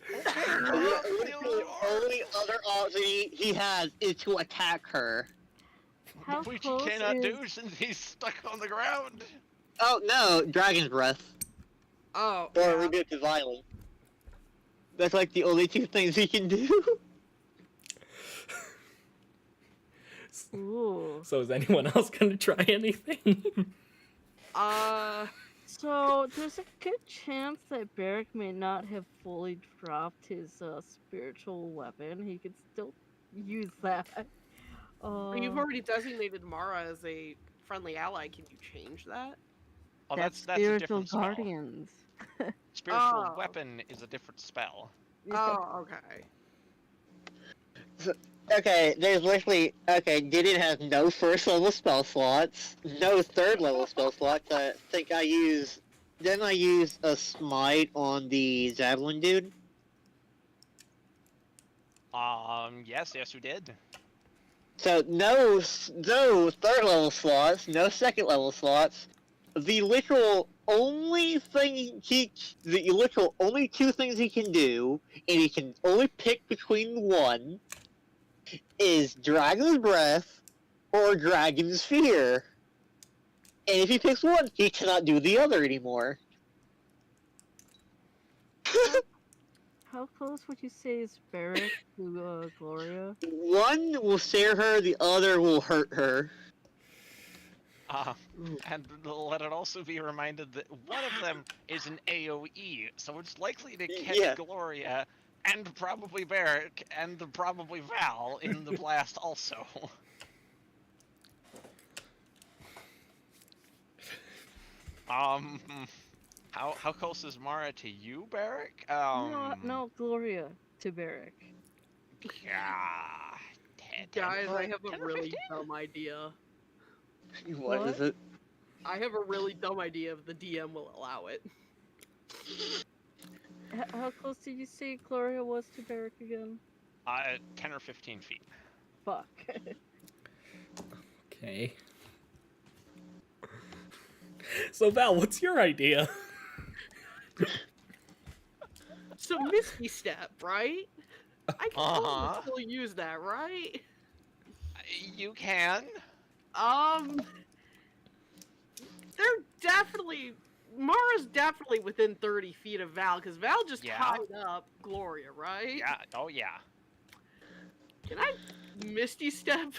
The only other option he has is to attack her. How Which he close cannot is... do since he's stuck on the ground. Oh no, Dragon's Breath. Oh, Or yeah. Redemptive Island. That's like the only two things he can do. Ooh. So is anyone else gonna try anything? So there's a good chance that Barrick may not have fully dropped his spiritual weapon. He could still use that. You've already designated Mara as a friendly ally. Can you change that? Oh, That's that's a spiritual different spell. guardians. Spiritual Oh. weapon is a different spell. Oh, okay. Okay, there's literally... Okay, Gideon has no first level spell slots, no third level spell slots. I think I use... Didn't I use a smite on the Javelin dude? Yes, you did. So no third level slots, no second level slots. The literal only thing the literal only two things he can do, and he can only pick between one, is Dragon's Breath or Dragon's Fear. And if he picks one, he cannot do the other anymore. How close would you say is Barrick to Gloria? One will scare her, the other will hurt her. And let it also be reminded that one of them is an AoE, so it's likely to catch Yeah. Gloria and probably Barrick and probably Val in the blast also. How close is Mara to you, Barrick? No, Gloria to Barrick. Yeah. 10, Guys, I have 10 a or really 15? dumb idea. What is it? I have a really dumb idea if the DM will allow it. How close did you say Gloria was to Barrick again? 10 or 15 feet. Fuck. Okay. So Val, what's your idea? So Misty Step, right? I can Uh-huh. still use that, right? You can. They're definitely... Mara's definitely within 30 feet of Val, because Val just Yeah. tied up Gloria, right? Yeah. Oh, yeah. Can I Misty Step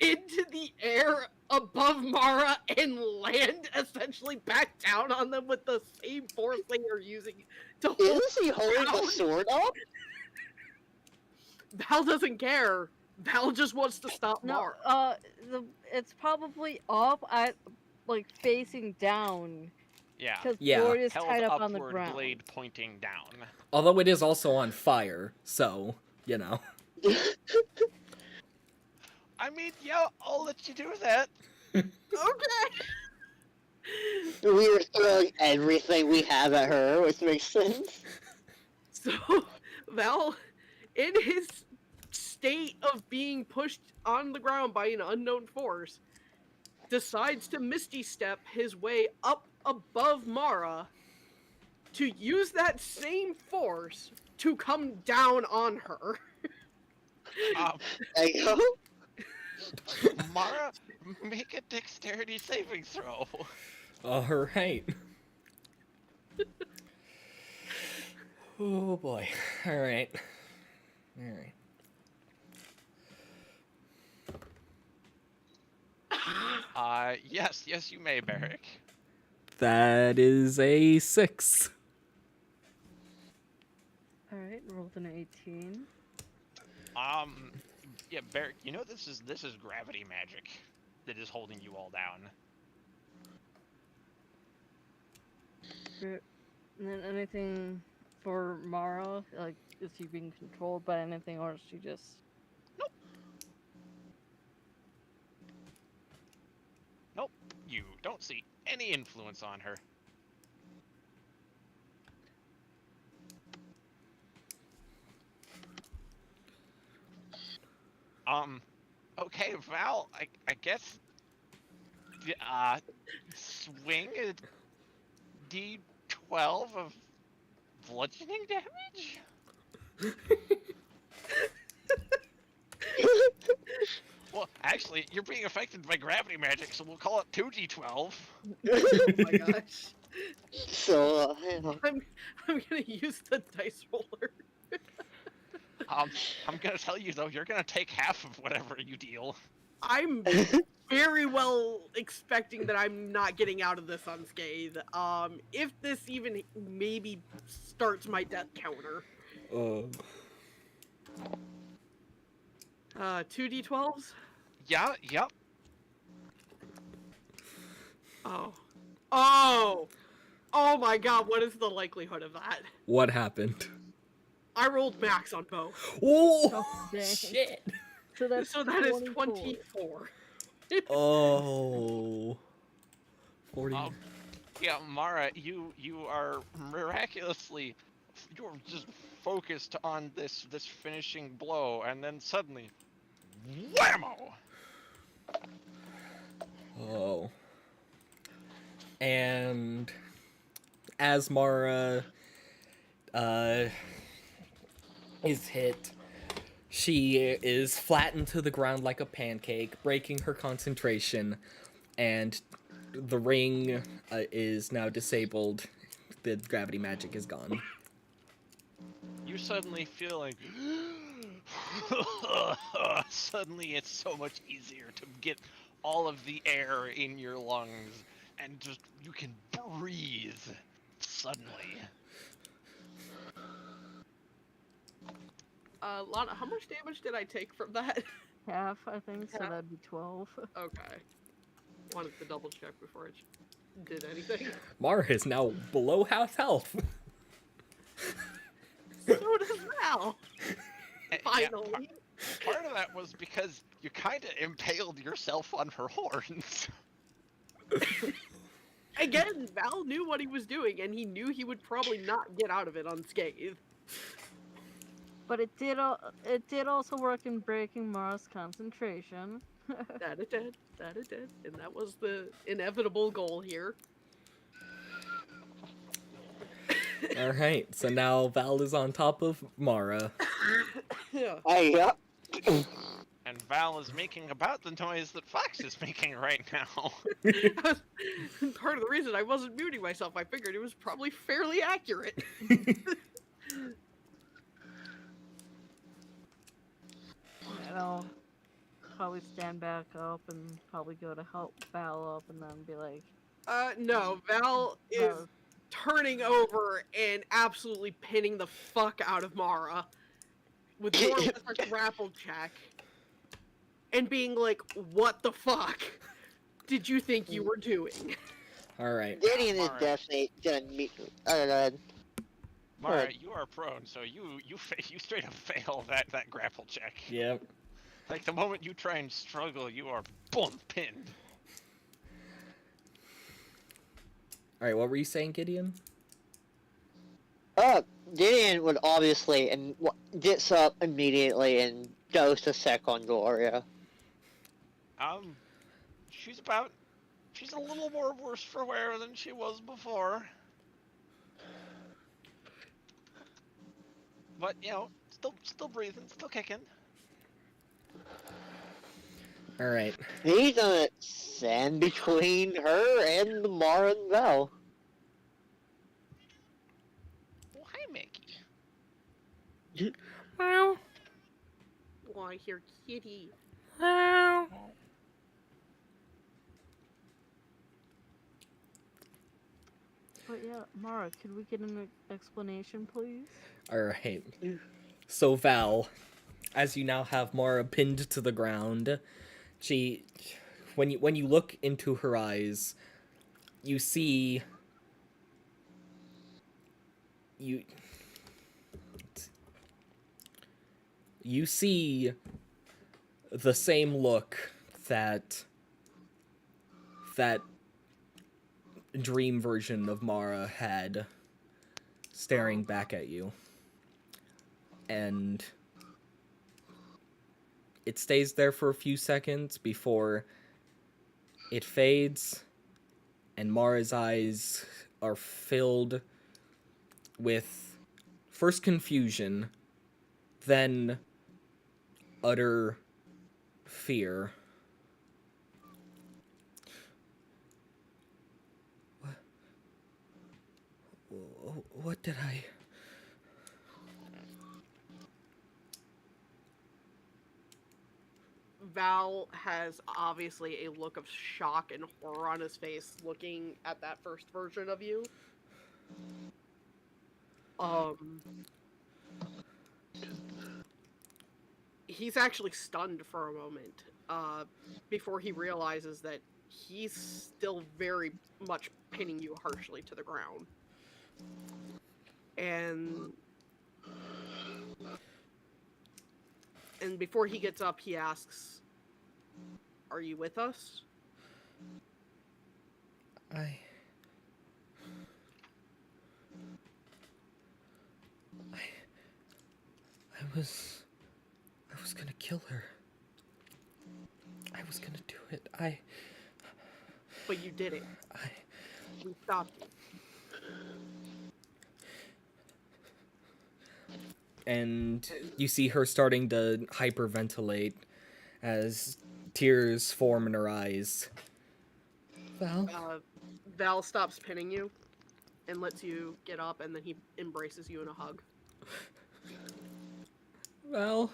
into the air above Mara and land essentially back down on them with the same force they are using to hold Isn't he holding the down? sword up? Val doesn't care. Val just wants to stop No, Mara. it's probably up at, like, facing down. Yeah. Because Yeah. Gloria's Held tied up upward, on the ground. blade pointing down. Although it is also on fire, so, you know. I mean, yeah, I'll let you do that. Okay. We were throwing everything we have at her, which makes sense. So, Val, in his state of being pushed on the ground by an unknown force, decides to Misty Step his way up above Mara to use that same force to come down on her. There you go. Mara, make a dexterity saving throw. Alright. Oh boy. Alright. Alright. Yes, you may, Barrick. That is a 6. Alright, rolled an 18. Yeah, Barrick, you know this is gravity magic that is holding you all down. And then anything for Mara? Like, is she being controlled by anything, or is she just... Nope, you don't see any influence on her. Okay, Val, I guess, swing a D12 of bludgeoning damage? Well, actually, you're being affected by gravity magic, so we'll call it 2d12. Oh my gosh. So, I'm gonna use the dice roller. I'm gonna tell you though, you're gonna take half of whatever you deal. I'm very well expecting that I'm not getting out of this unscathed. If this even maybe starts my death counter. 2d12s? Yeah, yep. Oh my god, what is the likelihood of that? What happened? I rolled max on both. Oh, Oh, dang. shit. So that's So that is 24. 24. Oh. 40. Yeah, Mara, you are miraculously, you're just focused on this finishing blow, and then suddenly, whammo! Oh. And as Mara is hit, she is flattened to the ground like a pancake, breaking her concentration, and the ring is now disabled. The gravity magic is gone. You suddenly feel like, suddenly it's so much easier to get all of the air in your lungs, and just, you can breathe, suddenly. Lana, how much damage did I take from that? Half, I think, so Half? that'd be 12. Okay. Wanted to double check before I did anything. Mara is now below half health. So does Val. Yeah, Finally. part of that was because you kind of impaled yourself on her horns. Again, Val knew what he was doing, and he knew he would probably not get out of it unscathed. But it did also work in breaking Mara's concentration. That it did. That it did. And that was the inevitable goal here. Alright, so now Val is on top of Mara. Yeah. yep. And Val is making about the noise that Fox is making right now. Part of the reason I wasn't muting myself, I figured it was probably fairly accurate. And I'll probably stand back up and probably go to help Val up and then be like, No, Val is Val, turning over and absolutely pinning the fuck out of Mara with more or less a grapple check and being like, what the fuck did you think you were doing? Alright. Gideon is Alright. definitely gonna meet. Go ahead. Mara, Alright. you are prone, so you straight up fail that grapple check. Yep. Like, the moment you try and struggle, you are, boom, pinned. Alright, what were you saying, Gideon? Gideon would obviously and gets up immediately and goes to sec on Gloria. She's a little more worse for wear than she was before. But, you know, still breathing, still kicking. Alright. He's gonna stand between her and Mara and Val. Well, hi, Mickey. Meow. Oh, I hear kitty. Meow. but yeah, Mara, could we get an explanation, please? Alright. So Val, as you now have Mara pinned to the ground, when you look into her eyes, you see you see the same look that dream version of Mara had staring back at you. And it stays there for a few seconds before it fades, and Mara's eyes are filled with first confusion, then utter fear. What did I... Val has obviously a look of shock and horror on his face looking at that first version of you. He's actually stunned for a moment before he realizes that he's still very much pinning you harshly to the ground. And before he gets up, he asks, "Are you with us?" I was gonna kill her. I was gonna do it. But you did it. I... We stopped you. And you see her starting to hyperventilate as tears form in her eyes. Val? Val stops pinning you and lets you get up, and then he embraces you in a hug. Val?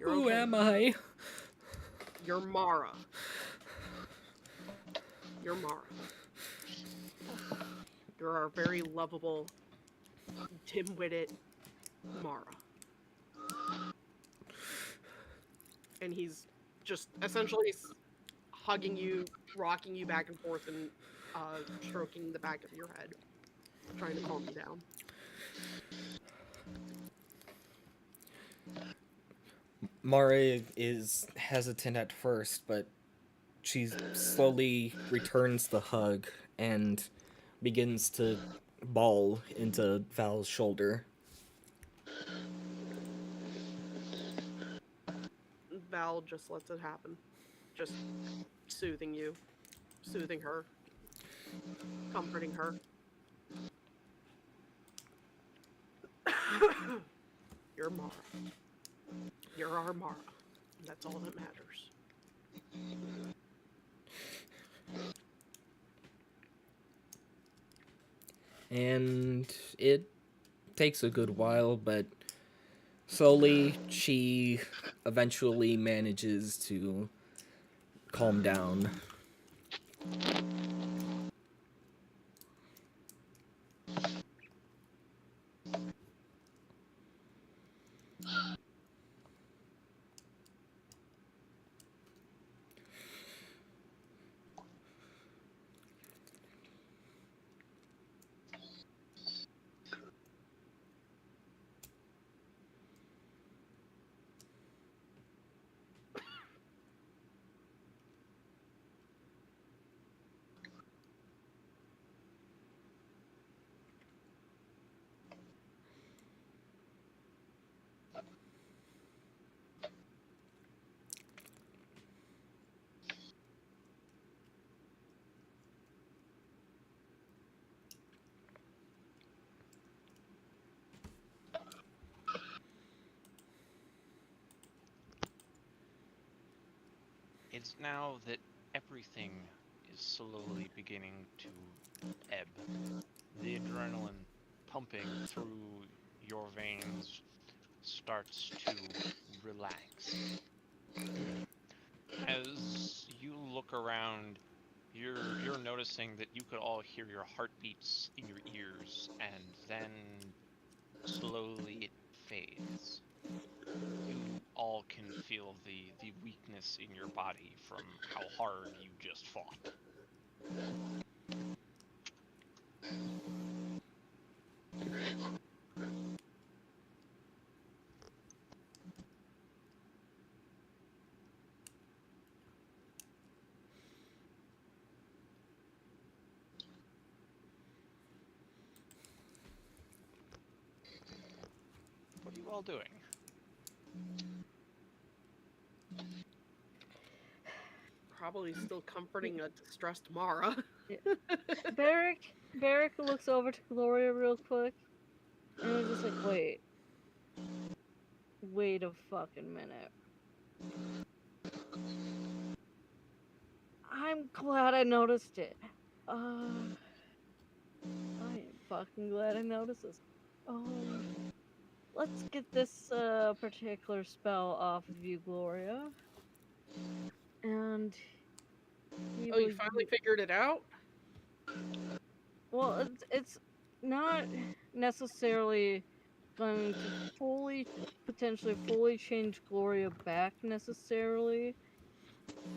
You're Who okay. am I? You're Mara. You're Mara. You're our very lovable, dim-witted Mara. And he's just essentially hugging you, rocking you back and forth, and stroking the back of your head, trying to calm you down. Mara is hesitant at first, but she slowly returns the hug and begins to bawl into Val's shoulder. Val just lets it happen. Just soothing you, soothing her, comforting her. You're Mara. You're our Mara. That's all that matters. And it takes a good while, but slowly she eventually manages to calm down. It's now that everything is slowly beginning to ebb. The adrenaline pumping through your veins starts to relax. As you look around, you're noticing that you could all hear your heartbeats in your ears, and then slowly it fades. You all can feel the weakness in your body from how hard you just fought. What are you all doing? Probably still comforting a distressed Mara. Barrick looks over to Gloria real quick, and is just like, wait a fucking minute. I'm glad I noticed it. I am fucking glad I noticed this. Let's get this particular spell off of you, Gloria. And he Oh, you will finally figured it out? well, it's not necessarily going to potentially fully change Gloria back necessarily,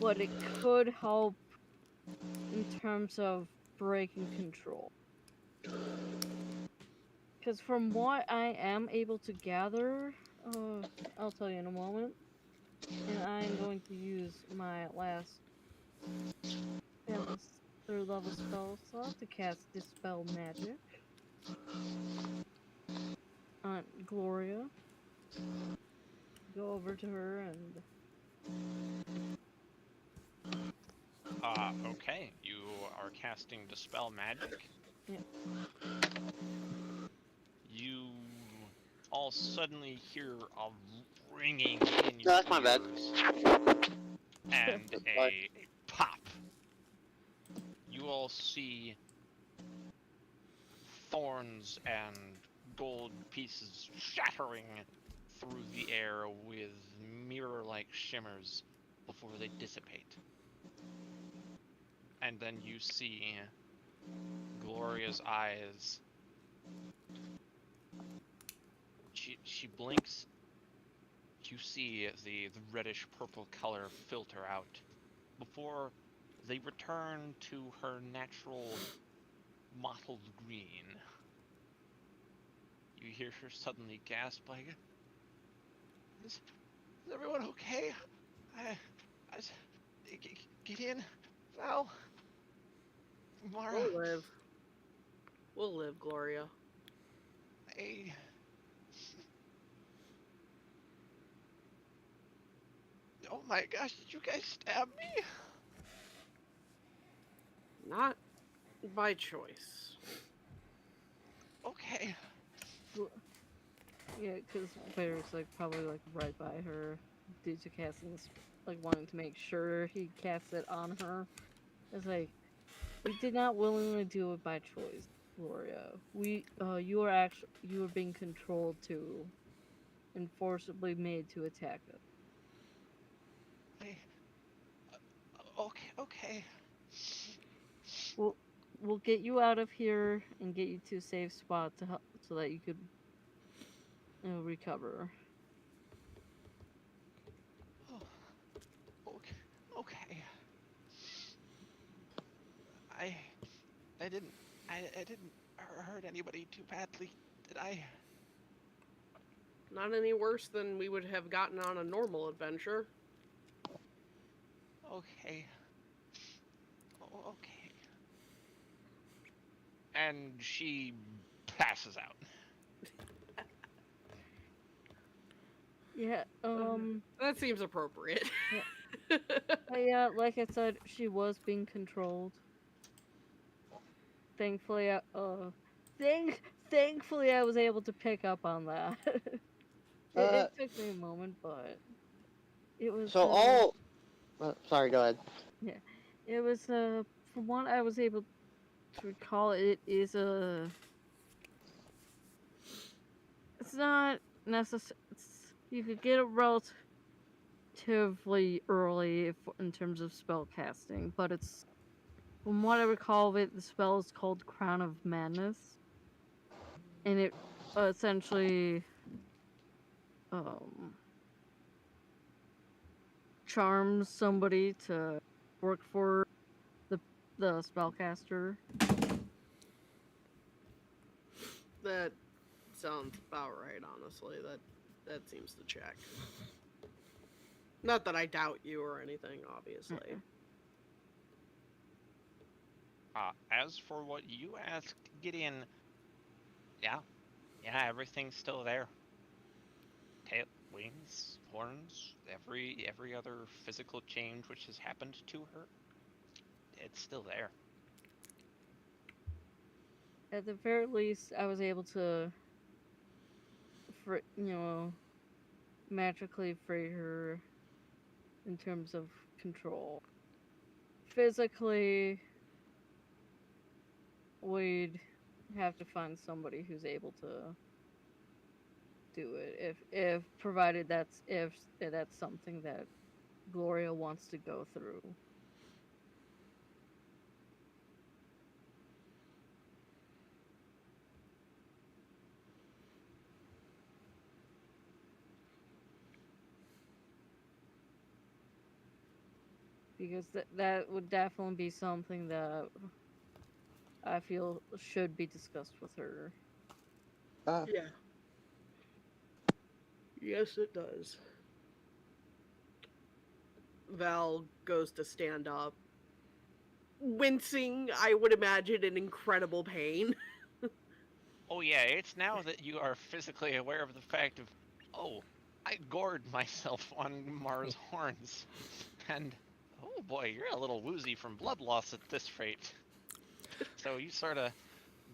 but it could help in terms of breaking control. Because from what I am able to gather, I'll tell you in a moment, and I'm going to use my last third level spell slot to cast Dispel Magic on Gloria. Go over to her and Okay. You are casting Dispel Magic. yeah. You all suddenly hear a ringing in No, your that's my bad. ears and Sorry. a pop. You all see thorns and gold pieces shattering through the air with mirror-like shimmers before they dissipate. And then you see Gloria's eyes. She blinks. You see the reddish purple color filter out before they return to her natural mottled green. You hear her suddenly gasp like, Is everyone okay? I get in, Val, Mara. We'll live. We'll live, Gloria. I... Oh my gosh, did you guys stab me? Not by choice. Okay. Yeah, because Barrick's like probably like right by her due to casting this, like wanting to make sure he casts it on her. It's like we did not willingly do it by choice, Gloria. You are being controlled to and forcibly made to attack us. Okay. We'll get you out of here and get you to a safe spot to help, so that you could recover. Oh, okay. I didn't hurt anybody too badly, did I? Not any worse than we would have gotten on a normal adventure. Okay. Okay. And she passes out. Yeah, That seems appropriate. yeah, like I said, she was being controlled. Thankfully, thankfully I was able to pick up on that. It took me a moment, but it was. So all. Sorry, go ahead. Yeah, it was. From what I was able to recall, it is a. It's not necessary. You could get it relatively early in terms of spell casting, but it's. From what I recall of it, the spell is called Crown of Madness, and it essentially charms somebody to work for the spellcaster. That sounds about right, honestly. That seems to check. Not that I doubt you or anything, obviously. As for what you asked, Gideon, yeah, everything's still there. Tail, wings, horns, every other physical change which has happened to her, it's still there. At the very least, I was able to, magically free her in terms of control. Physically, we'd have to find somebody who's able to do it. If provided if that's something that Gloria wants to go through. Because that would definitely be something that I feel should be discussed with her. Yeah. Yes, it does. Val goes to stand up, wincing, I would imagine, in incredible pain. Oh yeah, it's now that you are physically aware of the fact of, oh, I gored myself on Mars horns, and oh boy, you're a little woozy from blood loss at this rate. So you sort of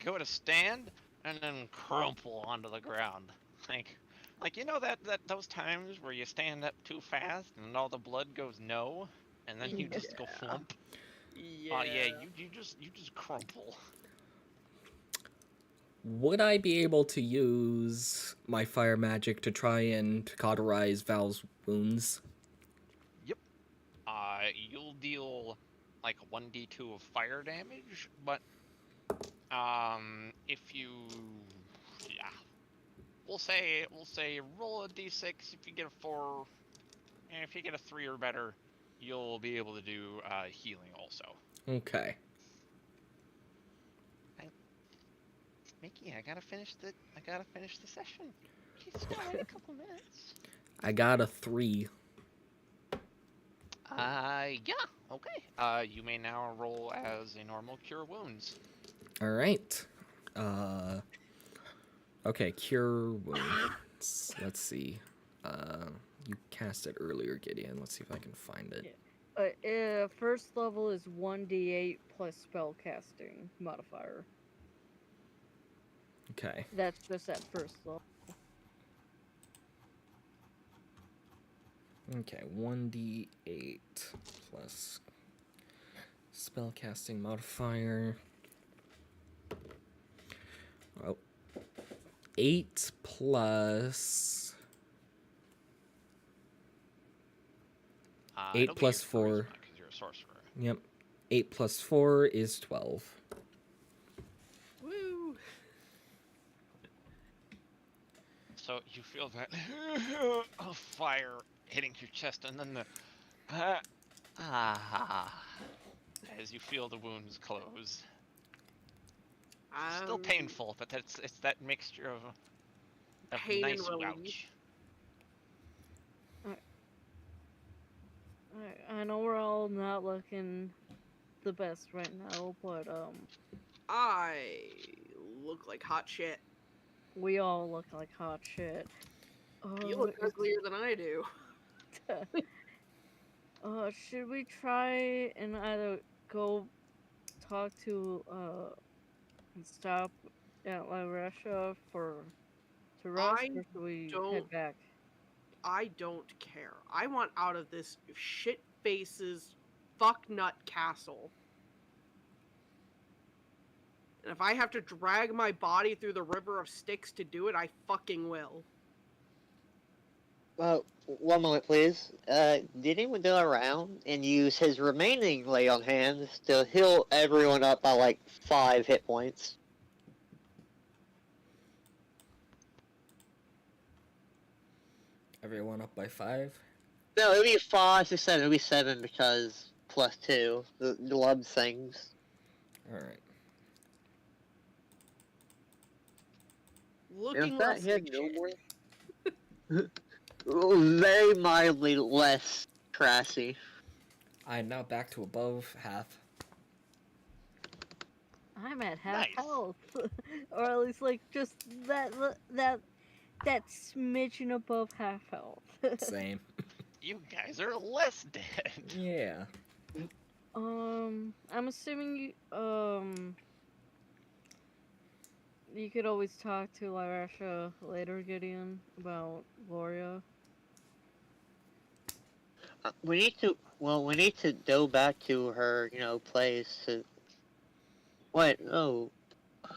go to stand and then crumple onto the ground, like you know that those times where you stand up too fast and all the blood goes no, and then you just go Yeah. flump. Yeah. Yeah, you just crumple. Would I be able to use my fire magic to try and cauterize Val's wounds? Yep. You'll deal like 1d2 of fire damage, but if you, yeah, we'll say roll a d6. If you get a 4, and if you get a 3 or better, you'll be able to do healing also. Okay. Mickey, I gotta finish the session. She's still like a couple minutes. I got a 3. Yeah, okay. You may now roll as a normal cure wounds. Alright. Okay, cure wounds. Let's see. You cast it earlier, Gideon. Let's see if I can find it. First level is 1d8 plus spell casting modifier. Okay. That's just at first level. Okay, 1d8 plus spellcasting modifier. Oh. 8 plus... 8 plus 4. Because you're a sorcerer. Yep. 8 plus 4 is 12. Woo! So you feel that fire hitting your chest, and then the as you feel the wounds close. Still painful, but it's that mixture of pain nice and relief. ouch. I know we're all not looking the best right now, but I look like hot shit. we all look like hot shit. You look uglier than I do. Should we try and either go talk to and stop at Rashiva to rest, I or should we head don't- back? I don't care. I want out of this shit faces fucknut castle. And if I have to drag my body through the river of Styx to do it, I fucking will. One moment, please. Did anyone go around and use his remaining lay on hands to heal everyone up by like 5 hit points? Everyone up by 5? No, it'll be 5 to 7. It'll be 7 because plus 2. The love things. Alright. Looking In fact, less he had like no shit. more. Very mildly less trashy. I am now back to above half. I'm at half Nice. health, or at least like just that smidgen above half health. Same. You guys are less dead. Yeah. I'm assuming you could always talk to Lyrasia later, Gideon, about Gloria. We need to. Well, we need to go back to her, place to. Wait, no. Like,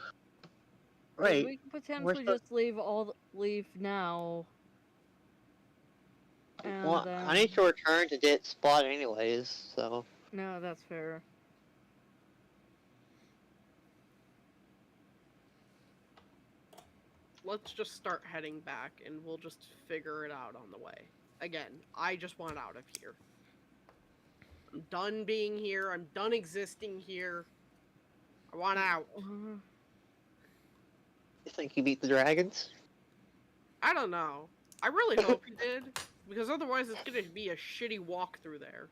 Right. we could We're potentially supposed. just leave now, and Well, I then need to return to that spot anyways. So. no, that's fair. Let's just start heading back, and we'll just figure it out on the way. Again, I just want out of here. I'm done being here. I'm done existing here. I want out. You think you beat the dragons? I don't know. I really hope you did, because otherwise it's gonna be a shitty walk through there.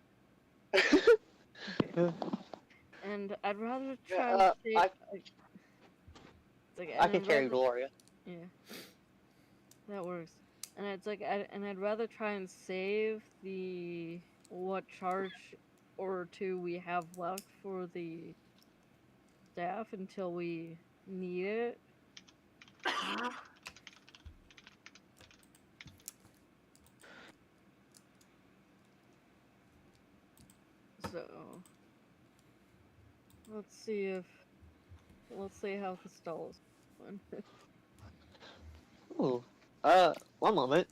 And I'd rather try Uh, and stay. I, It's like, I and can I'd carry rather- Gloria. Yeah, that works. And it's like, I'd rather try and save the what charge or two we have left for the staff until we need it. So let's see how the stall is going. Ooh. One moment.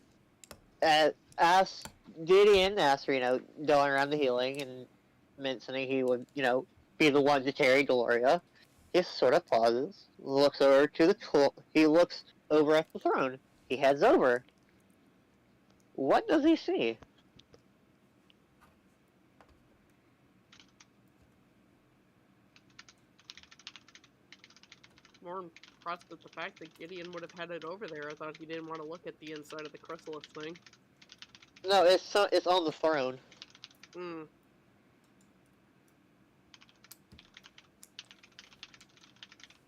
Gideon asked for, going around the healing and mentioning he would, be the one to carry Gloria. He sort of pauses, looks over to he looks over at the throne. He heads over. What does he see? More impressed at the fact that Gideon would have headed over there. I thought he didn't want to look at the inside of the chrysalis thing. No, it's on the throne. Hmm.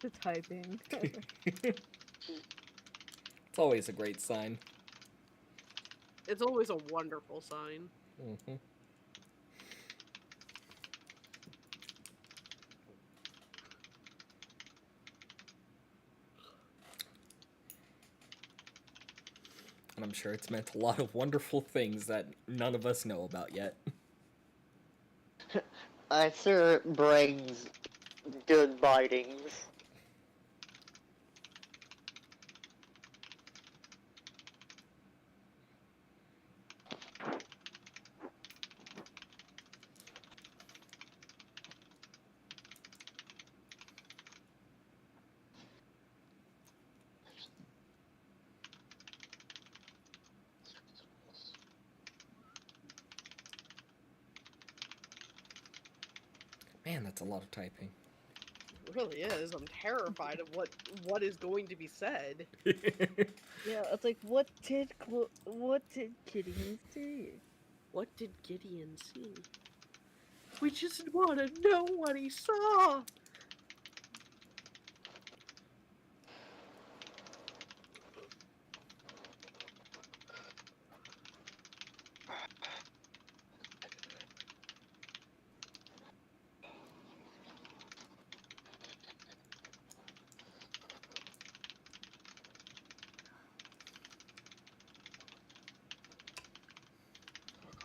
The typing. It's always a great sign. It's always a wonderful sign. Mm-hmm. And I'm sure it's meant a lot of wonderful things that none of us know about yet. It sure brings good bidings. Man, that's a lot of typing. It really is. I'm terrified of what is going to be said. Yeah, it's like, what did Gideon see? What did Gideon see? We just want to know what he saw.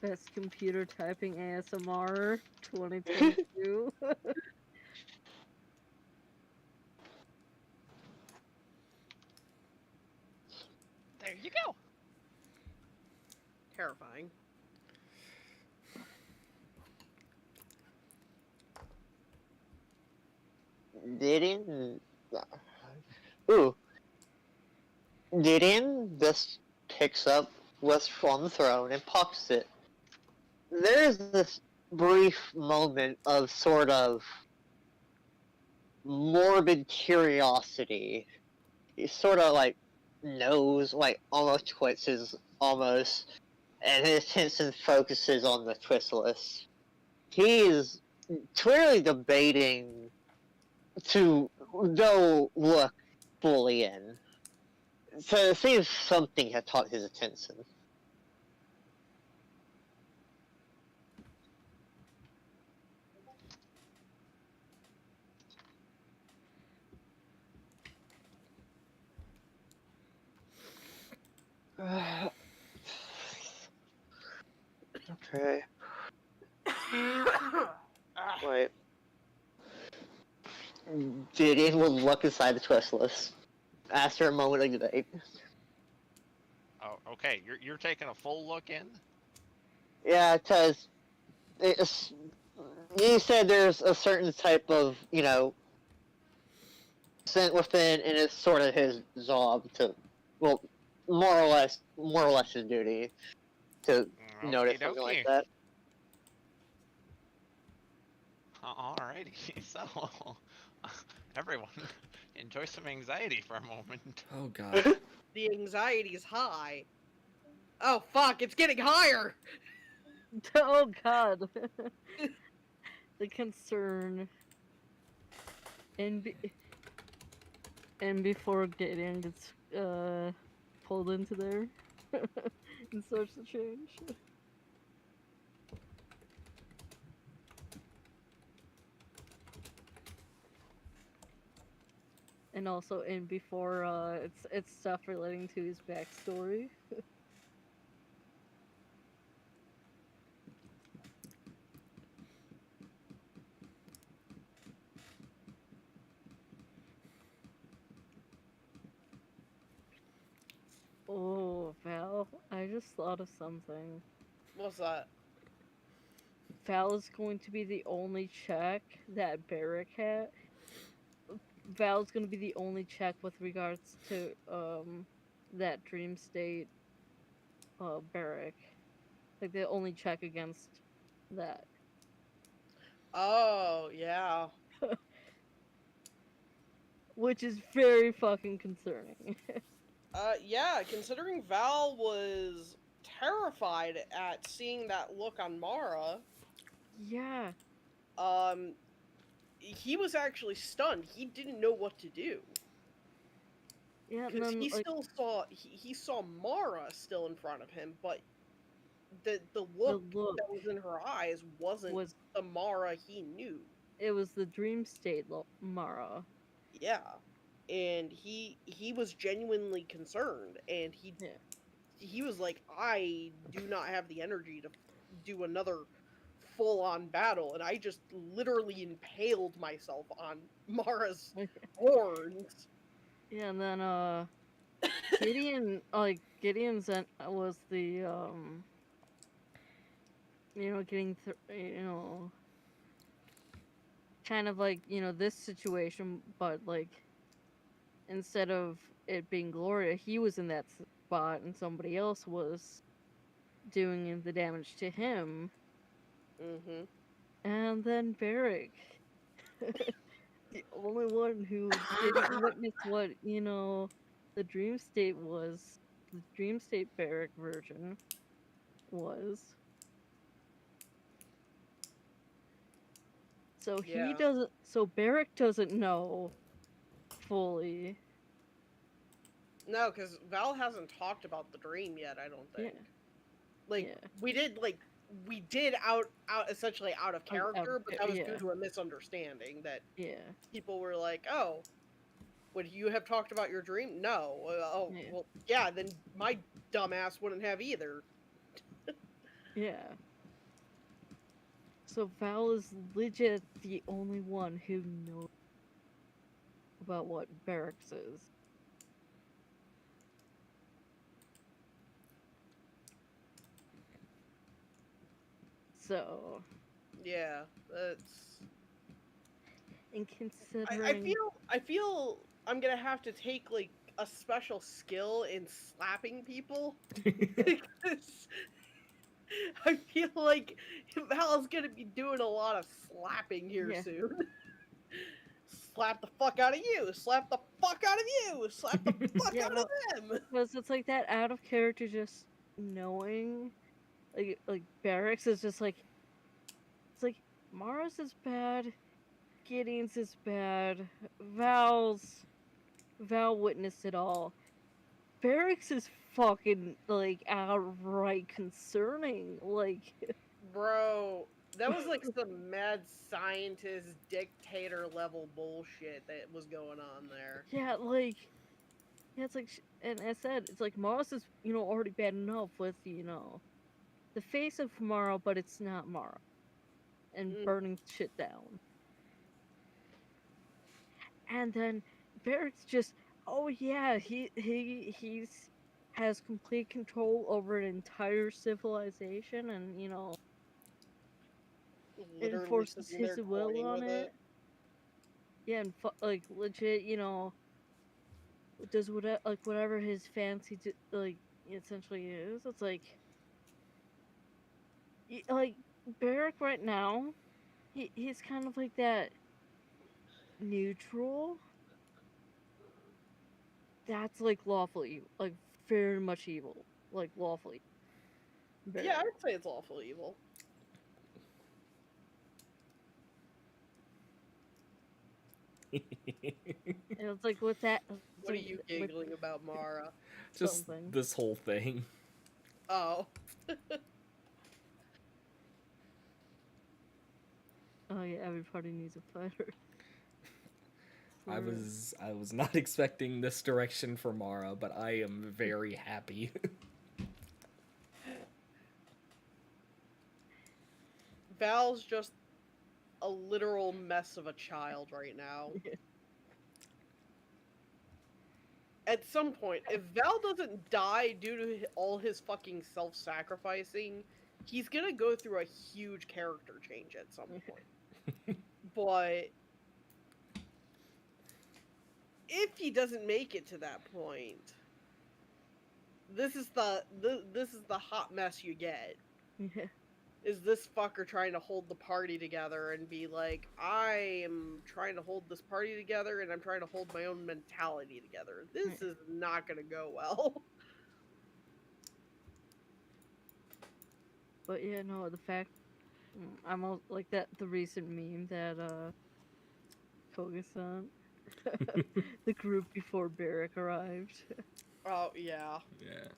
Best computer typing ASMR 2022. There you go. Terrifying. Gideon. Ooh. Gideon just picks up what's on the throne and pops it. There's this brief moment of sort of morbid curiosity. He sort of knows, almost twitches, almost, and his attention focuses on the chrysalis. He's clearly debating to go look fully in. So it seems something had caught his attention. Okay. Wait. Gideon will look inside the quest list after a moment of debate. Oh, okay. You're taking a full look in. Yeah, because you said there's a certain type of, scent within, and it's sort of his job to, well, more or less his duty to Okie notice something like dokie. that. Alrighty. So, everyone, enjoy some anxiety for a moment. Oh god. The anxiety's high. Oh fuck, it's getting higher! Oh god. The concern. And before Gideon gets pulled into there and starts to change. And also in before it's stuff relating to his backstory. Oh, Val, I just thought of something. What's that? Val is going to be the only check that Barrick had. Val's going to be the only check with regards to that dream state Barrick. Like the only check against that. Oh, yeah. Which is very fucking concerning. Yeah, considering Val was terrified at seeing that look on Mara, Yeah. he was actually stunned. He didn't know what to do. Yeah, and Because then, he like, still saw, he saw Mara still in front of him, but the look look that was in her eyes wasn't was the Mara he knew. it was the dream state Mara. Yeah. And he was genuinely concerned, and Yeah. he was like, I do not have the energy to do another full-on battle, and I just literally impaled myself on Mara's horns. Yeah, and then Gideon was the getting kind of like, this situation, but like instead of it being Gloria, he was in that spot and somebody else was doing the damage to him. Mm-hmm. And then Barrick, the only one who didn't witness what, the dream state was, the dream state Barrick version was. So Yeah. so Barrick doesn't know fully. No, because Val hasn't talked about the dream yet, I don't think. Yeah. Like, Yeah. we did out essentially out of character, but that was yeah. due to a misunderstanding that Yeah. people were like, oh, would you have talked about your dream? No. Yeah. Well, yeah, then my dumbass wouldn't have either. Yeah. So Val is legit the only one who knows about what Barracks is. So. Yeah, that's. And considering. I feel I'm gonna have to take like a special skill in slapping people because I feel like Val's gonna be doing a lot of slapping here soon. Slap the fuck out of you! Slap the fuck out of you! Slap the fuck out of them! Because it's like that out of character, just knowing, like Barracks is just like, it's like Mara's is bad, Gideon's is bad, Val witnessed it all. Barracks is fucking like outright concerning, like. Bro, that was like some mad scientist dictator level bullshit that was going on there. Yeah, like, yeah, it's like, and I said, it's like Mars is, already bad enough with, the face of Mara, but it's not Mara, and burning shit down. And then Barrett's just, oh yeah, he's has complete control over an entire civilization, and Literally enforces sitting there his will toying on with it. Yeah, and like legit, does whatever his fancy essentially is. It's like Barrack right now, he's kind of like that neutral. That's like lawfully, like very much evil, like lawfully. Yeah, I would say it's lawful evil. And it's like with that. What are you giggling about, Mara? Just something. this whole thing. Oh. Oh yeah, everybody needs a fighter. I was not expecting this direction for Mara, but I am very happy. Val's just a literal mess of a child right now. Yeah. At some point, if Val doesn't die due to all his fucking self-sacrificing, he's gonna go through a huge character change at some point. But if he doesn't make it to that point, this is the hot mess you get. Yeah. Is this fucker trying to hold the party together and be like, I am trying to hold this party together and I'm trying to hold my own mentality together. This is not going to go well. But yeah, no, the fact I'm all, like that the recent meme that Koga sent. The group before Barrack arrived. Oh, yeah. Yeah.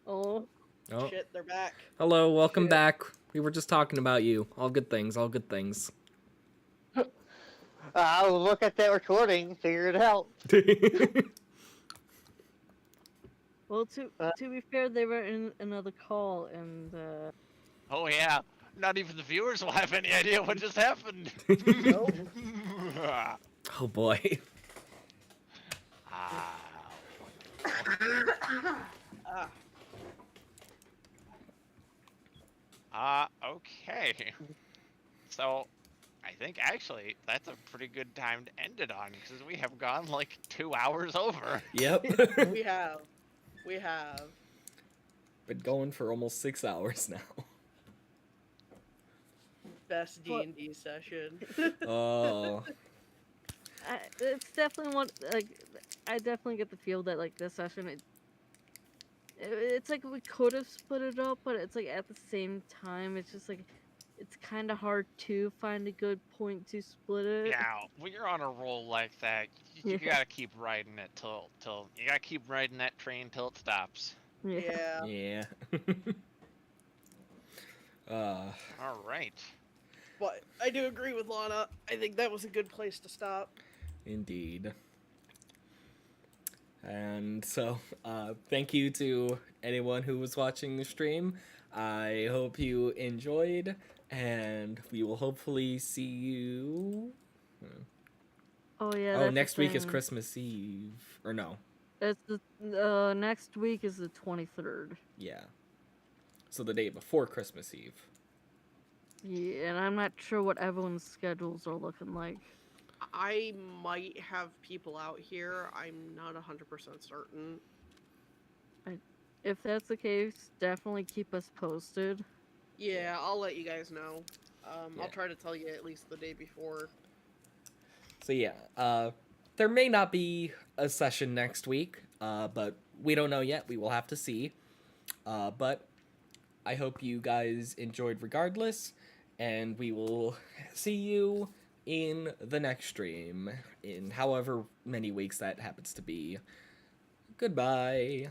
Oh. Oh. Shit, they're back. Hello, welcome Shit. back. We were just talking about you. All good things, all good things. I'll look at that recording, figure it out. Well, to be fair, they were in another call, and Oh yeah, not even the viewers will have any idea what just happened. Nope. Oh boy. Okay. So, I think actually that's a pretty good time to end it on because we have gone like 2 hours over. Yep. We have. Been going for almost 6 hours now. Best D&D session. Oh. it's definitely one like I definitely get the feel that like this session it's like we could have split it up, but it's like at the same time it's just like it's kind of hard to find a good point to split it. Yeah, when you're on a roll like that, you gotta keep riding it till you gotta keep riding that train till it stops. Yeah. Yeah. All right. But I do agree with Lana. I think that was a good place to stop. Indeed. And so, thank you to anyone who was watching the stream. I hope you enjoyed, and we will hopefully see you. Oh yeah. Oh, that's next the week is thing. Christmas Eve, or no? It's the next week is the 23rd. Yeah. So the day before Christmas Eve. Yeah, and I'm not sure what everyone's schedules are looking like. I might have people out here. I'm not 100% certain. If that's the case, definitely keep us posted. Yeah, I'll let you guys know. Yeah. I'll try to tell you at least the day before. So yeah, there may not be a session next week, but we don't know yet. We will have to see. But I hope you guys enjoyed regardless, and we will see you in the next stream in however many weeks that happens to be. Goodbye.